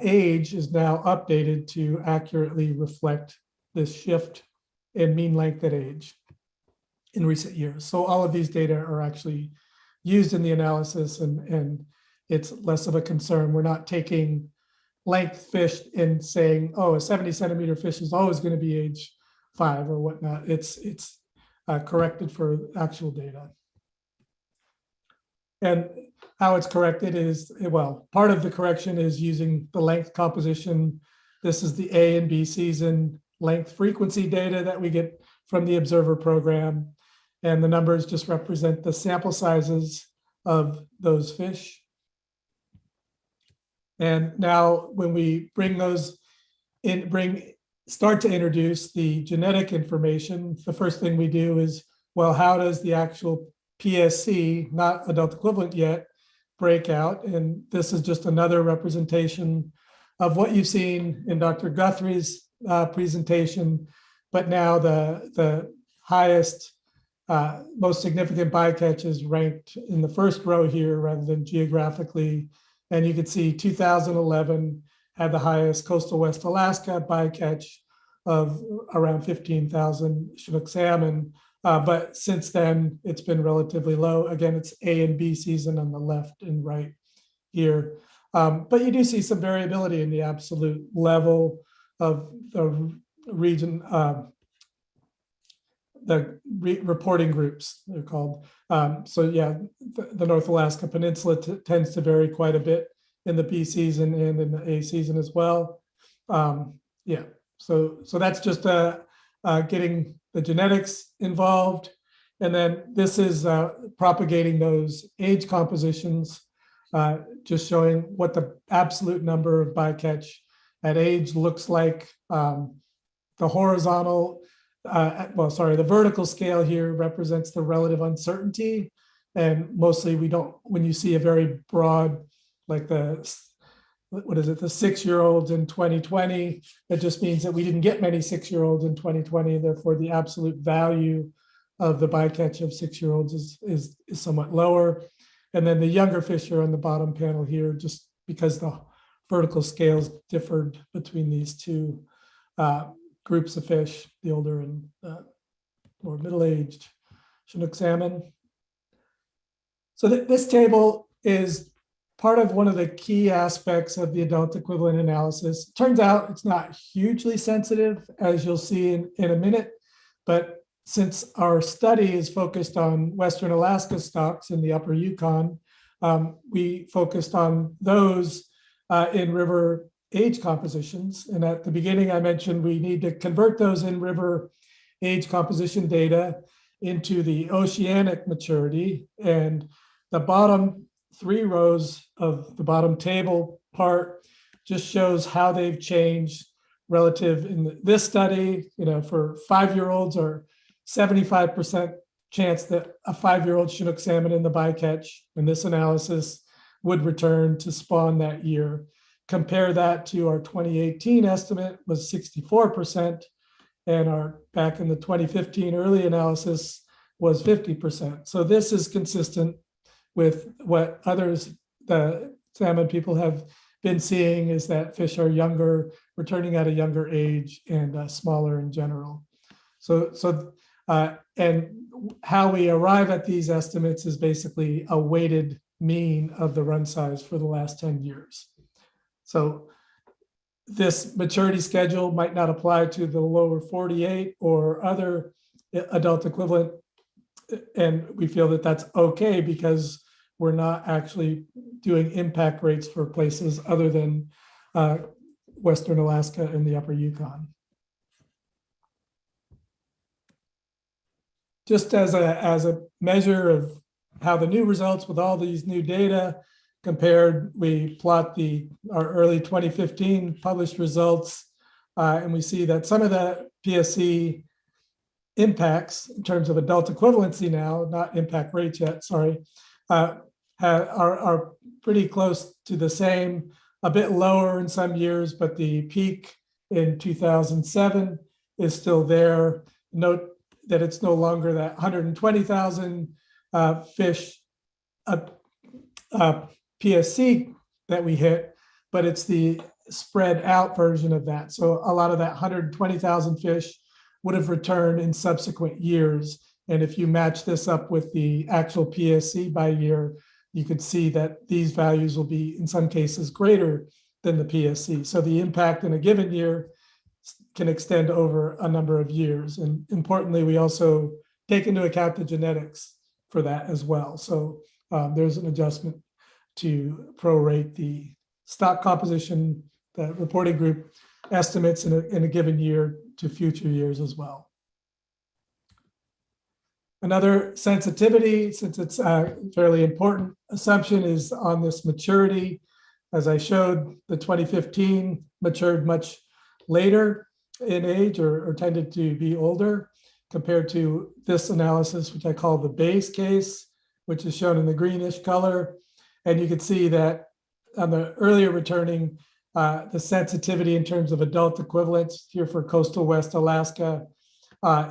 age is now updated to accurately reflect this shift in mean length at age in recent years. So all of these data are actually used in the analysis, and it's less of a concern. We're not taking length fish and saying, oh, a 70-centimeter fish is always going to be age 5 or whatnot. It's corrected for actual data. And how it's corrected is, well, part of the correction is using the length composition. This is the A and B season length frequency data that we get from the observer program. And the numbers just represent the sample sizes of those fish. And now when we bring those in, start to introduce the genetic information, the first thing we do is, well, how does the actual PSC, not adult equivalent yet, break out? And this is just another representation of what you've seen in Dr. Guthrie's presentation, but now the highest, most significant bycatch is ranked in the first row here rather than geographically. And you can see 2011 had the highest coastal West Alaska bycatch of around 15,000 Chinook salmon. But since then, it's been relatively low. Again, it's A and B season on the left and right here. But you do see some variability in the absolute level of the region, reporting groups, they're called. So yeah, the North Alaska Peninsula tends to vary quite a bit in the B season and in the A season as well. Yeah, so that's just getting the genetics involved. And then this is propagating those age compositions, just showing what the absolute number of bycatch at age looks like. The horizontal, the vertical scale here represents the relative uncertainty. And mostly when you see a very broad, like the 6-year-olds in 2020, it just means that we didn't get many 6-year-olds in 2020. Therefore, the absolute value of the bycatch of 6-year-olds is somewhat lower. And then the younger fish are on the bottom panel here, just because the vertical scales differed between these two groups of fish, the older and more middle-aged Chinook salmon. So this table is part of one of the key aspects of the adult equivalent analysis. Turns out it's not hugely sensitive, as you'll see in a minute, but since our study is focused on Western Alaska stocks in the upper Yukon, we focused on those in river age compositions. And at the beginning, I mentioned we need to convert those in river age composition data into the oceanic maturity. And the bottom 3 rows of the bottom table part just shows how they've changed relative in this study. For 5-year-olds, or 75% chance that a 5-year-old Chinook salmon in the bycatch in this analysis would return to spawn that year. Compare that to our 2018 estimate was 64%, and our back in the 2015 early analysis was 50%. So this is consistent with what the salmon people have been seeing, is that fish are younger, returning at a younger age, and smaller in general. And how we arrive at these estimates is basically a weighted mean of the run size for the last 10 years. So this maturity schedule might not apply to the lower 48 or other adult equivalent. And we feel that that's okay, because we're not actually doing impact rates for places other than Western Alaska and the upper Yukon. Just as a measure of how the new results with all these new data compared, we plot our early 2015 published results, and we see that some of the PSC impacts in terms of adult equivalency now, not impact rates yet, sorry, are pretty close to the same, a bit lower in some years, but the peak in 2007 is still there. Note that it's no longer that 120,000 fish PSC that we hit, but it's the spread out version of that. So a lot of that 120,000 fish would have returned in subsequent years. And if you match this up with the actual PSC by year, you could see that these values will be, in some cases, greater than the PSC. So the impact in a given year can extend over a number of years. And importantly, we also take into account the genetics for that as well. So there's an adjustment to prorate the stock composition, the reporting group estimates in a given year to future years as well. Another sensitivity, since it's a fairly important assumption, is on this maturity. As I showed, the 2015 matured much later in age, or tended to be older, compared to this analysis, which I call the base case, which is shown in the greenish color. And you can see that on the earlier returning, the sensitivity in terms of adult equivalents here for coastal West Alaska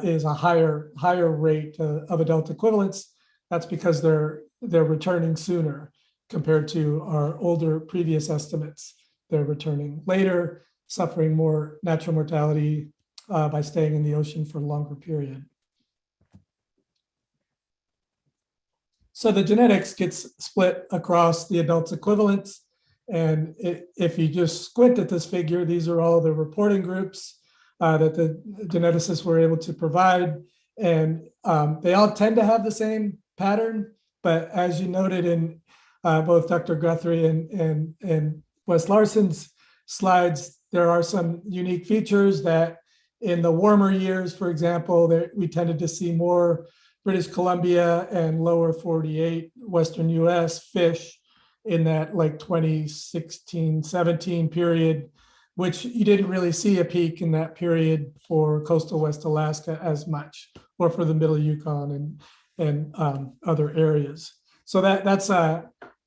is a higher rate of adult equivalents. That's because they're returning sooner compared to our older previous estimates. They're returning later, suffering more natural mortality by staying in the ocean for a longer period. So the genetics gets split across the adults equivalents. And if you just squint at this figure, these are all the reporting groups that the geneticists were able to provide. And they all tend to have the same pattern. But as you noted in both Dr. Guthrie and Wes Larson's slides, there are some unique features that in the warmer years, for example, that we tended to see more British Columbia and lower 48 Western US fish in that like 2016, 17 period, which you didn't really see a peak in that period for coastal West Alaska as much, or for the middle Yukon and other areas. So that's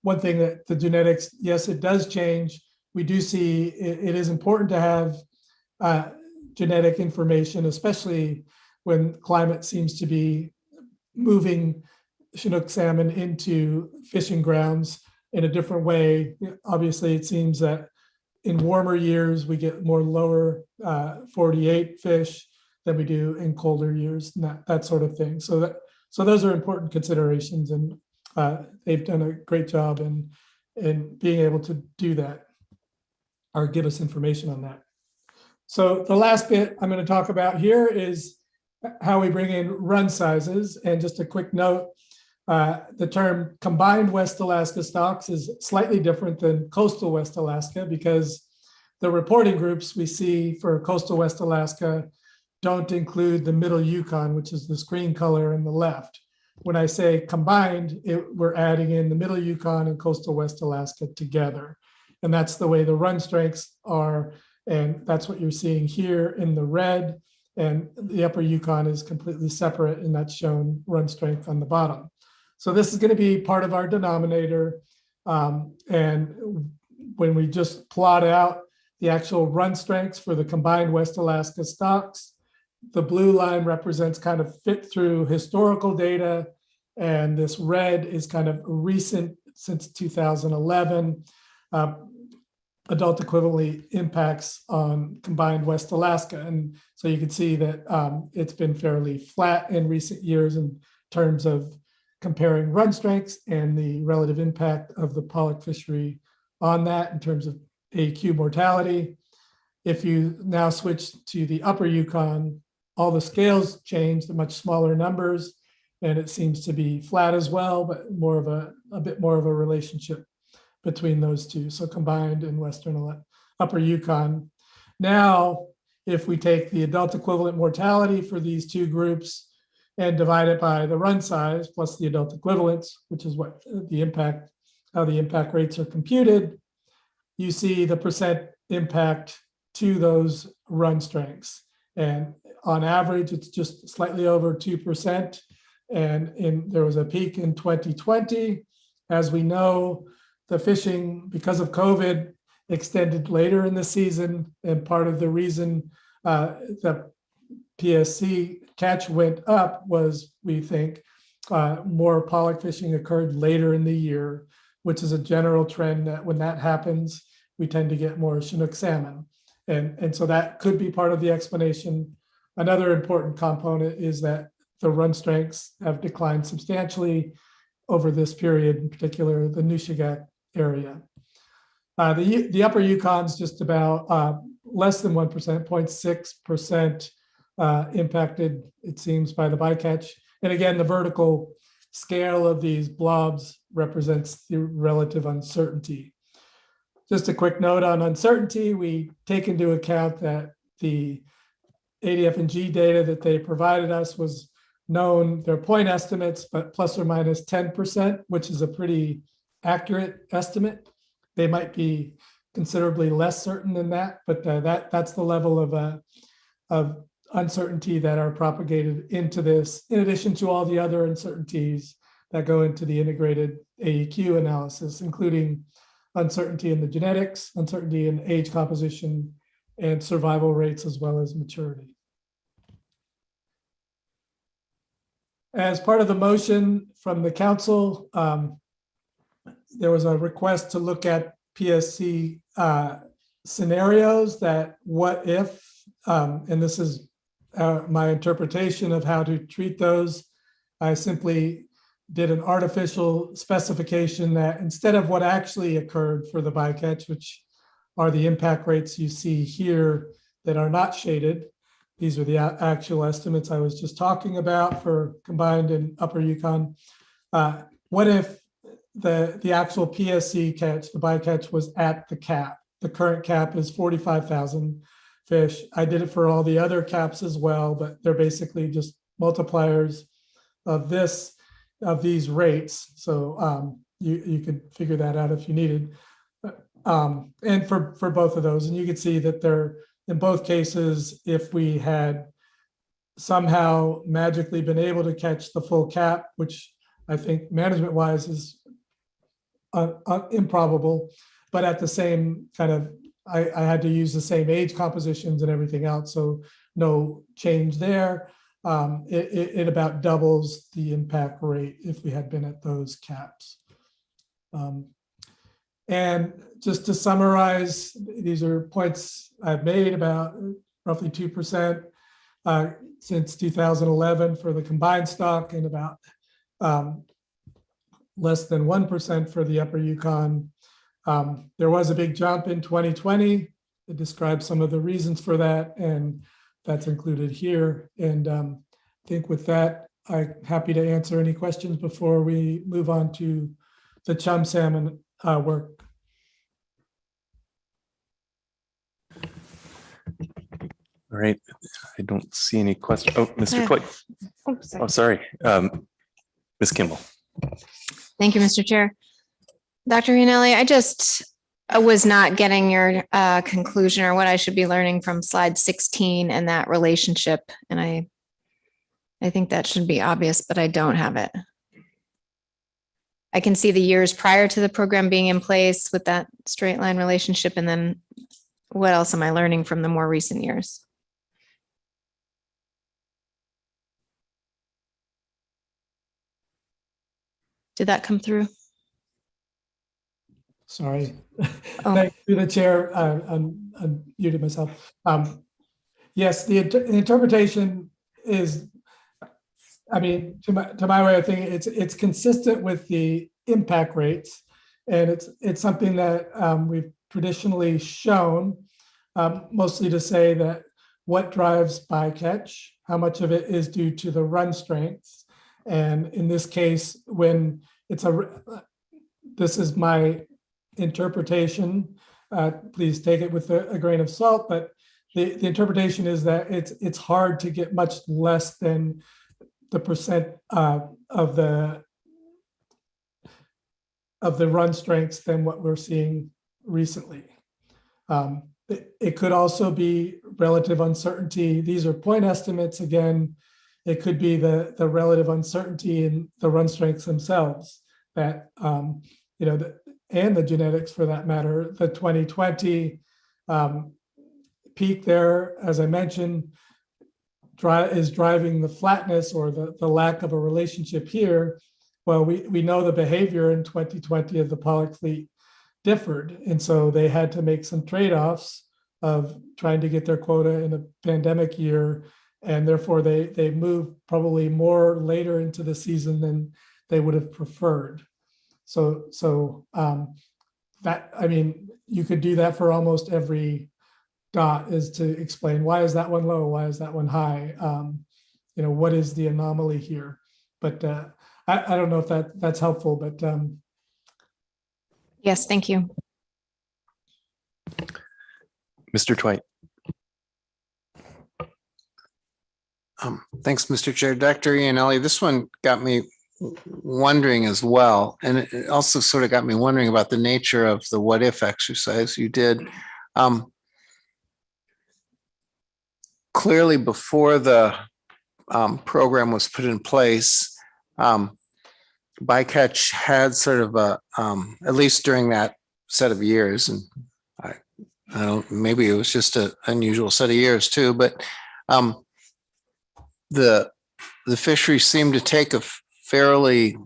one thing that the genetics, yes, it does change. We do see it is important to have genetic information, especially when climate seems to be moving Chinook salmon into fishing grounds in a different way. Obviously, it seems that in warmer years, we get more lower 48 fish than we do in colder years, that sort of thing. So those are important considerations, and they've done a great job in being able to do that or give us information on that. So the last bit I'm going to talk about here is how we bring in run sizes. And just a quick note, the term combined West Alaska stocks is slightly different than coastal West Alaska, because the reporting groups we see for coastal West Alaska don't include the middle Yukon, which is the screen color in the left. When I say combined, we're adding in the middle Yukon and coastal West Alaska together. And that's the way the run strengths are. And that's what you're seeing here in the red. And the upper Yukon is completely separate, and that's shown run strength on the bottom. So this is going to be part of our denominator. And when we just plot out the actual run strengths for the combined West Alaska stocks, the blue line represents kind of fit through historical data, and this red is kind of recent, since 2011. Adult equivalently impacts on combined West Alaska. And so you can see that it's been fairly flat in recent years in terms of comparing run strengths and the relative impact of the pollock fishery on that in terms of AQ mortality. If you now switch to the upper Yukon, all the scales change to much smaller numbers, and it seems to be flat as well, but more of a bit more of a relationship between those two. So combined in upper Yukon. Now, if we take the adult equivalent mortality for these two groups and divide it by the run size plus the adult equivalents, which is what how the impact rates are computed, you see the percent impact to those run strengths. And on average, it's just slightly over 2%. And there was a peak in 2020. As we know, the fishing, because of COVID, extended later in the season. And part of the reason the PSC catch went up was, we think, more pollock fishing occurred later in the year, which is a general trend that when that happens, we tend to get more Chinook salmon. And so that could be part of the explanation. Another important component is that the run strengths have declined substantially over this period, in particular the Nushagak area. The upper Yukon's just about less than 1%, 0.6% impacted, it seems, by the bycatch. And again, the vertical scale of these blobs represents the relative uncertainty. Just a quick note on uncertainty, we take into account that the ADF&G data that they provided us was known, their point estimates, but plus or minus 10%, which is a pretty accurate estimate. They might be considerably less certain than that, but that's the level of uncertainty that are propagated into this, in addition to all the other uncertainties that go into the integrated AEQ analysis, including uncertainty in the genetics, uncertainty in age composition, and survival rates, as well as maturity. As part of the motion from the council, there was a request to look at PSC scenarios that what if, and this is my interpretation of how to treat those. I simply did an artificial specification that instead of what actually occurred for the bycatch, which are the impact rates you see here that are not shaded, these are the actual estimates I was just talking about for combined and upper Yukon. What if the actual PSC catch, the bycatch, was at the cap? The current cap is 45,000 fish. I did it for all the other caps as well, but they're basically just multipliers of these rates. So you could figure that out if you needed. And for both of those, and you can see that they're in both cases, if we had somehow magically been able to catch the full cap, which I think management wise is improbable, but at the same kind of, I had to use the same age compositions and everything else. So no change there. It about doubles the impact rate if we had been at those caps. And just to summarize, these are points I've made about roughly 2% since 2011 for the combined stock, and about less than 1% for the Upper Yukon. There was a big jump in 2020. It describes some of the reasons for that, and that's included here. And I think with that, I'm happy to answer any questions before we move on to the chum salmon work. All right, I don't see any questions. Oh, Mr. Twite. Oh, sorry. Ms. Kimball. Thank you, Mr. Chair. Dr. Iannelli, I was not getting your conclusion or what I should be learning from slide 16 and that relationship. And I think that should be obvious, but I don't have it. I can see the years prior to the program being in place with that straight line relationship. And then what else am I learning from the more recent years? Did that come through? Sorry. Thank you, the chair. I muted myself. Yes, the interpretation is, I mean, to my way of thinking, it's consistent with the impact rates, and it's something that we've traditionally shown, mostly to say that what drives bycatch, how much of it is due to the run strengths. And in this case, when this is my interpretation, please take it with a grain of salt, but the interpretation is that it's hard to get much less than the percent of the run strengths than what we're seeing recently. It could also be relative uncertainty. These are point estimates. Again, it could be the relative uncertainty in the run strengths themselves that, and the genetics for that matter. The 2020 peak there, as I mentioned, is driving the flatness or the lack of a relationship here. Well, we know the behavior in 2020 of the pollock fleet differed. And so they had to make some trade-offs of trying to get their quota in a pandemic year. And therefore they moved probably more later into the season than they would have preferred. So that, I mean, you could do that for almost every dot, is to explain why is that one low, why is that one high, what is the anomaly here? But I don't know if that's helpful, but yes, thank you. Mr. Twite. Thanks, Mr. Chair. Dr. Iannelli, this one got me wondering as well. And it also sort of got me wondering about the nature of the what if exercise you did. Clearly, before the program was put in place, bycatch had sort of a, at least during that set of years, and I don't, maybe it was just an unusual set of years too, but the fishery seemed to take a fairly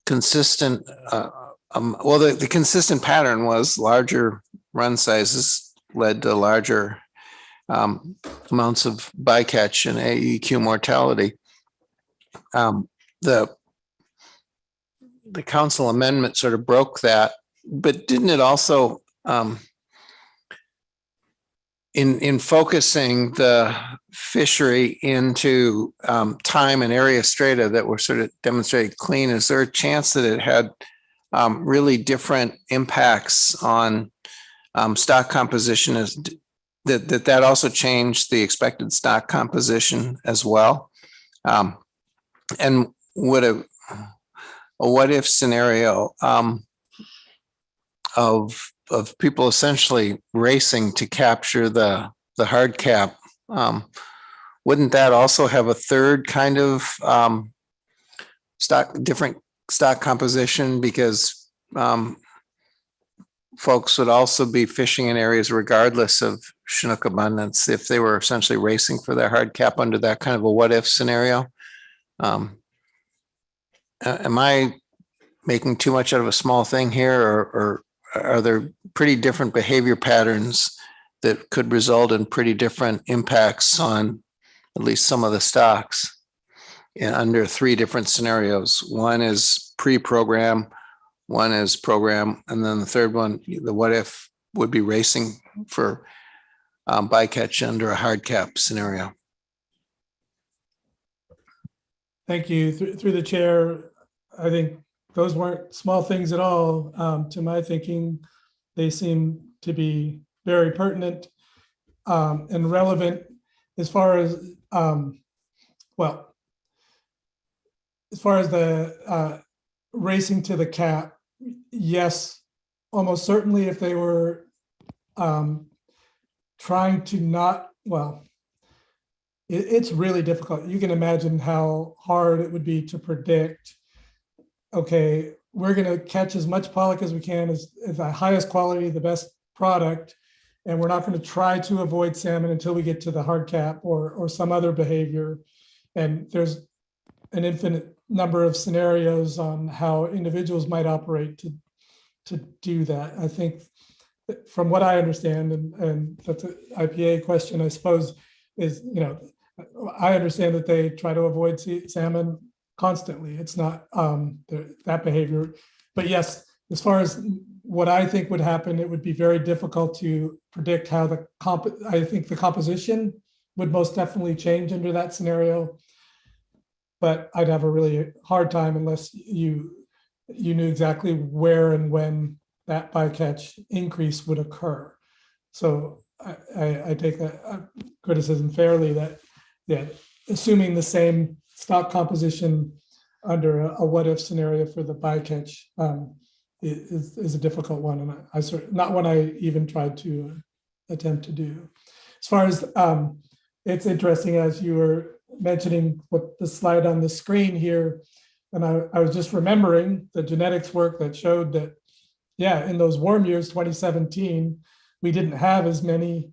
consistent, well, the consistent pattern was larger run sizes led to larger amounts of bycatch and AEQ mortality. The council amendment sort of broke that, but didn't it also, in focusing the fishery into time and area strata that were sort of demonstrated clean, is there a chance that it had really different impacts on stock composition, as that also changed the expected stock composition as well? And would a what if scenario of people essentially racing to capture the hard cap, wouldn't that also have a third kind of different stock composition? Because folks would also be fishing in areas regardless of Chinook abundance if they were essentially racing for their hard cap under that kind of a what if scenario. Am I making too much out of a small thing here, or are there pretty different behavior patterns that could result in pretty different impacts on at least some of the stocks under three different scenarios? One is pre-program, one is program, and then the third one, the what if, would be racing for bycatch under a hard cap scenario. Thank you. Through the chair, I think those weren't small things at all. To my thinking, they seem to be very pertinent and relevant as far as, well, as far as the racing to the cap. Yes, almost certainly if they were trying to not, well, it's really difficult. You can imagine how hard it would be to predict, okay, we're going to catch as much pollock as we can, as the highest quality, the best product, and we're not going to try to avoid salmon until we get to the hard cap or some other behavior. And there's an infinite number of scenarios on how individuals might operate to do that. I think from what I understand, and that's an IPA question, I suppose, is, you know, I understand that they try to avoid salmon constantly. It's not that behavior. But yes, as far as what I think would happen, it would be very difficult to predict how I think the composition would most definitely change under that scenario. But I'd have a really hard time unless you knew exactly where and when that bycatch increase would occur. So I take that criticism fairly, that assuming the same stock composition under a what if scenario for the bycatch is a difficult one, and not one I even tried to attempt to do. As far as it's interesting, as you were mentioning what the slide on the screen here, and I was just remembering the genetics work that showed that, yeah, in those warm years, 2017, we didn't have as many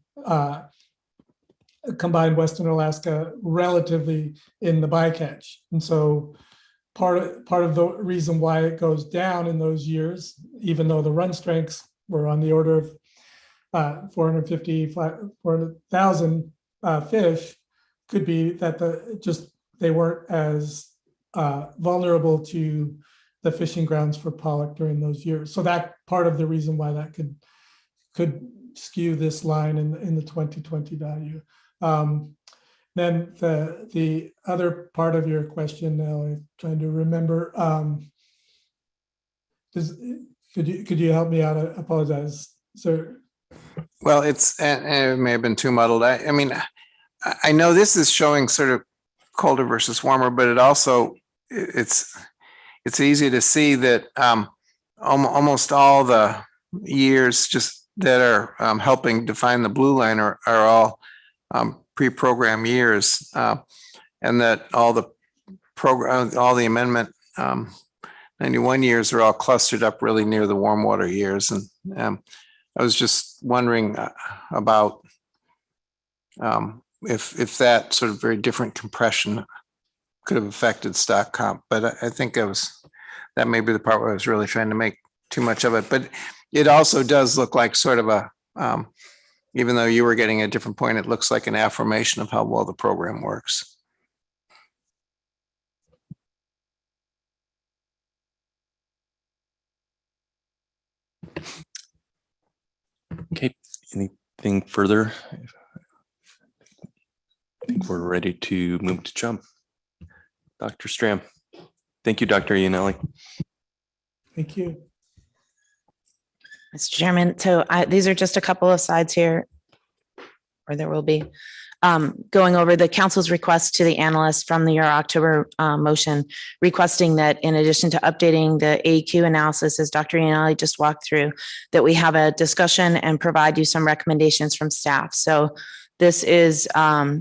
combined Western Alaska relatively in the bycatch. And so part of the reason why it goes down in those years, even though the run strengths were on the order of 450,000 fish, could be that they weren't as vulnerable to the fishing grounds for pollock during those years. So that part of the reason why that could skew this line in the 2020 value. Then the other part of your question, now I'm trying to remember. Could you help me out? I apologize, sir. Well, it may have been too muddled. I mean, I know this is showing sort of colder versus warmer, but it also it's easy to see that almost all the years just that are helping define the blue line are all pre-program years, and that all the amendment 91 years are all clustered up really near the warm water years. And I was just wondering about if that sort of very different compression could have affected stock comp, but I think that may be the part where I was really trying to make too much of it. But it also does look like sort of a, even though you were getting a different point, it looks like an affirmation of how well the program works. Okay, anything further? I think we're ready to move to chum. Dr. Stram. Thank you, Dr. Iannelli. Thank you. Mr. Chairman, so these are just a couple of slides here, or there will be. going over the council's request to the analyst from your October motion, requesting that in addition to updating the AEQ analysis, as Dr. Iannelli just walked through, that we have a discussion and provide you some recommendations from staff. So this is, I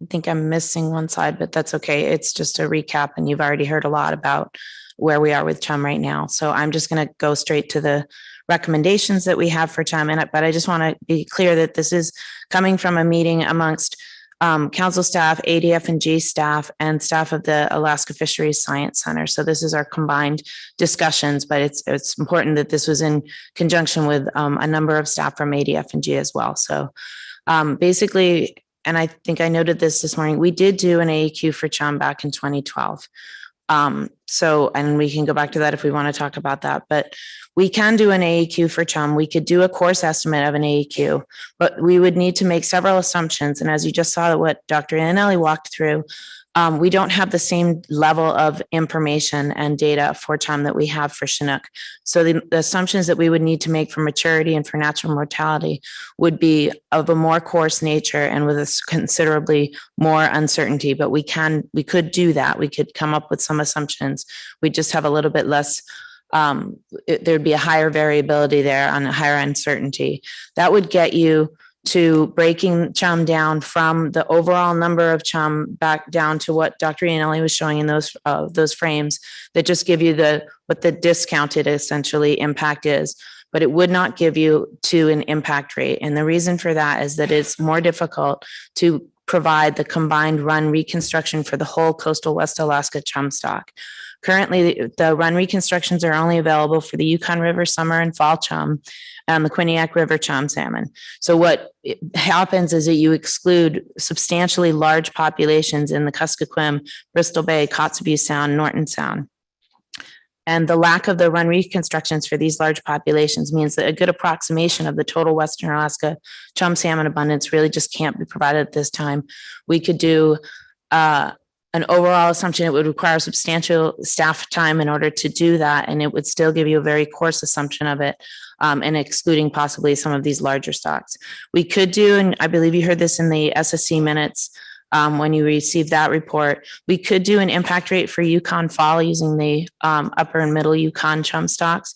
think I'm missing one slide, but that's okay. It's just a recap, and you've already heard a lot about where we are with CHUM right now. So I'm just going to go straight to the recommendations that we have for CHUM. But I just want to be clear that this is coming from a meeting amongst council staff, ADF&G staff, and staff of the Alaska Fisheries Science Center. So this is our combined discussions, but it's important that this was in conjunction with a number of staff from ADF&G as well. So basically, and I think I noted this morning, we did do an AEQ for CHUM back in 2012. So, and we can go back to that if we want to talk about that, but we can do an AEQ for CHUM. We could do a course estimate of an AEQ, but we would need to make several assumptions. And as you just saw what Dr. Iannelli walked through, we don't have the same level of information and data for CHUM that we have for Chinook. So the assumptions that we would need to make for maturity and for natural mortality would be of a more coarse nature and with a considerably more uncertainty, but we could do that. We could come up with some assumptions. We just have a little bit less, there'd be a higher variability there on a higher uncertainty. That would get you to breaking CHUM down from the overall number of CHUM back down to what Dr. Iannelli was showing in those frames that just give you what the discounted essentially impact is, but it would not give you to an impact rate. And the reason for that is that it's more difficult to provide the combined run reconstruction for the whole coastal West Alaska CHUM stock. Currently, the run reconstructions are only available for the Yukon River summer and fall CHUM and the Quinnipiac River CHUM salmon. So what happens is that you exclude substantially large populations in the Kuskokwim, Bristol Bay, Kotzebue Sound, Norton Sound. And the lack of the run reconstructions for these large populations means that a good approximation of the total Western Alaska CHUM salmon abundance really just can't be provided at this time. We could do an overall assumption. It would require substantial staff time in order to do that, and it would still give you a very coarse assumption of it, and excluding possibly some of these larger stocks. We could do, and I believe you heard this in the SSC minutes, when you receive that report, we could do an impact rate for Yukon fall using the upper and middle Yukon CHUM stocks.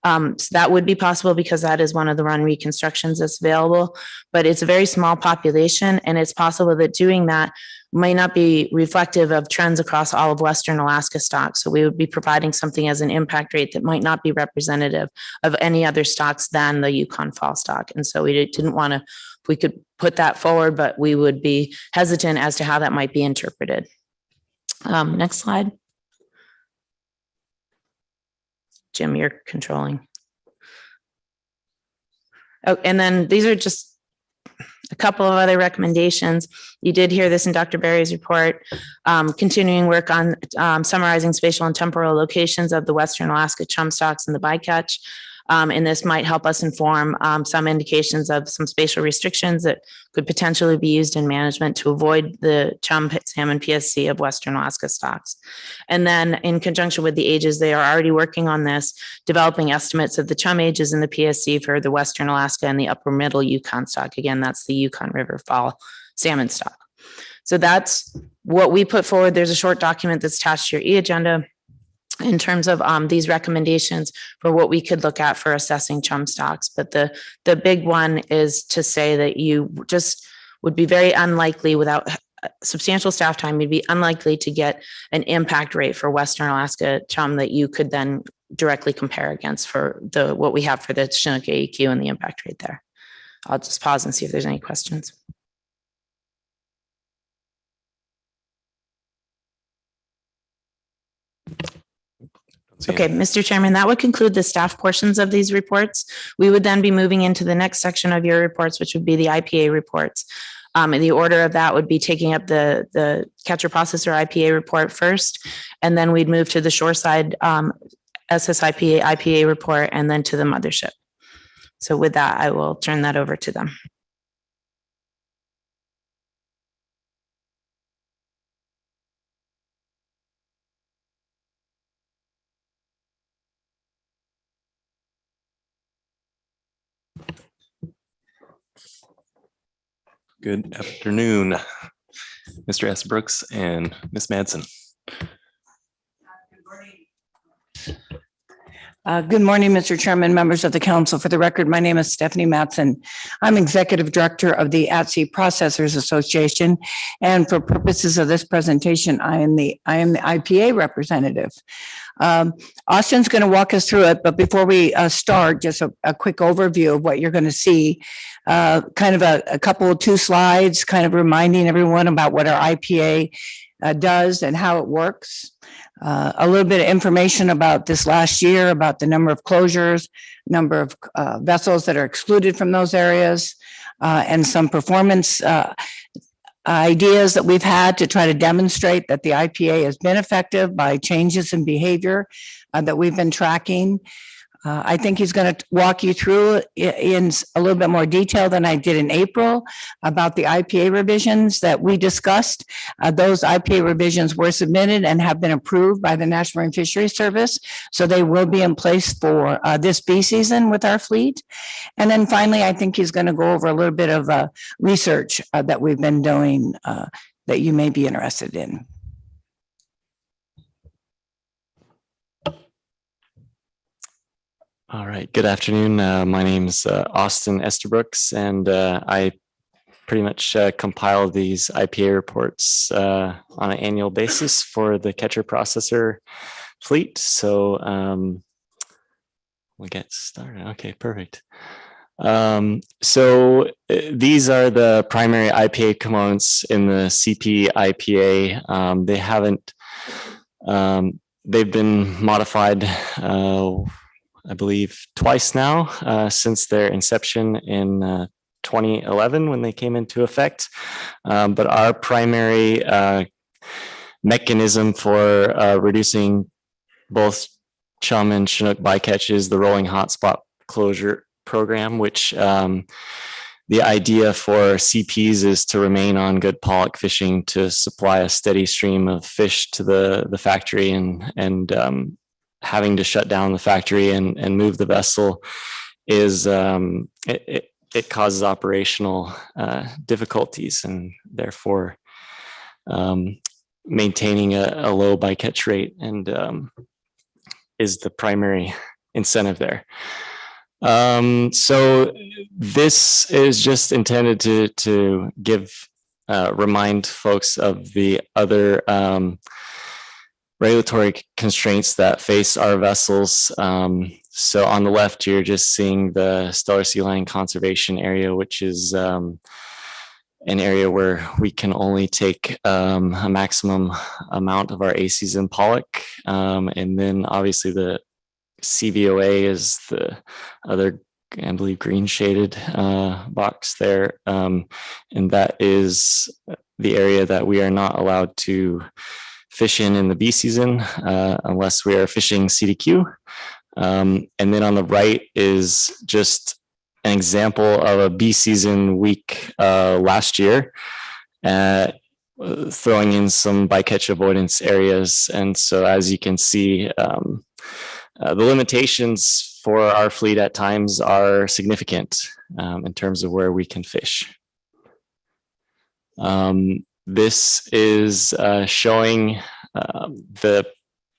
So that would be possible because that is one of the run reconstructions that's available, but it's a very small population, and it's possible that doing that may not be reflective of trends across all of Western Alaska stocks. So we would be providing something as an impact rate that might not be representative of any other stocks than the Yukon fall stock. And so we didn't want to, we could put that forward, but we would be hesitant as to how that might be interpreted. Next slide. Jim, you're controlling. Oh, and then these are just a couple of other recommendations. You did hear this in Dr. Berry's report, continuing work on summarizing spatial and temporal locations of the Western Alaska CHUM stocks and the bycatch. And this might help us inform some indications of some spatial restrictions that could potentially be used in management to avoid the CHUM salmon PSC of Western Alaska stocks. And then in conjunction with the ages, they are already working on this, developing estimates of the CHUM ages in the PSC for the Western Alaska and the upper middle Yukon stock. Again, that's the Yukon River fall salmon stock. So that's what we put forward. There's a short document that's attached to your e-agenda in terms of these recommendations for what we could look at for assessing CHUM stocks. But the big one is to say that you just would be very unlikely, without substantial staff time, you'd be unlikely to get an impact rate for Western Alaska CHUM that you could then directly compare against for what we have for the Chinook AEQ and the impact rate there. I'll just pause and see if there's any questions. Okay, Mr. Chairman, that would conclude the staff portions of these reports. We would then be moving into the next section of your reports, which would be the IPA reports. And the order of that would be taking up the catcher processor IPA report first, and then we'd move to the shoreside SSIPA IPA report, and then to the mothership. So with that, I will turn that over to them. Good afternoon, Mr. Estabrook and Ms. Madsen. Good morning, Mr. Chairman, members of the council. For the record, my name is Stephanie Matson. I'm Executive Director of the At-Sea Processors Association. And for purposes of this presentation, I am the IPA representative. Austin's going to walk us through it, but before we start, just a quick overview of what you're going to see. Kind of a couple of 2 slides, kind of reminding everyone about what our IPA does and how it works. A little bit of information about this last year, about the number of closures, number of vessels that are excluded from those areas, and some performance ideas that we've had to try to demonstrate that the IPA has been effective by changes in behavior that we've been tracking. I think he's going to walk you through in a little bit more detail than I did in April about the IPA revisions that we discussed. Those IPA revisions were submitted and have been approved by the National Marine Fisheries Service. So they will be in place for this bee season with our fleet. And then finally, I think he's going to go over a little bit of research that we've been doing that you may be interested in. All right. Good afternoon. My name is Austin Estabrook, and I pretty much compile these IPA reports on an annual basis for the catcher processor fleet. So we'll get started. Okay, perfect. So these are the primary IPA components in the CP IPA. They haven't, they've been modified I believe twice now since their inception in 2011 when they came into effect. But our primary mechanism for reducing both chum and Chinook bycatch is the rolling hotspot closure program, which the idea for CPs is to remain on good pollock fishing to supply a steady stream of fish to the factory, and having to shut down the factory and move the vessel is it causes operational difficulties, and therefore maintaining a low bycatch rate and is the primary incentive there. So this is just intended to remind folks of the other regulatory constraints that face our vessels. So on the left, you're just seeing the stellar sea lion conservation area, which is an area where we can only take a maximum amount of our A-season pollock. And then obviously the CVOA is the other, I believe, green shaded box there. And that is the area that we are not allowed to fish in the bee season unless we are fishing CDQ. And then on the right is just an example of a bee season week last year, throwing in some bycatch avoidance areas. And so as you can see, the limitations for our fleet at times are significant in terms of where we can fish. This is showing the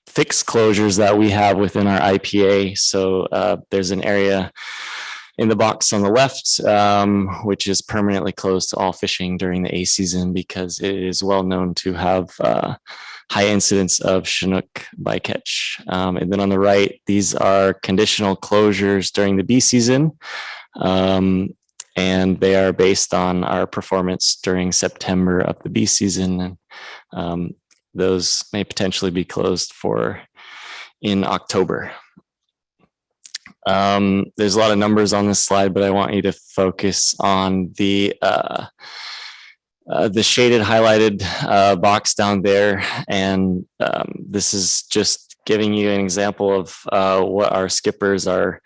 fixed closures that we have within our IPA. So there's an area in the box on the left, which is permanently closed to all fishing during the A season because it is well known to have high incidence of Chinook bycatch. And then on the right, these are conditional closures during the B season. And they are based on our performance during September of the bee season. And those may potentially be closed in October. There's a lot of numbers on this slide, but I want you to focus on the shaded highlighted box down there. And this is just giving you an example of what our skippers are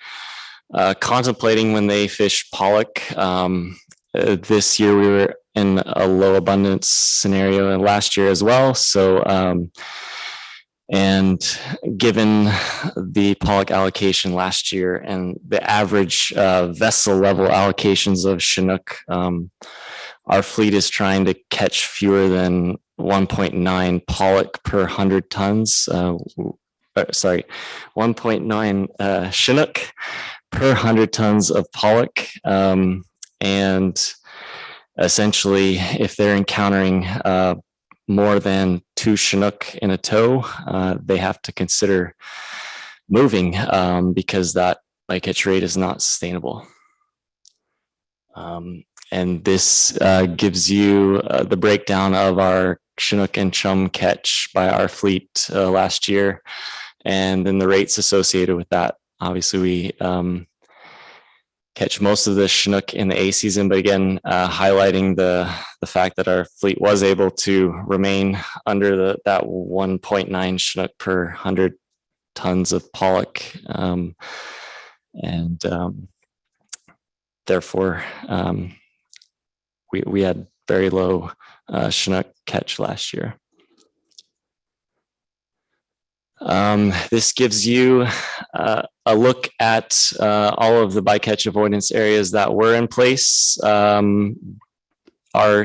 contemplating when they fish pollock. This year we were in a low abundance scenario, and last year as well. So, and given the pollock allocation last year and the average vessel level allocations of Chinook our fleet is trying to catch fewer than 1.9 pollock per 100 tons. 1.9 Chinook per 100 tons of pollock. And essentially, if they're encountering more than 2 Chinook in a tow, they have to consider moving because that bycatch rate is not sustainable. And this gives you the breakdown of our Chinook and chum catch by our fleet last year, and then the rates associated with that. Obviously, we catch most of the Chinook in the A season, but again, highlighting the fact that our fleet was able to remain under that 1.9 Chinook per 100 tons of pollock, and therefore we had very low Chinook catch last year. This gives you a look at all of the bycatch avoidance areas that were in place. Our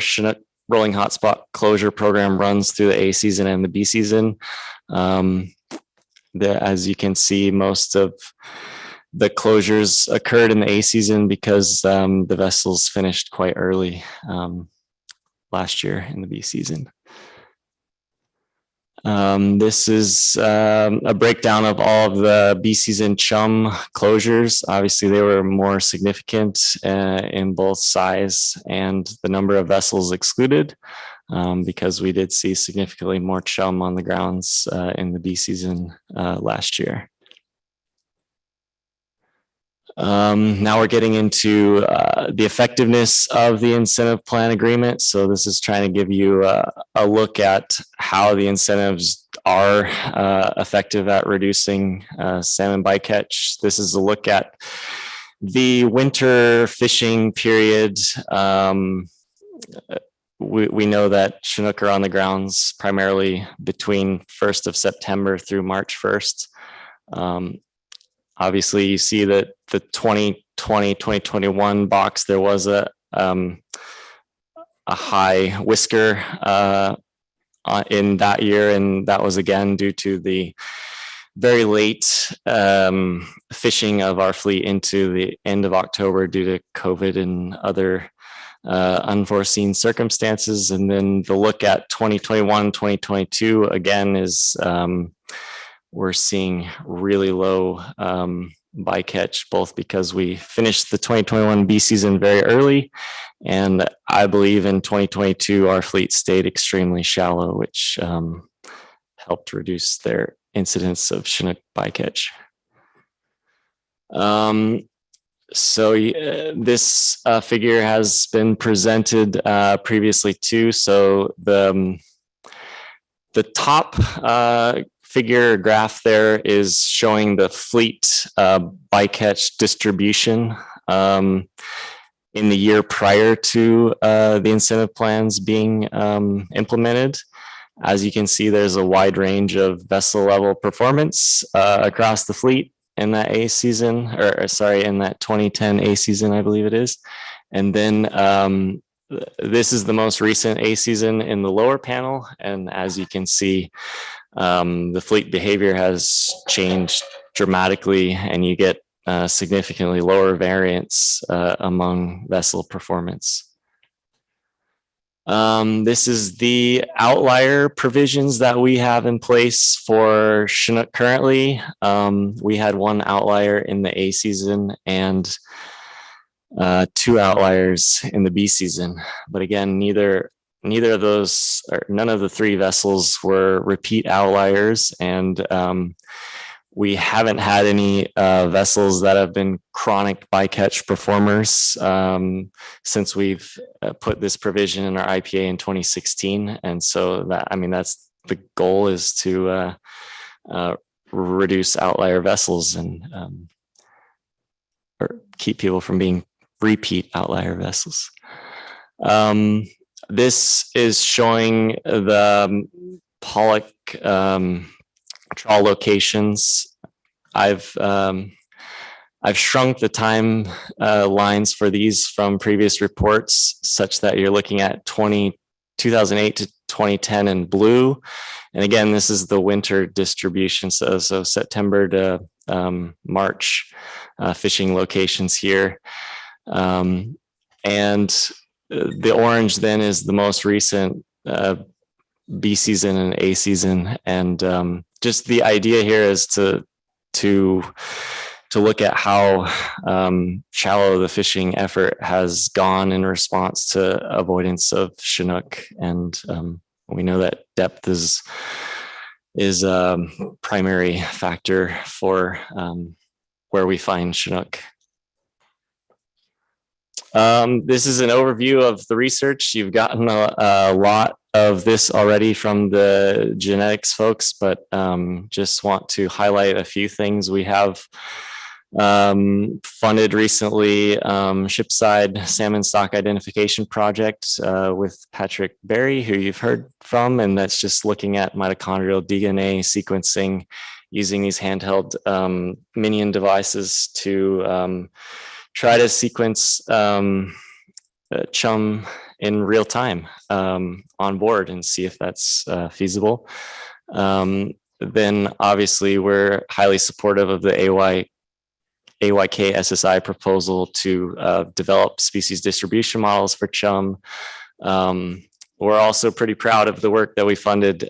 Chinook rolling hotspot closure program runs through the A season and the B season. As you can see, most of the closures occurred in the A season because the vessels finished quite early last year in the B season. This is a breakdown of all of the B season chum closures. Obviously, they were more significant in both size and the number of vessels excluded because we did see significantly more chum on the grounds in the B season last year. Now we're getting into the effectiveness of the incentive plan agreement. So this is trying to give you a look at how the incentives are effective at reducing salmon bycatch. This is a look at the winter fishing period. We know that Chinook are on the grounds primarily between 1st of September through March 1st. Obviously, you see that the 2020-2021 box, there was a high whisker in that year, and that was again due to the very late fishing of our fleet into the end of October due to COVID and other unforeseen circumstances. And then the look at 2021-2022 again is we're seeing really low bycatch, both because we finished the 2021 B season very early, and I believe in 2022 our fleet stayed extremely shallow, which helped reduce their incidence of Chinook bycatch. This figure has been presented previously too. So the top figure graph there is showing the fleet bycatch distribution in the year prior to the incentive plans being implemented. As you can see, there's a wide range of vessel level performance across the fleet in that A season, or sorry, in that 2010 A season, I believe it is. And then this is the most recent A season in the lower panel. And as you can see, the fleet behavior has changed dramatically, and you get significantly lower variance among vessel performance. This is the outlier provisions that we have in place for Chinook currently. We had one outlier in the A season and 2 outliers in the B season. But again, neither of those, or none of the 3 vessels were repeat outliers, and we haven't had any vessels that have been chronic bycatch performers since we've put this provision in our IPA in 2016. And so that, I mean, that's the goal, is to reduce outlier vessels and or keep people from being repeat outlier vessels. This is showing the pollock trawl locations. I've I've shrunk the time lines for these from previous reports such that you're looking at 2008 to 2010 in blue. And again, this is the winter distribution. So September to March fishing locations here. And the orange then is the most recent B season and A season. And just the idea here is to look at how shallow the fishing effort has gone in response to avoidance of Chinook. And we know that depth is a primary factor for where we find Chinook. This is an overview of the research. You've gotten a lot of this already from the genetics folks, but just want to highlight a few things. We have funded recently shipside salmon stock identification project with Patrick Berry, who you've heard from, and that's just looking at mitochondrial DNA sequencing using these handheld minion devices to try to sequence chum in real time on board and see if that's feasible. Then obviously we're highly supportive of the AYK SSI proposal to develop species distribution models for chum. We're also pretty proud of the work that we funded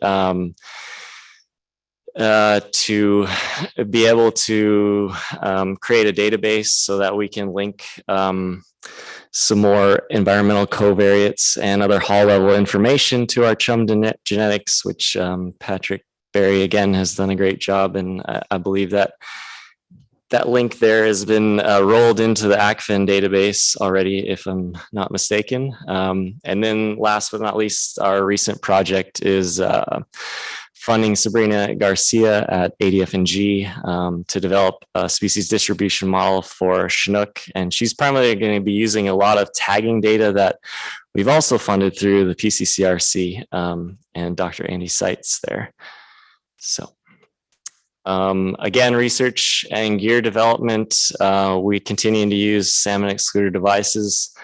to be able to create a database so that we can link some more environmental covariates and other hall level information to our chum genetics, which Patrick Berry again has done a great job. And I believe that link there has been rolled into the ACFIN database already, if I'm not mistaken. And then last but not least, our recent project is funding Sabrina Garcia at ADFNG to develop a species distribution model for Chinook. And she's primarily going to be using a lot of tagging data that we've also funded through the PCCRC and Dr. Andy Seitz there. So again, research and gear development, we continue to use salmon excluder devices.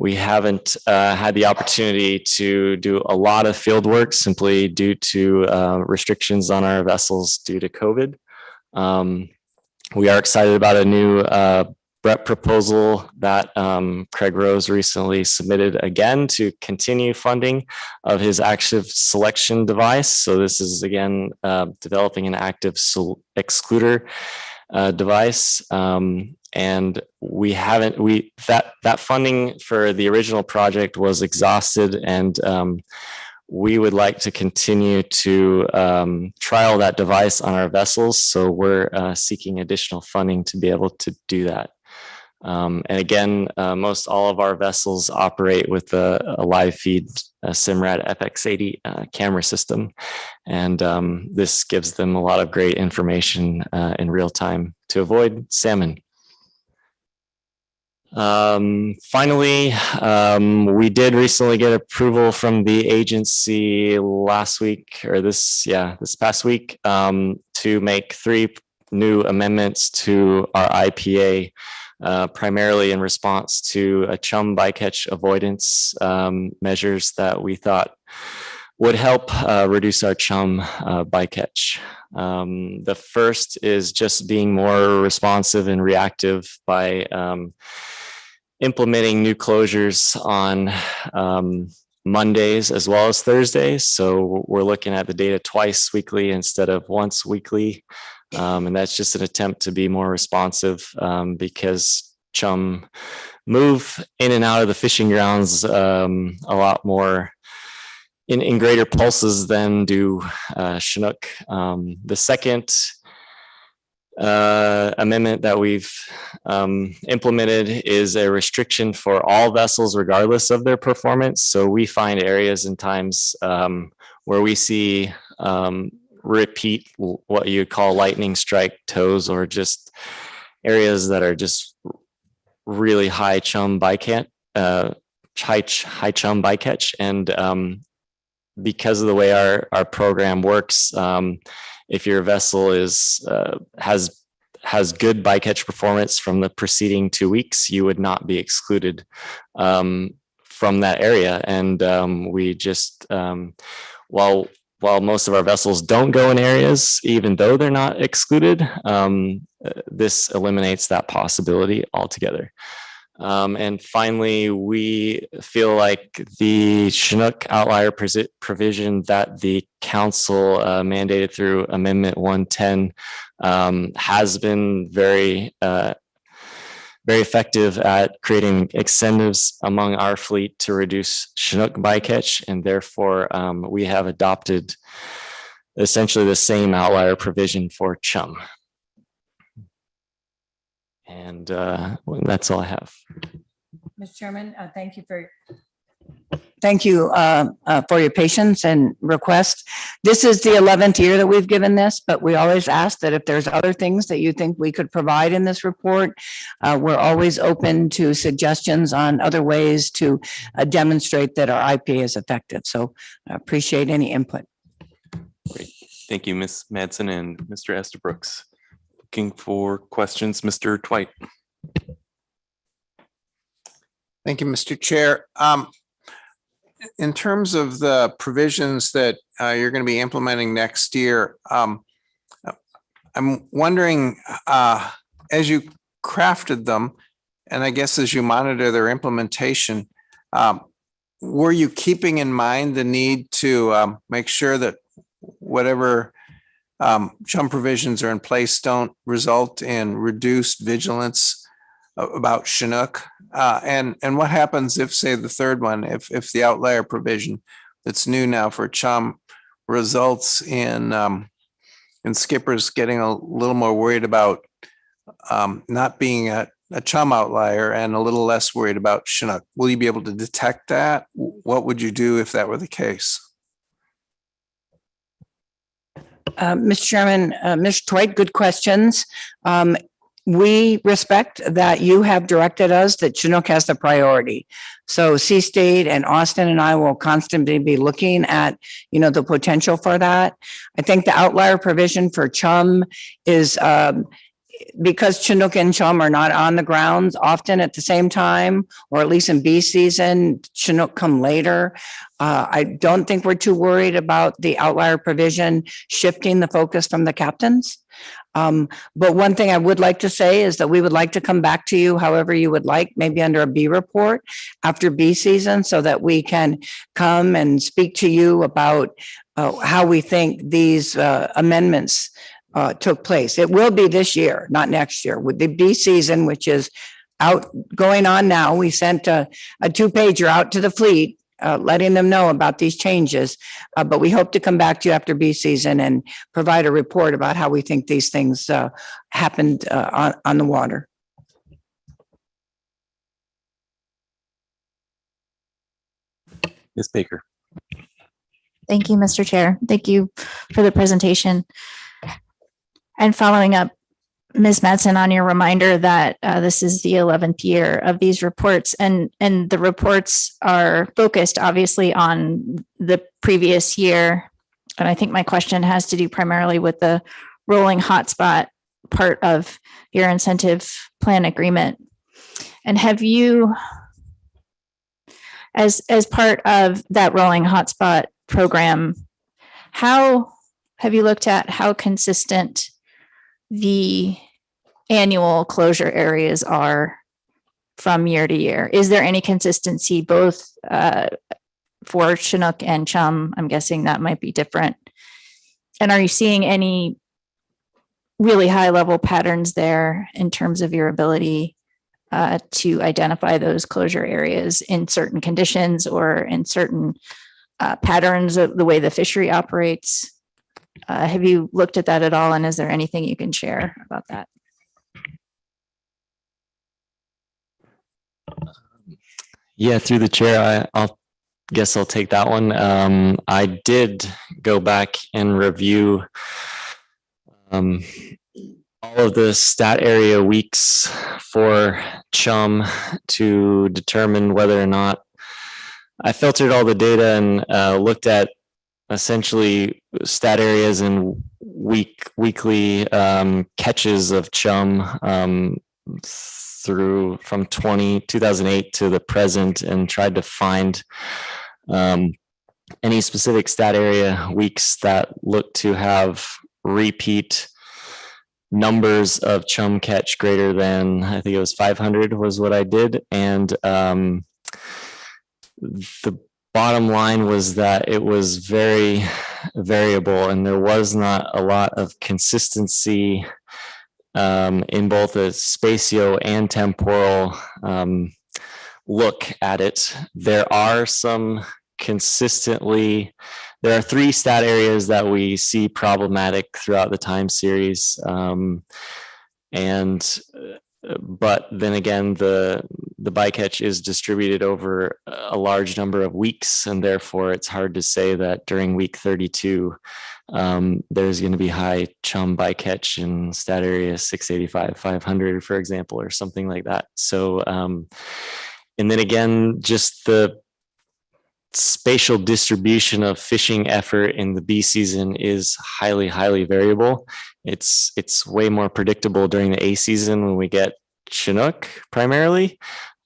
We haven't had the opportunity to do a lot of field work simply due to restrictions on our vessels due to COVID. We are excited about a new BREP proposal that Craig Rose recently submitted again to continue funding of his active selection device. So this is again developing an active excluder device. And that funding for the original project was exhausted, and we would like to continue to trial that device on our vessels. So we're seeking additional funding to be able to do that. And again, most all of our vessels operate with a live feed Simrad FX80 camera system. And this gives them a lot of great information in real time to avoid salmon. Finally, we did recently get approval from the agency last week, or this past week, to make 3 new amendments to our IPA, primarily in response to a chum bycatch avoidance measures that we thought would help reduce our chum bycatch. The first is just being more responsive and reactive by implementing new closures on Mondays as well as Thursdays. So we're looking at the data twice weekly instead of once weekly. And that's just an attempt to be more responsive because chum move in and out of the fishing grounds a lot more in greater pulses than do Chinook. The second amendment that we've implemented is a restriction for all vessels regardless of their performance. So we find areas and times where we see repeat what you call lightning strike tows, or just areas that are just really high chum bycatch, high chum bycatch. And because of the way our program works, if your vessel has has good bycatch performance from the preceding 2 weeks, you would not be excluded from that area. And we just, while most of our vessels don't go in areas, even though they're not excluded, this eliminates that possibility altogether. And finally, we feel like the Chinook outlier provision that the council mandated through Amendment 110 has been very effective at creating incentives among our fleet to reduce Chinook bycatch, and therefore we have adopted essentially the same outlier provision for chum. And that's all I have. Mr. Chairman, thank you for your patience and request. This is the 11th year that we've given this, but we always ask that if there's other things that you think we could provide in this report, we're always open to suggestions on other ways to demonstrate that our IP is effective. So I appreciate any input. Great. Thank you, Ms. Madsen and Mr. Estabrooks. Looking for questions, Mr. Twite. Thank you, Mr. Chair. In terms of the provisions that you're going to be implementing next year, I'm wondering, as you crafted them, and I guess as you monitor their implementation, were you keeping in mind the need to make sure that whatever chum provisions are in place don't result in reduced vigilance about Chinook? And what happens if, say, the third one, if the outlier provision that's new now for chum results in skippers getting a little more worried about not being a chum outlier and a little less worried about Chinook? Will you be able to detect that? What would you do if that were the case? Mr. Chairman, Mr. Twite, good questions. We respect that you have directed us that Chinook has the priority. So C-State and Austin and I will constantly be looking at, the potential for that. I think the outlier provision for chum is because Chinook and chum are not on the grounds often at the same time, or at least in B season, Chinook come later. I don't think we're too worried about the outlier provision shifting the focus from the captains. But one thing I would like to say is that we would like to come back to you however you would like, maybe under a B report after B season, so that we can come and speak to you about how we think these amendments took place. It will be this year, not next year. With the B season, which is going on now, we sent a 2-pager out to the fleet, letting them know about these changes. But we hope to come back to you after B season and provide a report about how we think these things happened on the water. Ms. Baker. Thank you, Mr. Chair. Thank you for the presentation. And following up, Ms. Madsen, on your reminder that this is the 11th year of these reports, and the reports are focused obviously on the previous year. And I think my question has to do primarily with the rolling hotspot part of your incentive plan agreement. And have you, as part of that rolling hotspot program, how have you looked at how consistent the annual closure areas are from year to year? Is there any consistency both for Chinook and chum? I'm guessing that might be different. And are you seeing any really high level patterns there in terms of your ability to identify those closure areas in certain conditions or in certain patterns of the way the fishery operates? Have you looked at that at all? And is there anything you can share about that? Yeah, through the chair, I'll take that one. I did go back and review all of the stat area weeks for chum to determine whether or not I filtered all the data and looked at essentially stat areas and weekly catches of chum through from 2008 to the present, and tried to find any specific stat area weeks that look to have repeat numbers of chum catch greater than, I think it was 500 was what I did. And the bottom line was that it was very variable, and there was not a lot of consistency in both a spatio and temporal look at it. There are three stat areas that we see problematic throughout the time series. But then again, the bycatch is distributed over a large number of weeks, and therefore it's hard to say that during week 32, there's going to be high chum bycatch in stat area 685, 500, for example, or something like that. So, and then again, just the spatial distribution of fishing effort in the B season is highly, highly variable. It's way more predictable during the A season when we get Chinook primarily.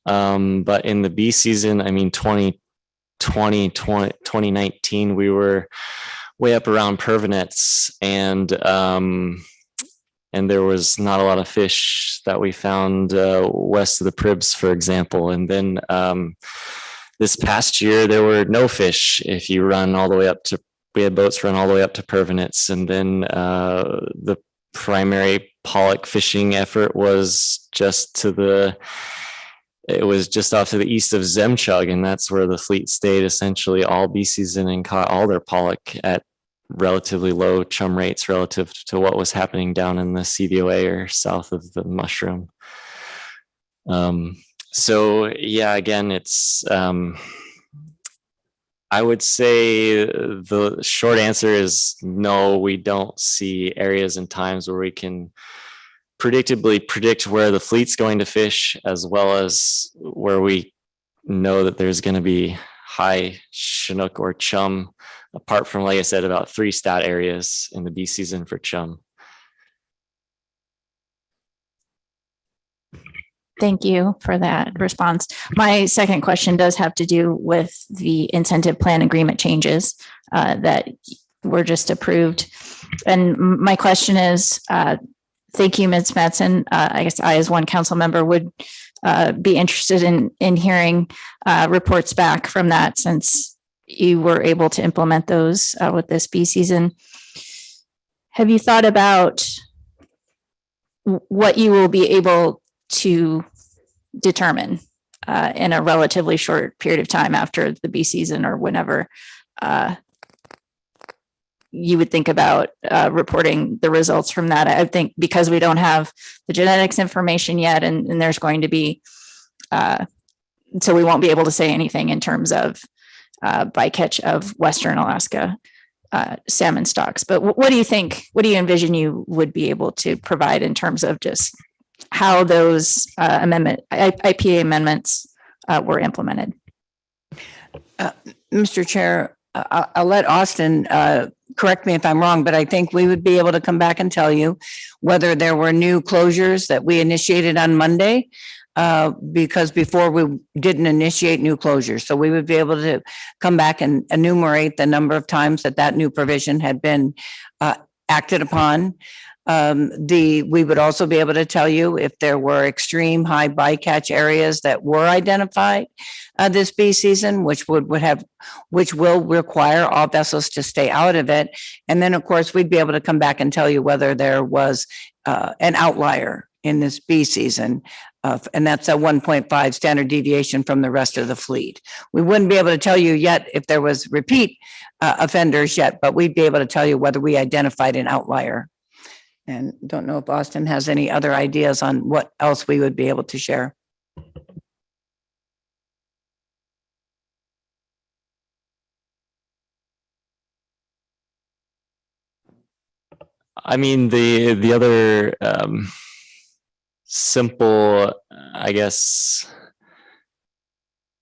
But in the B season, I mean, 2019, we were way up around pervinets, and there was not a lot of fish that we found west of the Pribs, for example. And then this past year, there were no fish if you run all the way up to, we had boats run all the way up to pervinets. And then the primary pollock fishing effort was just off to the east of Zemchug, and that's where the fleet stayed essentially all B season and caught all their pollock at relatively low chum rates relative to what was happening down in the CVOA or south of the Mushroom. So yeah, again, it's, I would say the short answer is no, we don't see areas and times where we can predictably predict where the fleet's going to fish, as well as where we know that there's going to be high Chinook or chum, apart from, like I said, about 3 stat areas in the B season for chum. Thank you for that response. My second question does have to do with the incentive plan agreement changes that were just approved. And my question is, thank you, Ms. Mattson. I guess I, as one council member, would be interested in hearing reports back from that, since you were able to implement those with this B season. Have you thought about what you will be able to determine in a relatively short period of time after the B season, or whenever you would think about reporting the results from that? I think because we don't have the genetics information yet, and there's going to be, so we won't be able to say anything in terms of bycatch of Western Alaska salmon stocks. But what do you think? What do you envision you would be able to provide in terms of just how those IPA amendments were implemented? Mr. Chair, I'll let Austin correct me if I'm wrong, but I think we would be able to come back and tell you whether there were new closures that we initiated on Monday, because before we didn't initiate new closures. So we would be able to come back and enumerate the number of times that new provision had been acted upon. We would also be able to tell you if there were extreme high bycatch areas that were identified this B season, which will require all vessels to stay out of it. And then, of course, we'd be able to come back and tell you whether there was an outlier in this B season. And that's a 1.5 standard deviation from the rest of the fleet. We wouldn't be able to tell you yet if there was repeat offenders yet, but we'd be able to tell you whether we identified an outlier. And don't know if Austin has any other ideas on what else we would be able to share. I mean, the other simple, I guess.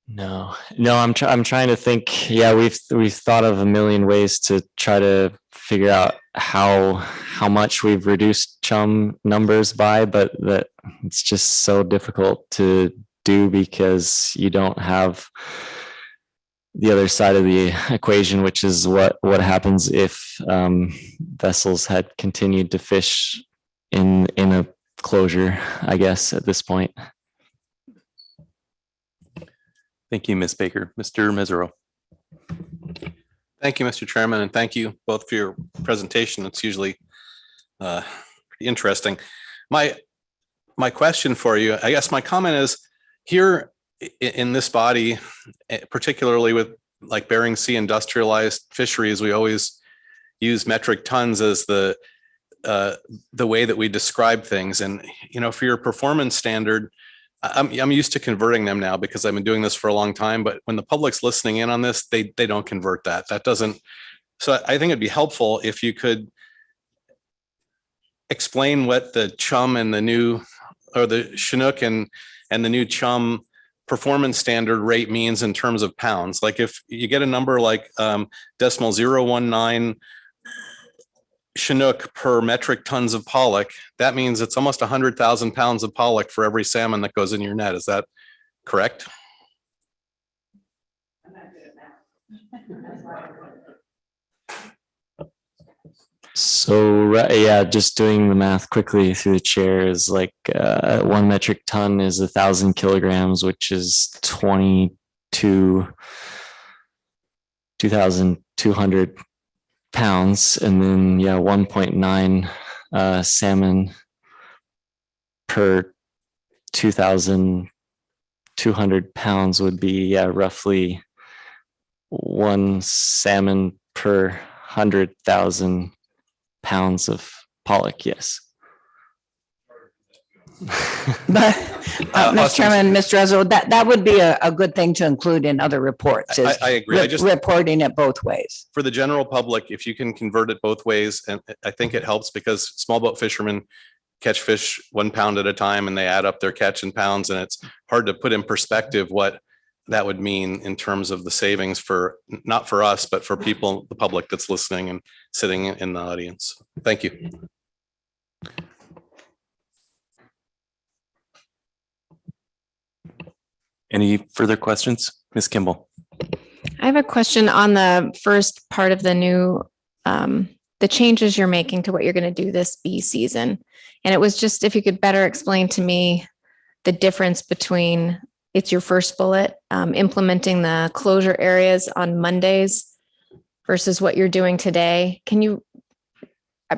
No, I'm trying to think. Yeah, we've thought of a million ways to try to figure out how much we've reduced chum numbers by, but that it's just so difficult to do because you don't have the other side of the equation, which is what happens if vessels had continued to fish in a closure, I guess, at this point. Thank you, Ms. Baker. Mr. Mesereau. Thank you, Mr. Chairman, and thank you both for your presentation. It's usually pretty interesting. My question for you, I guess my comment is, here in this body, particularly with like Bering Sea industrialized fisheries, we always use metric tons as the way that we describe things. And, you know, for your performance standard, I'm used to converting them now because I've been doing this for a long time, but when the public's listening in on this, they don't convert that. That doesn't, so I think it'd be helpful if you could explain what the chum and the new, or the Chinook and the new chum performance standard rate means in terms of pounds. Like if you get a number like 0.019 Chinook per metric tons of pollock, that means it's almost 100,000 pounds of pollock for every salmon that goes in your net. Is that correct? So yeah, just doing the math quickly through the chair is like 1 metric ton is 1,000 kilograms, which is 2,200 pounds, and then 1.9 salmon per 2,200 pounds would be roughly 1 salmon per 100,000 pounds of pollock. Yes. But Mr. Chairman, Mr. Ezra, that would be a good thing to include in other reports. Is I agree. I just reporting it both ways. For the general public, if you can convert it both ways, and I think it helps because small boat fishermen catch fish 1 pound at a time and they add up their catch in pounds, and it's hard to put in perspective what that would mean in terms of the savings for, not for us, but for people, the public that's listening and sitting in the audience. Thank you. Any further questions? Ms. Kimball. I have a question on the first part of the new, the changes you're making to what you're going to do this bee season. And it was just, if you could better explain to me the difference between, it's your first bullet, implementing the closure areas on Mondays versus what you're doing today. Can you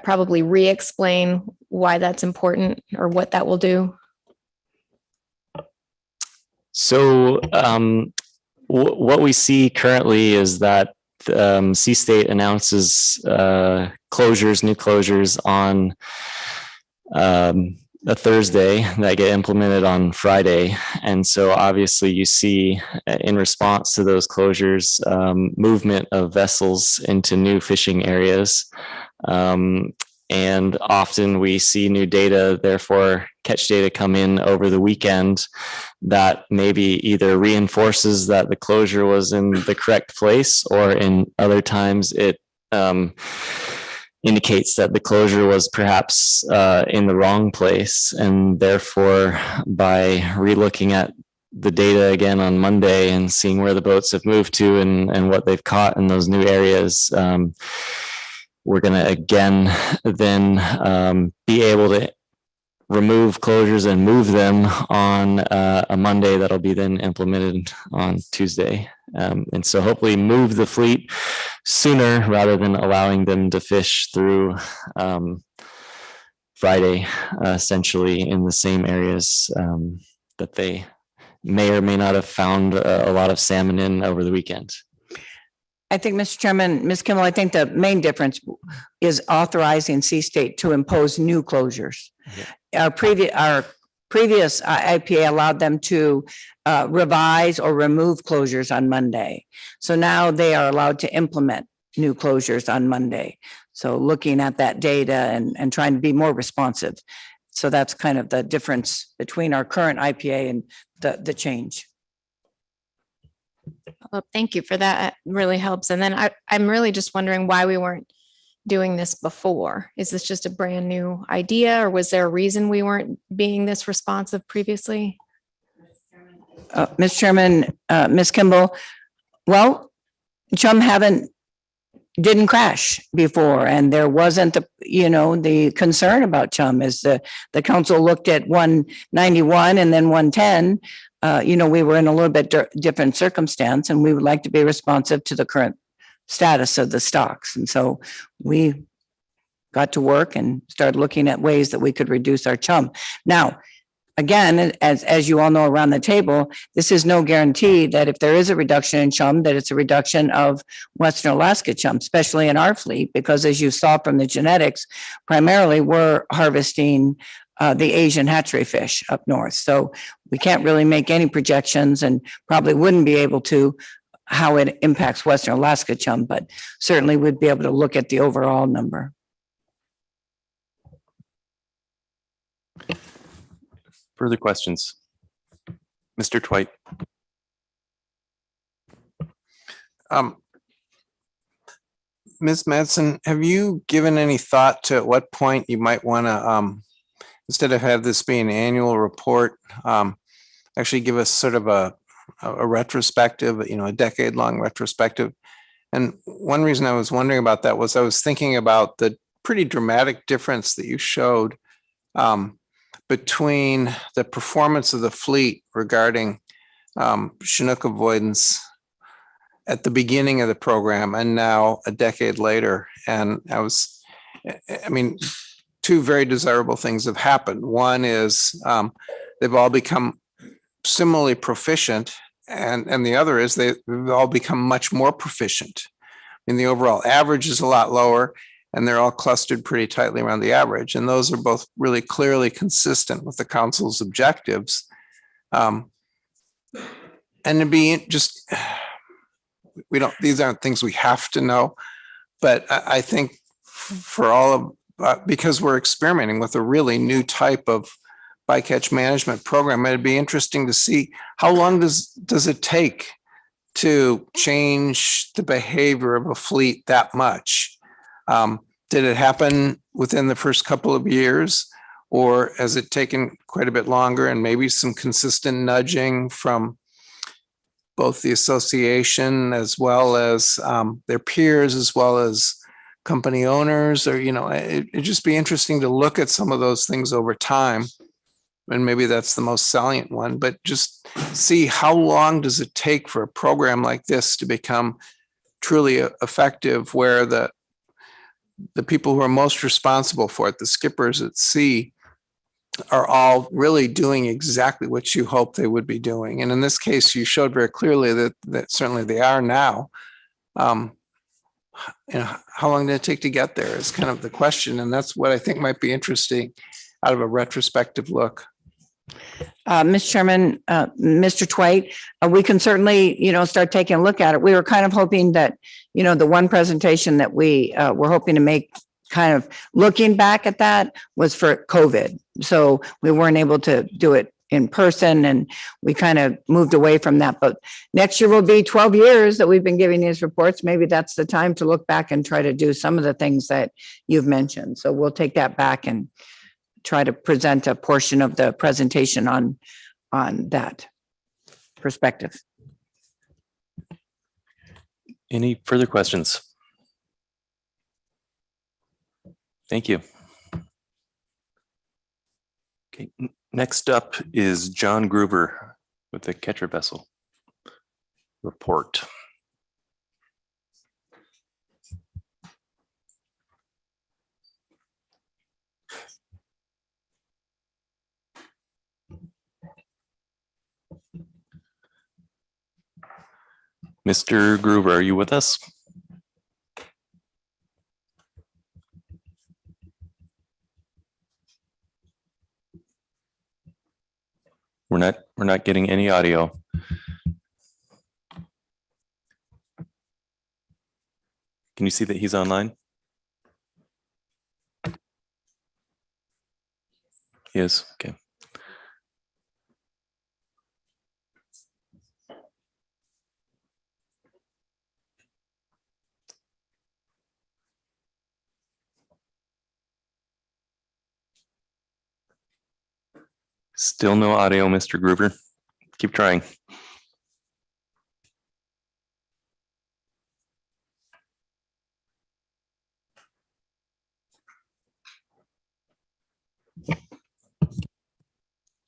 probably re-explain why that's important or what that will do? So what we see currently is that Sea State announces closures, new closures on a Thursday that get implemented on Friday. And so obviously you see in response to those closures, movement of vessels into new fishing areas. And often we see new data, therefore catch data come in over the weekend that maybe either reinforces that the closure was in the correct place, or in other times it indicates that the closure was perhaps in the wrong place. And therefore, by relooking at the data again on Monday and seeing where the boats have moved to and what they've caught in those new areas, we're going to again then be able to remove closures and move them on a Monday that'll be then implemented on Tuesday. And so hopefully move the fleet sooner rather than allowing them to fish through Friday, essentially in the same areas that they may or may not have found a lot of salmon in over the weekend. I think, Mr. Chairman, Ms. Kimball, I think the main difference is authorizing Sea State to impose new closures. Our previous IPA allowed them to revise or remove closures on Monday. So now they are allowed to implement new closures on Monday. So looking at that data and trying to be more responsive. So that's kind of the difference between our current IPA and the change. Well, thank you for that. It really helps. And then I'm really just wondering why we weren't doing this before? Is this just a brand new idea, or was there a reason we weren't being this responsive previously? Mr. Chairman, Ms. Kimball, well, Chum didn't crash before, and there wasn't the concern about Chum as the council looked at 191 and then 110. We were in a little bit different circumstance, and we would like to be responsive to the current status of the stocks. And so we got to work and started looking at ways that we could reduce our Chum. Now, again, as you all know around the table, this is no guarantee that if there is a reduction in Chum, that it's a reduction of Western Alaska Chum, especially in our fleet, because as you saw from the genetics, primarily we're harvesting the Asian hatchery fish up north. So we can't really make any projections and probably wouldn't be able to how it impacts Western Alaska Chum, but certainly we'd be able to look at the overall number. Further questions? Mr. Twite. Ms. Madsen, have you given any thought to at what point you might want to, instead of have this be an annual report, actually give us sort of a retrospective, a decade-long retrospective? And one reason I was wondering about that was I was thinking about the pretty dramatic difference that you showed between the performance of the fleet regarding Chinook avoidance at the beginning of the program and now a decade later. And two very desirable things have happened. One is they've all become similarly proficient, and the other is they've all become much more proficient. The overall average is a lot lower, and they're all clustered pretty tightly around the average. And those are both really clearly consistent with the council's objectives. And to be just, these aren't things we have to know, but I think for all of, because we're experimenting with a really new type of bycatch management program, it'd be interesting to see how long does it take to change the behavior of a fleet that much? Did it happen within the first couple of years, or has it taken quite a bit longer, and maybe some consistent nudging from both the association as well as their peers, as well as company owners? Or, it'd just be interesting to look at some of those things over time. And maybe that's the most salient one, but just see how long does it take for a program like this to become truly effective, where the people who are most responsible for it, the skippers at sea, are all really doing exactly what you hope they would be doing. And in this case, you showed very clearly that certainly they are now. How long did it take to get there is kind of the question. And that's what I think might be interesting out of a retrospective look. Mr. Chairman, Mr. Twite, we can certainly, start taking a look at it. We were kind of hoping that, the one presentation that we were hoping to make, kind of looking back at that, was for COVID. So we weren't able to do it in person, and we kind of moved away from that. But next year will be 12 years that we've been giving these reports. Maybe that's the time to look back and try to do some of the things that you've mentioned. So we'll take that back and try to present a portion of the presentation on that perspective. Any further questions? Thank you. Okay, next up is John Gruber with the Catcher Vessel report. Mr. Gruber, are you with us? We're not getting any audio. Can you see that he's online? He is, okay. Still no audio, Mr. Gruber. Keep trying.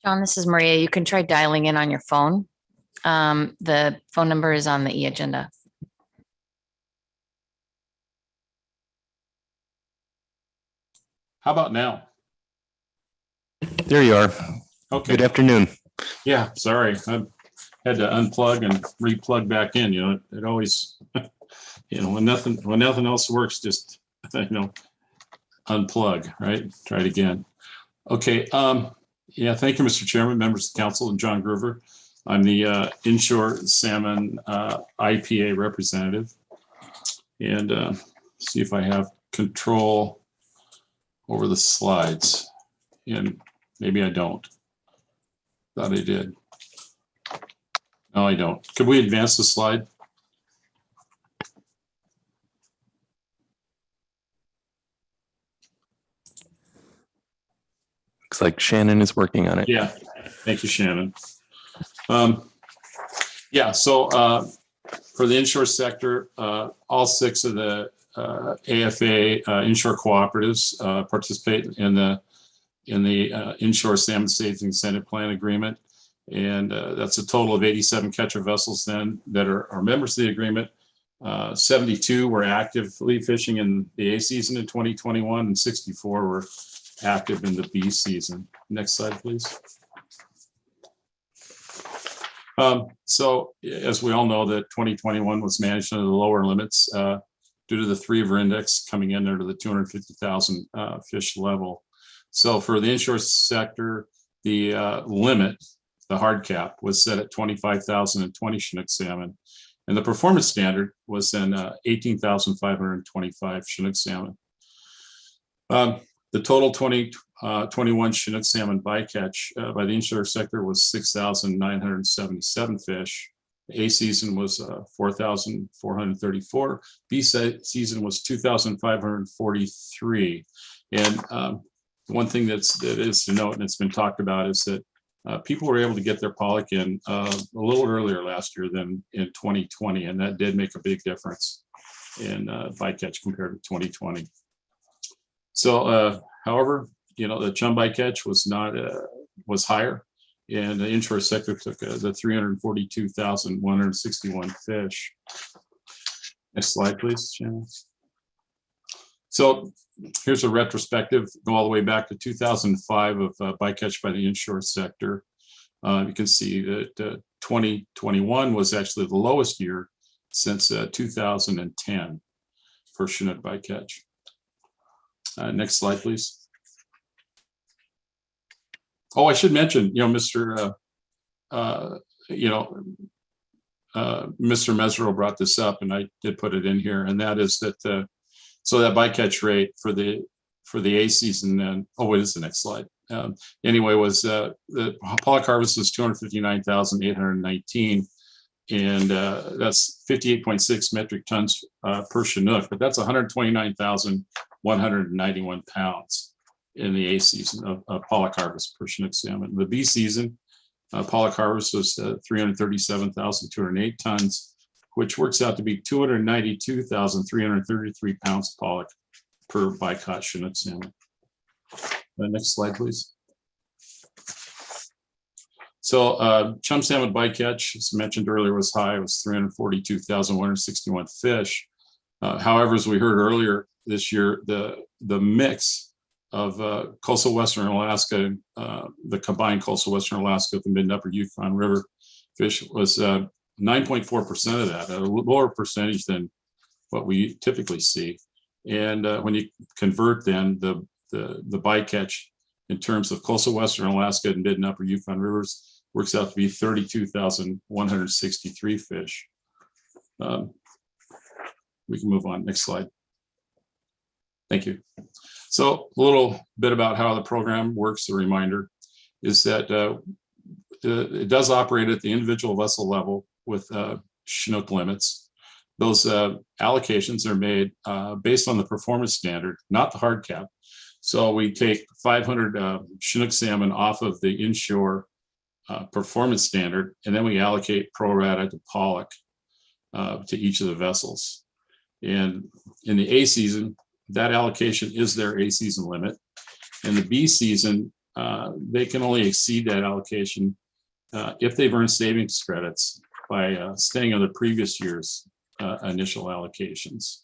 John, this is Maria. You can try dialing in on your phone. The phone number is on the e-agenda. How about now? There you are. Okay. Good afternoon. Yeah, sorry. I had to unplug and re-plug back in, it always, when nothing else works, just, unplug, right? Try it again. Okay. Yeah, thank you, Mr. Chairman, members of the council, and John Gruber. I'm the inshore salmon IPA representative. And see if I have control over the slides. And maybe I don't. Thought I did. No, I don't. Could we advance the slide? Looks like Shannon is working on it. Yeah, thank you, Shannon. Yeah, so for the inshore sector, all 6 of the AFA inshore cooperatives participate in the inshore salmon safety incentive plan agreement. And that's a total of 87 catcher vessels then that are members of the agreement. 72 were actively fishing in the A season in 2021 and 64 were active in the B season. Next slide, please. So as we all know, that 2021 was managed under the lower limits due to the 3-river index coming in under the 250,000 fish level. So for the inshore sector, the limit, the hard cap, was set at 25,020 Chinook salmon. And the performance standard was then 18,525 Chinook salmon. The total 2021 Chinook salmon bycatch by the inshore sector was 6,977 fish. The A season was 4,434. B season was 2,543. And one thing that is to note, and it's been talked about, is that people were able to get their pollock in a little earlier last year than in 2020, and that did make a big difference in bycatch compared to 2020. So, however, the chum bycatch was higher, and the inshore sector took the 342,161 fish. Next slide, please, Shannon. So here's a retrospective, go all the way back to 2005 of bycatch by the inshore sector. You can see that 2021 was actually the lowest year since 2010 for Chinook bycatch. Next slide, please. Oh, I should mention, Mr. Mesereau brought this up, and I did put it in here, and that is that so that bycatch rate for the A season, and what is the next slide? Anyway, was the pollock harvest was 259,819, and that's 58.6 metric tons per Chinook, but that's 129,191 pounds in the A season of pollock harvest per Chinook salmon. The B season, pollock harvest was 337,208 tons, which works out to be 292,333 pounds of pollock per bycatch Chinook salmon. Next slide, please. So chum salmon bycatch, as mentioned earlier, was high. It was 342,161 fish. However, as we heard earlier this year, the mix of coastal Western Alaska, the combined coastal Western Alaska, the mid and upper Yukon River fish was 9.4% of that, a lower percentage than what we typically see. And when you convert then the bycatch in terms of coastal Western Alaska and mid and upper Yukon rivers, works out to be 32,163 fish. We can move on. Next slide. Thank you. So a little bit about how the program works. A reminder is that it does operate at the individual vessel level with Chinook limits. Those allocations are made based on the performance standard, not the hard cap. So we take 500 Chinook salmon off of the inshore performance standard, and then we allocate pro rata to pollock to each of the vessels. And in the A season, that allocation is their A season limit. In the B season, they can only exceed that allocation if they've earned savings credits by staying on the previous year's initial allocations.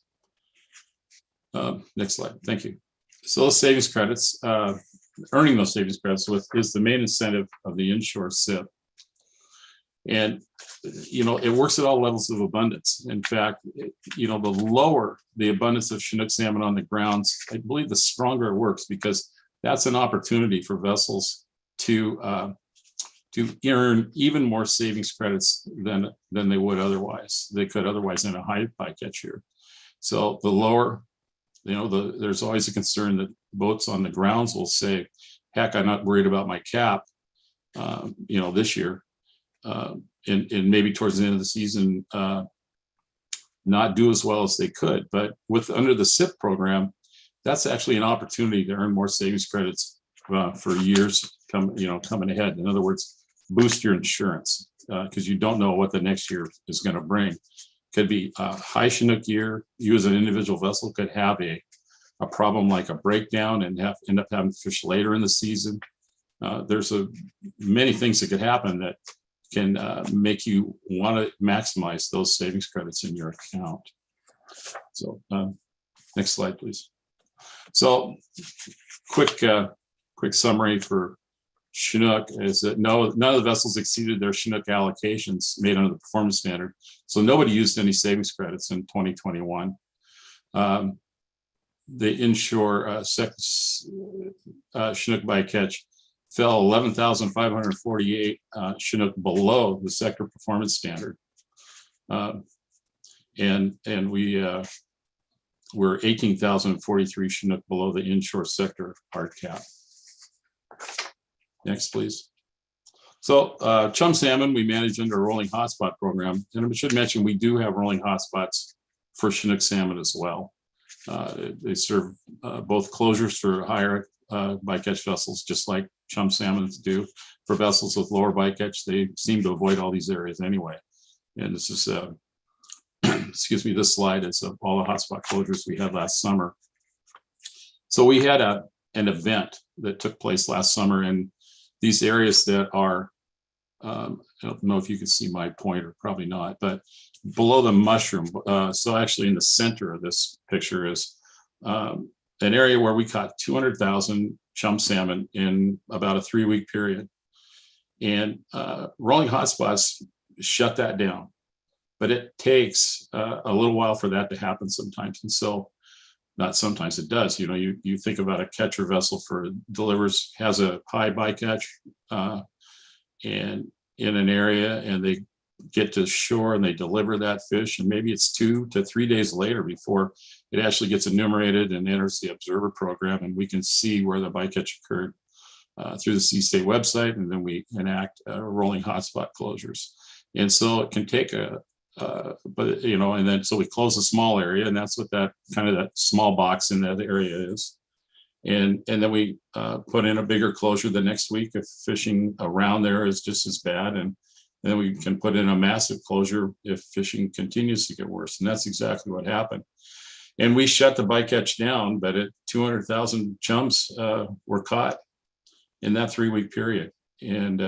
Next slide, thank you. So those savings credits, earning those savings credits is the main incentive of the inshore SIP. And, you know, it works at all levels of abundance. In fact, you know, the lower the abundance of Chinook salmon on the grounds, I believe the stronger it works, because that's an opportunity for vessels to earn even more savings credits than they would otherwise. They could otherwise in a high bycatch year. So the lower, you know, there's always a concern that boats on the grounds will say, heck, I'm not worried about my cap, you know, this year. And maybe towards the end of the season, not do as well as they could. But under the SIP program, that's actually an opportunity to earn more savings credits for years coming ahead. In other words, boost your insurance because you don't know what the next year is going to bring. Could be a high Chinook year. You as an individual vessel could have a problem like a breakdown and end up having fish later in the season. There's many things that could happen that can make you want to maximize those savings credits in your account. So next slide, please. So quick summary for Chinook is that none of the vessels exceeded their Chinook allocations made under the performance standard. So nobody used any savings credits in 2021. The inshore Chinook bycatch fell 11,548 Chinook below the sector performance standard. And we were 18,043 Chinook below the inshore sector hard cap. Next, please. So chum salmon, we manage under a rolling hotspot program. And I should mention, we do have rolling hotspots for Chinook salmon as well. They serve both closures for higher bycatch vessels, just like chum salmons do. For vessels with lower bycatch, they seem to avoid all these areas anyway. And this is, excuse me, this slide is of all the hotspot closures we had last summer. So we had an event that took place last summer in these areas that are, I don't know if you can see my pointer, probably not, but below the mushroom. So actually in the center of this picture is an area where we caught 200,000 chum salmon in about a 3-week period. And rolling hotspots shut that down. But it takes a little while for that to happen sometimes. And so, not sometimes, it does. You know, you think about a catcher vessel has a high bycatch and in an area, and they get to shore and they deliver that fish, and maybe it's 2 to 3 days later before it actually gets enumerated and enters the observer program, and we can see where the bycatch occurred through the C-State website, and then we enact rolling hotspot closures. And so it can take but you know, and then so we close a small area, and that's what that small box in that area is. And then we put in a bigger closure the next week if fishing around there is just as bad, and then we can put in a massive closure if fishing continues to get worse. And that's exactly what happened. And we shut the bycatch down, but 200,000 chums were caught in that 3-week period. And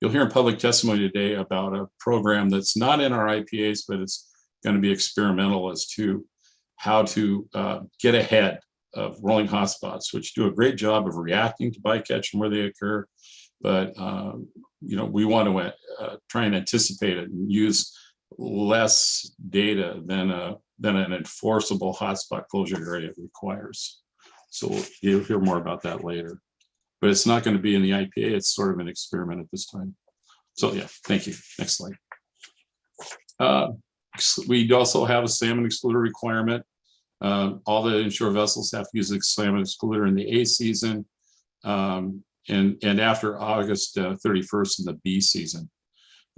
you'll hear in public testimony today about a program that's not in our IPAs, but it's going to be experimental as to how to get ahead of rolling hotspots, which do a great job of reacting to bycatch and where they occur. But you know, we want to try and anticipate it and use less data than an enforceable hotspot closure area requires. So you'll hear more about that later. But it's not going to be in the IPA. It's sort of an experiment at this time. So yeah, thank you. Next slide. We also have a salmon excluder requirement. All the inshore vessels have to use a salmon excluder in the A season and after August 31st in the B season.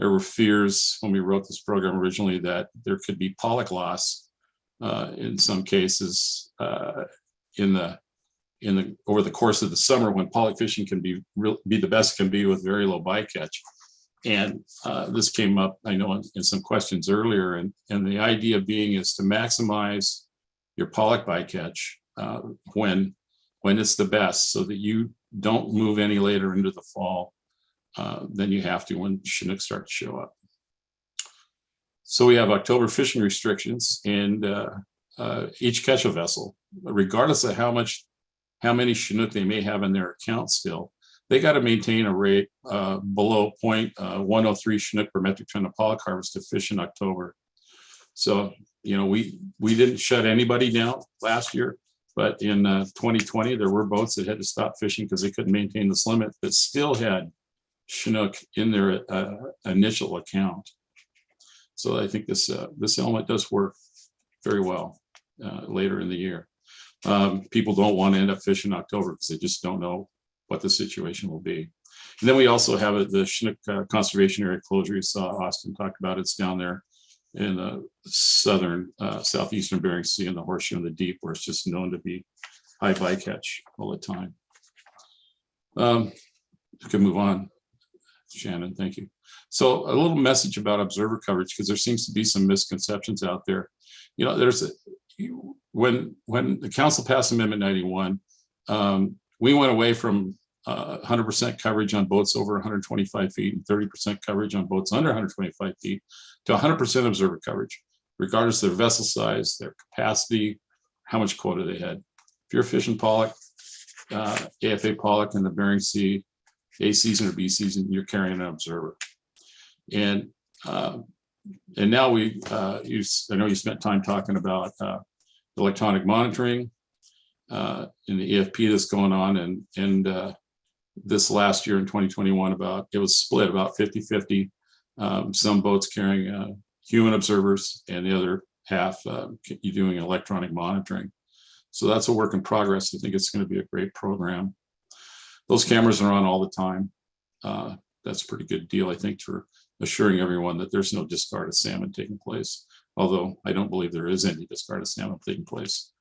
There were fears when we wrote this program originally that there could be pollock loss in some cases in the over the course of the summer when pollock fishing can be the best it can be with very low bycatch. And this came up, I know, in some questions earlier, and the idea being is to maximize your pollock bycatch when it's the best, so that you don't move any later into the fall than you have to when Chinook start to show up. So we have October fishing restrictions, and each catch a vessel, regardless of how many Chinook they may have in their account still, they got to maintain a rate below 0.103 Chinook per metric ton of pollock harvest to fish in October. So, we didn't shut anybody down last year, but in 2020, there were boats that had to stop fishing because they couldn't maintain this limit, but still had Chinook in their initial account. So I think this element does work very well later in the year. People don't want to end up fishing in October because they just don't know what the situation will be. And then we also have the Chinook conservation area closure. You saw Austin talk about it's down there in the southeastern Bering Sea and the Horseshoe and the Deep, where it's just known to be high bycatch all the time. You can move on, Shannon. Thank you. So a little message about observer coverage, because there seems to be some misconceptions out there. When the council passed Amendment 91, we went away from 100% coverage on boats over 125 feet and 30% coverage on boats under 125 feet to 100% observer coverage, regardless of their vessel size, their capacity, how much quota they had. If you're fishing pollock, AFA pollock in the Bering Sea, A season or B season, you're carrying an observer. And now I know you spent time talking about electronic monitoring in the EFP that's going on, and this last year in 2021, it was split about 50-50. Some boats carrying human observers, and the other half you doing electronic monitoring. So that's a work in progress. I think it's going to be a great program. Those cameras are on all the time. That's a pretty good deal, I think, for assuring everyone that there's no discard of salmon taking place. Although I don't believe there is any discard of salmon taking place.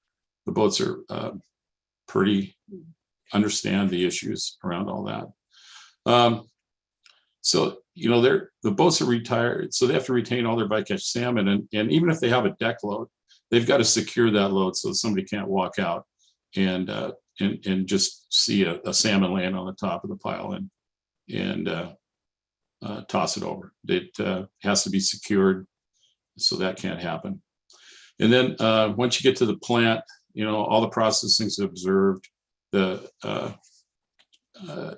The boats are understand the issues around all that. So, the boats are retired, so they have to retain all their bycatch salmon. And even if they have a deck load, they've got to secure that load so somebody can't walk out and just see a salmon land on the top of the pile and toss it over. It has to be secured, so that can't happen. And then once you get to the plant, all the processing is observed.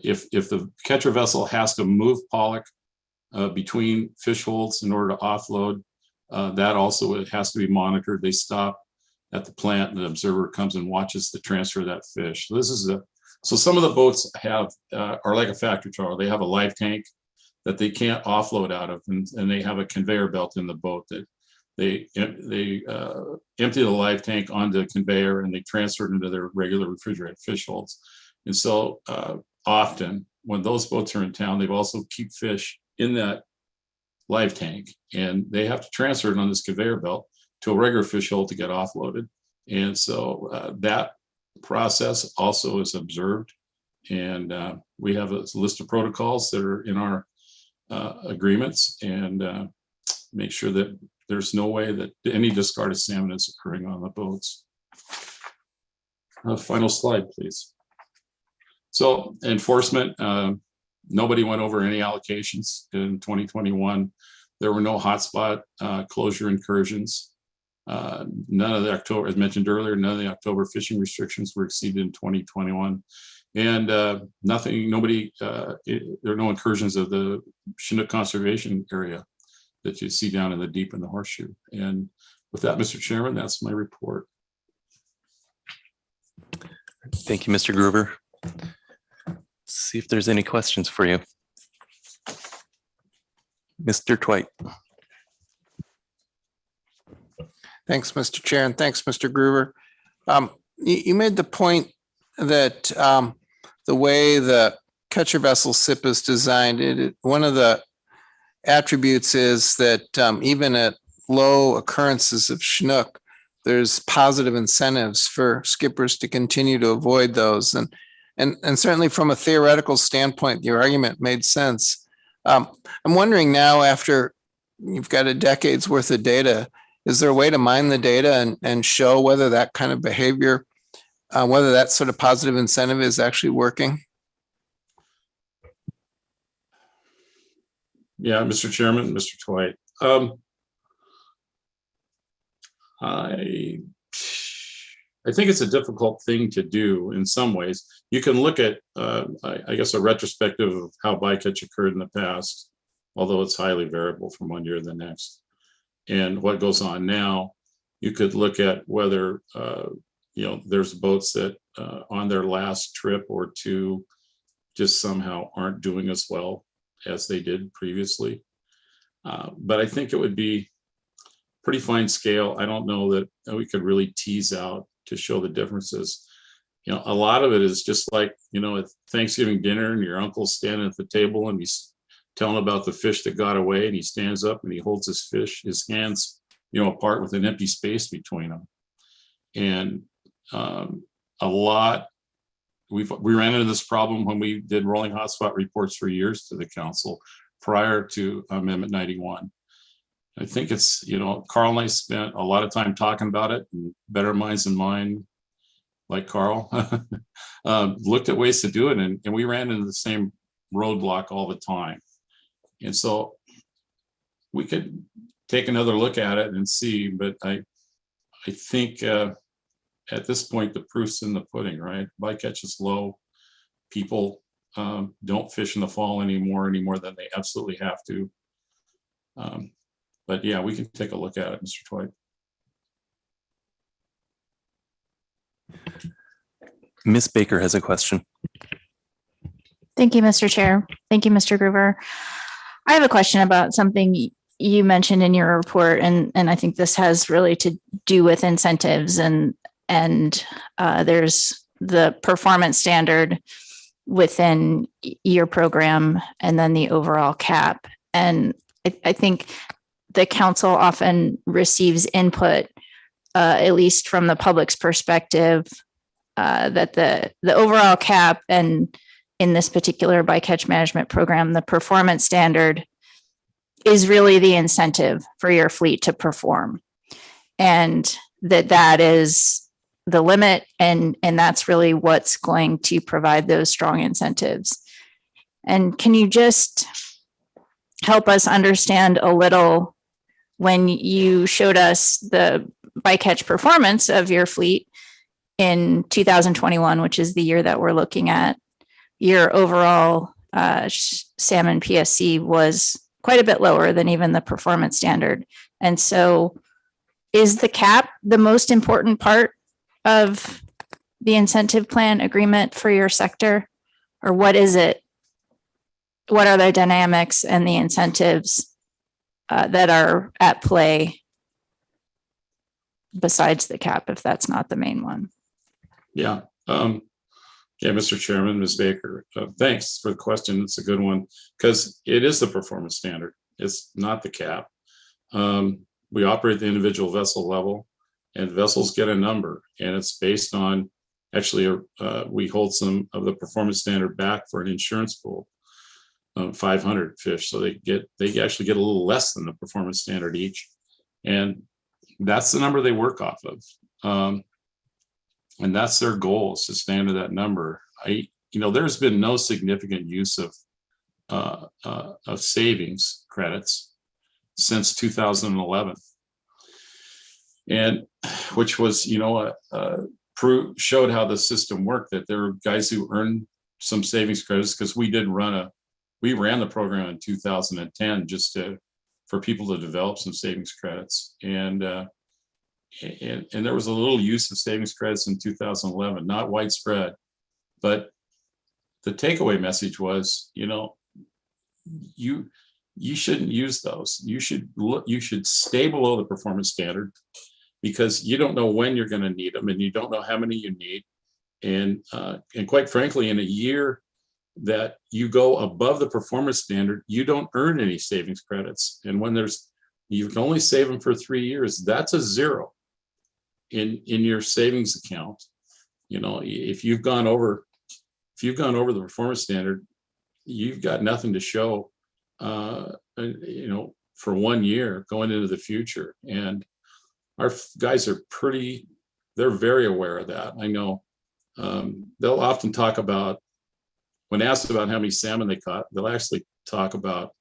If the catcher vessel has to move pollock between fish holds in order to offload, that also it has to be monitored. They stop at the plant, and the observer comes and watches the transfer of that fish. So some of the boats are like a factory trawler. They have a live tank that they can't offload out of, and they have a conveyor belt in the boat that they empty the live tank onto the conveyor, and they transfer it into their regular refrigerated fish holds. And so often when those boats are in town, they also keep fish in that live tank, and they have to transfer it on this conveyor belt to a regular fish hold to get offloaded. And so that process also is observed. And we have a list of protocols that are in our agreements, and make sure that there's no way that any discarded salmon is occurring on the boats. Final slide, please. So enforcement, nobody went over any allocations in 2021. There were no hotspot closure incursions. None of the October, as mentioned earlier, none of the October fishing restrictions were exceeded in 2021. And there are no incursions of the Chinook conservation area that you see down in the Deep and the Horseshoe. And with that, Mr. Chairman, that's my report. Thank you, Mr. Gruber. Let's see if there's any questions for you. Mr. Twite. Thanks, Mr. Chair, and thanks, Mr. Gruber. You made the point that the way the catcher vessel SIP is designed, one of the attributes is that even at low occurrences of Chinook, there's positive incentives for skippers to continue to avoid those. And certainly from a theoretical standpoint, your argument made sense. I'm wondering now, after you've got a decade's worth of data, is there a way to mine the data and show whether that kind of behavior, whether that sort of positive incentive is actually working? Yeah, Mr. Chairman, Mr. Dwight. I think it's a difficult thing to do in some ways. You can look at, I guess, a retrospective of how bycatch occurred in the past, although it's highly variable from one year to the next. And what goes on now, you could look at whether, there's boats that on their last trip or two just somehow aren't doing as well as they did previously. But I think it would be pretty fine scale. I don't know that we could really tease out to show the differences. A lot of it is just like, at Thanksgiving dinner and your uncle's standing at the table and he's telling about the fish that got away, and he stands up and he holds his hands, apart with an empty space between them. And a lot, we ran into this problem when we did rolling hotspot reports for years to the council prior to Amendment 91. I think it's, Carl and I spent a lot of time talking about it, and better minds than mine, like Carl, looked at ways to do it. And we ran into the same roadblock all the time. And so we could take another look at it and see, but I think at this point, the proof's in the pudding, right? Bycatch is low. People don't fish in the fall any more than they absolutely have to. But yeah, we can take a look at it, Mr. Dwight. Ms. Baker has a question. Thank you, Mr. Chair. Thank you, Mr. Groover. I have a question about something you mentioned in your report, and I think this has really to do with incentives, and there's the performance standard within your program and then the overall cap. And I think the council often receives input, at least from the public's perspective, that the overall cap, and in this particular bycatch management program, the performance standard is really the incentive for your fleet to perform. And that is the limit, and that's really what's going to provide those strong incentives. And can you just help us understand a little, when you showed us the bycatch performance of your fleet in 2021, which is the year that we're looking at, your overall salmon PSC was quite a bit lower than even the performance standard. And so is the cap the most important part of the incentive plan agreement for your sector? Or what is it? What are the dynamics and the incentives that are at play besides the cap, if that's not the main one? Yeah. Yeah, Mr. Chairman, Ms. Baker, thanks for the question. It's a good one because it is the performance standard. It's not the cap. We operate the individual vessel level, and vessels get a number, and it's based on, actually, we hold some of the performance standard back for an insurance pool, 500 fish. So they actually get a little less than the performance standard each. And that's the number they work off of. And that's their goal, is to stand to that number. There's been no significant use of savings credits since 2011, and which was, showed how the system worked. That there were guys who earned some savings credits, because we ran the program in 2010 just for people to develop some savings credits, and there was a little use of savings credits in 2011, not widespread, but the takeaway message was, you shouldn't use those. You should stay below the performance standard, because you don't know when you're going to need them, and you don't know how many you need. And quite frankly, in a year that you go above the performance standard, you don't earn any savings credits. And when you can only save them for 3 years, that's a zero. in your savings account, you know, if you've gone over the performance standard, you've got nothing to show, you know, for 1 year going into the future. And our guys are they're very aware of that. I know they'll often talk about, when asked about how many salmon they caught, they'll actually talk about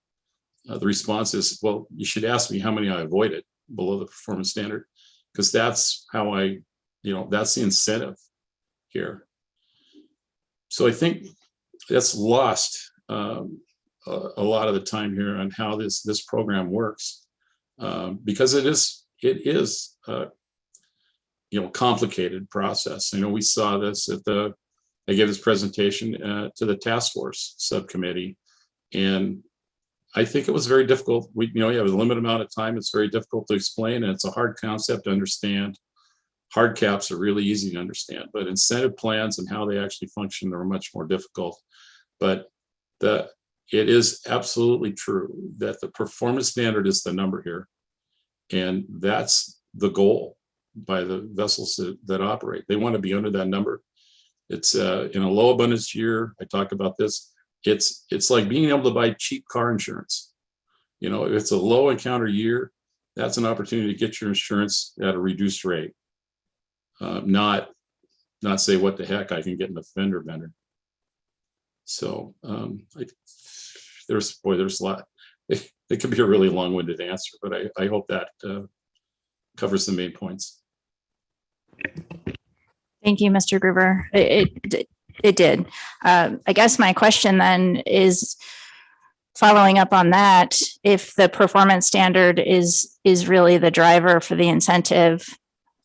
the response is, well, you should ask me how many I avoided below the performance standard, because that's how that's the incentive here. So I think that's lost a lot of the time here on how this program works, because it is complicated process. I know we saw this I gave this presentation to the task force subcommittee, and I think it was very difficult. You have a limited amount of time. It's very difficult to explain, and it's a hard concept to understand. Hard caps are really easy to understand, but incentive plans and how they actually function are much more difficult. But it is absolutely true that the performance standard is the number here, and that's the goal by the vessels that operate. They want to be under that number. It's in a low abundance year. I talked about this. It's like being able to buy cheap car insurance. If it's a low encounter year, that's an opportunity to get your insurance at a reduced rate. Not say, what the heck, I can get in a fender bender. So there's a lot. It could be a really long-winded answer, but I hope that covers the main points. Thank you, Mr. Gruber. It did. I guess my question then is, following up on that, if the performance standard is really the driver for the incentive,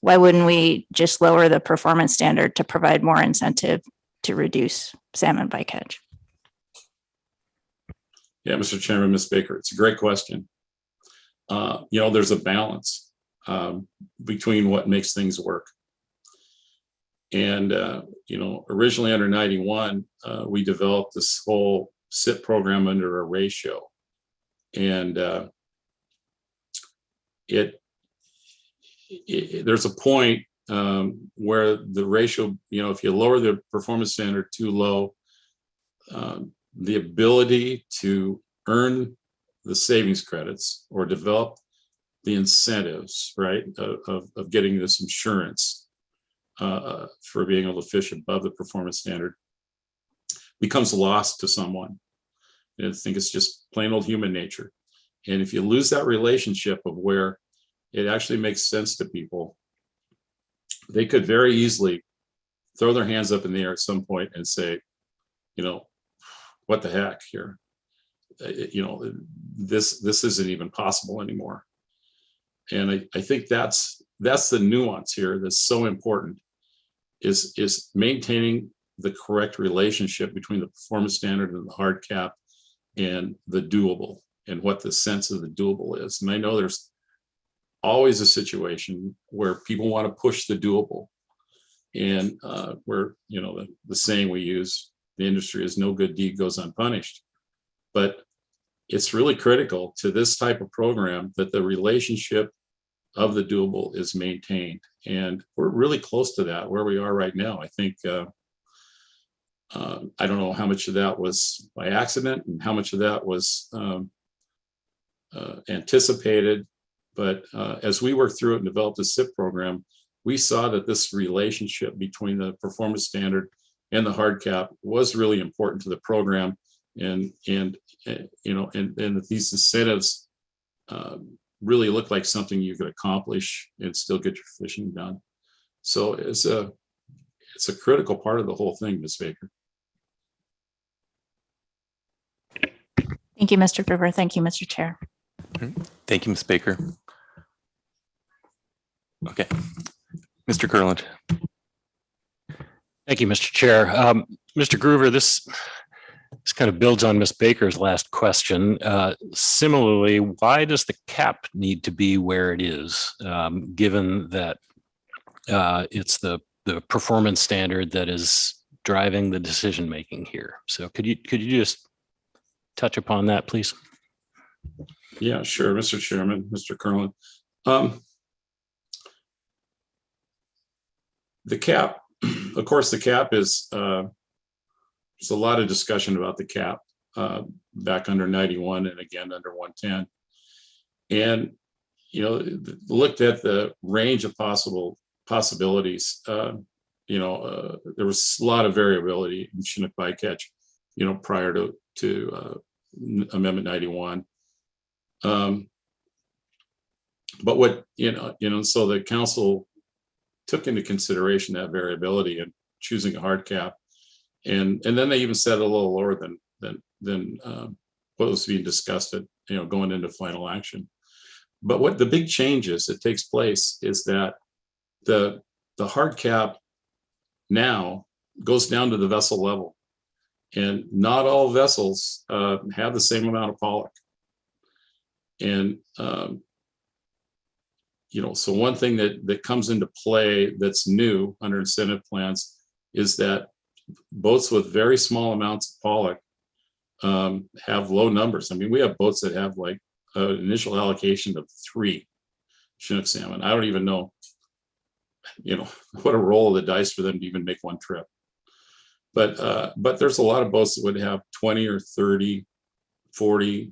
why wouldn't we just lower the performance standard to provide more incentive to reduce salmon bycatch? Yeah, Mr. Chairman, Ms. Baker, it's a great question. There's a balance between what makes things work. And, originally under 91, we developed this whole SIP program under a ratio. And there's a point where the ratio, if you lower the performance standard too low, the ability to earn the savings credits or develop the incentives, right, of getting this insurance for being able to fish above the performance standard becomes lost to someone. I think it's just plain old human nature. And if you lose that relationship of where it actually makes sense to people, they could very easily throw their hands up in the air at some point and say, what the heck here? This isn't even possible anymore. And I think that's the nuance here that's so important, is maintaining the correct relationship between the performance standard and the hard cap and the doable, and what the sense of the doable is. And I know there's always a situation where people want to push the doable, and where the saying we use, the industry is no good deed goes unpunished. But it's really critical to this type of program that the relationship of the doable is maintained. And we're really close to that where we are right now. I think, I don't know how much of that was by accident and how much of that was anticipated. But as we worked through it and developed the SIP program, we saw that this relationship between the performance standard and the hard cap was really important to the program. And that these incentives really look like something you could accomplish and still get your fishing done. So it's a critical part of the whole thing, Ms. Baker. Thank you, Mr. Gruber. Thank you, Mr. Chair. Thank you, Ms. Baker. Okay, Mr. Kurland. Thank you, Mr. Chair. Mr. Gruber, this kind of builds on Ms. Baker's last question. Similarly, why does the cap need to be where it is, given that it's the performance standard that is driving the decision making here? So could you just touch upon that, please? Yeah, sure, Mr. Chairman, Mr. Kurland. The cap, of course, the cap is, there's a lot of discussion about the cap back under 91 and again under 110. And, looked at the range of possibilities. There was a lot of variability in Chinook bycatch, prior to Amendment 91. But what, so the council took into consideration that variability and choosing a hard cap. And then they even set it a little lower than what was being discussed at, going into final action. But what the big change is that takes place is that the hard cap now goes down to the vessel level, and not all vessels have the same amount of pollock. And so one thing that comes into play that's new under incentive plans is that boats with very small amounts of pollock have low numbers. I mean, we have boats that have like an initial allocation of 3 Chinook salmon. I don't even know, what a roll of the dice for them to even make one trip. But there's a lot of boats that would have 20 or 30, 40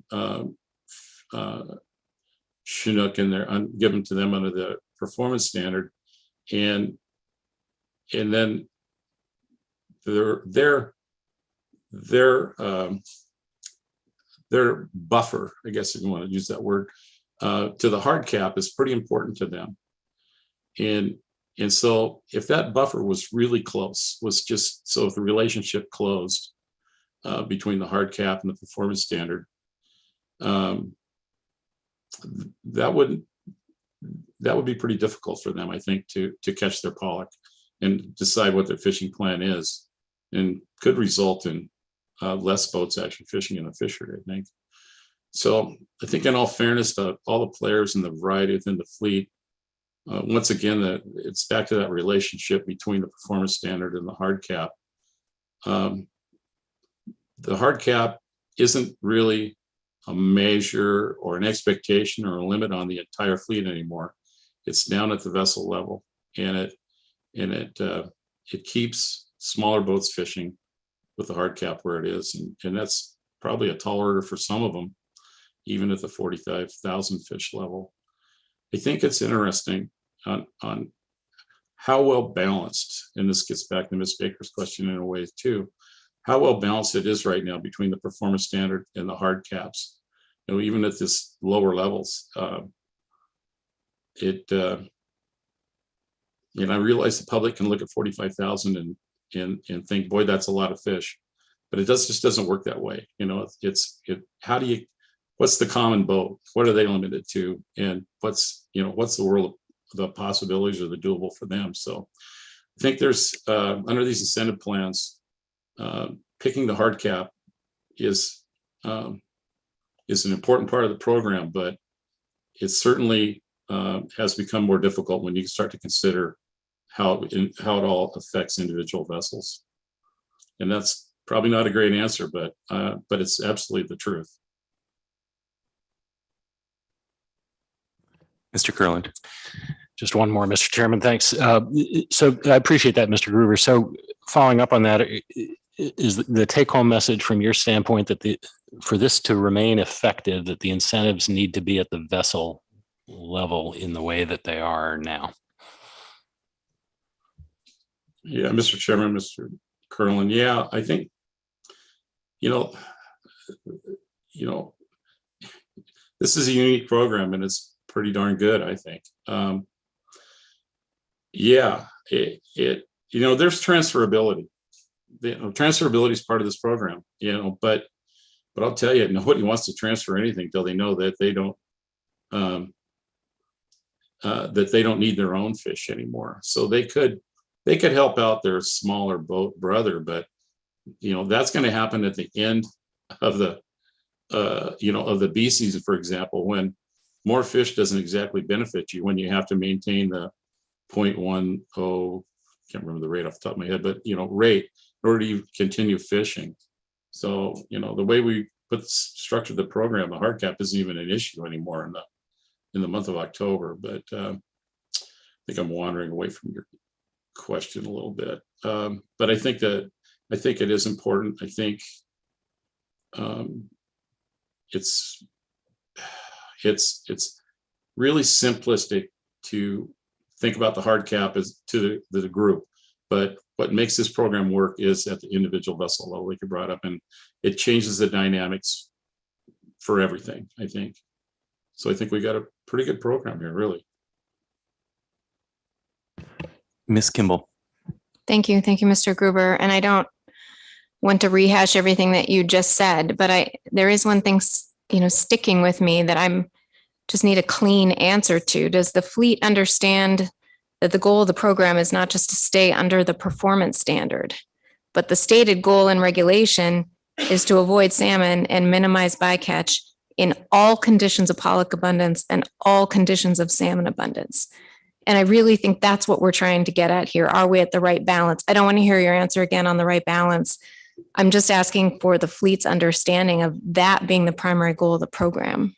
Chinook in there, given to them under the performance standard, and then their buffer, I guess if you want to use that word, to the hard cap is pretty important to them. And so if that buffer was really close, if the relationship closed between the hard cap and the performance standard, that would be pretty difficult for them, I think, to catch their pollock and decide what their fishing plan is, and could result in less boats actually fishing in the fishery, I think. So I think, in all fairness to all the players and the variety within the fleet, once again, it's back to that relationship between the performance standard and the hard cap. The hard cap isn't really a measure or an expectation or a limit on the entire fleet anymore. It's down at the vessel level, and it keeps smaller boats fishing with the hard cap where it is, and that's probably a tall order for some of them, even at the 45,000 fish level. I think it's interesting on how well balanced, and this gets back to Ms. Baker's question in a way too, how well balanced it is right now between the performance standard and the hard caps. Even at this lower levels, I realize the public can look at 45,000 and think, boy, that's a lot of fish, but it just doesn't work that way. What's the common boat? What are they limited to? And what's the world, the possibilities or the doable for them? So I think there's, under these incentive plans, picking the hard cap is an important part of the program, but it certainly has become more difficult when you start to consider how it all affects individual vessels. And that's probably not a great answer, but it's absolutely the truth. Mr. Kurland. Just one more, Mr. Chairman. Thanks. So I appreciate that, Mr. Groover. So following up on that, is the take-home message from your standpoint that for this to remain effective, that the incentives need to be at the vessel level in the way that they are now? Yeah, Mr. Chairman, Mr. Kurland. Yeah, I think, this is a unique program, and it's pretty darn good, I think. There's transferability. Transferability is part of this program, but I'll tell you, nobody wants to transfer anything till they know that they don't need their own fish anymore. So they could help out their smaller boat brother, but that's going to happen at the end of the of the bee season, for example, when more fish doesn't exactly benefit you, when you have to maintain the 0.10, can't remember the rate off the top of my head, but rate in order to continue fishing. So the way we structured the program, the hard cap isn't even an issue anymore in the month of October. But I think I'm wandering away from question a little bit. But I think it is important. I think it's really simplistic to think about the hard cap as to the group, but what makes this program work is at the individual vessel level, like you brought up, and it changes the dynamics for everything, I think. So I think we got a pretty good program here, really. Ms. Kimball. Thank you. Thank you, Mr. Gruber. And I don't want to rehash everything that you just said, but there is one thing, sticking with me that I'm just need a clean answer to. Does the fleet understand that the goal of the program is not just to stay under the performance standard, but the stated goal and regulation is to avoid salmon and minimize bycatch in all conditions of pollock abundance and all conditions of salmon abundance? And I really think that's what we're trying to get at here. Are we at the right balance? I don't want to hear your answer again on the right balance. I'm just asking for the fleet's understanding of that being the primary goal of the program.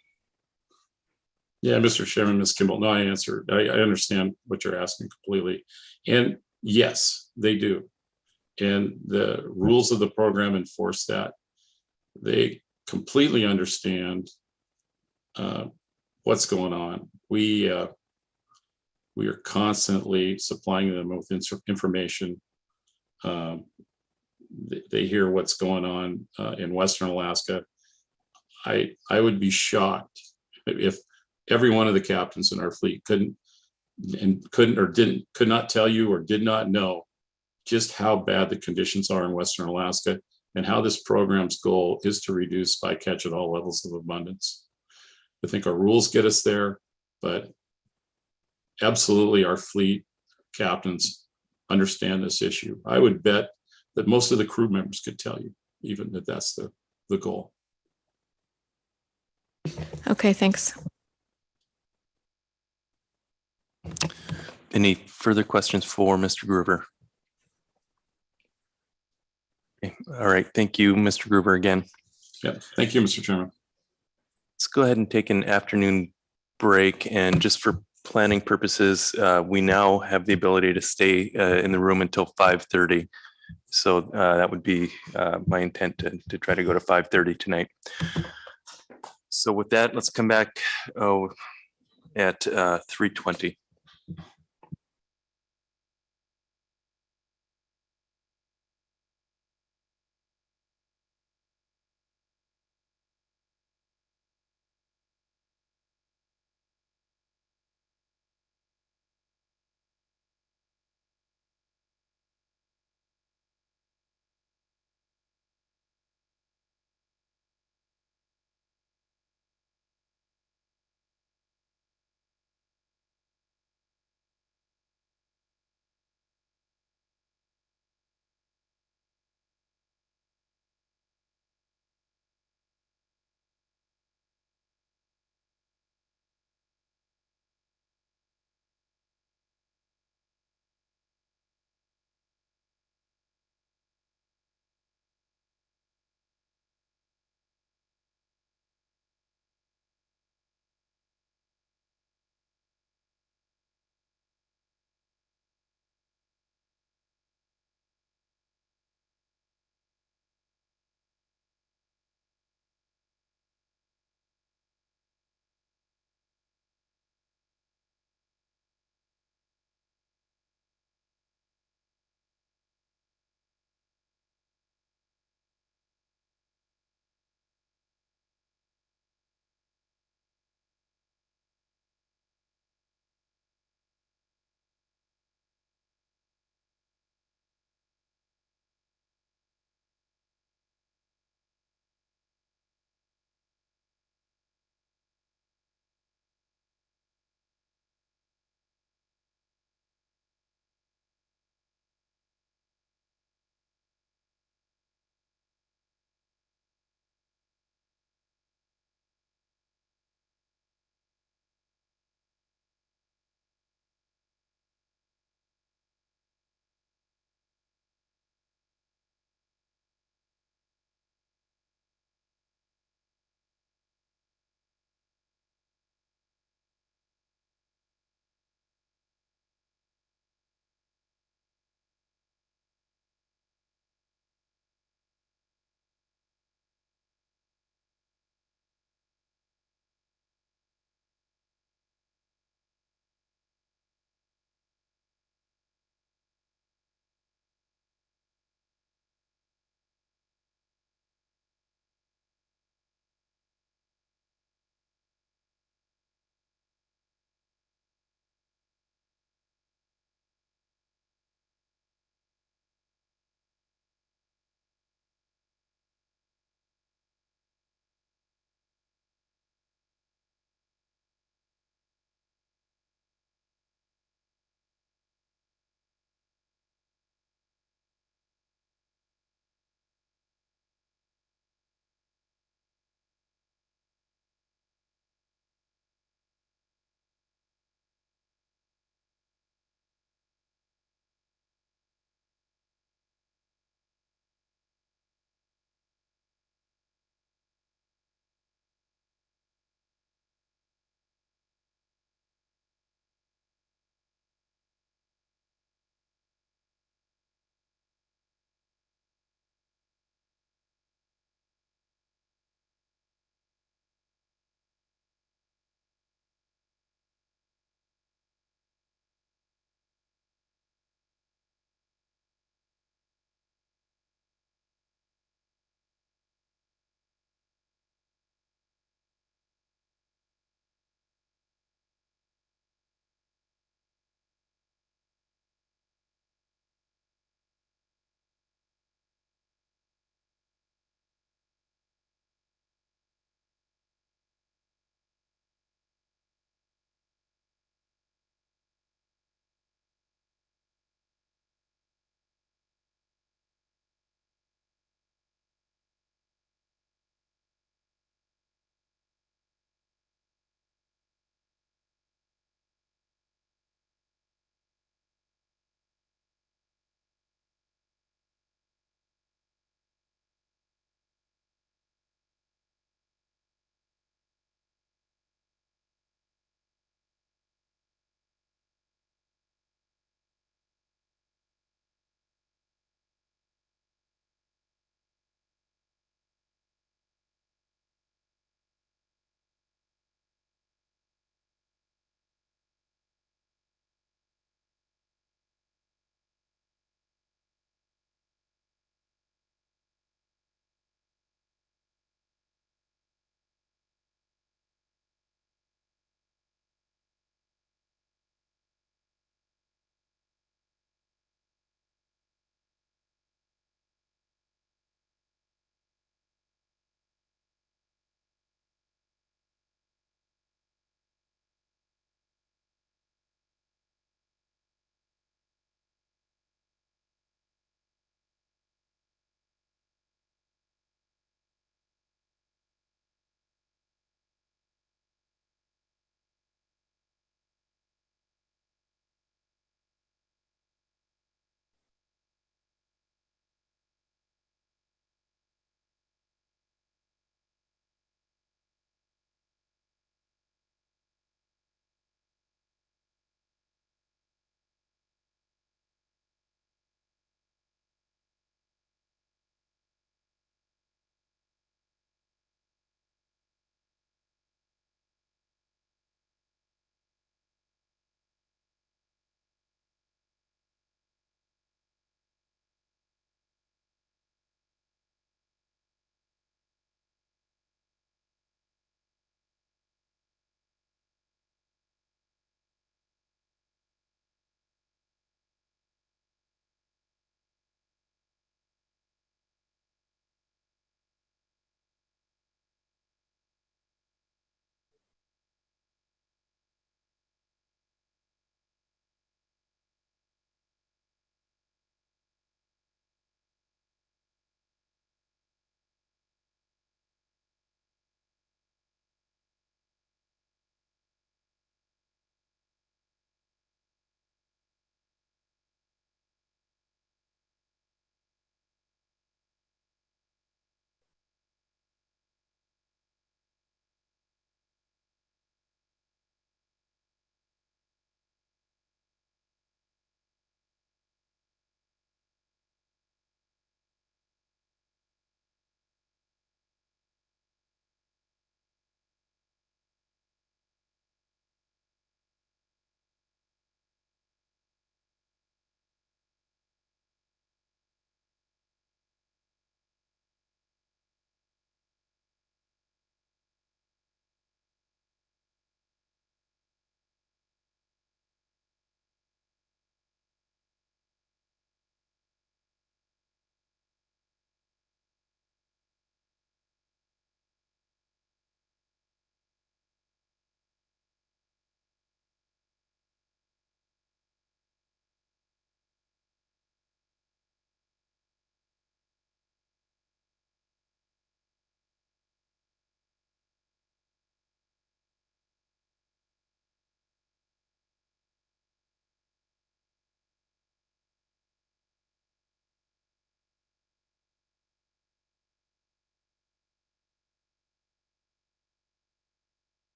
Yeah, Mr. Chairman, Ms. Kimball, no, I answered. I understand what you're asking completely. And yes, they do. And the rules of the program enforce that. They completely understand what's going on. We are constantly supplying them with information. They hear what's going on in Western Alaska. I would be shocked if every one of the captains in our fleet could not tell you or did not know just how bad the conditions are in Western Alaska and how this program's goal is to reduce bycatch at all levels of abundance. I think our rules get us there, but absolutely our fleet captains understand this issue. I would bet that most of the crew members could tell you even that that's the goal. Okay, thanks. Any further questions for Mr. Gruber? Okay. All right, thank you, Mr. Gruber, again. Yeah, thank you, Mr. Chairman. Let's go ahead and take an afternoon break, and just for planning purposes, we now have the ability to stay in the room until 5:30. So that would be my intent to try to go to 5:30 tonight. So with that, let's come back at 3:20.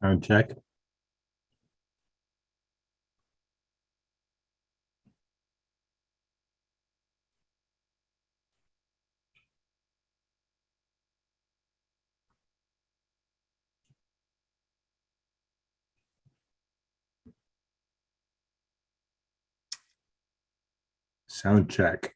Sound check. Sound check.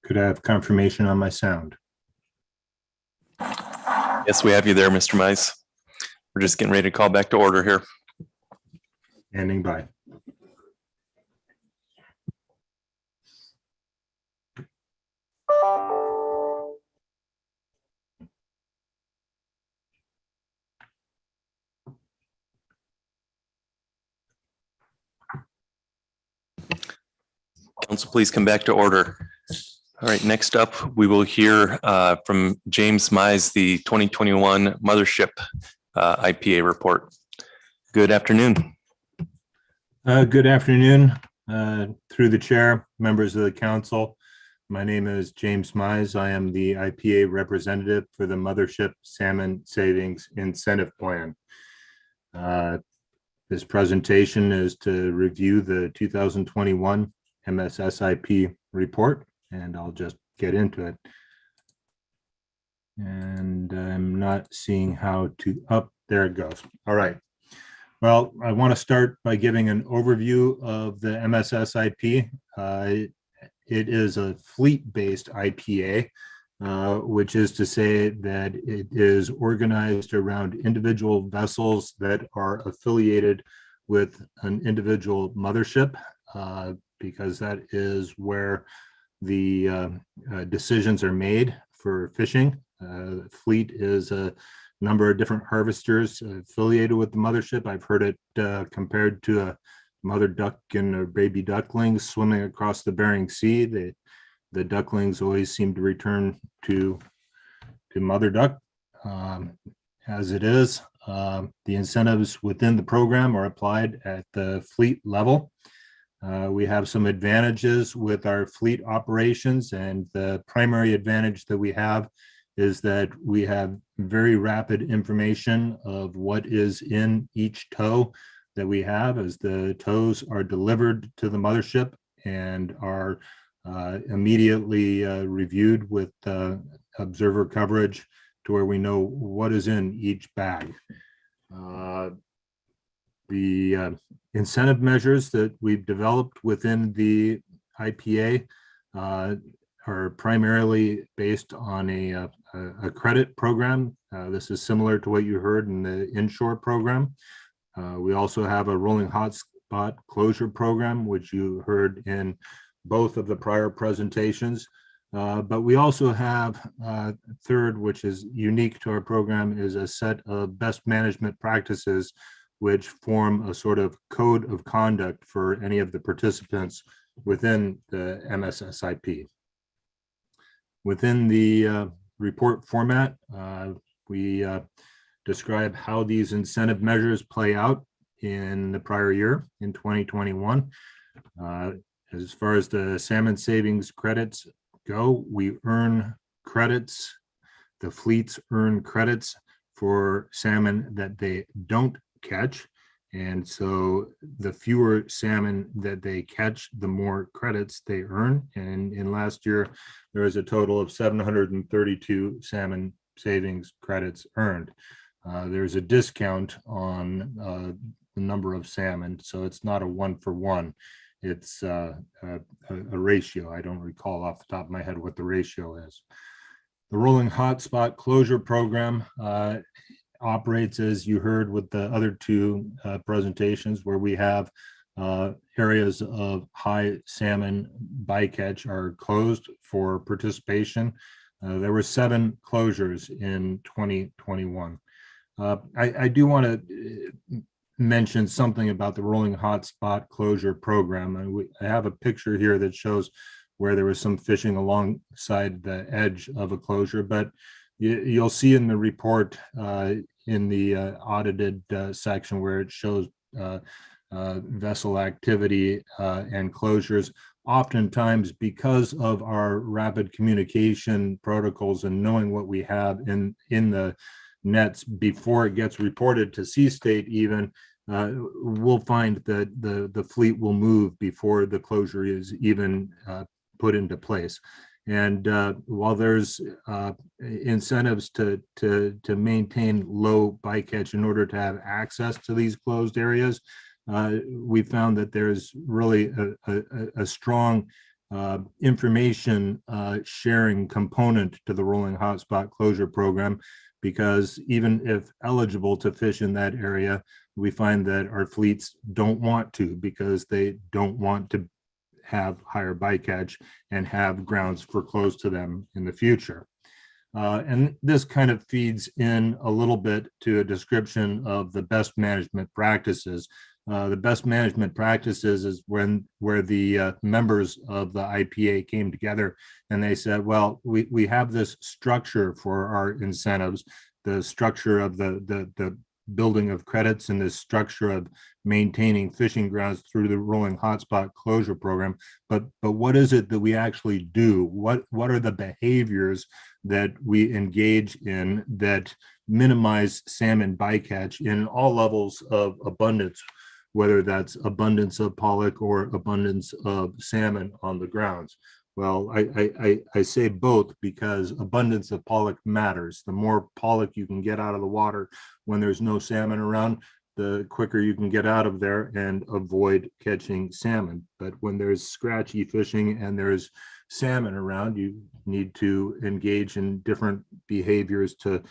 Could I have confirmation on my sound? Yes, we have you there, Mr. Mize. We're just getting ready to call back to order here. Standing by. Council, please come back to order. All right, next up, we will hear from James Mize, the 2021 Mothership IPA report. Good afternoon. Good afternoon, through the chair, members of the council. My name is James Mize. I am the IPA representative for the Mothership Salmon Savings Incentive Plan. This presentation is to review the 2021 MSSIP report, and I'll just get into it. And I'm not seeing how to, oh, there it goes. All right. Well, I want to start by giving an overview of the MSSIP. It is a fleet-based IPA, which is to say that it is organized around individual vessels that are affiliated with an individual mothership, because that is where the decisions are made for fishing. Fleet is a number of different harvesters affiliated with the mothership. I've heard it compared to a mother duck and a baby ducklings swimming across the Bering Sea. The ducklings always seem to return to mother duck. As it is, the incentives within the program are applied at the fleet level. We have some advantages with our fleet operations, and the primary advantage that we have is that we have very rapid information of what is in each tow that we have, as the tows are delivered to the mothership and are immediately reviewed with observer coverage to where we know what is in each bag. The incentive measures that we've developed within the IPA are primarily based on a credit program. This is similar to what you heard in the inshore program. We also have a rolling hotspot closure program, which you heard in both of the prior presentations. But we also have third, which is unique to our program, is a set of best management practices which form a sort of code of conduct for any of the participants within the MSSIP. Within the report format, we describe how these incentive measures play out in the prior year, in 2021. As far as the salmon savings credits go, we earn credits. The fleets earn credits for salmon that they don't catch. And so the fewer salmon that they catch, the more credits they earn. And in last year, there was a total of 732 salmon savings credits earned. There's a discount on the number of salmon, so it's not a 1-for-1. It's a ratio. I don't recall off the top of my head what the ratio is. The rolling hotspot closure program operates, as you heard with the other two presentations, where we have areas of high salmon bycatch are closed for participation. There were 7 closures in 2021. I do want to mention something about the rolling hotspot closure program. I have a picture here that shows where there was some fishing alongside the edge of a closure, but you'll see in the report in the audited section where it shows vessel activity and closures. Oftentimes, because of our rapid communication protocols and knowing what we have in the nets before it gets reported to Sea State, even we'll find that the fleet will move before the closure is even put into place. And while there's incentives to maintain low bycatch in order to have access to these closed areas, we found that there's really a strong information sharing component to the rolling hotspot closure program, because even if eligible to fish in that area, we find that our fleets don't want to, because they don't want to have higher bycatch and have grounds foreclosed to them in the future. And this kind of feeds in a little bit to a description of the best management practices. The best management practices is where the members of the IPA came together and they said, well, we have this structure for our incentives, the structure of the building of credits and this structure of maintaining fishing grounds through the rolling hotspot closure program. But what is it that we actually do? What are the behaviors that we engage in that minimize salmon bycatch in all levels of abundance, whether that's abundance of pollock or abundance of salmon on the grounds? Well, I say both because abundance of pollock matters. The more pollock you can get out of the water when there's no salmon around, the quicker you can get out of there and avoid catching salmon. But when there's scratchy fishing and there's salmon around, you need to engage in different behaviors to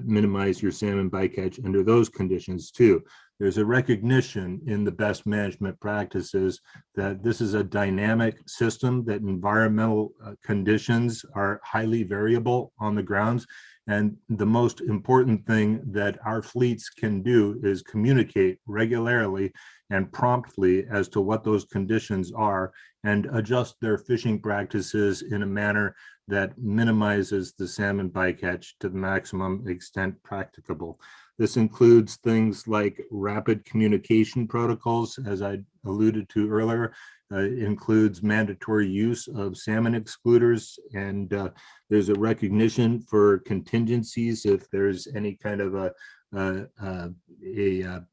minimize your salmon bycatch under those conditions too. There's a recognition in the best management practices that this is a dynamic system, that environmental conditions are highly variable on the grounds. And the most important thing that our fleets can do is communicate regularly and promptly as to what those conditions are and adjust their fishing practices in a manner that minimizes the salmon bycatch to the maximum extent practicable. This includes things like rapid communication protocols, as I alluded to earlier. It includes mandatory use of salmon excluders, and there's a recognition for contingencies if there's any kind of a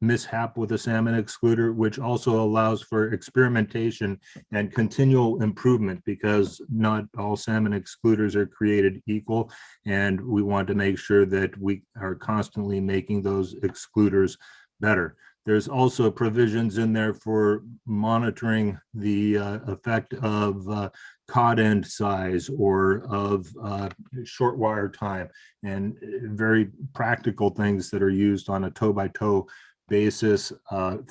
mishap with a salmon excluder, which also allows for experimentation and continual improvement, because not all salmon excluders are created equal, and we want to make sure that we are constantly making those excluders better. There's also provisions in there for monitoring the effect of cod end size or of short wire time, and very practical things that are used on a toe-by-toe basis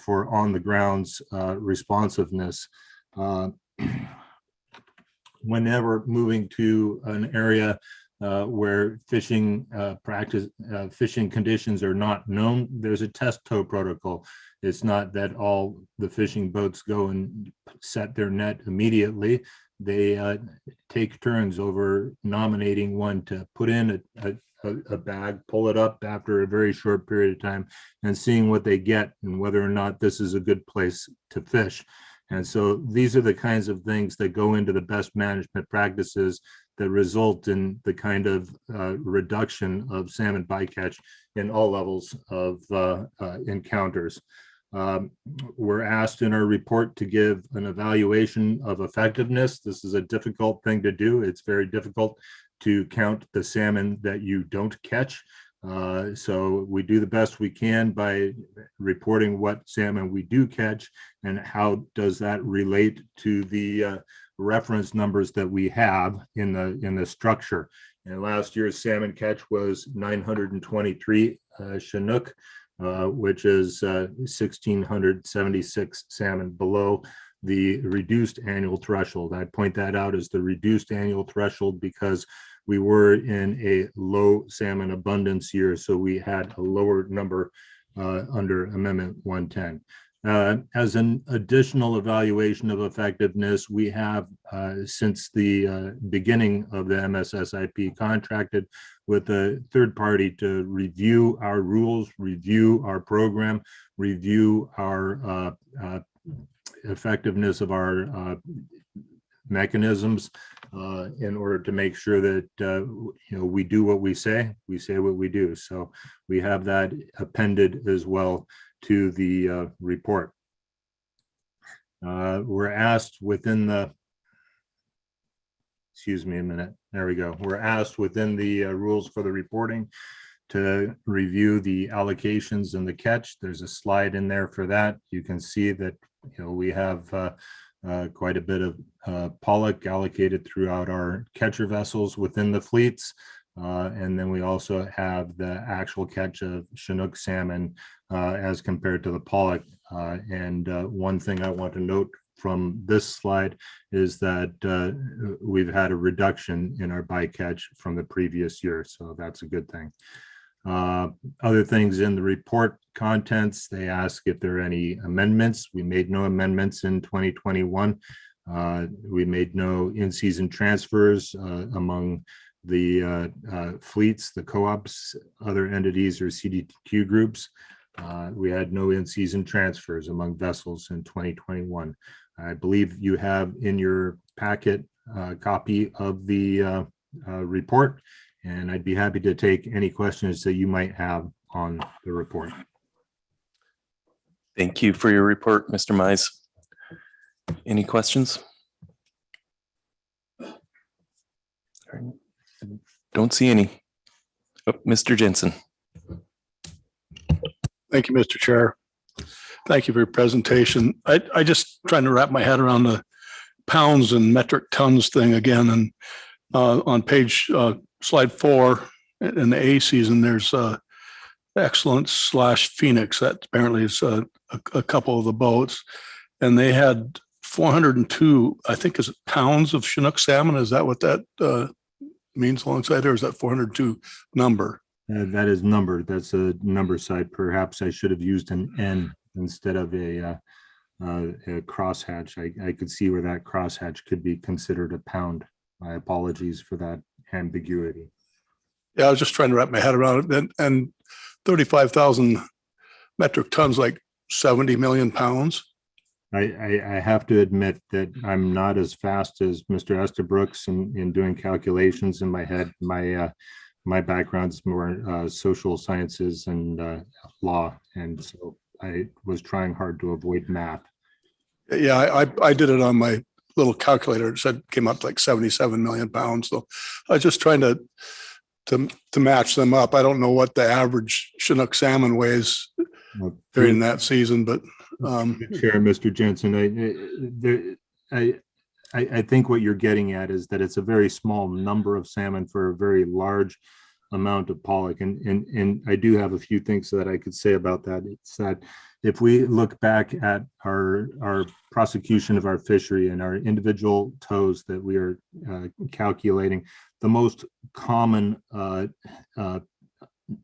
for on the grounds responsiveness. Whenever moving to an area where fishing fishing conditions are not known, there's a test tow protocol. It's not that all the fishing boats go and set their net immediately. They take turns over nominating one to put in a bag, pull it up after a very short period of time, and seeing what they get and whether or not this is a good place to fish. And so these are the kinds of things that go into the best management practices that result in the kind of reduction of salmon bycatch in all levels of encounters. We're asked in our report to give an evaluation of effectiveness. This is a difficult thing to do. It's very difficult to count the salmon that you don't catch. So we do the best we can by reporting what salmon we do catch and how does that relate to the reference numbers that we have in the structure. And last year's salmon catch was 923 Chinook, which is 1,676 salmon below the reduced annual threshold. I point that out as the reduced annual threshold because we were in a low salmon abundance year, so we had a lower number under Amendment 110. As an additional evaluation of effectiveness, we have, since the beginning of the MSSIP, contracted with a third party to review our rules, review our program, review our effectiveness of our mechanisms in order to make sure that we do what we say what we do. So we have that appended as well to the report. We're asked within the, excuse me a minute, there we go. We're asked within the rules for the reporting to review the allocations and the catch. There's a slide in there for that. You can see that we have quite a bit of pollock allocated throughout our catcher vessels within the fleets. And then we also have the actual catch of Chinook salmon as compared to the pollock. And one thing I want to note from this slide is that we've had a reduction in our bycatch from the previous year. So that's a good thing. Other things in the report contents, they ask if there are any amendments. We made no amendments in 2021. We made no in-season transfers among the fleets, the co-ops, other entities, or CDQ groups. We had no in-season transfers among vessels in 2021. I believe you have in your packet a copy of the report, and I'd be happy to take any questions that you might have on the report. Thank you for your report, Mr. Mize. Any questions? Don't see any. Oh, Mr. Jensen. Thank you, Mr. Chair. Thank you for your presentation. I just trying to wrap my head around the pounds and metric tons thing again. And on page slide 4 in the A season, there's Excellence/Phoenix. That apparently is a couple of the boats, and they had 402, I think, is it pounds of Chinook salmon? Is that what that means alongside, or is that 402 number? That is numbered. That's a number side. Perhaps I should have used an N instead of a crosshatch. I could see where that crosshatch could be considered a pound. My apologies for that ambiguity. Yeah, I was just trying to wrap my head around it. And 35,000 metric tons, like 70 million pounds. I have to admit that I'm not as fast as Mr. Estabrooks in doing calculations in my head. My background's more social sciences and law, and so I was trying hard to avoid math. Yeah, I did it on my little calculator. It said came up like 77 million pounds. So I was just trying to match them up. I don't know what the average Chinook salmon weighs during that season, but Chair, Mr. Jensen, I think what you're getting at is that it's a very small number of salmon for a very large amount of pollock. And I do have a few things that I could say about that. It's that if we look back at our prosecution of our fishery and our individual tows that we are calculating, the most common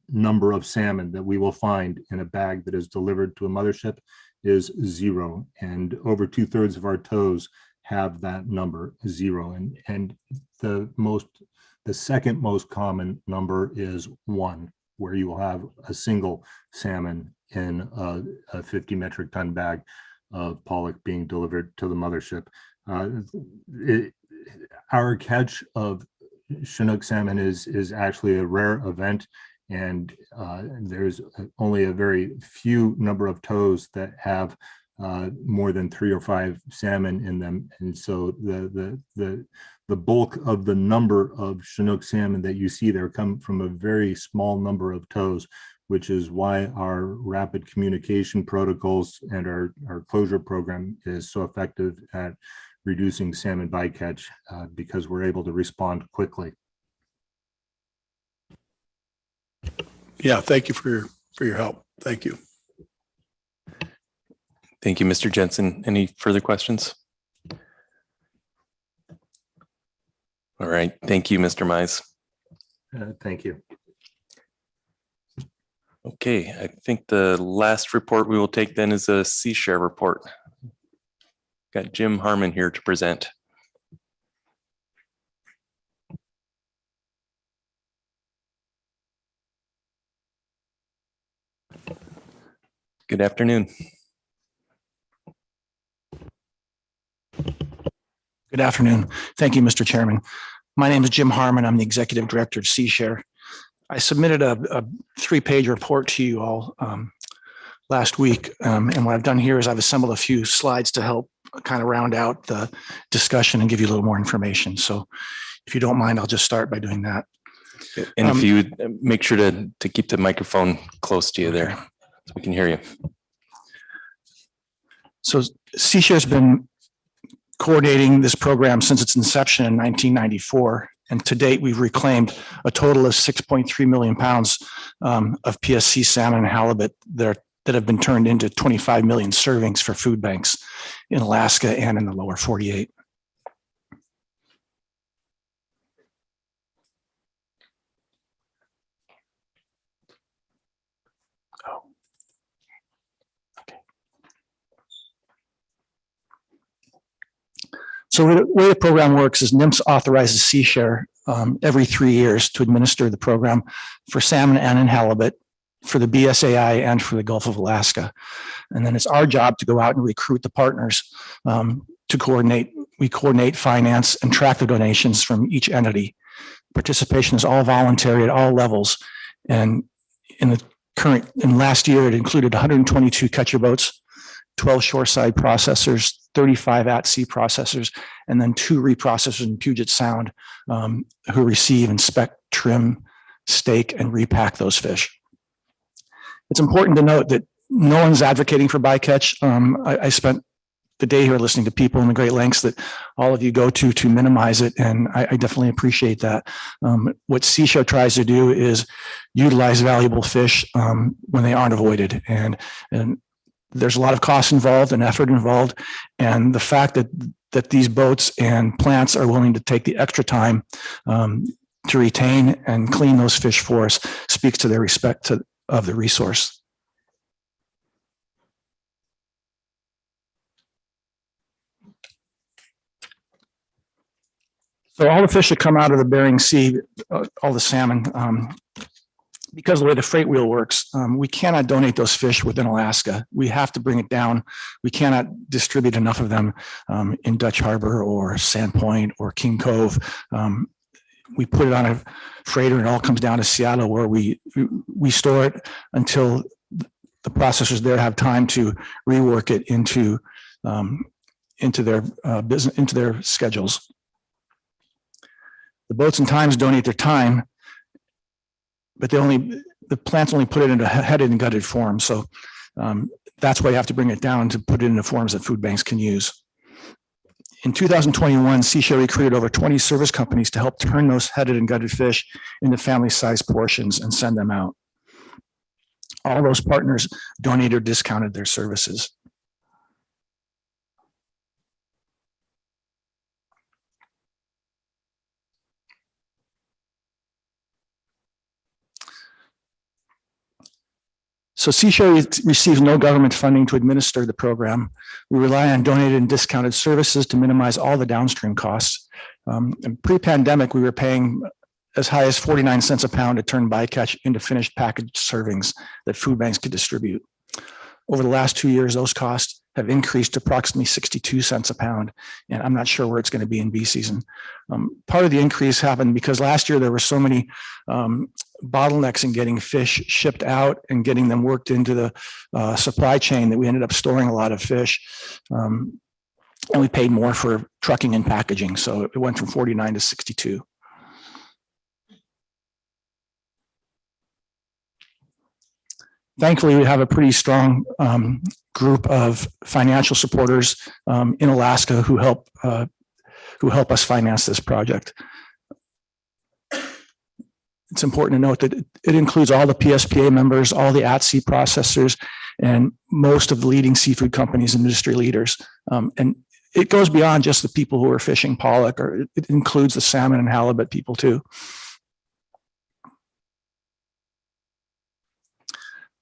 number of salmon that we will find in a bag that is delivered to a mothership is 0. And over 2/3 of our tows have that number 0. And the second most common number is 1, where you will have a single salmon in a 50 metric ton bag of pollock being delivered to the mothership. Our catch of Chinook salmon is actually a rare event, and there's only a very few number of tows that have more than 3 or 5 salmon in them. And so the bulk of the number of Chinook salmon that you see there come from a very small number of tows, which is why our rapid communication protocols and our closure program is so effective at reducing salmon bycatch because we're able to respond quickly. Yeah, thank you for your help. Thank you. Thank you, Mr. Jensen. Any further questions? All right. Thank you, Mr. Mize. Thank you. Okay, I think the last report we will take then is a C share report. Got Jim Harmon here to present. Good afternoon. Good afternoon. Thank you, Mr. Chairman. My name is Jim Harmon. I'm the Executive Director of C-Share. I submitted a 3-page report to you all last week. And what I've done here is I've assembled a few slides to help kind of round out the discussion and give you a little more information. So if you don't mind, I'll just start by doing that. And if you would make sure to keep the microphone close to you there, so we can hear you. So C-Share's been coordinating this program since its inception in 1994. And to date, we've reclaimed a total of 6.3 million pounds of PSC salmon and halibut that have been turned into 25 million servings for food banks in Alaska and in the lower 48. So the way the program works is NMFS authorizes C-Share every 3 years to administer the program for salmon and in halibut, for the BSAI and for the Gulf of Alaska. And then it's our job to go out and recruit the partners to coordinate. We coordinate, finance, and track the donations from each entity. Participation is all voluntary at all levels. And in last year, it included 122 catcher boats, 12 shoreside processors, 35 at-sea processors, and then 2 reprocessors in Puget Sound who receive, inspect, trim, stake, and repack those fish. It's important to note that no one's advocating for bycatch. I spent the day here listening to people in the great lengths that all of you go to minimize it, and I definitely appreciate that. What C-Share tries to do is utilize valuable fish when they aren't avoided, and there's a lot of cost involved and effort involved, and the fact that these boats and plants are willing to take the extra time to retain and clean those fish for us speaks to their respect of the resource. So all the fish that come out of the Bering Sea, all the salmon, because of the way the freight wheel works, we cannot donate those fish within Alaska. We have to bring it down. We cannot distribute enough of them in Dutch Harbor or Sandpoint or King Cove. We put it on a freighter and it all comes down to Seattle, where we store it until the processors there have time to rework it into their business, into their schedules. The boats and times donate their time, but the plants only put it into headed and gutted form. So that's why you have to bring it down to put it into forms that food banks can use. In 2021, C-Share recruited over 20 service companies to help turn those headed and gutted fish into family-sized portions and send them out. All those partners donated or discounted their services. So C-Share receives no government funding to administer the program. We rely on donated and discounted services to minimize all the downstream costs. And pre-pandemic, we were paying as high as 49 cents a pound to turn bycatch into finished packaged servings that food banks could distribute. Over the last 2 years, those costs have increased to approximately 62 cents a pound, and I'm not sure where it's going to be in bee season. Part of the increase happened because last year there were so many bottlenecks in getting fish shipped out and getting them worked into the supply chain that we ended up storing a lot of fish. And we paid more for trucking and packaging, so it went from 49 to 62. Thankfully, we have a pretty strong group of financial supporters in Alaska who help us finance this project. It's important to note that it includes all the PSPA members, all the at-sea processors, and most of the leading seafood companies and industry leaders. And it goes beyond just the people who are fishing pollock, or it includes the salmon and halibut people too.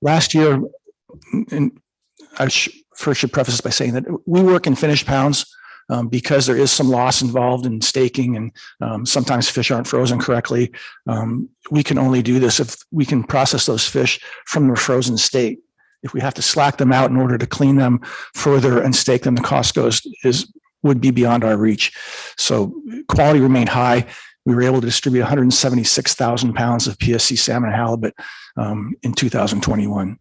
Last year, and first should preface this by saying that we work in finished pounds because there is some loss involved in staking, and sometimes fish aren't frozen correctly. We can only do this if we can process those fish from their frozen state. If we have to slack them out in order to clean them further and stake them, the cost would be beyond our reach. So quality remained high. We were able to distribute 176,000 pounds of PSC salmon and halibut in 2021.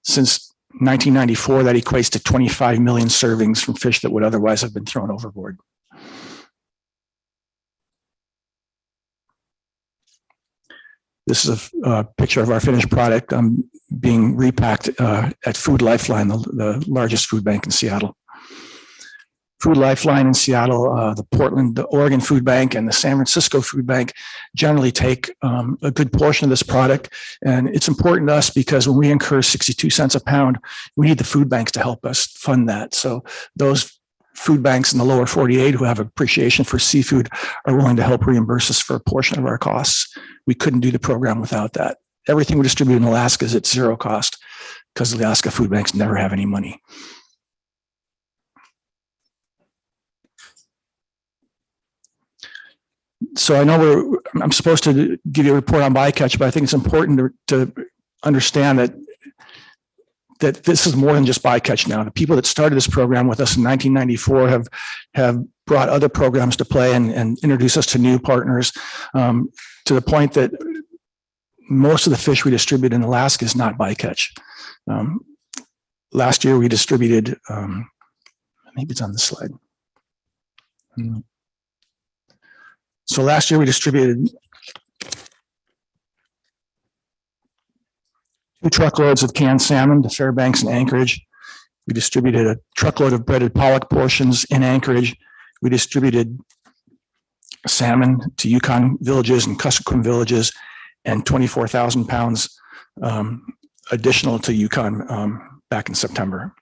Since 1994, that equates to 25 million servings from fish that would otherwise have been thrown overboard. This is a picture of our finished product being repacked at Food Lifeline, the largest food bank in Seattle. Food Lifeline in Seattle, the Oregon Food Bank and the San Francisco Food Bank generally take a good portion of this product. And it's important to us because when we incur 62 cents a pound, we need the food banks to help us fund that. So those food banks in the lower 48 who have appreciation for seafood are willing to help reimburse us for a portion of our costs. We couldn't do the program without that. Everything we distribute in Alaska is at zero cost because the Alaska food banks never have any money. So I know I'm supposed to give you a report on bycatch, but I think it's important to understand that this is more than just bycatch now. The people that started this program with us in 1994 have brought other programs to play and introduced us to new partners to the point that most of the fish we distribute in Alaska is not bycatch. Last year we distributed, maybe it's on the slide. So last year we distributed 2 truckloads of canned salmon to Fairbanks and Anchorage. We distributed a truckload of breaded pollock portions in Anchorage. We distributed salmon to Yukon villages and Kuskokwim villages, and 24,000 pounds additional to Yukon back in September.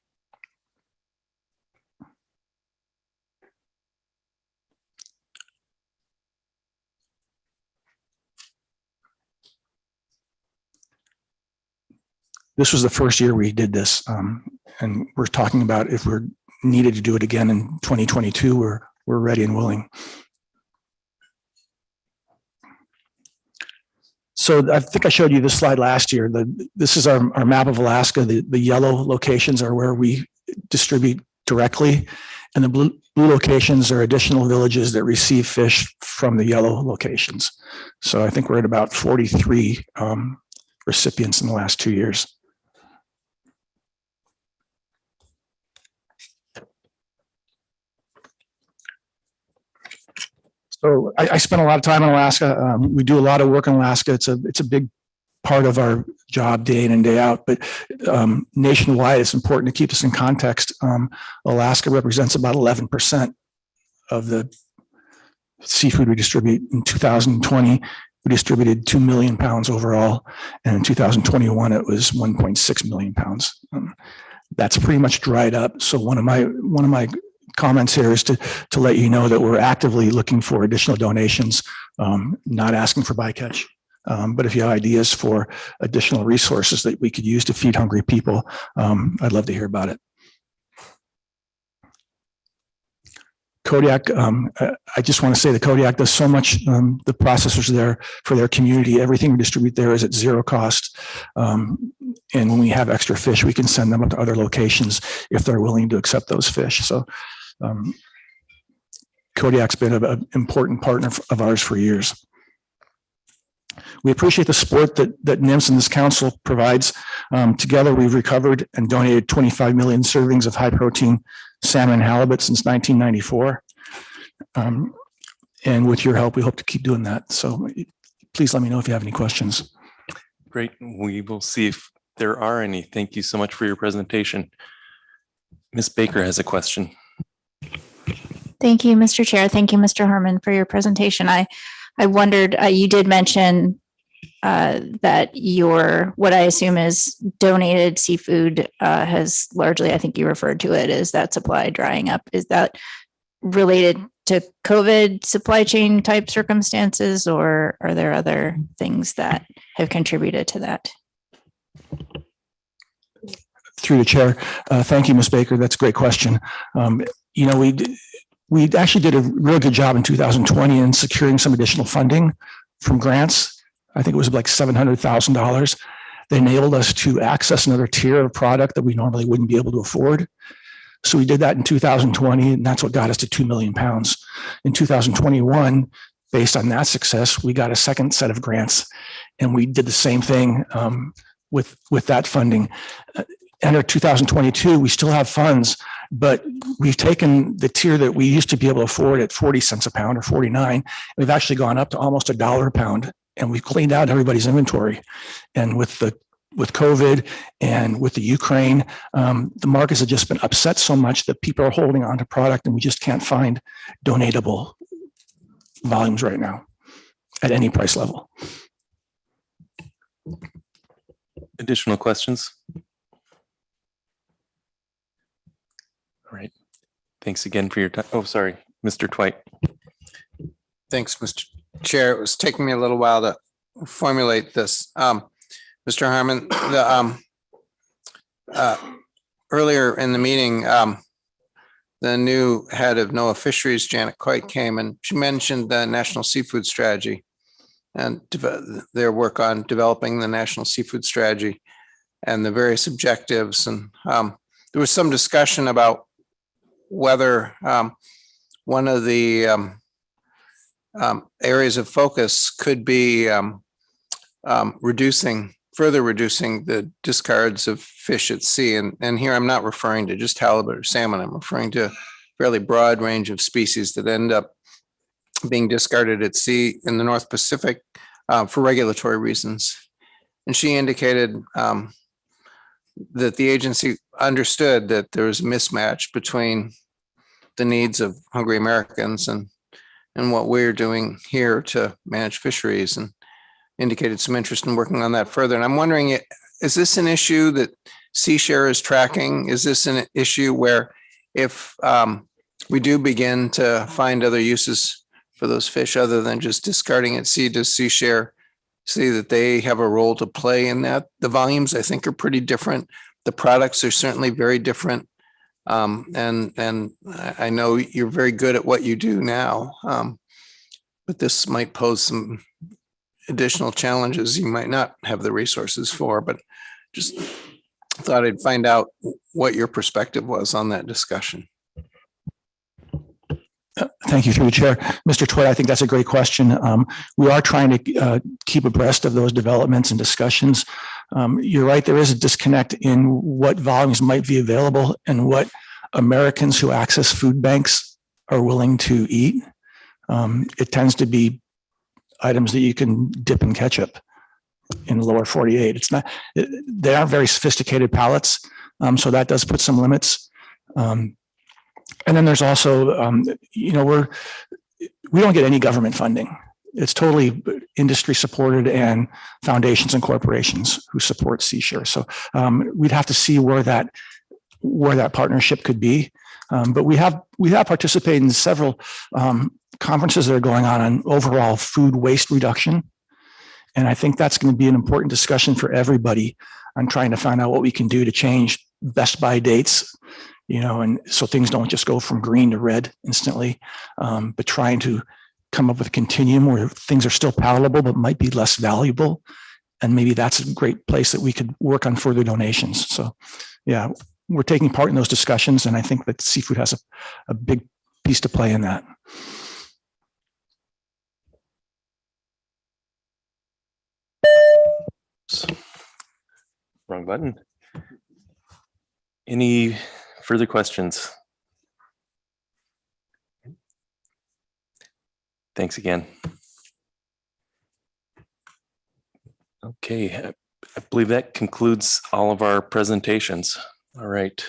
This was the first year we did this, and we're talking about if we're needed to do it again in 2022, we're ready and willing. So I think I showed you this slide last year. This is our map of Alaska. The yellow locations are where we distribute directly, and the blue locations are additional villages that receive fish from the yellow locations. So I think we're at about 43 recipients in the last 2 years. So I spent a lot of time in Alaska. We do a lot of work in Alaska. It's a big part of our job day in and day out, but nationwide, it's important to keep this in context. Alaska represents about 11% of the seafood we distribute. In 2020, we distributed 2 million pounds overall, and in 2021, it was 1.6 million pounds. That's pretty much dried up. So one of my comments here is to let you know that we're actively looking for additional donations, not asking for bycatch. But if you have ideas for additional resources that we could use to feed hungry people, I'd love to hear about it. Kodiak, I just want to say that Kodiak does so much. The processors there for their community, everything we distribute there is at zero cost. And when we have extra fish, we can send them up to other locations if they're willing to accept those fish. So Kodiak's been an important partner of ours for years. We appreciate the support that NIMS and this council provides. Together, we've recovered and donated 25 million servings of high protein salmon and halibut since 1994. And with your help, we hope to keep doing that. So please let me know if you have any questions. Great. We will see if there are any. Thank you so much for your presentation. Ms. Baker has a question. Thank you, Mr. Chair. Thank you, Mr. Herman, for your presentation. I wondered, you did mention that what I assume is donated seafood has largely, I think you referred to it as that supply drying up. Is that related to COVID supply chain type circumstances, or are there other things that have contributed to that? Through the chair. Thank you, Ms. Baker. That's a great question. You know, we actually did a real good job in 2020 in securing some additional funding from grants. I think it was like $700,000. They enabled us to access another tier of product that we normally wouldn't be able to afford. So we did that in 2020, and that's what got us to 2 million pounds. In 2021, based on that success, we got a second set of grants, and we did the same thing with that funding. Enter 2022, we still have funds, but we've taken the tier that we used to be able to afford at 40 cents a pound or 49. We've actually gone up to almost $1 a pound, and we've cleaned out everybody's inventory. And with COVID and with the Ukraine, the markets have just been upset so much that people are holding on to product, and we just can't find donatable volumes right now at any price level. Additional questions? All right. Thanks again for your time. Oh, sorry, Mr. Twite. Thanks, Mr. Chair. It was taking me a little while to formulate this. Mr. Harmon, earlier in the meeting, the new head of NOAA Fisheries, Janet Coit, came and she mentioned the National Seafood Strategy and their work on developing the National Seafood Strategy and the various objectives. And there was some discussion about whether one of the areas of focus could be further reducing the discards of fish at sea. And here I'm not referring to just halibut or salmon. I'm referring to a fairly broad range of species that end up being discarded at sea in the North Pacific for regulatory reasons. And she indicated that the agency understood that there was a mismatch between the needs of hungry Americans and what we're doing here to manage fisheries, and indicated some interest in working on that further. And I'm wondering, is this an issue that SeaShare is tracking? Is this an issue where if we do begin to find other uses for those fish other than just discarding at sea, does SeaShare see that they have a role to play in that? The volumes, I think, are pretty different. The products are certainly very different. And I know you're very good at what you do now, but this might pose some additional challenges you might not have the resources for, but just thought I'd find out what your perspective was on that discussion. Thank you, through the chair. Mr. Twit, I think that's a great question. We are trying to keep abreast of those developments and discussions. You're right, there is a disconnect in what volumes might be available and what Americans who access food banks are willing to eat. It tends to be items that you can dip in ketchup in the lower 48. They aren't very sophisticated palates, so that does put some limits. And then there's also, we don't get any government funding. It's totally industry supported and foundations and corporations who support SeaShare. So we'd have to see where that partnership could be. But we have participated in several conferences that are going on overall food waste reduction. And I think that's going to be an important discussion for everybody on trying to find out what we can do to change best by dates, and so things don't just go from green to red instantly, but trying to come up with a continuum where things are still palatable, but might be less valuable. And maybe that's a great place that we could work on further donations. So yeah, we're taking part in those discussions. And I think that seafood has a big piece to play in that. Wrong button. Any further questions? Thanks again. Okay, I believe that concludes all of our presentations. All right.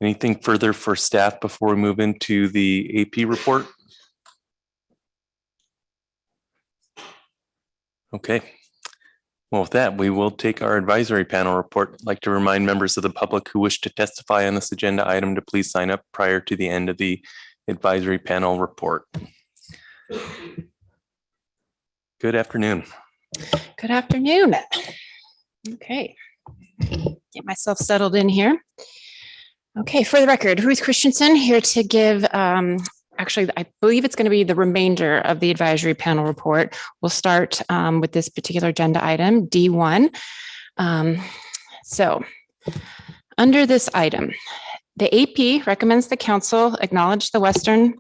Anything further for staff before we move into the AP report? Okay. Well, with that, we will take our advisory panel report. I'd like to remind members of the public who wish to testify on this agenda item to please sign up prior to the end of the advisory panel report. Good afternoon. Good afternoon. Okay. Get myself settled in here. Okay, for the record, Ruth Christensen here to give, actually, I believe it's going to be the remainder of the advisory panel report. We'll start with this particular agenda item, D1. So under this item, the AP recommends the council acknowledge the Western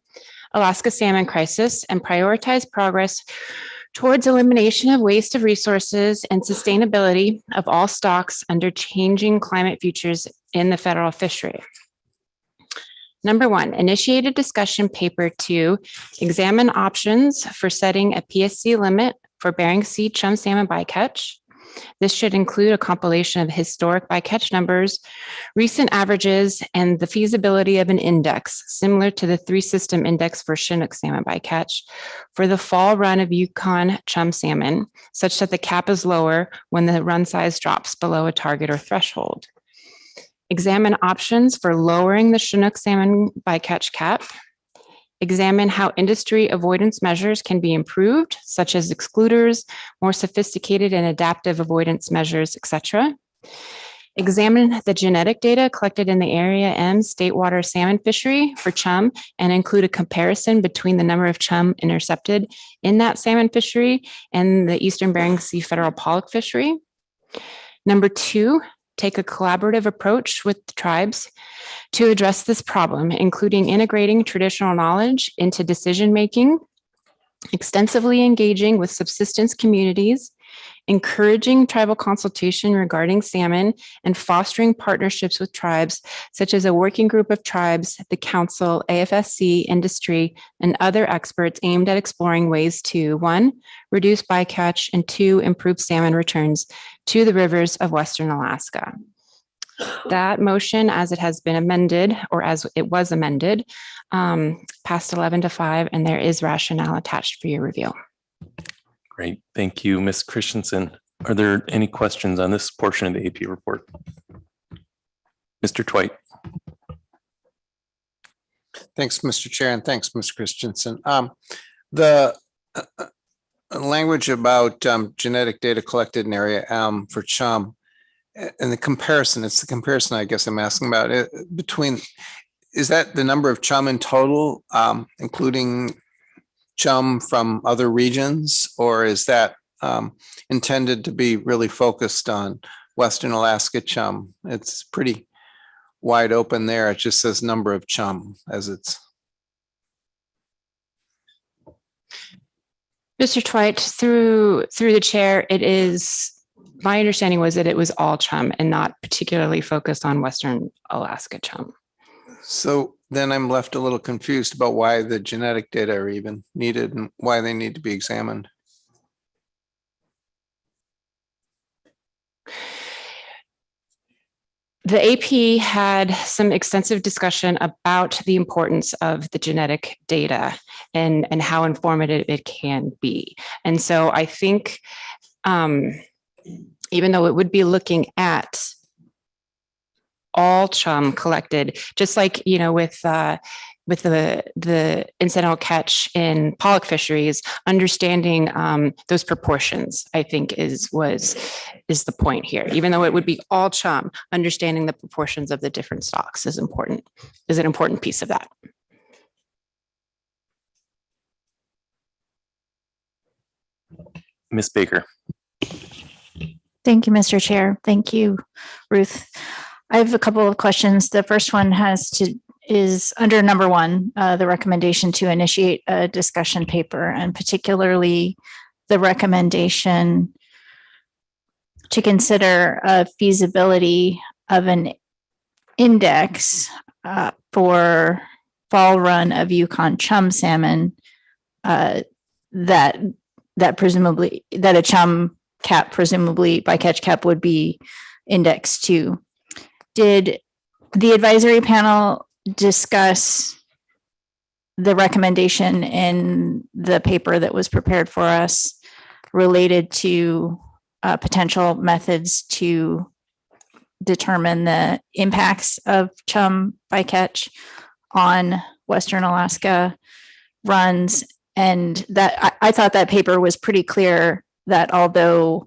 Alaska salmon crisis and prioritize progress towards elimination of waste of resources and sustainability of all stocks under changing climate futures in the federal fishery. Number 1, initiate a discussion paper to examine options for setting a PSC limit for Bering Sea chum salmon bycatch. This should include a compilation of historic bycatch numbers, recent averages, and the feasibility of an index similar to the 3-system index for Chinook salmon bycatch for the fall run of Yukon chum salmon, such that the cap is lower when the run size drops below a target or threshold. Examine options for lowering the Chinook salmon bycatch cap. Examine how industry avoidance measures can be improved, such as excluders, more sophisticated and adaptive avoidance measures, etc. Examine the genetic data collected in the Area M state water salmon fishery for chum and include a comparison between the number of chum intercepted in that salmon fishery and the Eastern Bering Sea federal pollock fishery. Number 2, take a collaborative approach with the tribes to address this problem, including integrating traditional knowledge into decision-making, extensively engaging with subsistence communities, encouraging tribal consultation regarding salmon, and fostering partnerships with tribes, such as a working group of tribes, the council, AFSC, industry, and other experts aimed at exploring ways to 1, reduce bycatch, and 2, improve salmon returns to the rivers of Western Alaska. That motion, as it has been amended, or as it was amended, passed 11-5, and there is rationale attached for your review. Great. Thank you, Ms. Christensen. Are there any questions on this portion of the AP report? Mr. Twite. Thanks, Mr. Chair, and thanks, Ms. Christensen. The language about genetic data collected in Area M for chum and the comparison, it's the comparison I guess I'm asking about it between, is that the number of chum in total, including chum from other regions, or is that intended to be really focused on Western Alaska chum? It's pretty wide open there. It just says number of chum as it's. Mr. Twite, through the chair, it is, my understanding was that it was all chum and not particularly focused on Western Alaska chum. So then I'm left a little confused about why the genetic data are even needed and why they need to be examined. The AP had some extensive discussion about the importance of the genetic data and how informative it can be. And so I think even though it would be looking at all chum collected, just like, you know, with the incidental catch in pollock fisheries, understanding those proportions, I think is the point here. Even though it would be all chum, understanding the proportions of the different stocks is an important piece of that. Ms. Baker. Thank you, Mr. Chair. Thank you, Ruth. I have a couple of questions. The first one is under number 1, the recommendation to initiate a discussion paper, and particularly the recommendation to consider a feasibility of an index for fall run of Yukon chum salmon that a chum cap, presumably bycatch cap, would be indexed to. Did the advisory panel discuss the recommendation in the paper that was prepared for us related to potential methods to determine the impacts of chum bycatch on Western Alaska runs? And that I thought that paper was pretty clear that although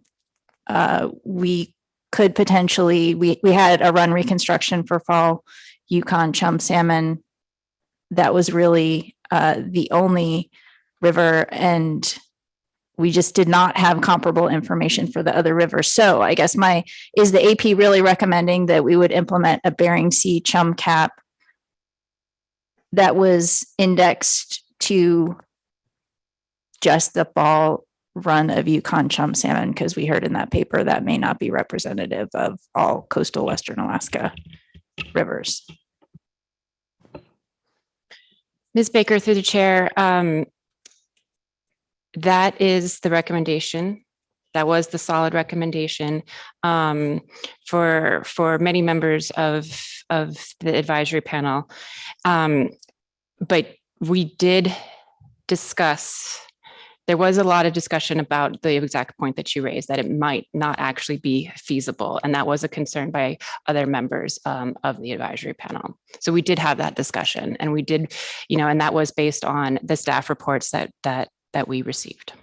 we could potentially, we had a run reconstruction for fall Yukon chum salmon. That was really the only river, and we just did not have comparable information for the other rivers. So I guess is the AP really recommending that we would implement a Bering Sea chum cap that was indexed to just the fall run of Yukon chum salmon? Because we heard in that paper that may not be representative of all coastal Western Alaska rivers. Ms. Baker, through the chair, that is the recommendation. That was the solid recommendation for many members of the advisory panel. But we did discuss, there was a lot of discussion about the exact point that you raised, that it might not actually be feasible. And that was a concern by other members of the advisory panel. So we did have that discussion, and we did, and that was based on the staff reports that we received.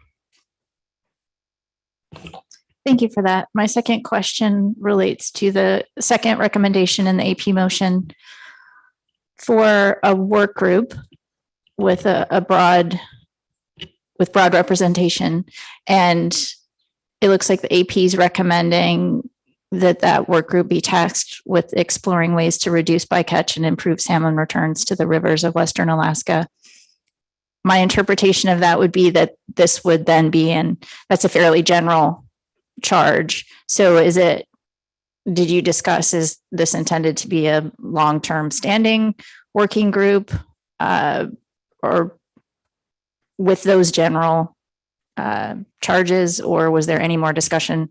Thank you for that. My second question relates to the second recommendation in the AP motion for a work group with broad representation. And it looks like the AP is recommending that work group be tasked with exploring ways to reduce bycatch and improve salmon returns to the rivers of Western Alaska. My interpretation of that would be that this would then be that's a fairly general charge. So did you discuss, is this intended to be a long-term standing working group or with those general charges, or was there any more discussion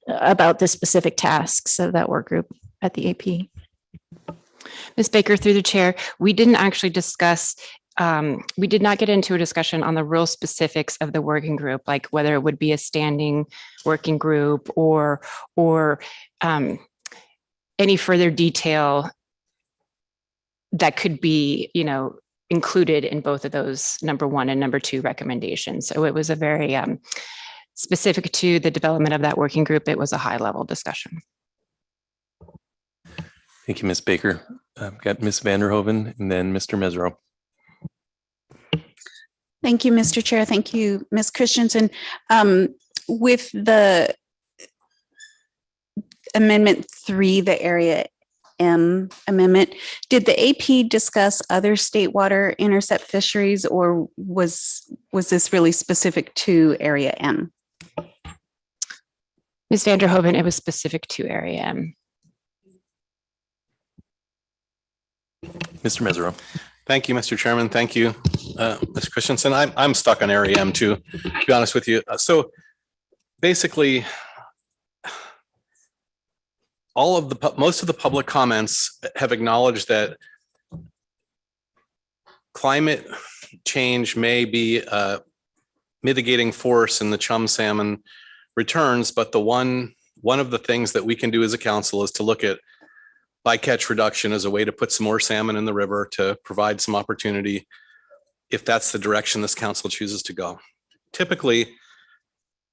about the specific tasks of that work group at the AP? Ms. Baker, through the chair, we didn't actually discuss, we did not get into a discussion on the real specifics of the working group, like whether it would be a standing working group or any further detail that could be, included in both of those number 1 and number 2 recommendations. So it was a very specific to the development of that working group. It was a high level discussion. Thank you, Ms. Baker. I've got Ms. Vanderhoven and then Mr. Mesereau. Thank you, Mr. Chair. Thank you, Ms. Christensen. With the Amendment 3, the Area M amendment, did the AP discuss other state water intercept fisheries, or was this really specific to Area M? Ms. Vanderhoven, it was specific to Area M. Mr. Mesereau. Thank you, Mr. Chairman. Thank you, Ms. Christensen. I'm stuck on Area M too, to be honest with you. So basically, most of the public comments have acknowledged that climate change may be a mitigating force in the chum salmon returns, but one of the things that we can do as a council is to look at bycatch reduction as a way to put some more salmon in the river to provide some opportunity if that's the direction this council chooses to go. Typically,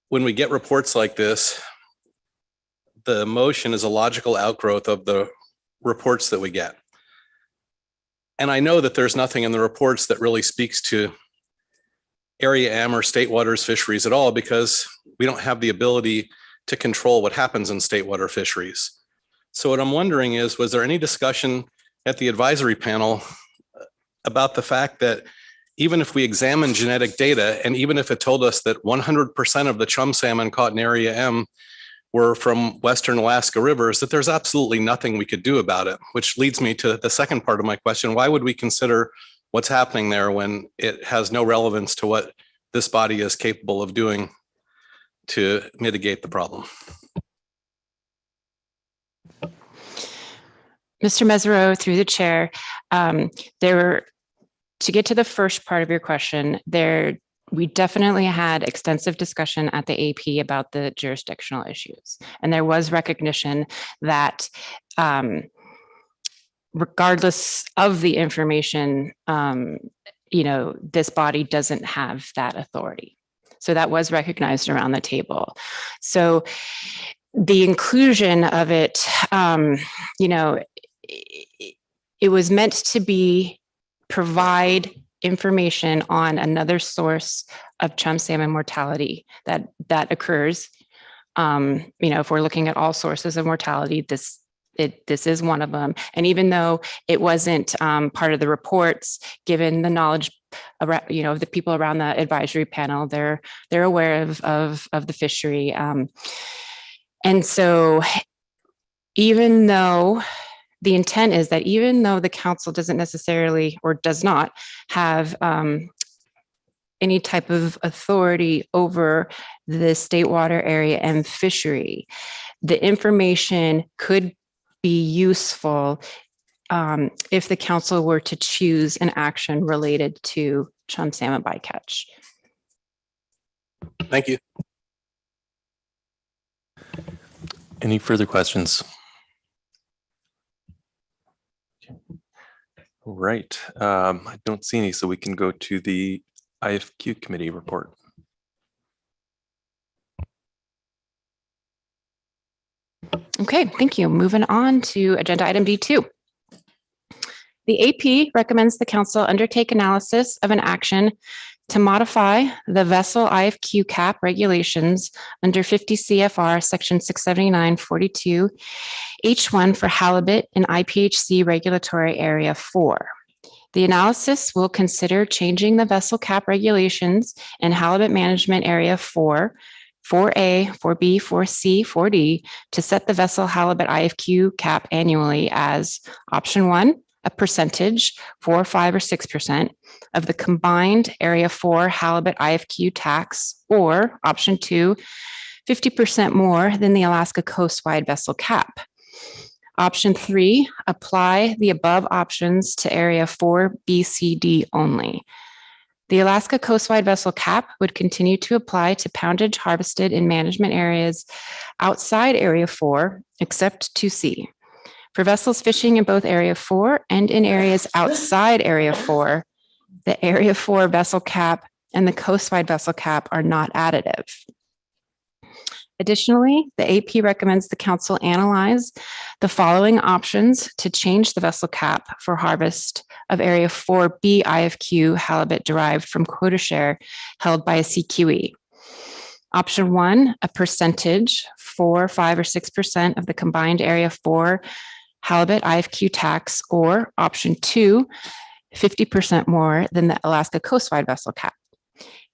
when we get reports like this, the motion is a logical outgrowth of the reports that we get. And I know that there's nothing in the reports that really speaks to Area M or state waters fisheries at all, because we don't have the ability to control what happens in state water fisheries. So what I'm wondering is, was there any discussion at the advisory panel about the fact that even if we examine genetic data, and even if it told us that 100% of the chum salmon caught in Area M were from Western Alaska rivers, that there's absolutely nothing we could do about it, which leads me to the second part of my question. Why would we consider what's happening there when it has no relevance to what this body is capable of doing to mitigate the problem? Mr. Mesereau, through the chair, to get to the first part of your question, we definitely had extensive discussion at the AP about the jurisdictional issues. And there was recognition that regardless of the information, this body doesn't have that authority. So that was recognized around the table. So the inclusion of it, it was meant to provide information on another source of chum salmon mortality that occurs. If we're looking at all sources of mortality, this is one of them. And even though it wasn't part of the reports, given the knowledge around, of the people around the advisory panel, they're aware of the fishery. And so even though the intent is that even though the council doesn't necessarily or does not have any type of authority over the state water area and fishery, the information could be useful if the council were to choose an action related to chum salmon bycatch. Thank you. Any further questions? All right, I don't see any, so we can go to the IFQ committee report. Okay, thank you. Moving on to agenda item D2. The AP recommends the council undertake analysis of an action to modify the vessel IFQ cap regulations under 50 CFR section 679.42 H1 for halibut in IPHC regulatory area 4. The analysis will consider changing the vessel cap regulations in halibut management area 4, 4A, 4B, 4C, 4D to set the vessel halibut IFQ cap annually as option 1, a percentage, 4, 5, or 6% of the combined area 4 halibut IFQ tax, or option 2, 50% more than the Alaska coastwide vessel cap. Option 3, apply the above options to area 4 BCD only. The Alaska coastwide vessel cap would continue to apply to poundage harvested in management areas outside area 4, except 2C. For vessels fishing in both area 4 and in areas outside area 4, the area 4 vessel cap and the coastwide vessel cap are not additive. Additionally, the AP recommends the council analyze the following options to change the vessel cap for harvest of area 4B IFQ halibut derived from quota share held by a CQE. Option 1, a percentage, 4, 5, or 6% of the combined area 4 halibut IFQ tax, or option 2, 50% more than the Alaska coastwide vessel cap.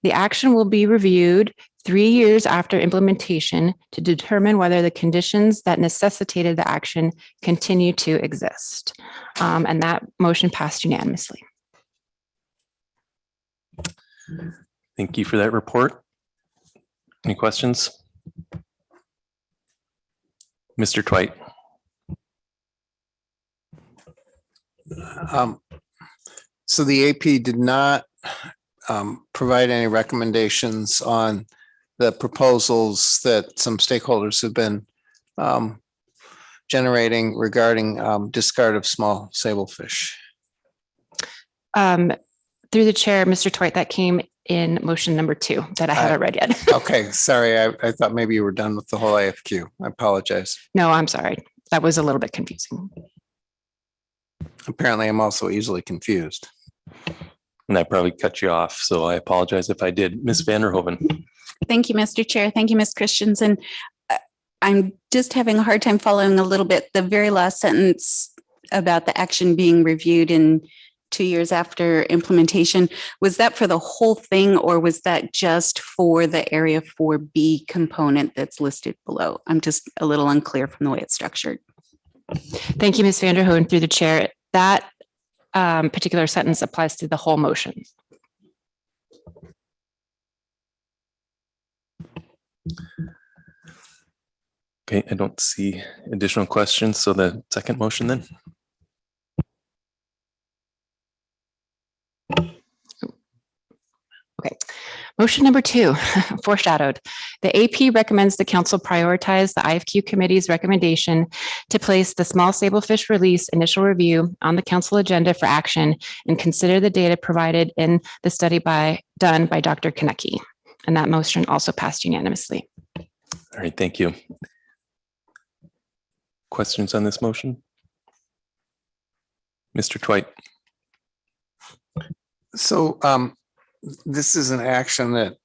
The action will be reviewed 3 years after implementation to determine whether the conditions that necessitated the action continue to exist. And that motion passed unanimously. Thank you for that report. Any questions? Mr. Twite. So the AP did not provide any recommendations on the proposals that some stakeholders have been generating regarding discard of small sablefish. Through the chair, Mr. Twite, that came in motion number 2 that I haven't read yet. Okay, sorry. I thought maybe you were done with the whole IFQ. I apologize. No, I'm sorry. That was a little bit confusing. Apparently, I'm also easily confused. And I probably cut you off, so I apologize if I did. Ms. Vanderhoven. Thank you, Mr. Chair. Thank you, Ms. Christensen. I'm just having a hard time following a little bit the very last sentence about the action being reviewed in 2 years after implementation. Was that for the whole thing, or was that just for the area 4B component that's listed below? I'm just a little unclear from the way it's structured. Thank you, Ms. Vanderhoven. Through the chair, that particular sentence applies to the whole motion. Okay, I don't see additional questions. So the second motion then. Okay. Motion number 2, foreshadowed. The AP recommends the council prioritize the IFQ committee's recommendation to place the small sablefish release initial review on the council agenda for action and consider the data provided in the study done by Dr. Konecki. And that motion also passed unanimously. All right, thank you. Questions on this motion? Mr. Twite. So this is an action that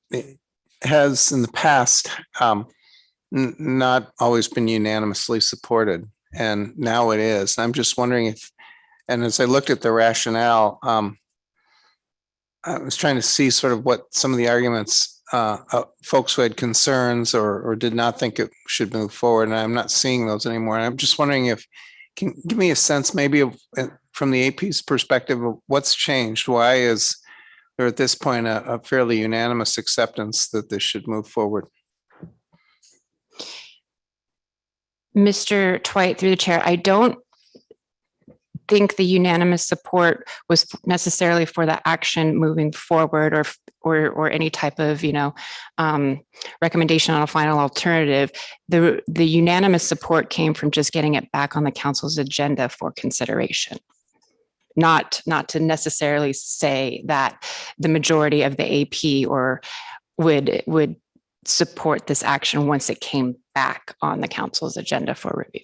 has in the past not always been unanimously supported, and now it is. I'm just wondering if, and as I looked at the rationale, I was trying to see sort of what some of the arguments folks who had concerns or did not think it should move forward, and I'm not seeing those anymore. And I'm just wondering if can give me a sense maybe of from the AP's perspective of what's changed. Why is there at this point a fairly unanimous acceptance that this should move forward? Mr. Twite, through the chair, I don't think the unanimous support was necessarily for the action moving forward or any type of, recommendation on a final alternative. The unanimous support came from just getting it back on the council's agenda for consideration. Not to necessarily say that the majority of the AP would support this action once it came back on the council's agenda for review.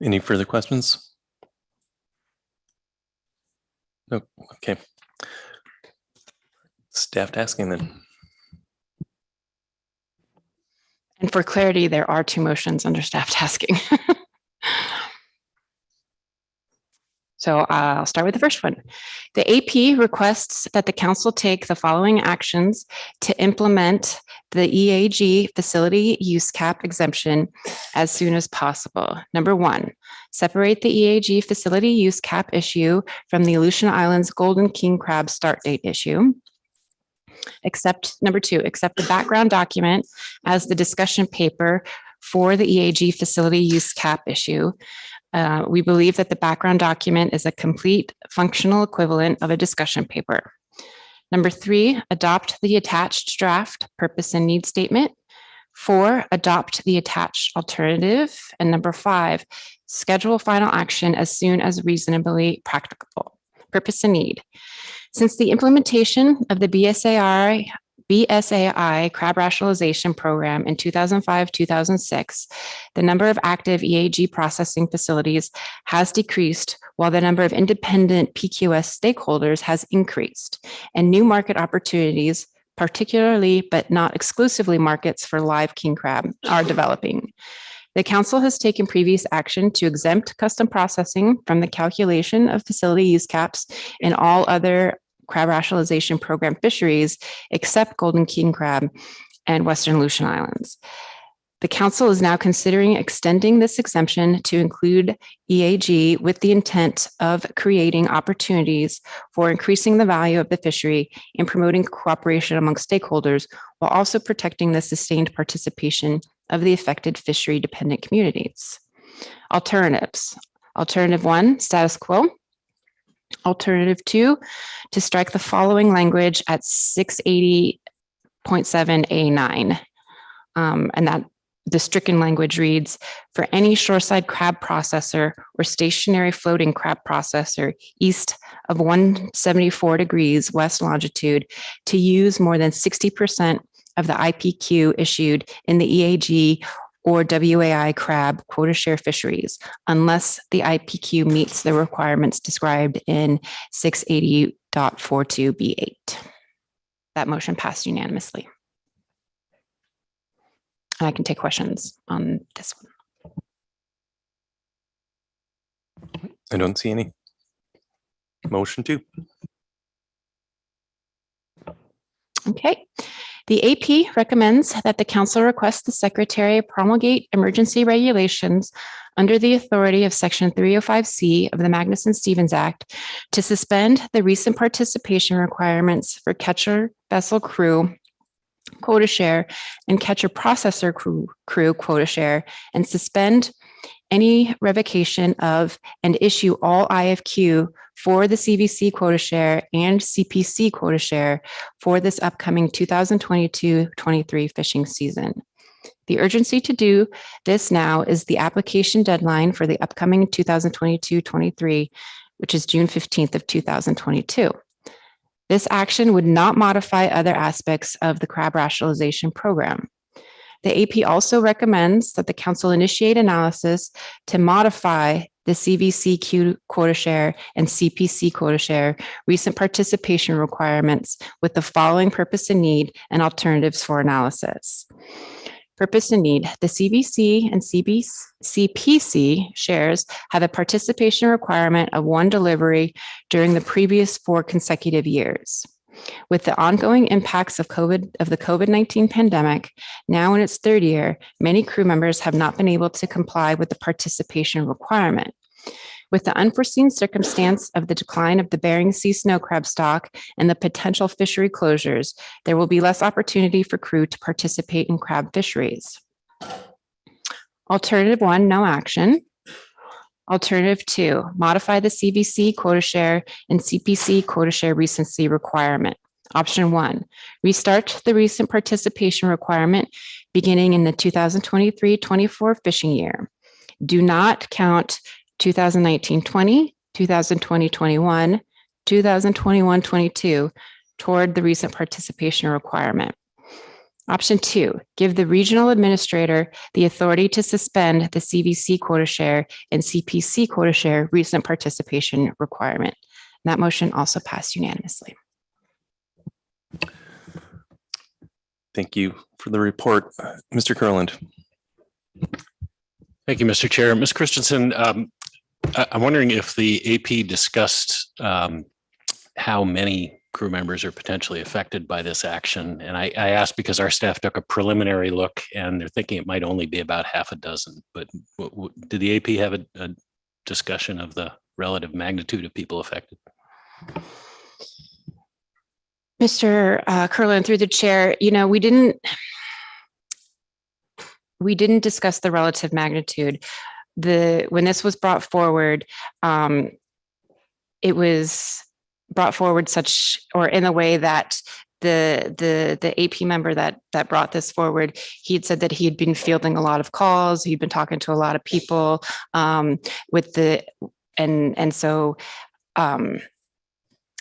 Any further questions? No, okay. Staff tasking then. And for clarity, there are two motions under staff tasking. So I'll start with the first one. The AP requests that the council take the following actions to implement the EAG facility use cap exemption as soon as possible. Number one, separate the EAG facility use cap issue from the Aleutian Islands Golden King Crab start date issue. Number two, accept the background document as the discussion paper for the EAG facility use cap issue. We believe that the background document is a complete functional equivalent of a discussion paper. Number three, adopt the attached draft purpose and need statement. 4, adopt the attached alternative. And number 5, schedule final action as soon as reasonably practicable. Purpose and need. Since the implementation of the BSAI crab rationalization program in 2005-2006, the number of active EAG processing facilities has decreased while the number of independent PQS stakeholders has increased, and new market opportunities, particularly but not exclusively markets for live king crab, are developing. The council has taken previous action to exempt custom processing from the calculation of facility use caps in all other crab rationalization program fisheries except golden king crab and Western Aleutian Islands. The council is now considering extending this exemption to include EAG with the intent of creating opportunities for increasing the value of the fishery and promoting cooperation among stakeholders, while also protecting the sustained participation of the affected fishery dependent communities. Alternatives. Alternative 1, status quo. Alternative 2, to strike the following language at 680.7A9. And that the stricken language reads, for any shoreside crab processor or stationary floating crab processor east of 174 degrees west longitude to use more than 60% of the IPQ issued in the EAG or WAI crab quota share fisheries, unless the IPQ meets the requirements described in 680.42B8. That motion passed unanimously. And I can take questions on this one. I don't see any. Motion 2. Okay. The AP recommends that the council request the secretary promulgate emergency regulations under the authority of Section 305C of the Magnuson-Stevens Act to suspend the recent participation requirements for catcher vessel crew quota share and catcher processor crew quota share, and suspend any revocation of and issue all IFQ for the CVC quota share and CPC quota share for this upcoming 2022-23 fishing season. The urgency to do this now is the application deadline for the upcoming 2022-23, which is June 15th of 2022. This action would not modify other aspects of the crab rationalization program. The AP also recommends that the council initiate analysis to modify the CVC quota share and CPC quota share recent participation requirements with the following purpose and need and alternatives for analysis. Purpose and need. The CVC and CPC shares have a participation requirement of 1 delivery during the previous 4 consecutive years. With the ongoing impacts of the COVID-19 pandemic, now in its 3rd year, many crew members have not been able to comply with the participation requirement. With the unforeseen circumstance of the decline of the Bering Sea snow crab stock and the potential fishery closures, there will be less opportunity for crew to participate in crab fisheries. Alternative 1, no action. Alternative 2, modify the CVC quota share and CPC quota share recency requirement. Option 1, restart the recent participation requirement beginning in the 2023-24 fishing year. Do not count 2019-20, 2020-21, 2021-22 toward the recent participation requirement. Option 2, give the regional administrator the authority to suspend the CVC quota share and CPC quota share recent participation requirement. And that motion also passed unanimously. Thank you for the report. Mr. Kurland. Thank you, Mr. Chair. Ms. Christensen, I'm wondering if the AP discussed how many crew members are potentially affected by this action. And I asked because our staff took a preliminary look and they're thinking it might only be about half a dozen. But did the AP have a discussion of the relative magnitude of people affected? Mr. Kurland, through the chair, we didn't discuss the relative magnitude. When this was brought forward, it was brought forward in a way that the AP member that brought this forward, he had said that he had been fielding a lot of calls, he'd been talking to a lot of people so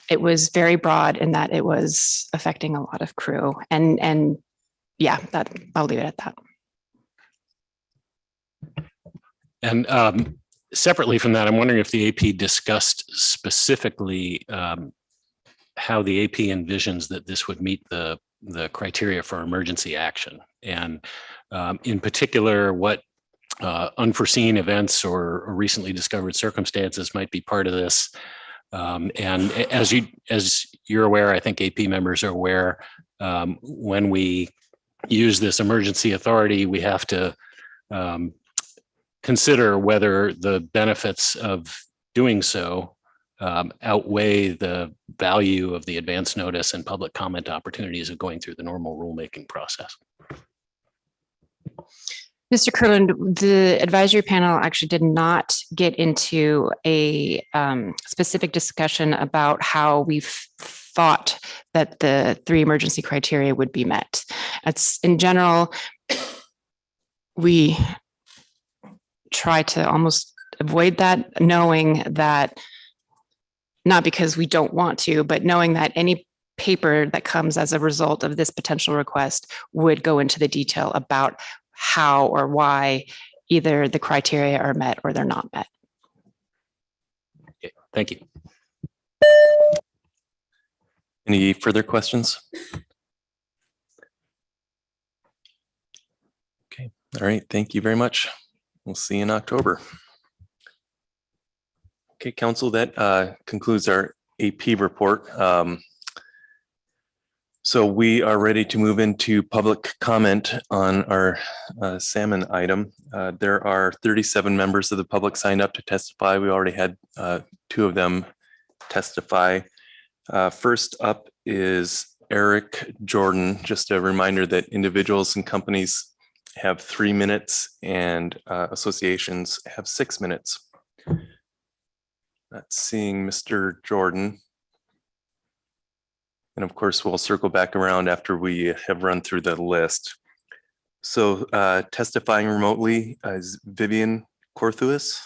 it was very broad in that it was affecting a lot of crew, and yeah, I'll leave it at that. And separately from that, I'm wondering if the AP discussed specifically how the AP envisions that this would meet the criteria for emergency action. And in particular, what unforeseen events or recently discovered circumstances might be part of this. And as you're aware, I think AP members are aware, when we use this emergency authority, we have to consider whether the benefits of doing so outweigh the value of the advance notice and public comment opportunities of going through the normal rulemaking process. Mr. Kurland, the advisory panel actually did not get into a specific discussion about how we've thought that the 3 emergency criteria would be met. It's in general, we try to almost avoid that, knowing that, not because we don't want to, but knowing that any paper that comes as a result of this potential request would go into the detail about how or why either the criteria are met or they're not met. Okay, thank you. Any further questions? Okay, all right, thank you very much. We'll see you in October. Okay, Council, that concludes our AP report. So we are ready to move into public comment on our salmon item. There are 37 members of the public signed up to testify. We already had 2 of them testify. First up is Eric Jordan. Just a reminder that individuals and companies have 3 minutes and associations have 6 minutes. Not seeing Mr. Jordan. And of course, we'll circle back around after we have run through the list. So testifying remotely is Vivian Corthuis.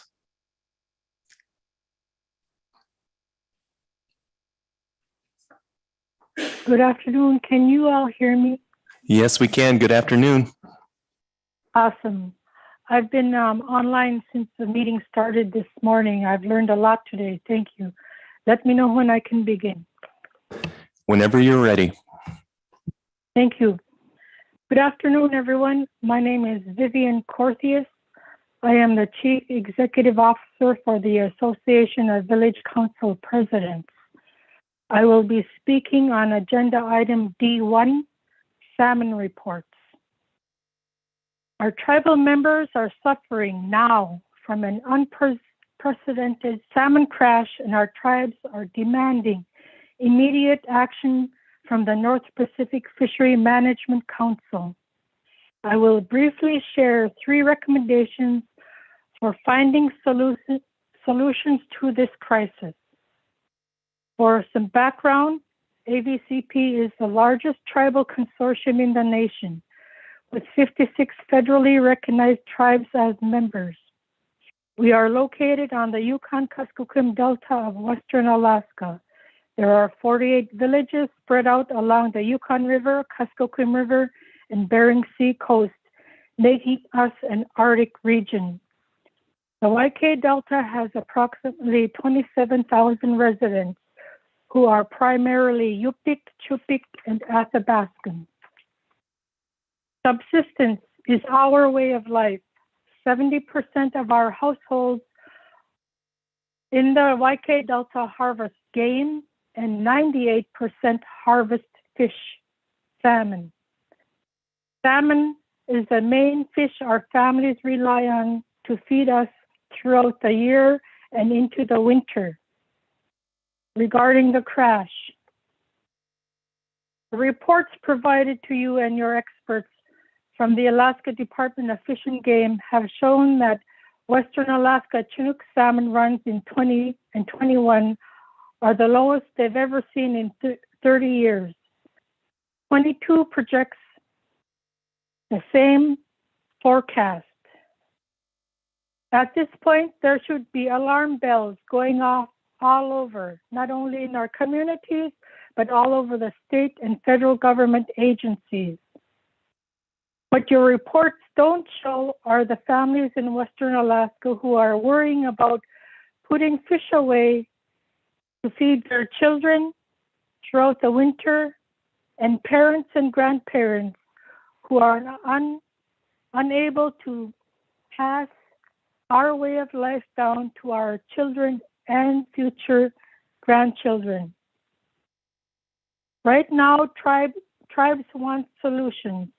Good afternoon. Can you all hear me? Yes, we can. Good afternoon. Awesome. I've been online since the meeting started this morning. I've learned a lot today. Thank you. Let me know when I can begin. Whenever you're ready. Thank you. Good afternoon, everyone. My name is Vivian Corthius. I am the Chief Executive Officer for the Association of Village Council Presidents. I will be speaking on agenda item D1, salmon reports. Our tribal members are suffering now from an unprecedented salmon crash, and our tribes are demanding immediate action from the North Pacific Fishery Management Council. I will briefly share 3 recommendations for finding solutions to this crisis. For some background, AVCP is the largest tribal consortium in the nation, with 56 federally recognized tribes as members. We are located on the Yukon-Kuskokwim Delta of Western Alaska. There are 48 villages spread out along the Yukon River, Kuskokwim River, and Bering Sea coast, making us an Arctic region. The YK Delta has approximately 27,000 residents who are primarily Yupik, Chupik, and Athabaskan. Subsistence is our way of life. 70% of our households in the YK Delta harvest game, and 98% harvest fish, salmon. Salmon is the main fish our families rely on to feed us throughout the year and into the winter. Regarding the crash, the reports provided to you and your experts from the Alaska Department of Fish and Game have shown that Western Alaska Chinook salmon runs in 20 and 21 are the lowest they've ever seen in 30 years. 22 projects the same forecast. At this point, there should be alarm bells going off all over, not only in our communities, but all over the state and federal government agencies. What your reports don't show are the families in Western Alaska who are worrying about putting fish away to feed their children throughout the winter, and parents and grandparents who are unable to pass our way of life down to our children and future grandchildren. Right now, tribes want solutions.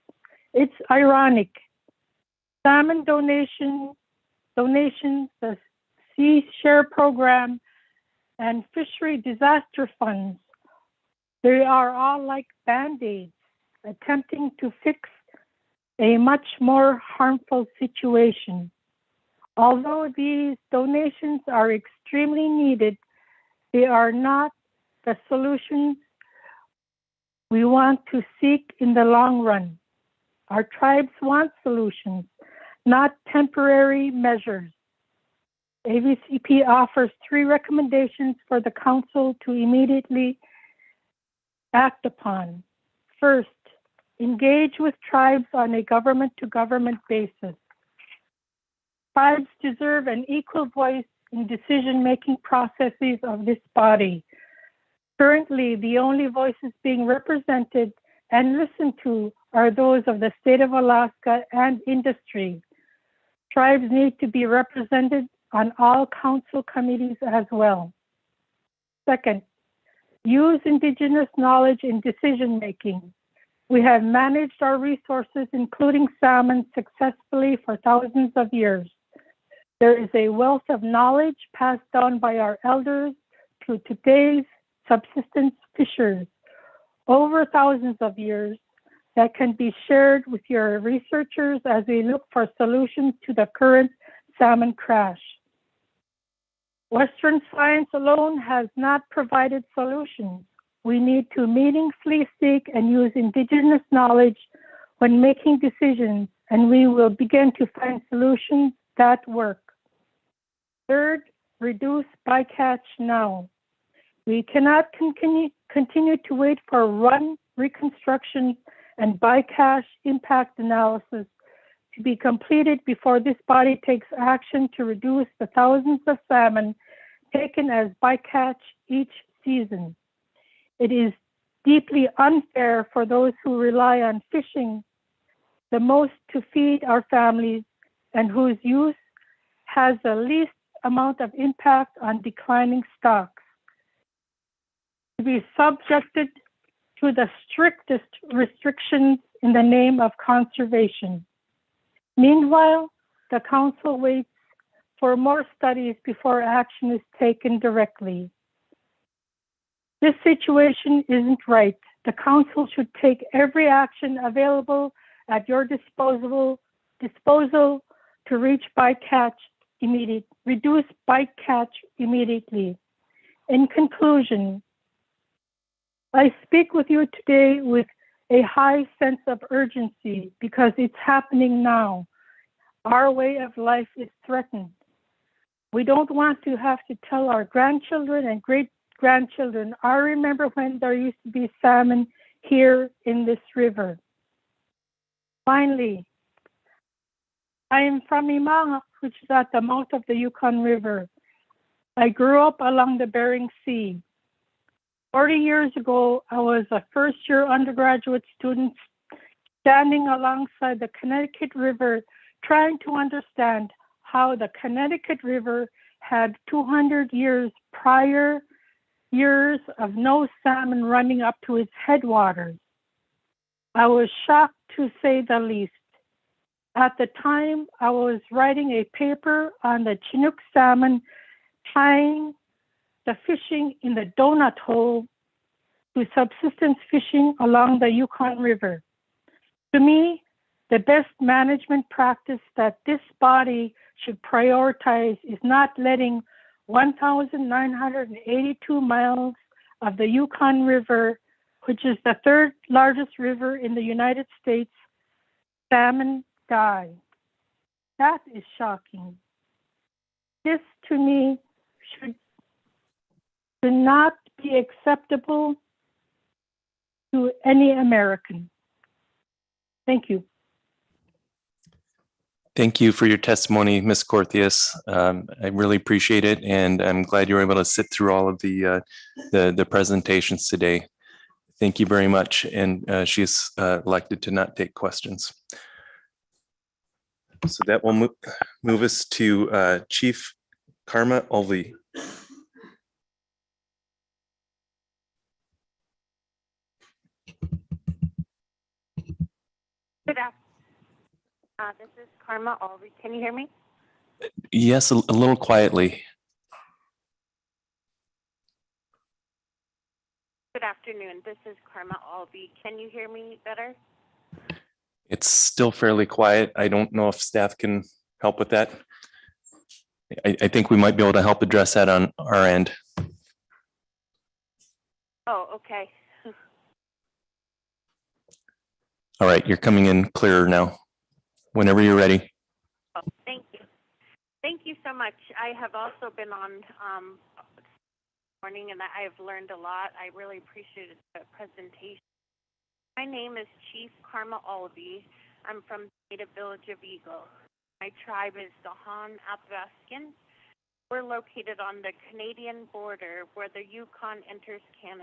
It's ironic. Salmon donations, the Sea Share Program, and fishery disaster funds, they are all like Band-Aids, attempting to fix a much more harmful situation. Although these donations are extremely needed, they are not the solutions we want to seek in the long run. Our tribes want solutions, not temporary measures. AVCP offers 3 recommendations for the council to immediately act upon. First, engage with tribes on a government-to-government basis. Tribes deserve an equal voice in decision-making processes of this body. Currently, the only voices being represented and listened to are those of the state of Alaska and industry. Tribes need to be represented on all council committees as well. Second, use Indigenous knowledge in decision-making. We have managed our resources, including salmon, successfully for thousands of years. There is a wealth of knowledge passed down by our elders to today's subsistence fishers over thousands of years that can be shared with your researchers as we look for solutions to the current salmon crash. Western science alone has not provided solutions. We need to meaningfully seek and use Indigenous knowledge when making decisions, and we will begin to find solutions that work. Third, reduce bycatch now. We cannot continue to wait for run reconstruction and bycatch impact analysis to be completed before this body takes action to reduce the thousands of salmon taken as bycatch each season. It is deeply unfair for those who rely on fishing the most to feed our families and whose use has the least amount of impact on declining stocks to be subjected to the strictest restrictions in the name of conservation. Meanwhile, the council waits for more studies before action is taken directly. This situation isn't right. The council should take every action available at your disposal to reach reduce bycatch immediately. In conclusion, I speak with you today with a high sense of urgency because it's happening now. Our way of life is threatened. We don't want to have to tell our grandchildren and great-grandchildren, I remember when there used to be salmon here in this river. Finally, I am from Imanga, which is at the mouth of the Yukon River. I grew up along the Bering Sea. 40 years ago, I was a first-year undergraduate student standing alongside the Connecticut River, trying to understand how the Connecticut River had 200 years prior years of no salmon running up to its headwaters. I was shocked to say the least. At the time, I was writing a paper on the Chinook salmon tying the fishing in the donut hole to subsistence fishing along the Yukon River. To me, the best management practice that this body should prioritize is not letting 1,982 miles of the Yukon River, which is the third largest river in the United States, salmon die. That is shocking. This, to me, should not be acceptable to any American. Thank you. Thank you for your testimony, Ms. Corthius. I really appreciate it, and I'm glad you were able to sit through all of the presentations today. Thank you very much, and she's elected to not take questions. So that will move us to Chief Karma Olvey. Good afternoon. This is Karma Olvey. Can you hear me? Yes, a little quietly. Good afternoon. This is Karma Olvey. Can you hear me better? It's still fairly quiet. I don't know if staff can help with that. I think we might be able to help address that on our end. Oh, okay. All right, you're coming in clearer now. Whenever you're ready. Oh, thank you. Thank you so much. I have also been on morning and I have learned a lot. I really appreciated the presentation. My name is Chief Karma Olvey. I'm from the native village of Eagle. My tribe is the Han Athabaskan. We're located on the Canadian border where the Yukon enters Canada.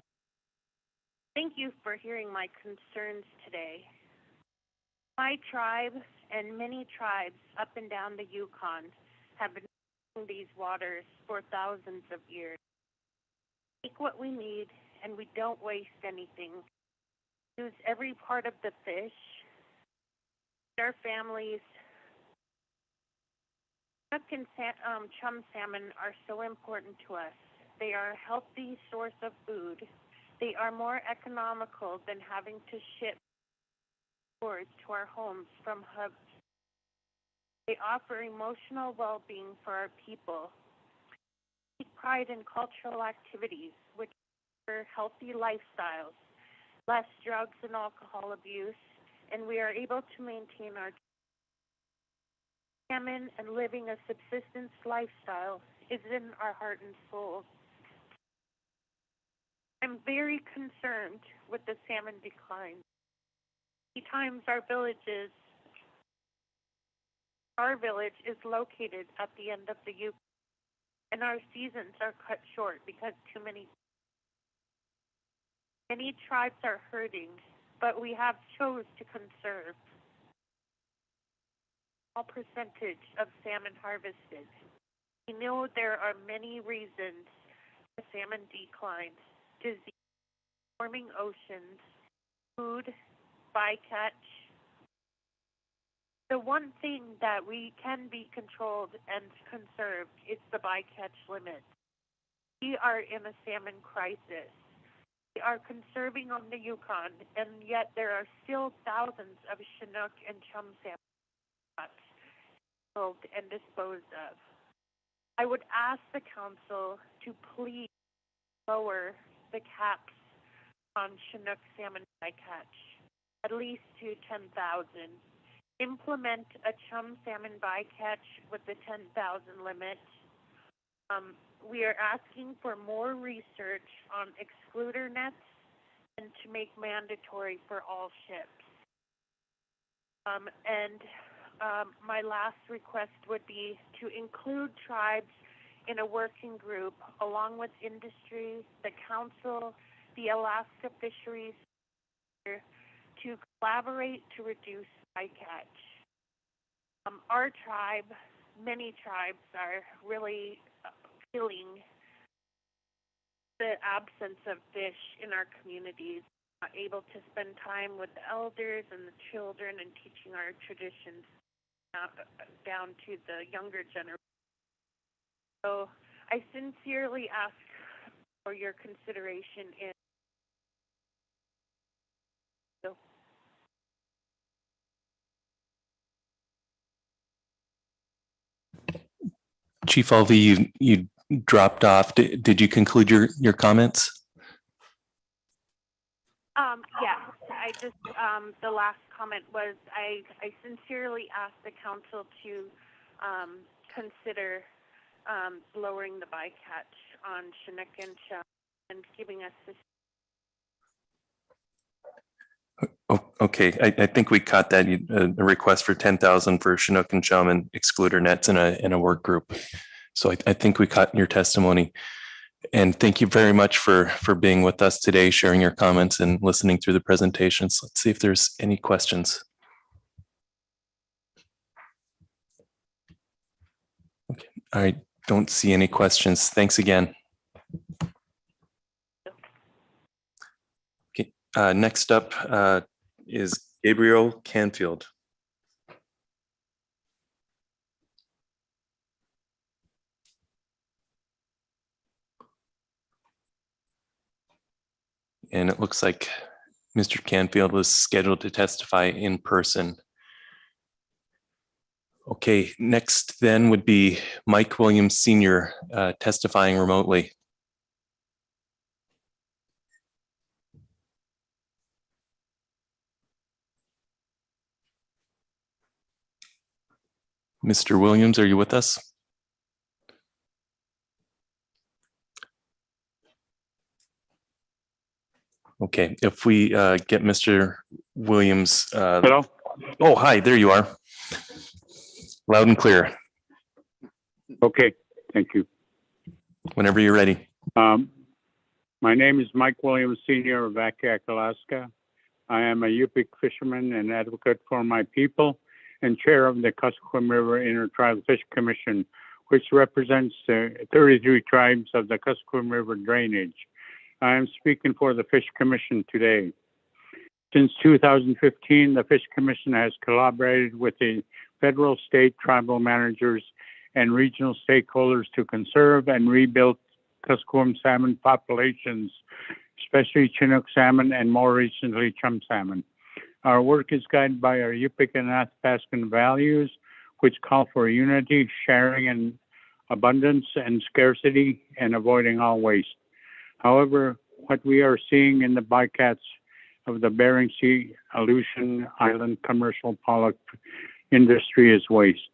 Thank you for hearing my concerns today. My tribe and many tribes up and down the Yukon have been in these waters for thousands of years. We take what we need and we don't waste anything. We use every part of the fish. Our families, duck and chum salmon are so important to us. They are a healthy source of food. They are more economical than having to ship stores to our homes from hubs. They offer emotional well-being for our people. We take pride in cultural activities, which offer healthy lifestyles, less drugs and alcohol abuse, and we are able to maintain our salmon and living a subsistence lifestyle is in our heart and soul. I'm very concerned with the salmon decline. Many times our village is located at the end of the Yukon, and our seasons are cut short because too many tribes are hurting, but we have chose to conserve a small percentage of salmon harvested. We know there are many reasons for salmon decline: disease, warming oceans, food, bycatch. The one thing that we can be controlled and conserved is the bycatch limit. We are in a salmon crisis. We are conserving on the Yukon, and yet there are still thousands of Chinook and chum salmon killed and disposed of. I would ask the council to please lower the caps on Chinook salmon bycatch, at least to 10,000. Implement a chum salmon bycatch with the 10,000 limit. We are asking for more research on excluder nets and to make mandatory for all ships. My last request would be to include tribes in a working group along with industry, the council, the Alaska Fisheries, to collaborate to reduce bycatch. Our tribe, many tribes are really feeling the absence of fish in our communities, not able to spend time with the elders and the children and teaching our traditions down to the younger generation. So I sincerely ask for your consideration in Chief Alvey, you dropped off. Did you conclude your comments? Yeah, I just, the last comment was I sincerely ask the council to consider lowering the bycatch on Chinook and chum and giving us this. Okay, I think we caught that, a request for 10,000 for Chinook and chum and excluder nets in a work group. So I think we caught your testimony. And thank you very much for being with us today, sharing your comments and listening through the presentations. Let's see if there's any questions. Okay, I don't see any questions. Thanks again. Okay, next up is Gabriel Canfield. And it looks like Mr. Canfield was scheduled to testify in person. Okay, next then would be Mike Williams Sr. Testifying remotely. Mr. Williams, are you with us? Okay, if we get Mr. Williams. Hello? Oh, hi, there you are. Loud and clear. Okay, thank you. Whenever you're ready. My name is Mike Williams, Sr. of Akiak, Alaska. I am a Yupik fisherman and advocate for my people and chair of the Kuskokwim River Intertribal Fish Commission, which represents 33 tribes of the Kuskokwim River drainage. I am speaking for the Fish Commission today. Since 2015, the Fish Commission has collaborated with the federal, state, tribal managers, and regional stakeholders to conserve and rebuild Kuskokwim salmon populations, especially Chinook salmon and more recently chum salmon. Our work is guided by our Yupik and Athabascan values, which call for unity, sharing, and abundance and scarcity, and avoiding all waste. However, what we are seeing in the bycatch of the Bering Sea Aleutian Island commercial pollock industry is waste.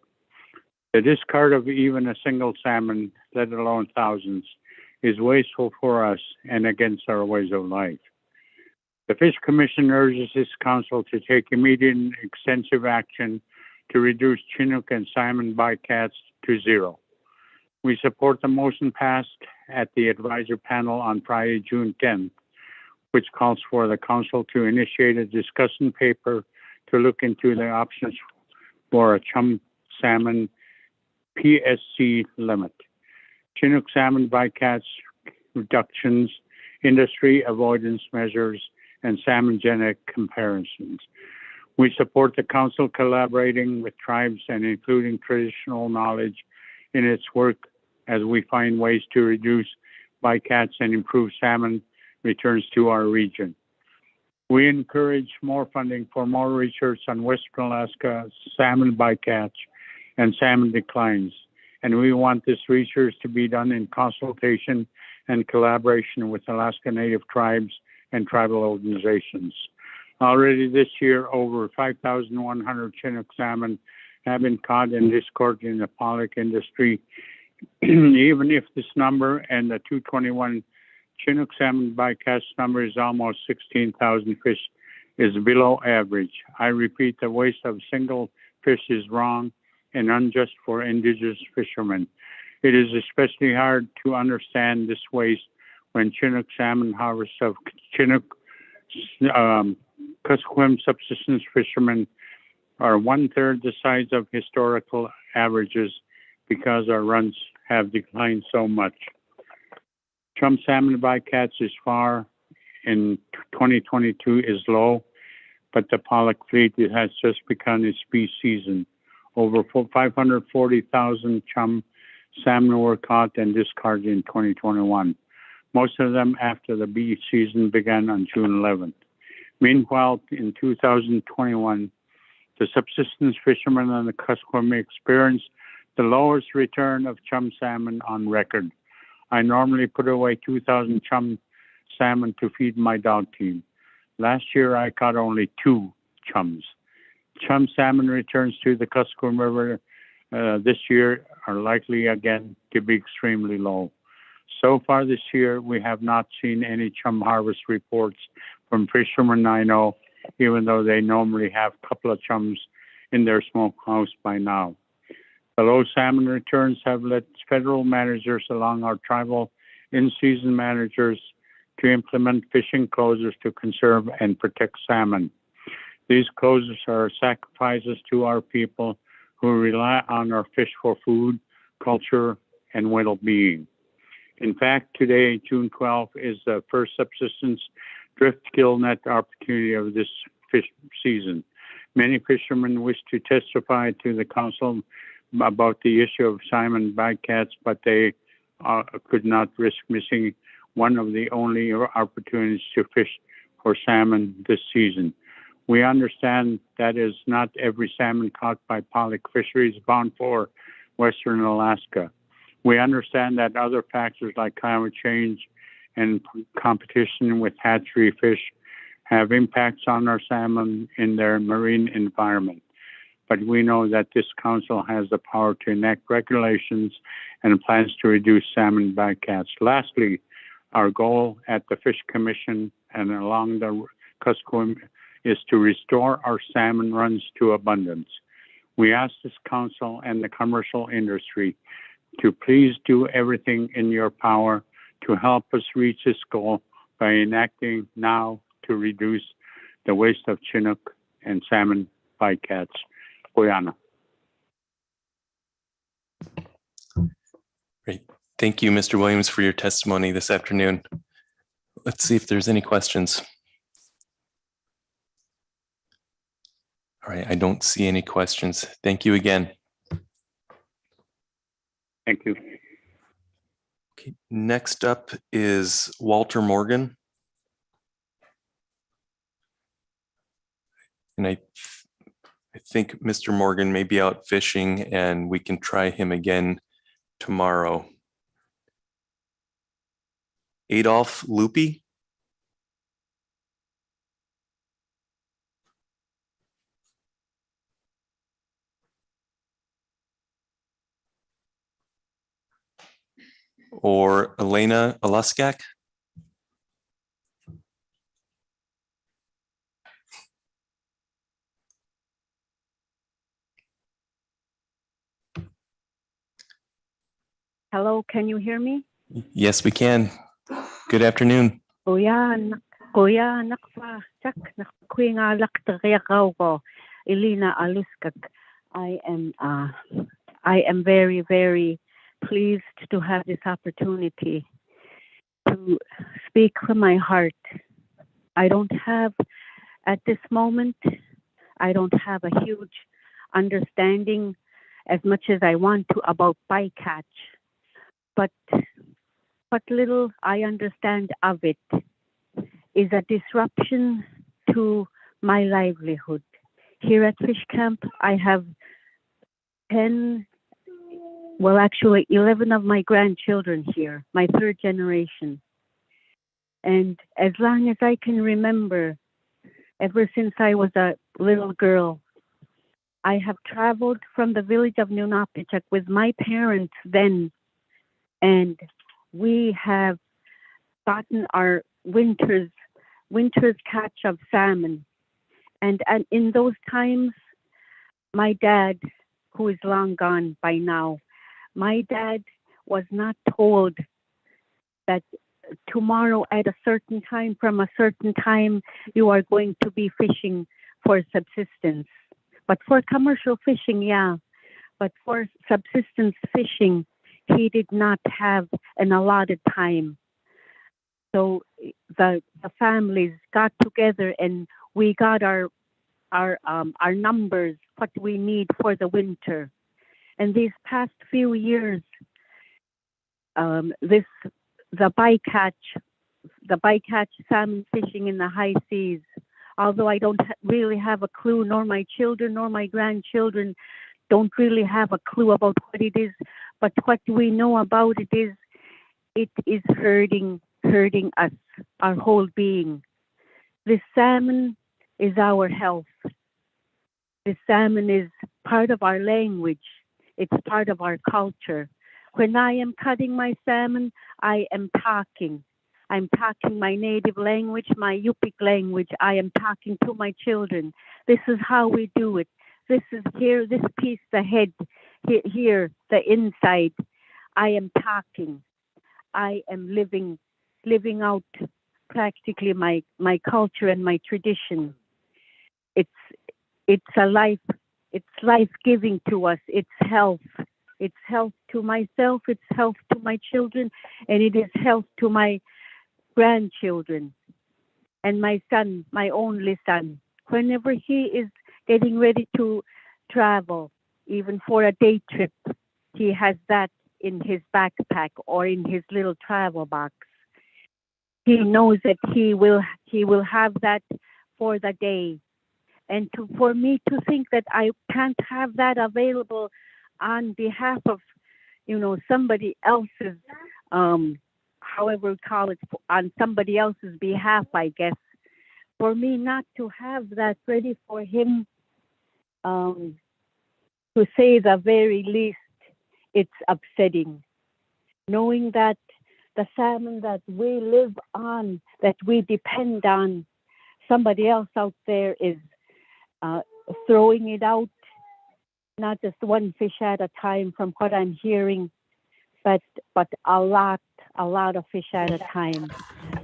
The discard of even a single salmon, let alone thousands, is wasteful for us and against our ways of life. The Fish Commission urges this council to take immediate and extensive action to reduce Chinook and salmon bycatch to zero. We support the motion passed at the advisor panel on Friday, June 10th, which calls for the council to initiate a discussion paper to look into the options for a chum salmon PSC limit, Chinook salmon bycatch reductions, industry avoidance measures, and salmon genetic comparisons. We support the council collaborating with tribes and including traditional knowledge in its work as we find ways to reduce bycatch and improve salmon returns to our region. We encourage more funding for more research on Western Alaska salmon bycatch and salmon declines, and we want this research to be done in consultation and collaboration with Alaska Native tribes and tribal organizations. Already this year, over 5,100 Chinook salmon have been caught and discarded in the pollock industry. Even if this number and the 221 Chinook salmon bycatch number is almost 16,000 fish is below average. I repeat, the waste of single fish is wrong and unjust for indigenous fishermen. It is especially hard to understand this waste when Chinook salmon harvests of Chinook Kuskokwim subsistence fishermen are 1/3 the size of historical averages because our runs have declined so much. Chum salmon bycatch is far in 2022 is low, but the pollock fleet has just begun its beach season. Over 540,000 chum salmon were caught and discarded in 2021, most of them after the beach season began on June 11th. Meanwhile, in 2021, the subsistence fishermen on the Kuskokwim experienced the lowest return of chum salmon on record. I normally put away 2,000 chum salmon to feed my dog team. Last year, I caught only 2 chums. Chum salmon returns to the Kuskokwim River this year are likely again to be extremely low. So far this year, we have not seen any chum harvest reports from fishermen I know, even though they normally have a couple of chums in their smokehouse by now. The low salmon returns have led federal managers along our tribal in-season managers to implement fishing closures to conserve and protect salmon. These closures are sacrifices to our people who rely on our fish for food, culture, and well-being. In fact, today, June 12th, is the first subsistence drift gill net opportunity of this fish season. Many fishermen wish to testify to the council about the issue of salmon bycatch, but they could not risk missing one of the only opportunities to fish for salmon this season. We understand that is not every salmon caught by pollock fisheries bound for Western Alaska. We understand that other factors like climate change and competition with hatchery fish have impacts on our salmon in their marine environment. But we know that this council has the power to enact regulations and plans to reduce salmon bycatch. Lastly, our goal at the Fish Commission and along the Kuskokwim is to restore our salmon runs to abundance. We ask this council and the commercial industry to please do everything in your power to help us reach this goal by enacting now to reduce the waste of Chinook and salmon bycatch. Oyana. Great. Thank you, Mr. Williams, for your testimony this afternoon. Let's see if there's any questions. All right, I don't see any questions. Thank you again. Thank you. Okay, next up is Walter Morgan. And I think Mr. Morgan may be out fishing and we can try him again tomorrow. Adolph Loopy. or Elena Alaskak? Hello, can you hear me? Yes, we can. Good afternoon. Kuya, nakpa, chak, nakkuy nga lakta ko, Elena Aluskak. I am very, very pleased to have this opportunity to speak from my heart. I don't have, at this moment, I don't have a huge understanding as much as I want to about bycatch, but what little I understand of it is a disruption to my livelihood. Here at Fish Camp, I have 11 of my grandchildren here, my third generation. And as long as I can remember, ever since I was a little girl, I have traveled from the village of Nunapichuk with my parents then, and we have gotten our winter's catch of salmon. And in those times, my dad, who is long gone by now, my dad was not told that tomorrow at a certain time, from a certain time, you are going to be fishing for subsistence. But for commercial fishing, yeah. But for subsistence fishing, he did not have an allotted time. So the families got together and we got our numbers, what we need for the winter. And these past few years, the bycatch salmon fishing in the high seas, although I don't really have a clue, nor my children nor my grandchildren don't really have a clue about what it is, but what we know about it is hurting us, our whole being. This salmon is our health. This salmon is part of our language. It's part of our culture. When I am cutting my salmon, I am talking. I'm talking my native language, my Yupik language. I am talking to my children. This is how we do it. This is here, this piece, the head, here, the inside. I am talking. I am living out practically my culture and my tradition. It's a life. It's life-giving to us. It's health. It's health to myself. It's health to my children, and it is health to my grandchildren and my son, my only son. Whenever he is getting ready to travel, even for a day trip, he has that in his backpack or in his little travel box. He knows that he will have that for the day. And for me to think that I can't have that available on behalf of, somebody else's, however we call it, on somebody else's behalf, I guess. For me not to have that ready for him, to say the very least, it's upsetting. Knowing that the salmon that we live on, that we depend on, somebody else out there is throwing it out, not just one fish at a time from what I'm hearing, but a lot of fish at a time.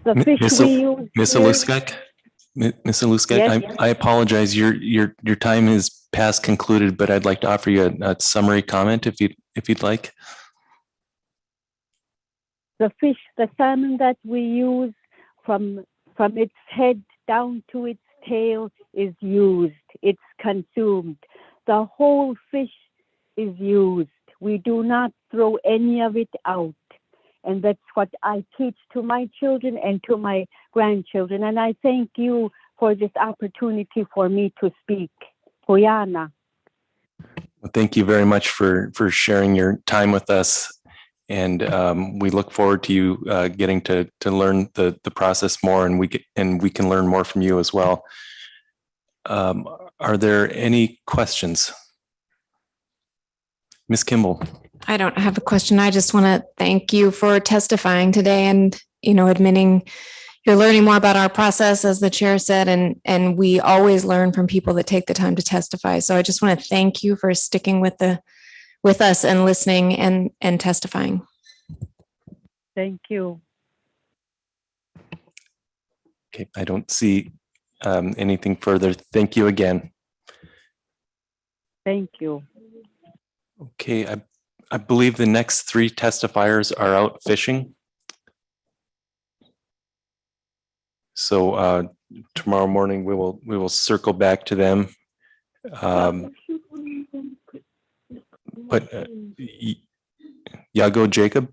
The fish we use Miss here- Aluskak? Miss Aluskak, Yes. I apologize. Your time is past concluded, but I'd like to offer you a summary comment if you'd like. The salmon that we use from its head down to its tail is used. It's consumed. The whole fish is used. We do not throw any of it out. And that's what I teach to my children and to my grandchildren. And I thank you for this opportunity for me to speak. Hoyana. Well, thank you very much for sharing your time with us. And we look forward to you getting to learn the process more, and we can learn more from you as well. Are there any questions? Ms. Kimball? I don't have a question. I just want to thank you for testifying today and, admitting you're learning more about our process, as the chair said, and we always learn from people that take the time to testify. So I just want to thank you for sticking with us and listening and testifying. Thank you. Okay, I don't see anything further. Thank you again. Thank you. Okay, I believe the next three testifiers are out fishing. So tomorrow morning we will circle back to them. But Yago Jacob.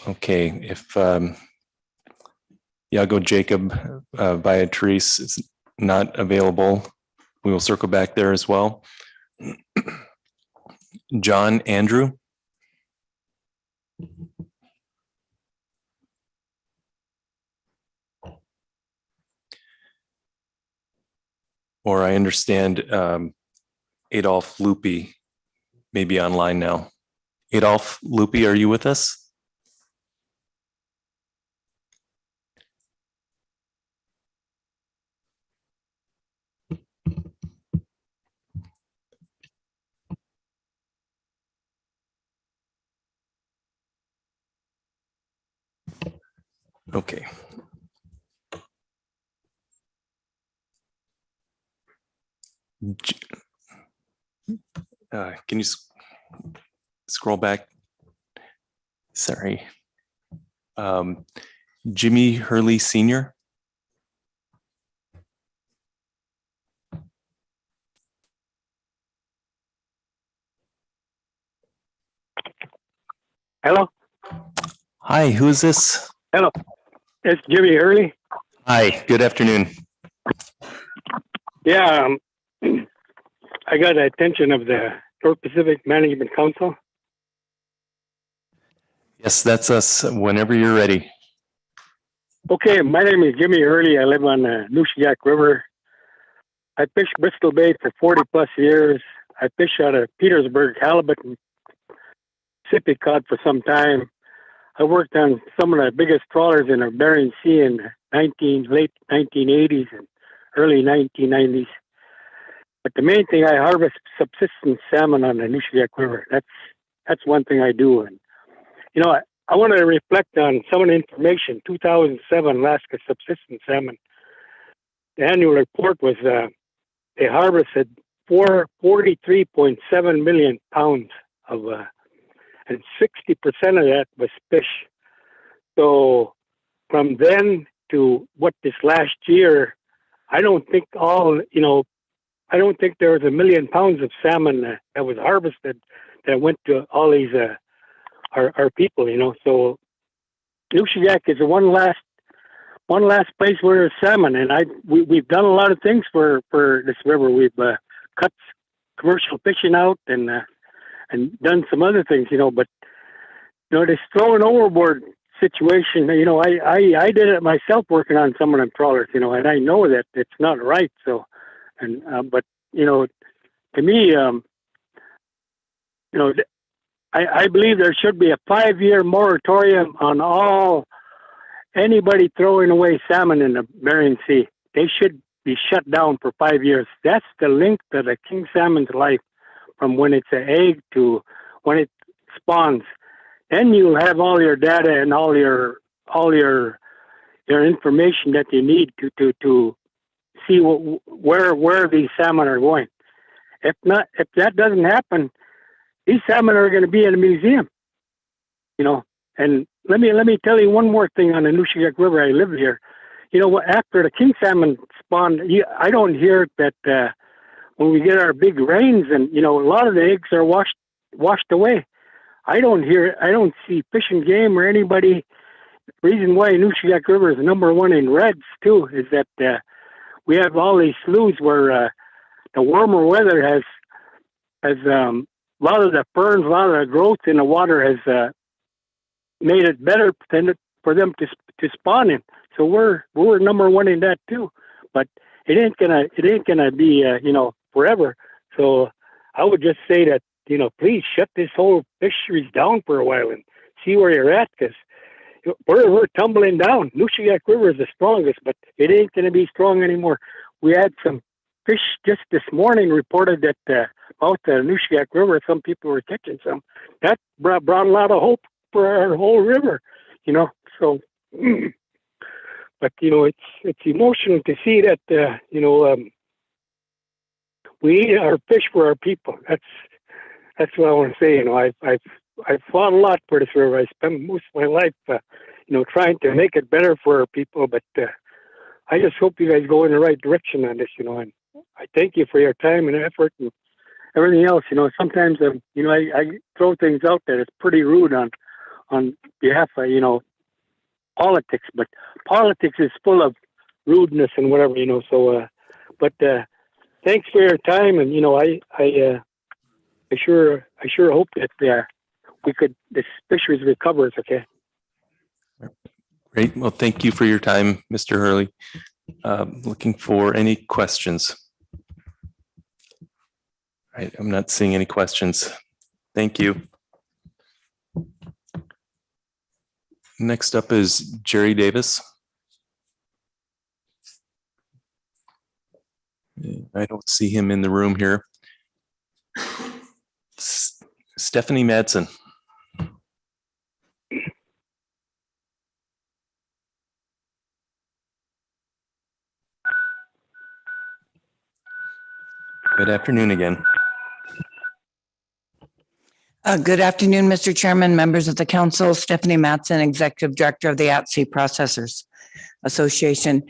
Okay, if Yago Jacob Beatrice is not available, we will circle back there as well. John Andrew. Or I understand Adolph Loopy may be online now. Adolph Loopy, are you with us? Okay. Can you scroll back? Sorry. Jimmy Hurley Sr. Hello. Hi, who is this? Hello. It's Jimmy Hurley. Hi, good afternoon. Yeah, I got the attention of the North Pacific Management Council. Yes, that's us. Whenever you're ready. Okay, my name is Jimmy Hurley. I live on the Nushagak River. I fished Bristol Bay for 40 plus years. I fished out of Petersburg, halibut, and Pacific cod for some time. I worked on some of the biggest trawlers in the Bering Sea in late 1980s and early 1990s. But the main thing, I harvest subsistence salmon on the Nushagak River. That's one thing I do. And I want to reflect on some of the information. 2007 Alaska subsistence salmon. The annual report was they harvested 43.7 million pounds of, and 60% of that was fish. So from then to what this last year, I don't think I don't think there was 1 million pounds of salmon that was harvested that went to all these our people. So Nushagak is one last place where there's salmon, and we've done a lot of things for this river. We've cut commercial fishing out and done some other things, but this throwing overboard situation, I did it myself working on some of them trawlers, and I know that it's not right. So, but to me, I believe there should be a 5-year moratorium on anybody throwing away salmon in the Bering Sea. They should be shut down for 5 years. That's the link to the king salmon's life, from when it's an egg to when it spawns. Then you'll have all your data and all your information that you need to see where these salmon are going. If that doesn't happen, these salmon are going to be in a museum, And let me tell you one more thing on the Nushagak River. I live here. After the king salmon spawn, I don't hear that when we get our big rains, and a lot of the eggs are washed away. I don't see Fish and Game or anybody. The reason why Nushagak River is #1 in reds too is that we have all these sloughs where the warmer weather has a lot of the ferns, a lot of the growth in the water has made it better for them to spawn in. So we're number one in that too. But it ain't gonna be forever. So I would just say that please shut this whole fisheries down for a while and see where you're at, because we're tumbling down. Nushagak River is the strongest, but it ain't gonna be strong anymore. We had some fish just this morning reported that out the Nushagak River, some people were catching some. That brought a lot of hope for our whole river, So, but it's emotional to see that we eat our fish for our people. That's what I want to say. I've fought a lot for this river. I spent most of my life, trying to make it better for our people. But I just hope you guys go in the right direction on this. And I thank you for your time and effort and everything else. Sometimes I throw things out there. It's pretty rude on behalf of politics, but politics is full of rudeness and whatever. So, but thanks for your time, and I sure hope that this fisheries recovers. Okay. Great. Well, thank you for your time, Mr. Hurley. Looking for any questions. All right, I'm not seeing any questions. Thank you. Next up is Jerry Davis. I don't see him in the room here. Stephanie Madsen. Good afternoon again. Good afternoon, Mr. Chairman, members of the council. Stephanie Matson, Executive Director of the At-Sea Processors Association.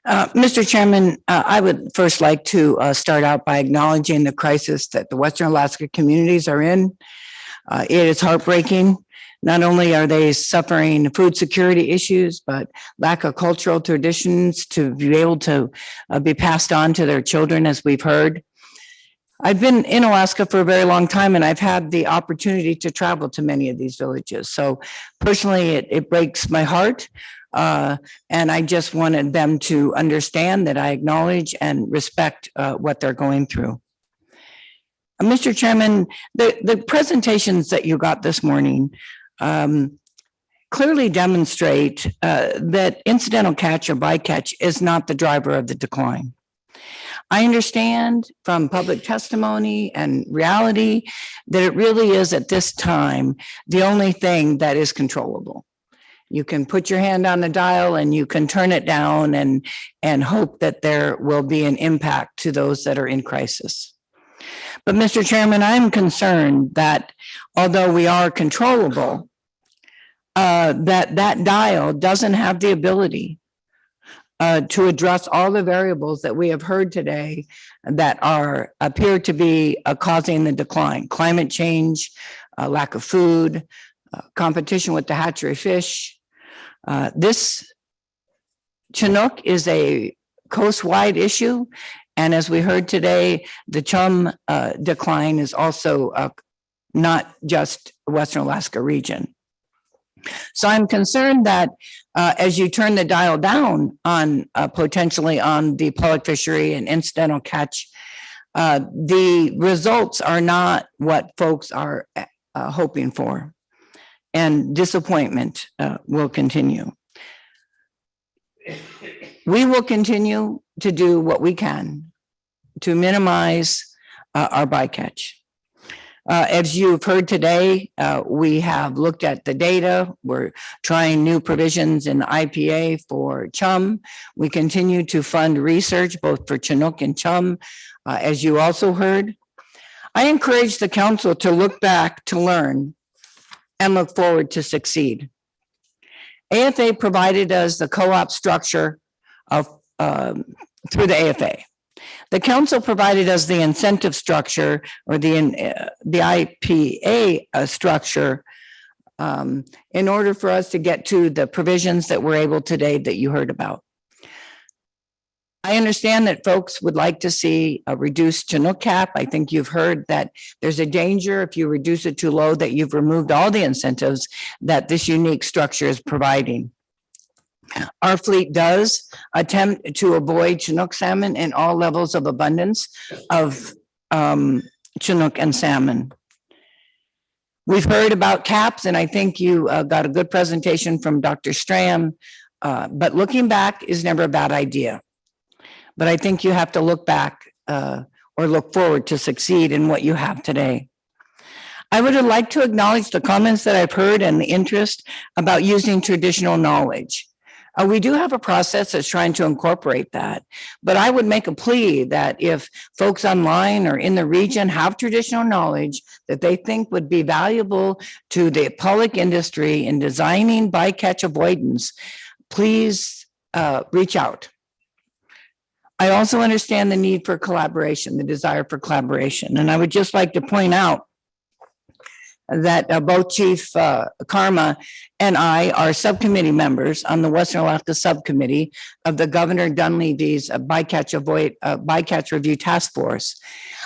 Mr. Chairman, I would first like to start out by acknowledging the crisis that the Western Alaska communities are in. It is heartbreaking. Not only are they suffering food security issues, but lack of cultural traditions to be able to be passed on to their children, as we've heard. I've been in Alaska for a very long time, and I've had the opportunity to travel to many of these villages. So personally, it breaks my heart. And I just wanted them to understand that I acknowledge and respect what they're going through. Mr. Chairman, the presentations that you got this morning clearly demonstrate that incidental catch or bycatch is not the driver of the decline. I understand from public testimony and reality that it really is at this time the only thing that is controllable. You can put your hand on the dial and you can turn it down and hope that there will be an impact to those that are in crisis. But Mr. Chairman, I'm concerned that although we are controllable, that dial doesn't have the ability to address all the variables that we have heard today that appear to be causing the decline. Climate change, lack of food, competition with the hatchery fish. This Chinook is a coast-wide issue. And as we heard today, the chum decline is also not just Western Alaska region. So I'm concerned that as you turn the dial down on potentially on the pollock fishery and incidental catch, the results are not what folks are hoping for, and disappointment will continue. We will continue to do what we can to minimize our bycatch. As you've heard today, we have looked at the data. We're trying new provisions in the IPA for chum. We continue to fund research both for Chinook and chum, as you also heard. I encourage the council to look back to learn and look forward to succeed. AFA provided us the co-op structure of through the AFA. The council provided us the incentive structure or the IPA structure in order for us to get to the provisions that we're able today that you heard about. I understand that folks would like to see a reduced Chinook cap. I think you've heard that there's a danger if you reduce it too low that you've removed all the incentives that this unique structure is providing. Our fleet does attempt to avoid Chinook salmon in all levels of abundance of Chinook and salmon. We've heard about caps, and I think you got a good presentation from Dr. Stram, but looking back is never a bad idea. But I think you have to look back or look forward to succeed in what you have today. I would like to acknowledge the comments that I've heard and the interest about using traditional knowledge. We do have a process that's trying to incorporate that, but I would make a plea that if folks online or in the region have traditional knowledge that they think would be valuable to the public industry in designing bycatch avoidance, please reach out. I also understand the need for collaboration, the desire for collaboration. And I would just like to point out that both Chief Karma and I are subcommittee members on the Western Alaska Subcommittee of the Governor Dunleavy's Bycatch Review Task Force.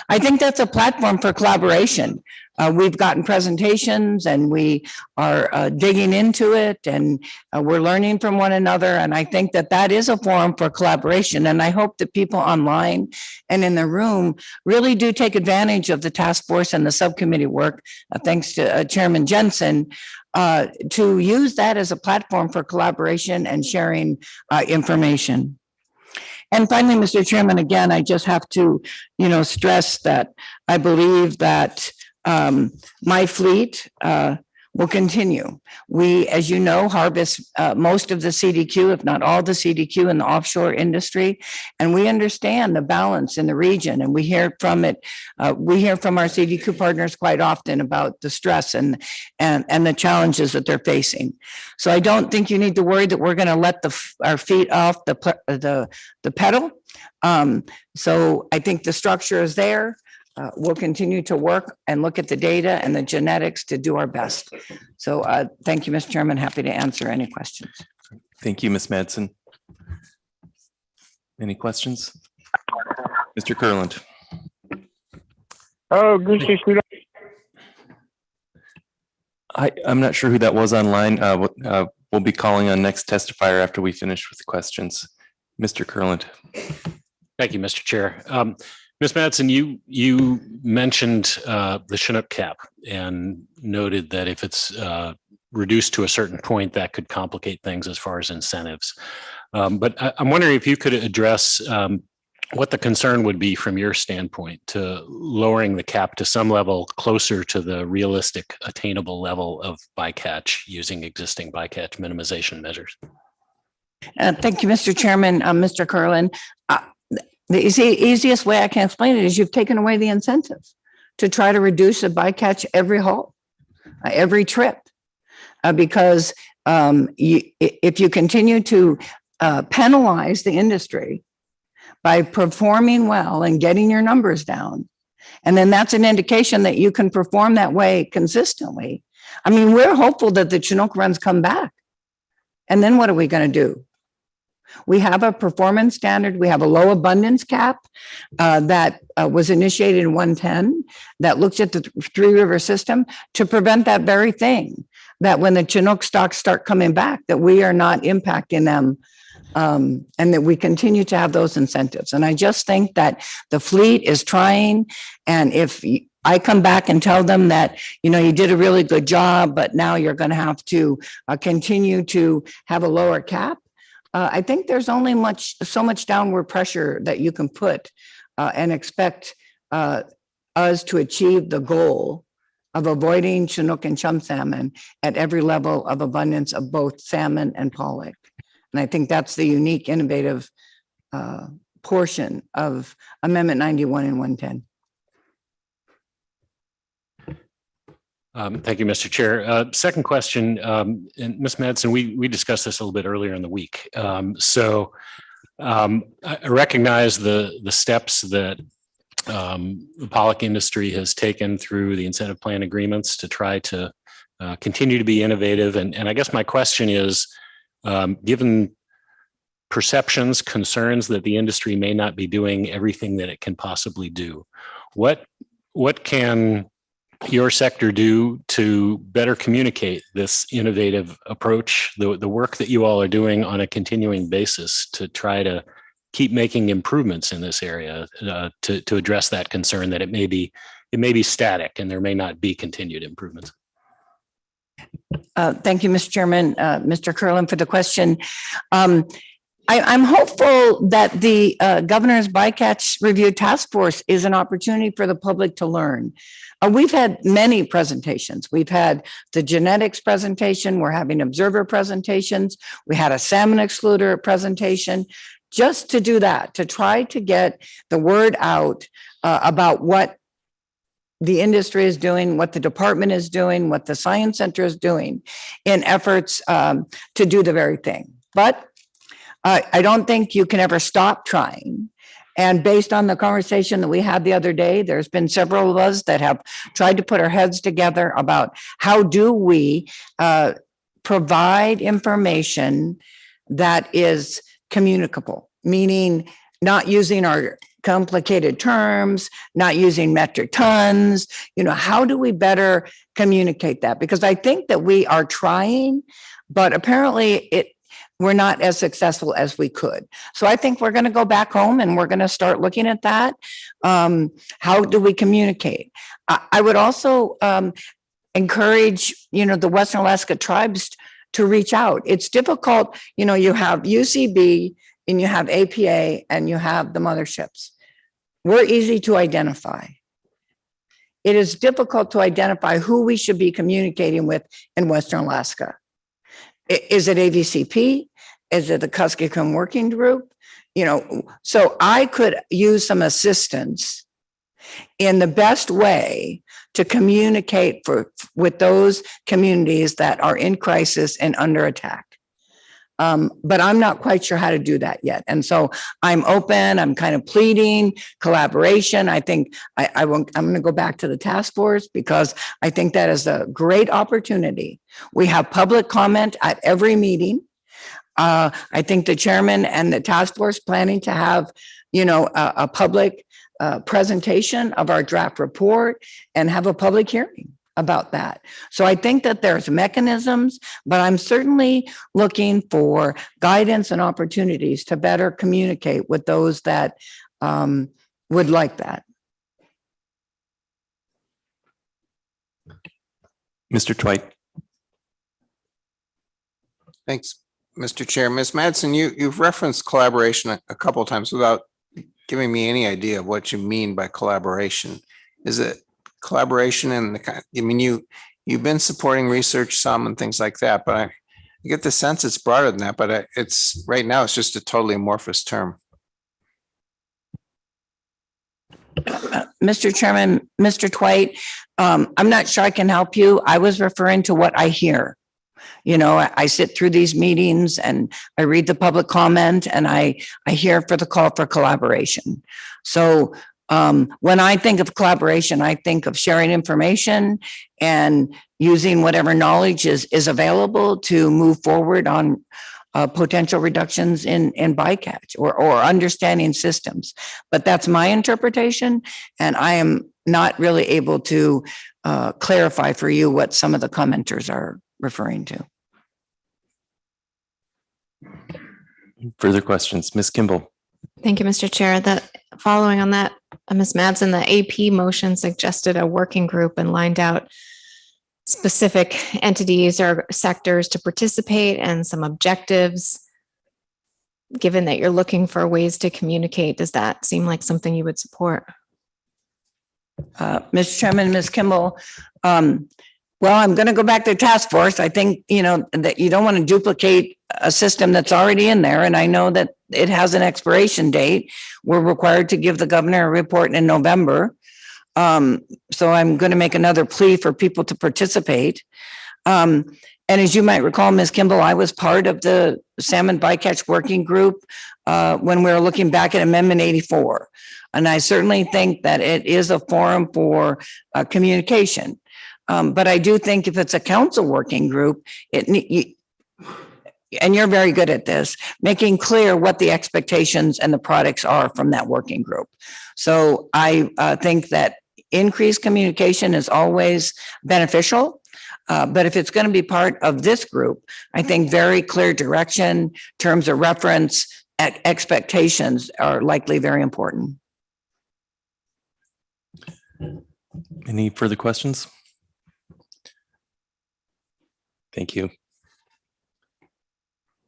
I think that's a platform for collaboration. We've gotten presentations and we are digging into it and we're learning from one another. And I think that that is a forum for collaboration. And I hope that people online and in the room really do take advantage of the task force and the subcommittee work, thanks to Chairman Jensen, to use that as a platform for collaboration and sharing information. And finally, Mr. Chairman, again, I just have to, stress that I believe that my fleet will continue. We, as you know, harvest most of the CDQ, if not all the CDQ in the offshore industry. And we understand the balance in the region. And we hear from it. We hear from our CDQ partners quite often about the stress and the challenges that they're facing. So I don't think you need to worry that we're going to let our feet off the pedal. So I think the structure is there. We'll continue to work and look at the data and the genetics to do our best. So thank you, Mr. Chairman. Happy to answer any questions. Thank you, Ms. Madsen. Any questions? Mr. Kurland. Oh, I'm not sure who that was online. We'll be calling on next testifier after we finish with the questions. Mr. Kurland. Thank you, Mr. Chair. Ms. Madsen, you mentioned the Chinook cap and noted that if it's reduced to a certain point, that could complicate things as far as incentives. But I'm wondering if you could address what the concern would be from your standpoint to lowering the cap to some level closer to the realistic attainable level of bycatch using existing bycatch minimization measures. Thank you, Mr. Chairman, Mr. Kurland. The easiest way I can explain it is you've taken away the incentive to try to reduce a bycatch every haul, every trip, because if you continue to penalize the industry by performing well and getting your numbers down, and then that's an indication that you can perform that way consistently. I mean, we're hopeful that the Chinook runs come back. And then what are we going to do? We have a performance standard. We have a low abundance cap that was initiated in 110 that looks at the Three River system to prevent that very thing, that when the Chinook stocks start coming back, that we are not impacting them and that we continue to have those incentives. And I just think that the fleet is trying. And if I come back and tell them that, you did a really good job, but now you're going to have to continue to have a lower cap, I think there's only so much downward pressure that you can put and expect us to achieve the goal of avoiding Chinook and chum salmon at every level of abundance of both salmon and pollock. And I think that's the unique, innovative portion of Amendment 91 and 110. Thank you, Mr. Chair. Second question, and Ms. Madsen, we discussed this a little bit earlier in the week. I recognize the steps that the pollock industry has taken through the incentive plan agreements to try to continue to be innovative. And I guess my question is, given perceptions, concerns that the industry may not be doing everything that it can possibly do. What can your sector do to better communicate this innovative approach, the work that you all are doing on a continuing basis to try to keep making improvements in this area to address that concern that it may be static and there may not be continued improvements? Thank you, Mr. Chairman, Mr. Curlin, for the question. I'm hopeful that the Governor's Bycatch Review Task Force is an opportunity for the public to learn. We've had many presentations. We've had the genetics presentation. We're having observer presentations. We had a salmon excluder presentation just to do that, to try to get the word out about what the industry is doing, what the department is doing, what the Science Center is doing in efforts to do the very thing. But I don't think you can ever stop trying. And based on the conversation that we had the other day, there's been several of us that have tried to put our heads together about how do we provide information that is communicable, meaning not using our complicated terms, not using metric tons. How do we better communicate that? Because I think that we are trying, but apparently we're not as successful as we could. So I think we're going to go back home and we're going to start looking at that. How do we communicate? I would also encourage, the Western Alaska tribes to reach out. It's difficult. You have UCB and you have APA and you have the motherships. We're easy to identify. It is difficult to identify who we should be communicating with in Western Alaska. Is it AVCP? Is it the Kuskokwim Working Group? So I could use some assistance in the best way to communicate with those communities that are in crisis and under attack. But I'm not quite sure how to do that yet. And so I'm open, I'm kind of pleading collaboration. I think I'm going to go back to the task force because I think that is a great opportunity. We have public comment at every meeting. I think the chairman and the task force planning to have, a public presentation of our draft report and have a public hearing about that. So I think that there's mechanisms, but I'm certainly looking for guidance and opportunities to better communicate with those that would like that. Mr. Twite. Thanks, Mr. Chair. Ms. Madsen, you've referenced collaboration a couple of times without giving me any idea of what you mean by collaboration. Is it collaboration and you've been supporting research some and things like that, but I get the sense it's broader than that, but it's right now it's just a totally amorphous term. Mr. Chairman, Mr. Twite, I'm not sure I can help you. I was referring to what I hear. I sit through these meetings and I read the public comment and I hear for the call for collaboration. So when I think of collaboration, I think of sharing information and using whatever knowledge is available to move forward on potential reductions in bycatch or understanding systems. But that's my interpretation, and I am not really able to clarify for you what some of the commenters are referring to. Further questions, Ms. Kimball. Thank you, Mr. Chair. Following on that, Ms. Madsen, the AP motion suggested a working group and lined out specific entities or sectors to participate and some objectives. Given that you're looking for ways to communicate, does that seem like something you would support? Mr. Chairman, Ms. Kimball, well, I'm going to go back to the task force. I think, that you don't want to duplicate a system that's already in there. And I know that it has an expiration date. We're required to give the governor a report in November. So I'm going to make another plea for people to participate. And as you might recall, Ms. Kimball, I was part of the Salmon Bycatch Working Group when we were looking back at Amendment 84. And I certainly think that it is a forum for communication. But I do think if it's a council working group, and you're very good at this, making clear what the expectations and the products are from that working group. So I think that increased communication is always beneficial. But if it's going to be part of this group, I think very clear direction, terms of reference, expectations are likely very important. Any further questions? Thank you.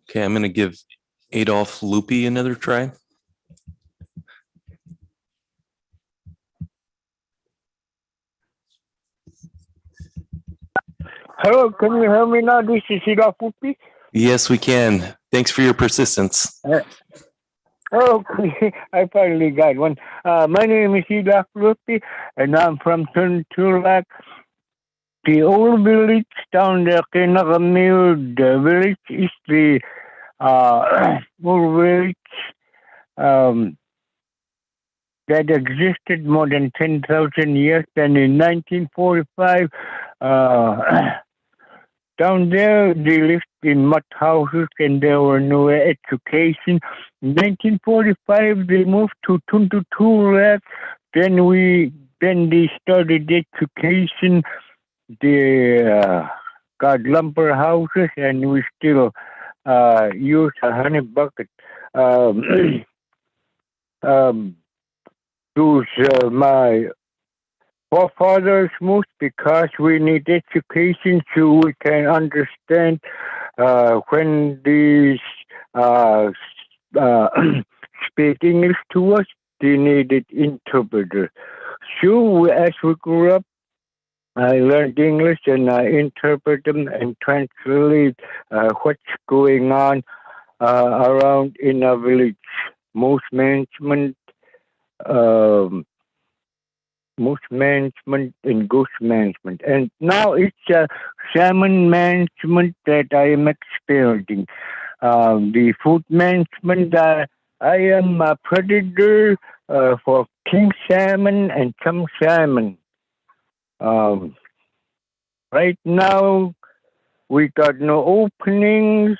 Okay, I'm going to give Adolph Loopy another try. Hello, can you hear me now? This is Adolph Loopy. Yes, we can. Thanks for your persistence. Okay, I finally got one. My name is Adolph Loopy, and I'm from Tuntulac. The old village down there, the village is the old village that existed more than 10,000 years. And in 1945, down there, they lived in mud houses and there were no education. In 1945, they moved to Tuntulac. Then they started education. They got lumber houses, and we still use a honey bucket. My forefathers moved because we need education so we can understand when these speak English to us, they needed interpreter. So as we grew up, I learned English and I interpret them and translate what's going on around in a village. Most management and goose management. And now it's salmon management that I am experiencing. The food management, I am a predator for king salmon and some salmon. Right now, we got no openings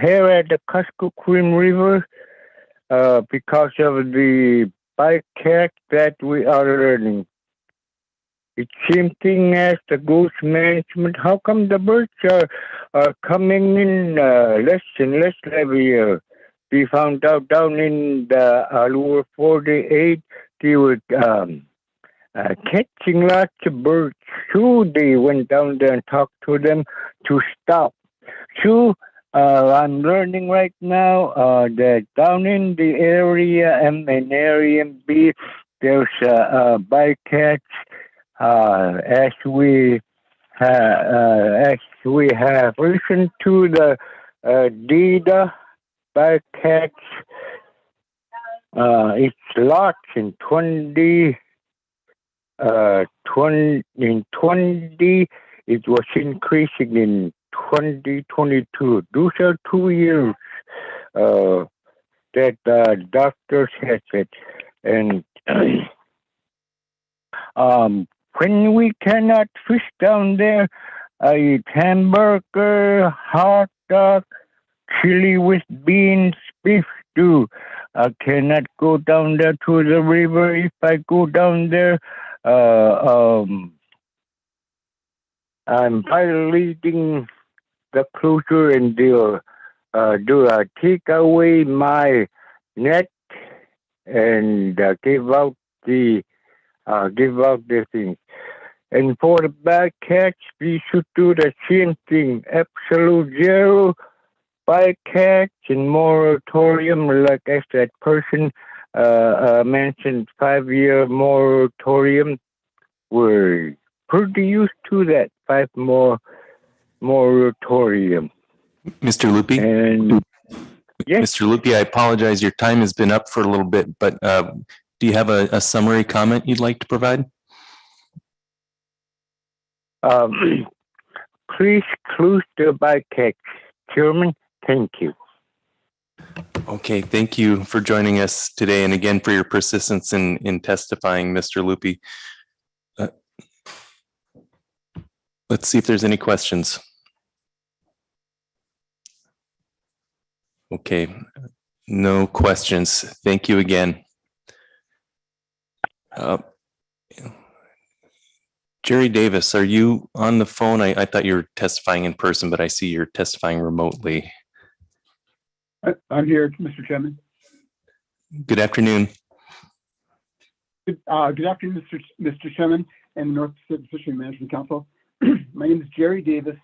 here at the Kuskokwim River because of the bycatch that we are learning. It's same thing as the goose management. How come the birds are coming in less and less every year? We found out down in the lower 48, they were catching lots of birds. So they went down there and talked to them to stop. So I'm learning right now that down in the area M and area B, there's a bycatch. As we have listened to the data bycatch, it's lots in 20. In 20, it was increasing in 2022. Those are 2 years that doctors had said. And when we cannot fish down there, I eat hamburger, hot dog, chili with beans, beef stew. I cannot go down there to the river. If I go down there, I'm violating the closure, and they'll take away my net and give out the things. And for the bycatch, we should do the same thing. Absolute zero bycatch and moratorium, like as that person mentioned, 5-year moratorium. We're pretty used to that 5 more moratorium. Mr. Loopy? And yes. Mr. Loopy, I apologize. Your time has been up for a little bit, but do you have a summary comment you'd like to provide? Please close the bycatch, Chairman. Thank you. Okay, thank you for joining us today, and again for your persistence in testifying, Mr. Loopy. Let's see if there's any questions. Okay, no questions. Thank you again. Jerry Davis, are you on the phone? I thought you were testifying in person, but I see you're testifying remotely. I'm here, Mr. Chairman. Good afternoon. Good afternoon, Mr. Chairman and the North Pacific Fishery Management Council. My name is Jerry Davis,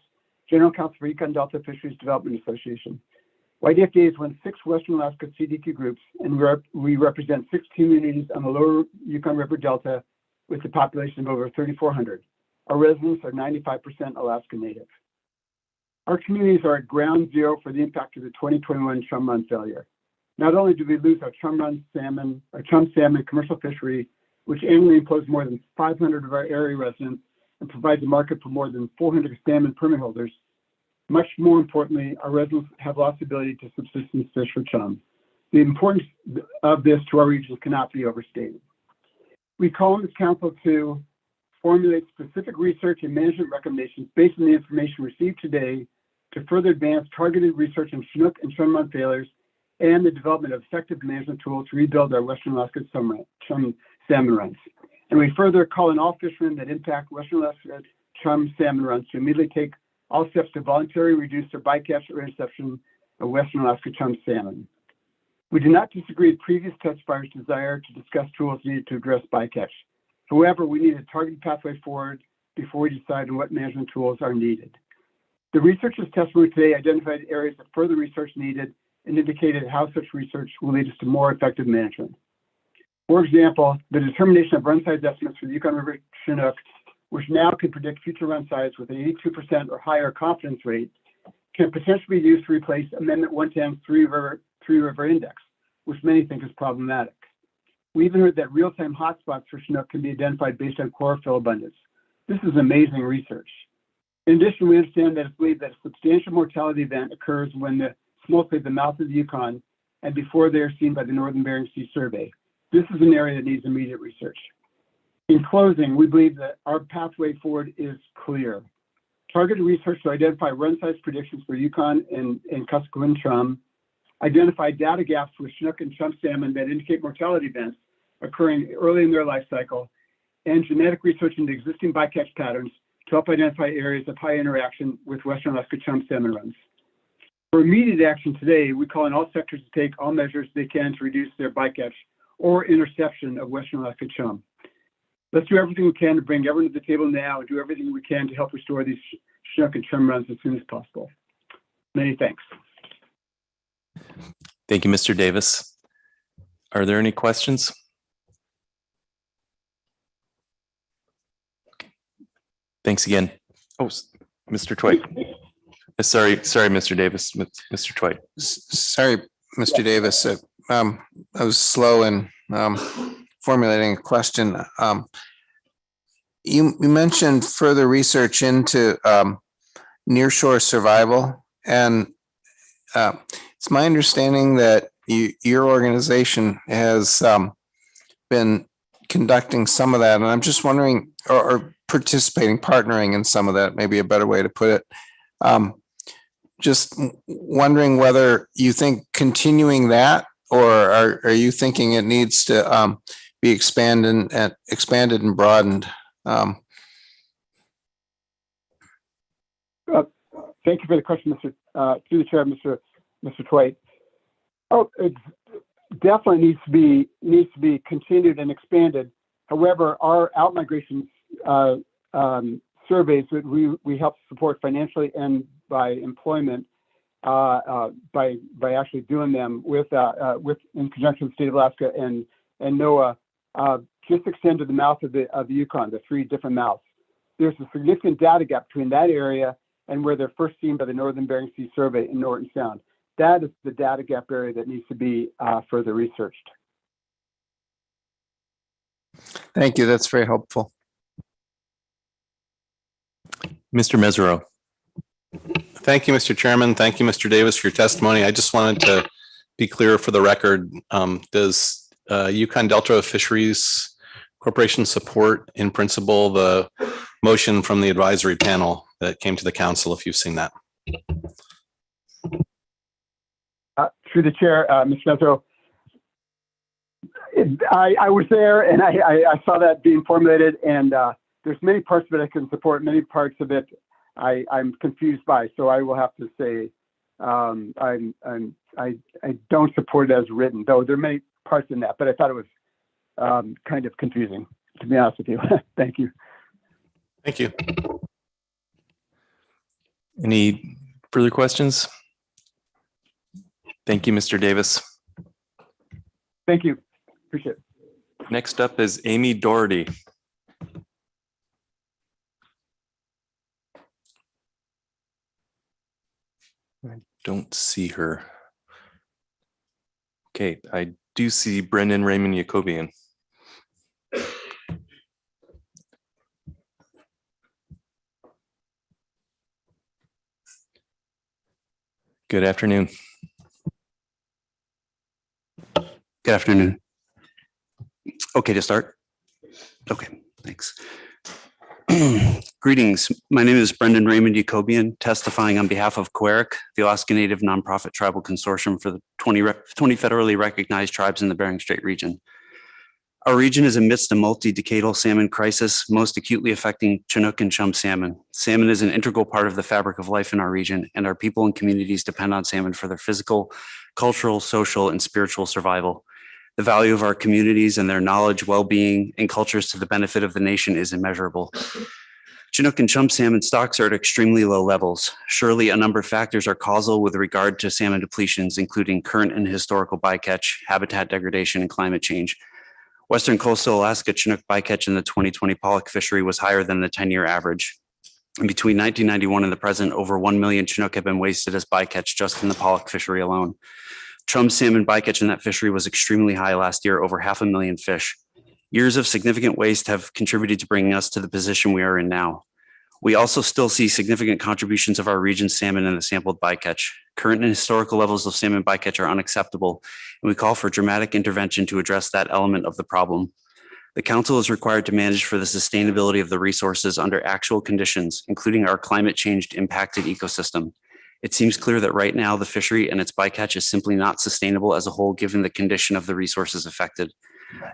General Counsel for Yukon Delta Fisheries Development Association. YDFDA is one of 6 Western Alaska CDQ groups, and we represent 6 communities on the lower Yukon River Delta with a population of over 3,400. Our residents are 95% Alaska Native. Our communities are at ground zero for the impact of the 2021 chum run failure. Not only do we lose our chum salmon commercial fishery, which annually employs more than 500 of our area residents and provides a market for more than 400 salmon permit holders, much more importantly, our residents have lost the ability to subsistence fish for chum. The importance of this to our region cannot be overstated. We call on this council to formulate specific research and management recommendations based on the information received today to further advance targeted research on Chinook and chum run failures and the development of effective management tools to rebuild our Western Alaska chum salmon runs. And we further call on all fishermen that impact Western Alaska chum salmon runs to immediately take all steps to voluntarily reduce their bycatch or interception of Western Alaska chum salmon. We do not disagree with previous testifiers' desire to discuss tools needed to address bycatch. However, we need a targeted pathway forward before we decide on what management tools are needed. The researchers' testimony today identified areas of further research needed and indicated how such research will lead us to more effective management. For example, the determination of run size estimates for the Yukon River Chinook, which now can predict future run size with an 82% or higher confidence rate, can potentially be used to replace Amendment 110's Three River Index, which many think is problematic. We even heard that real-time hotspots for Chinook can be identified based on chlorophyll abundance. This is amazing research. In addition, we understand that it's believed that a substantial mortality event occurs when the smolts leave the mouth of the Yukon and before they are seen by the Northern Bering Sea Survey. This is an area that needs immediate research. In closing, we believe that our pathway forward is clear. Targeted research to identify run size predictions for Yukon and Kuskokwim chum, identify data gaps with Chinook and chum salmon that indicate mortality events occurring early in their life cycle, and genetic research into existing bycatch patterns to help identify areas of high interaction with Western Alaska chum salmon runs. For immediate action today, we call on all sectors to take all measures they can to reduce their bycatch or interception of Western Alaska chum. Let's do everything we can to bring everyone to the table now and do everything we can to help restore these Chinook and chum runs as soon as possible. Many thanks. Thank you, Mr. Davis. Are there any questions? Okay. Thanks again. Oh, Mr. Twite. Sorry, Mr. Davis, Mr. Twite. Sorry, Mr. Davis. I was slow in formulating a question. You mentioned further research into nearshore survival, and it's my understanding that your organization has been conducting some of that, and I'm just wondering, or participating, partnering in some of that, maybe a better way to put it. Just wondering whether you think continuing that, or are you thinking it needs to be expanded and broadened? Thank you for the question, through the chair, Mr. Twite. Oh, it definitely needs to be continued and expanded. However, our outmigration surveys that we help support financially and by employment, by actually doing them with in conjunction with the state of Alaska and NOAA, just extend to the mouth of the Yukon, the 3 different mouths. There's a significant data gap between that area and where they're first seen by the Northern Bering Sea Survey in Norton Sound. That is the data gap area that needs to be further researched. Thank you. That's very helpful. Mr. Mesereau. Thank you, Mr. Chairman. Thank you, Mr. Davis, for your testimony. I just wanted to be clear for the record. Does Yukon Delta Fisheries Corporation support in principle the motion from the advisory panel that came to the council, if you've seen that? through the chair, Ms. Smithrow, I was there and I saw that being formulated, and there's many parts of it I can support, many parts of it I'm confused by. So I will have to say I don't support it as written, though there are many parts in that, but I thought it was kind of confusing, to be honest with you. Thank you. Thank you. Any further questions? Thank you, Mr. Davis. Thank you. Appreciate it. Next up is Amy Doherty. I don't see her. Okay, I do see Brendan Raymond Jacobian. Good afternoon. Good afternoon. Okay to start? Okay, thanks. Greetings. My name is Brendan Raymond Jacobian, testifying on behalf of Queric, the Alaska Native Nonprofit Tribal Consortium for the 20 federally recognized tribes in the Bering Strait region. Our region is amidst a multi-decadal salmon crisis, most acutely affecting Chinook and chum salmon. Salmon is an integral part of the fabric of life in our region, and our people and communities depend on salmon for their physical, cultural, social, and spiritual survival. The value of our communities and their knowledge, well-being, and cultures to the benefit of the nation is immeasurable. Chinook and chum salmon stocks are at extremely low levels. Surely a number of factors are causal with regard to salmon depletions, including current and historical bycatch, habitat degradation, and climate change. Western coastal Alaska Chinook bycatch in the 2020 pollock fishery was higher than the 10-year average. And between 1991 and the present, over 1 million Chinook have been wasted as bycatch just in the pollock fishery alone. Chum salmon bycatch in that fishery was extremely high last year, over 500,000 fish. Years of significant waste have contributed to bringing us to the position we are in now. We also still see significant contributions of our region's salmon in the sampled bycatch. Current and historical levels of salmon bycatch are unacceptable, and we call for dramatic intervention to address that element of the problem. The council is required to manage for the sustainability of the resources under actual conditions, including our climate change impacted ecosystem. It seems clear that right now the fishery and its bycatch is simply not sustainable as a whole, given the condition of the resources affected.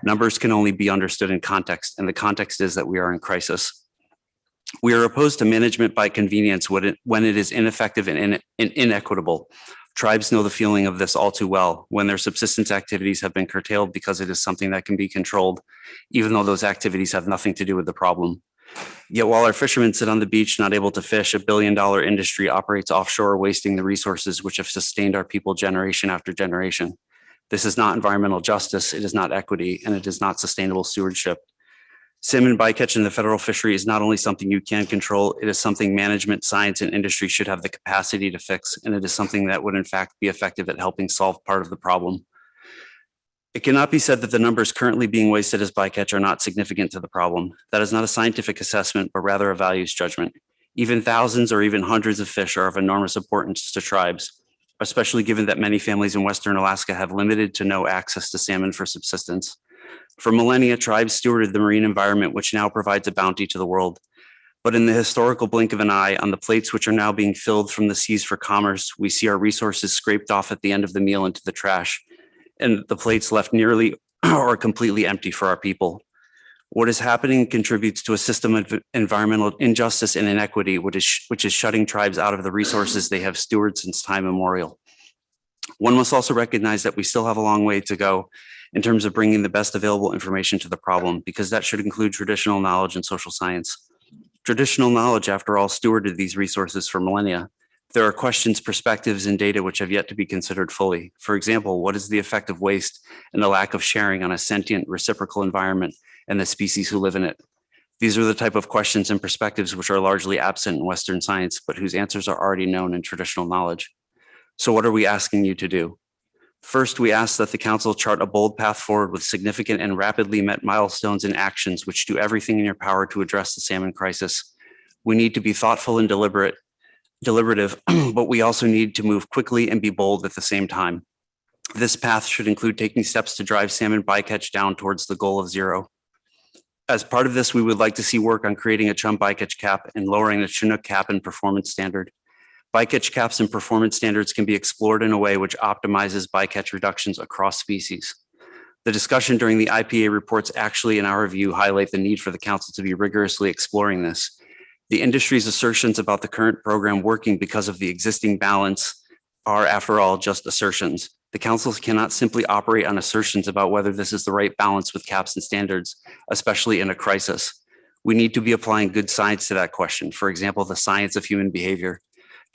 Numbers can only be understood in context, and the context is that we are in crisis. We are opposed to management by convenience when it is ineffective and inequitable. Tribes know the feeling of this all too well when their subsistence activities have been curtailed because it is something that can be controlled, even though those activities have nothing to do with the problem. Yet while our fishermen sit on the beach not able to fish, $1 billion industry operates offshore, wasting the resources which have sustained our people generation after generation. This is not environmental justice, it is not equity, and it is not sustainable stewardship. Salmon bycatch in the federal fishery is not only something you can control, it is something management, science, and industry should have the capacity to fix, and it is something that would in fact be effective at helping solve part of the problem. It cannot be said that the numbers currently being wasted as bycatch are not significant to the problem. That is not a scientific assessment, but rather a values judgment. Even thousands or even hundreds of fish are of enormous importance to tribes, especially given that many families in Western Alaska have limited to no access to salmon for subsistence. For millennia, tribes stewarded the marine environment, which now provides a bounty to the world. But in the historical blink of an eye, on the plates which are now being filled from the seas for commerce, we see our resources scraped off at the end of the meal into the trash, and the plates left nearly or completely empty for our people. What is happening contributes to a system of environmental injustice and inequity, which is shutting tribes out of the resources they have stewarded since time immemorial. One must also recognize that we still have a long way to go in terms of bringing the best available information to the problem, because that should include traditional knowledge and social science. Traditional knowledge, after all, stewarded these resources for millennia. There are questions, perspectives, and data which have yet to be considered fully. For example, what is the effect of waste and the lack of sharing on a sentient, reciprocal environment and the species who live in it? These are the type of questions and perspectives which are largely absent in Western science, but whose answers are already known in traditional knowledge. So what are we asking you to do? First, we ask that the council chart a bold path forward with significant and rapidly met milestones and actions which do everything in your power to address the salmon crisis. We need to be thoughtful and deliberative, but we also need to move quickly and be bold at the same time. This path should include taking steps to drive salmon bycatch down towards the goal of zero. As part of this, we would like to see work on creating a chum bycatch cap and lowering the Chinook cap and performance standard. Bycatch caps and performance standards can be explored in a way which optimizes bycatch reductions across species. The discussion during the IPA reports actually, in our view, highlight the need for the council to be rigorously exploring this. The industry's assertions about the current program working because of the existing balance are, after all, just assertions. The council cannot simply operate on assertions about whether this is the right balance with caps and standards, especially in a crisis. We need to be applying good science to that question. For example, the science of human behavior,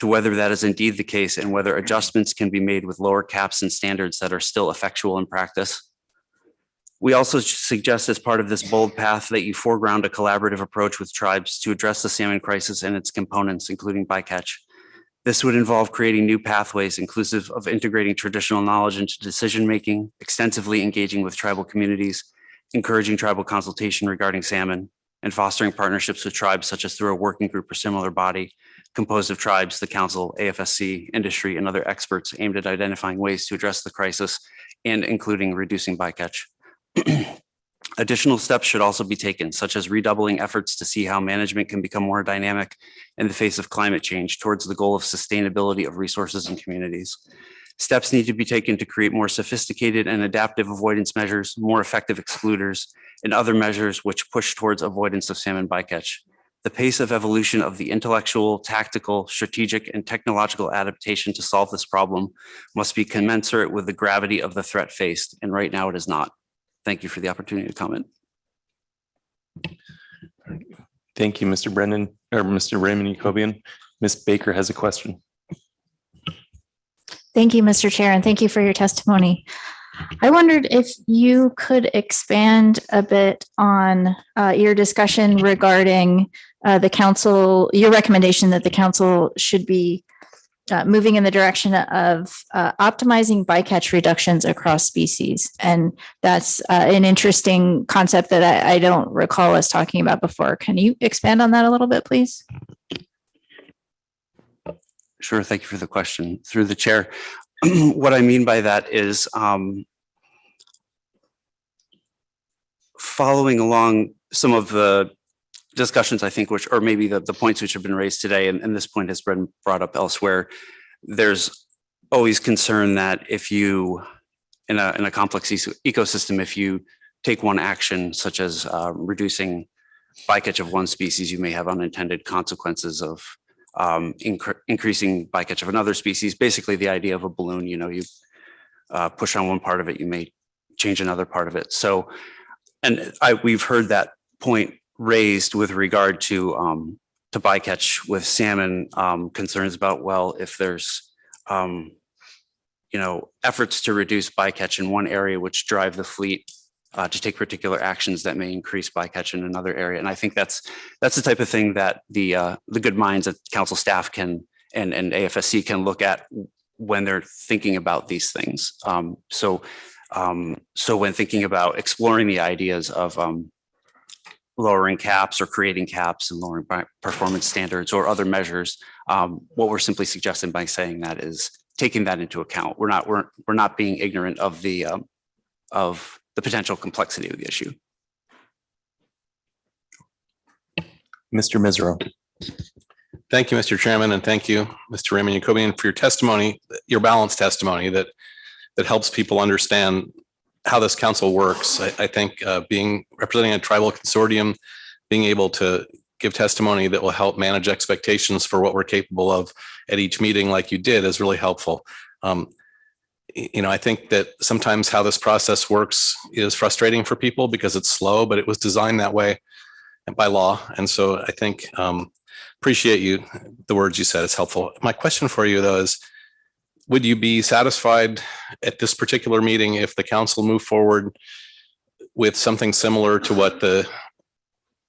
to whether that is indeed the case and whether adjustments can be made with lower caps and standards that are still effectual in practice. We also suggest as part of this bold path that you foreground a collaborative approach with tribes to address the salmon crisis and its components, including bycatch. This would involve creating new pathways inclusive of integrating traditional knowledge into decision-making, extensively engaging with tribal communities, encouraging tribal consultation regarding salmon, and fostering partnerships with tribes such as through a working group or similar body composed of tribes, the council, AFSC, industry, and other experts aimed at identifying ways to address the crisis and including reducing bycatch. Additional steps should also be taken, such as redoubling efforts to see how management can become more dynamic in the face of climate change towards the goal of sustainability of resources and communities. Steps need to be taken to create more sophisticated and adaptive avoidance measures, more effective excluders, and other measures which push towards avoidance of salmon bycatch. The pace of evolution of the intellectual, tactical, strategic, and technological adaptation to solve this problem must be commensurate with the gravity of the threat faced, and right now it is not. Thank you for the opportunity to comment. Thank you, Mr. Brendan, or Mr. Raymond Yacobian. Ms. Baker has a question. Thank you, Mr. Chair, and thank you for your testimony. I wondered if you could expand a bit on your discussion regarding the council, your recommendation that the council should be moving in the direction of optimizing bycatch reductions across species. And that's an interesting concept that I don't recall us talking about before. Can you expand on that a little bit, please? Sure, thank you for the question. Through the chair, what I mean by that is following along some of the discussions, I think, which, or maybe the points which have been raised today, and this point has been brought up elsewhere. There's always concern that if you, in a complex ecosystem, if you take one action, such as reducing bycatch of one species, you may have unintended consequences of increasing bycatch of another species. Basically, the idea of a balloon, you know, you push on one part of it, you may change another part of it. So, and we've heard that point raised with regard to bycatch with salmon, concerns about, well, if there's you know, efforts to reduce bycatch in one area which drive the fleet to take particular actions that may increase bycatch in another area. And I think that's the type of thing that the good minds at council staff can and AFSC can look at when they're thinking about these things. So when thinking about exploring the ideas of lowering caps or creating caps and lowering performance standards or other measures, what we're simply suggesting by saying that is taking that into account. We're not being ignorant of the potential complexity of the issue. Mr. Misro. Thank you, Mr. Chairman, and thank you, Mr. Raymond Yacobian, for your testimony, your balanced testimony that helps people understand how this council works. I think representing a tribal consortium, being able to give testimony that will help manage expectations for what we're capable of at each meeting like you did is really helpful. You know, I think that sometimes how this process works is frustrating for people because it's slow, but it was designed that way by law. And so I think appreciate the words you said. It's helpful. My question for you though is, would you be satisfied at this particular meeting if the council moved forward with something similar to what the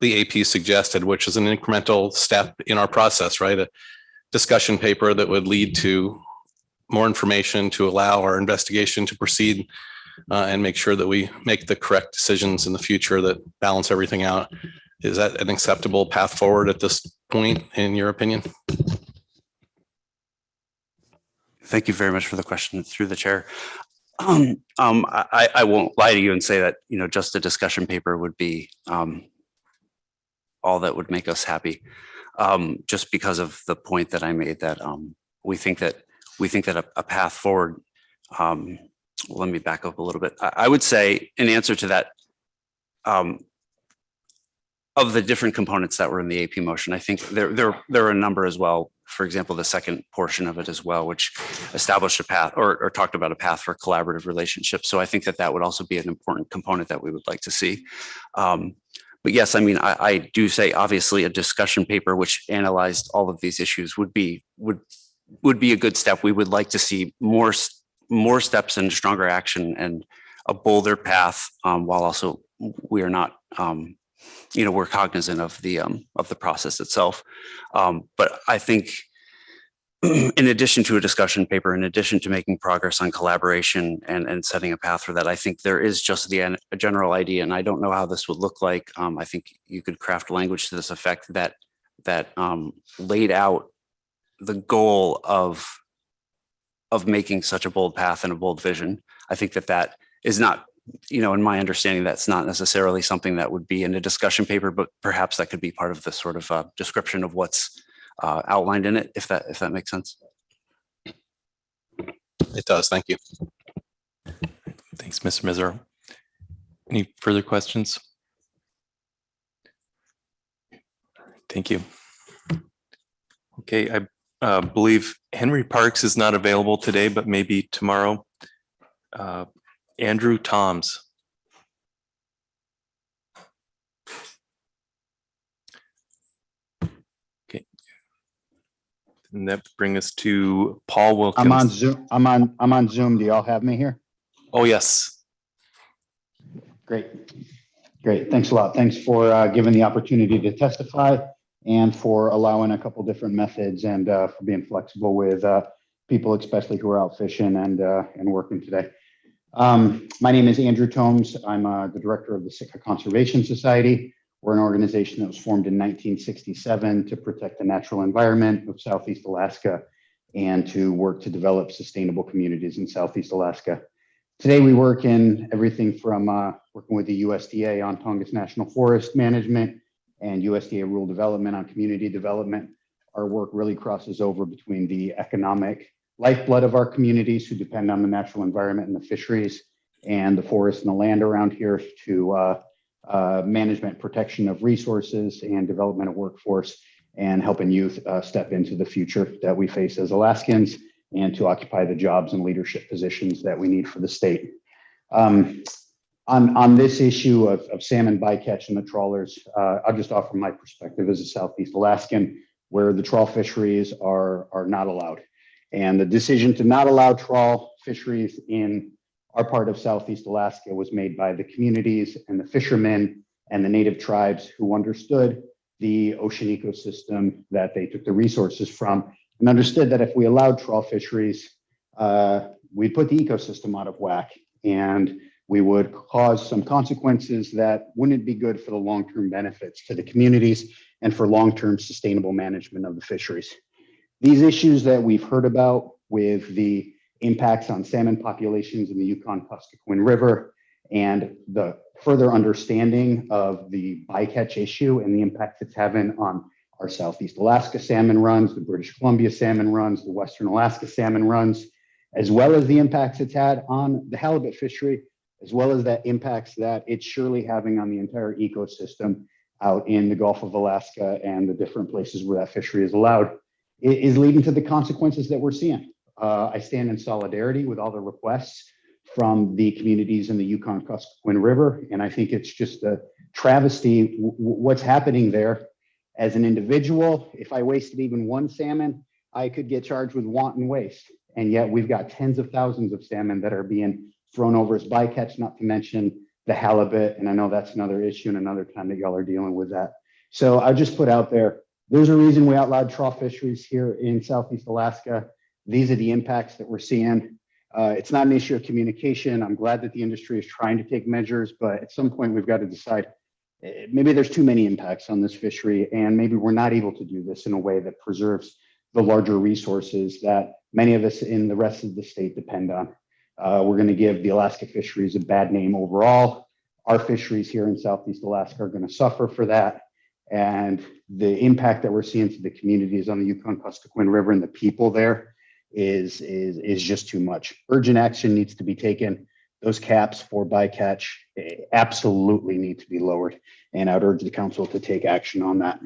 AP suggested, which is an incremental step in our process, right? A discussion paper that would lead to more information to allow our investigation to proceed and make sure that we make the correct decisions in the future that balance everything out. Is that an acceptable path forward at this point, in your opinion? Thank you very much for the question through the chair. I won't lie to you and say that, you know, just a discussion paper would be all that would make us happy. just because of the point that I made that we think that a path forward. Let me back up a little bit. I would say in answer to that, of the different components that were in the AP motion, I think there are a number as well. For example, the second portion of it as well, which established a path or talked about a path for collaborative relationships. So I think that would also be an important component that we would like to see. But yes, I mean, I do say obviously a discussion paper which analyzed all of these issues would be a good step. We would like to see more steps and stronger action and a bolder path, while also we are not, we're cognizant of the process itself. But I think in addition to a discussion paper, in addition to making progress on collaboration and setting a path for that, I think there is just a general idea, and I don't know how this would look like. I think you could craft language to this effect that laid out the goal of making such a bold path and a bold vision. I think that is not, in my understanding, that's not necessarily something that would be in a discussion paper, but perhaps that could be part of the sort of description of what's outlined in it, if that makes sense. It does. Thank you. Thanks, Mr. Mizero. Any further questions? Thank you. Okay, I believe Henry Parks is not available today, but maybe tomorrow. Andrew Toms. Okay. And that brings us to Paul Wilkins. I'm on Zoom. I'm on Zoom. Do y'all have me here? Oh, yes. Great. Thanks a lot. Thanks for giving the opportunity to testify and for allowing a couple different methods and for being flexible with people, especially who are out fishing and working today. My name is Andrew Tomes. I'm the director of the Sitka Conservation Society. We're an organization that was formed in 1967 to protect the natural environment of Southeast Alaska and to work to develop sustainable communities in Southeast Alaska. Today, we work in everything from working with the USDA on Tongass National Forest management and USDA rural development on community development. Our work really crosses over between the economic lifeblood of our communities who depend on the natural environment and the fisheries and the forest and the land around here to management, protection of resources and development of workforce and helping youth step into the future that we face as Alaskans and to occupy the jobs and leadership positions that we need for the state. On this issue of salmon bycatch and the trawlers, I'll just offer my perspective as a Southeast Alaskan, where the trawl fisheries are not allowed. And the decision to not allow trawl fisheries in our part of Southeast Alaska was made by the communities and the fishermen and the native tribes who understood the ocean ecosystem that they took the resources from and understood that if we allowed trawl fisheries, we'd put the ecosystem out of whack and we would cause some consequences that wouldn't be good for the long-term benefits to the communities and for long-term sustainable management of the fisheries. These issues that we've heard about with the impacts on salmon populations in the Yukon-Kuskokwim River and the further understanding of the bycatch issue and the impacts it's having on our Southeast Alaska salmon runs, the British Columbia salmon runs, the Western Alaska salmon runs, as well as the impacts it's had on the halibut fishery, as well as the impacts that it's surely having on the entire ecosystem out in the Gulf of Alaska and the different places where that fishery is allowed, it is leading to the consequences that we're seeing. I stand in solidarity with all the requests from the communities in the Yukon-Kuskokwim River, and I think it's just a travesty what's happening there. As an individual, if I wasted even one salmon, I could get charged with wanton waste. And yet we've got tens of thousands of salmon that are being thrown over as bycatch, not to mention the halibut. And I know that's another issue and another time that y'all are dealing with that. So I just put out there, there's a reason we outlawed trawl fisheries here in Southeast Alaska. These are the impacts that we're seeing. It's not an issue of communication. I'm glad that the industry is trying to take measures, but at some point we've got to decide maybe there's too many impacts on this fishery and maybe we're not able to do this in a way that preserves the larger resources that many of us in the rest of the state depend on. We're going to give the Alaska fisheries a bad name overall. Our fisheries here in Southeast Alaska are going to suffer for that. And the impact that we're seeing to the communities on the Yukon-Kuskokwim River and the people there is just too much. Urgent action needs to be taken. Those caps for bycatch absolutely need to be lowered. And I'd urge the council to take action on that.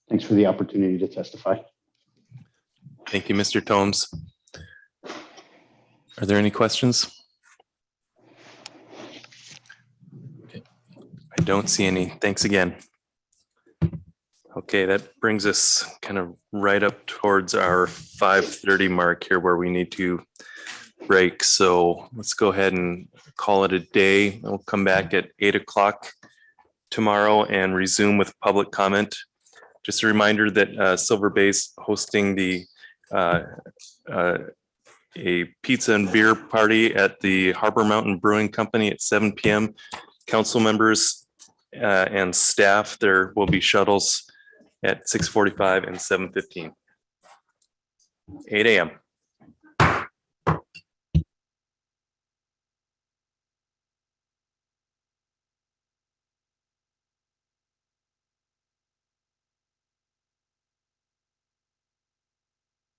Thanks for the opportunity to testify. Thank you, Mr. Tomes. Are there any questions? Okay. I don't see any. Thanks again. Okay, that brings us kind of right up towards our 5:30 mark here where we need to break. So let's go ahead and call it a day. We'll come back at 8 o'clock tomorrow and resume with public comment. Just a reminder that Silver Bay's hosting the a pizza and beer party at the Harbor Mountain Brewing Company at 7 p.m. Council members and staff, there will be shuttles at 6:45 and 7:15. 8 a.m.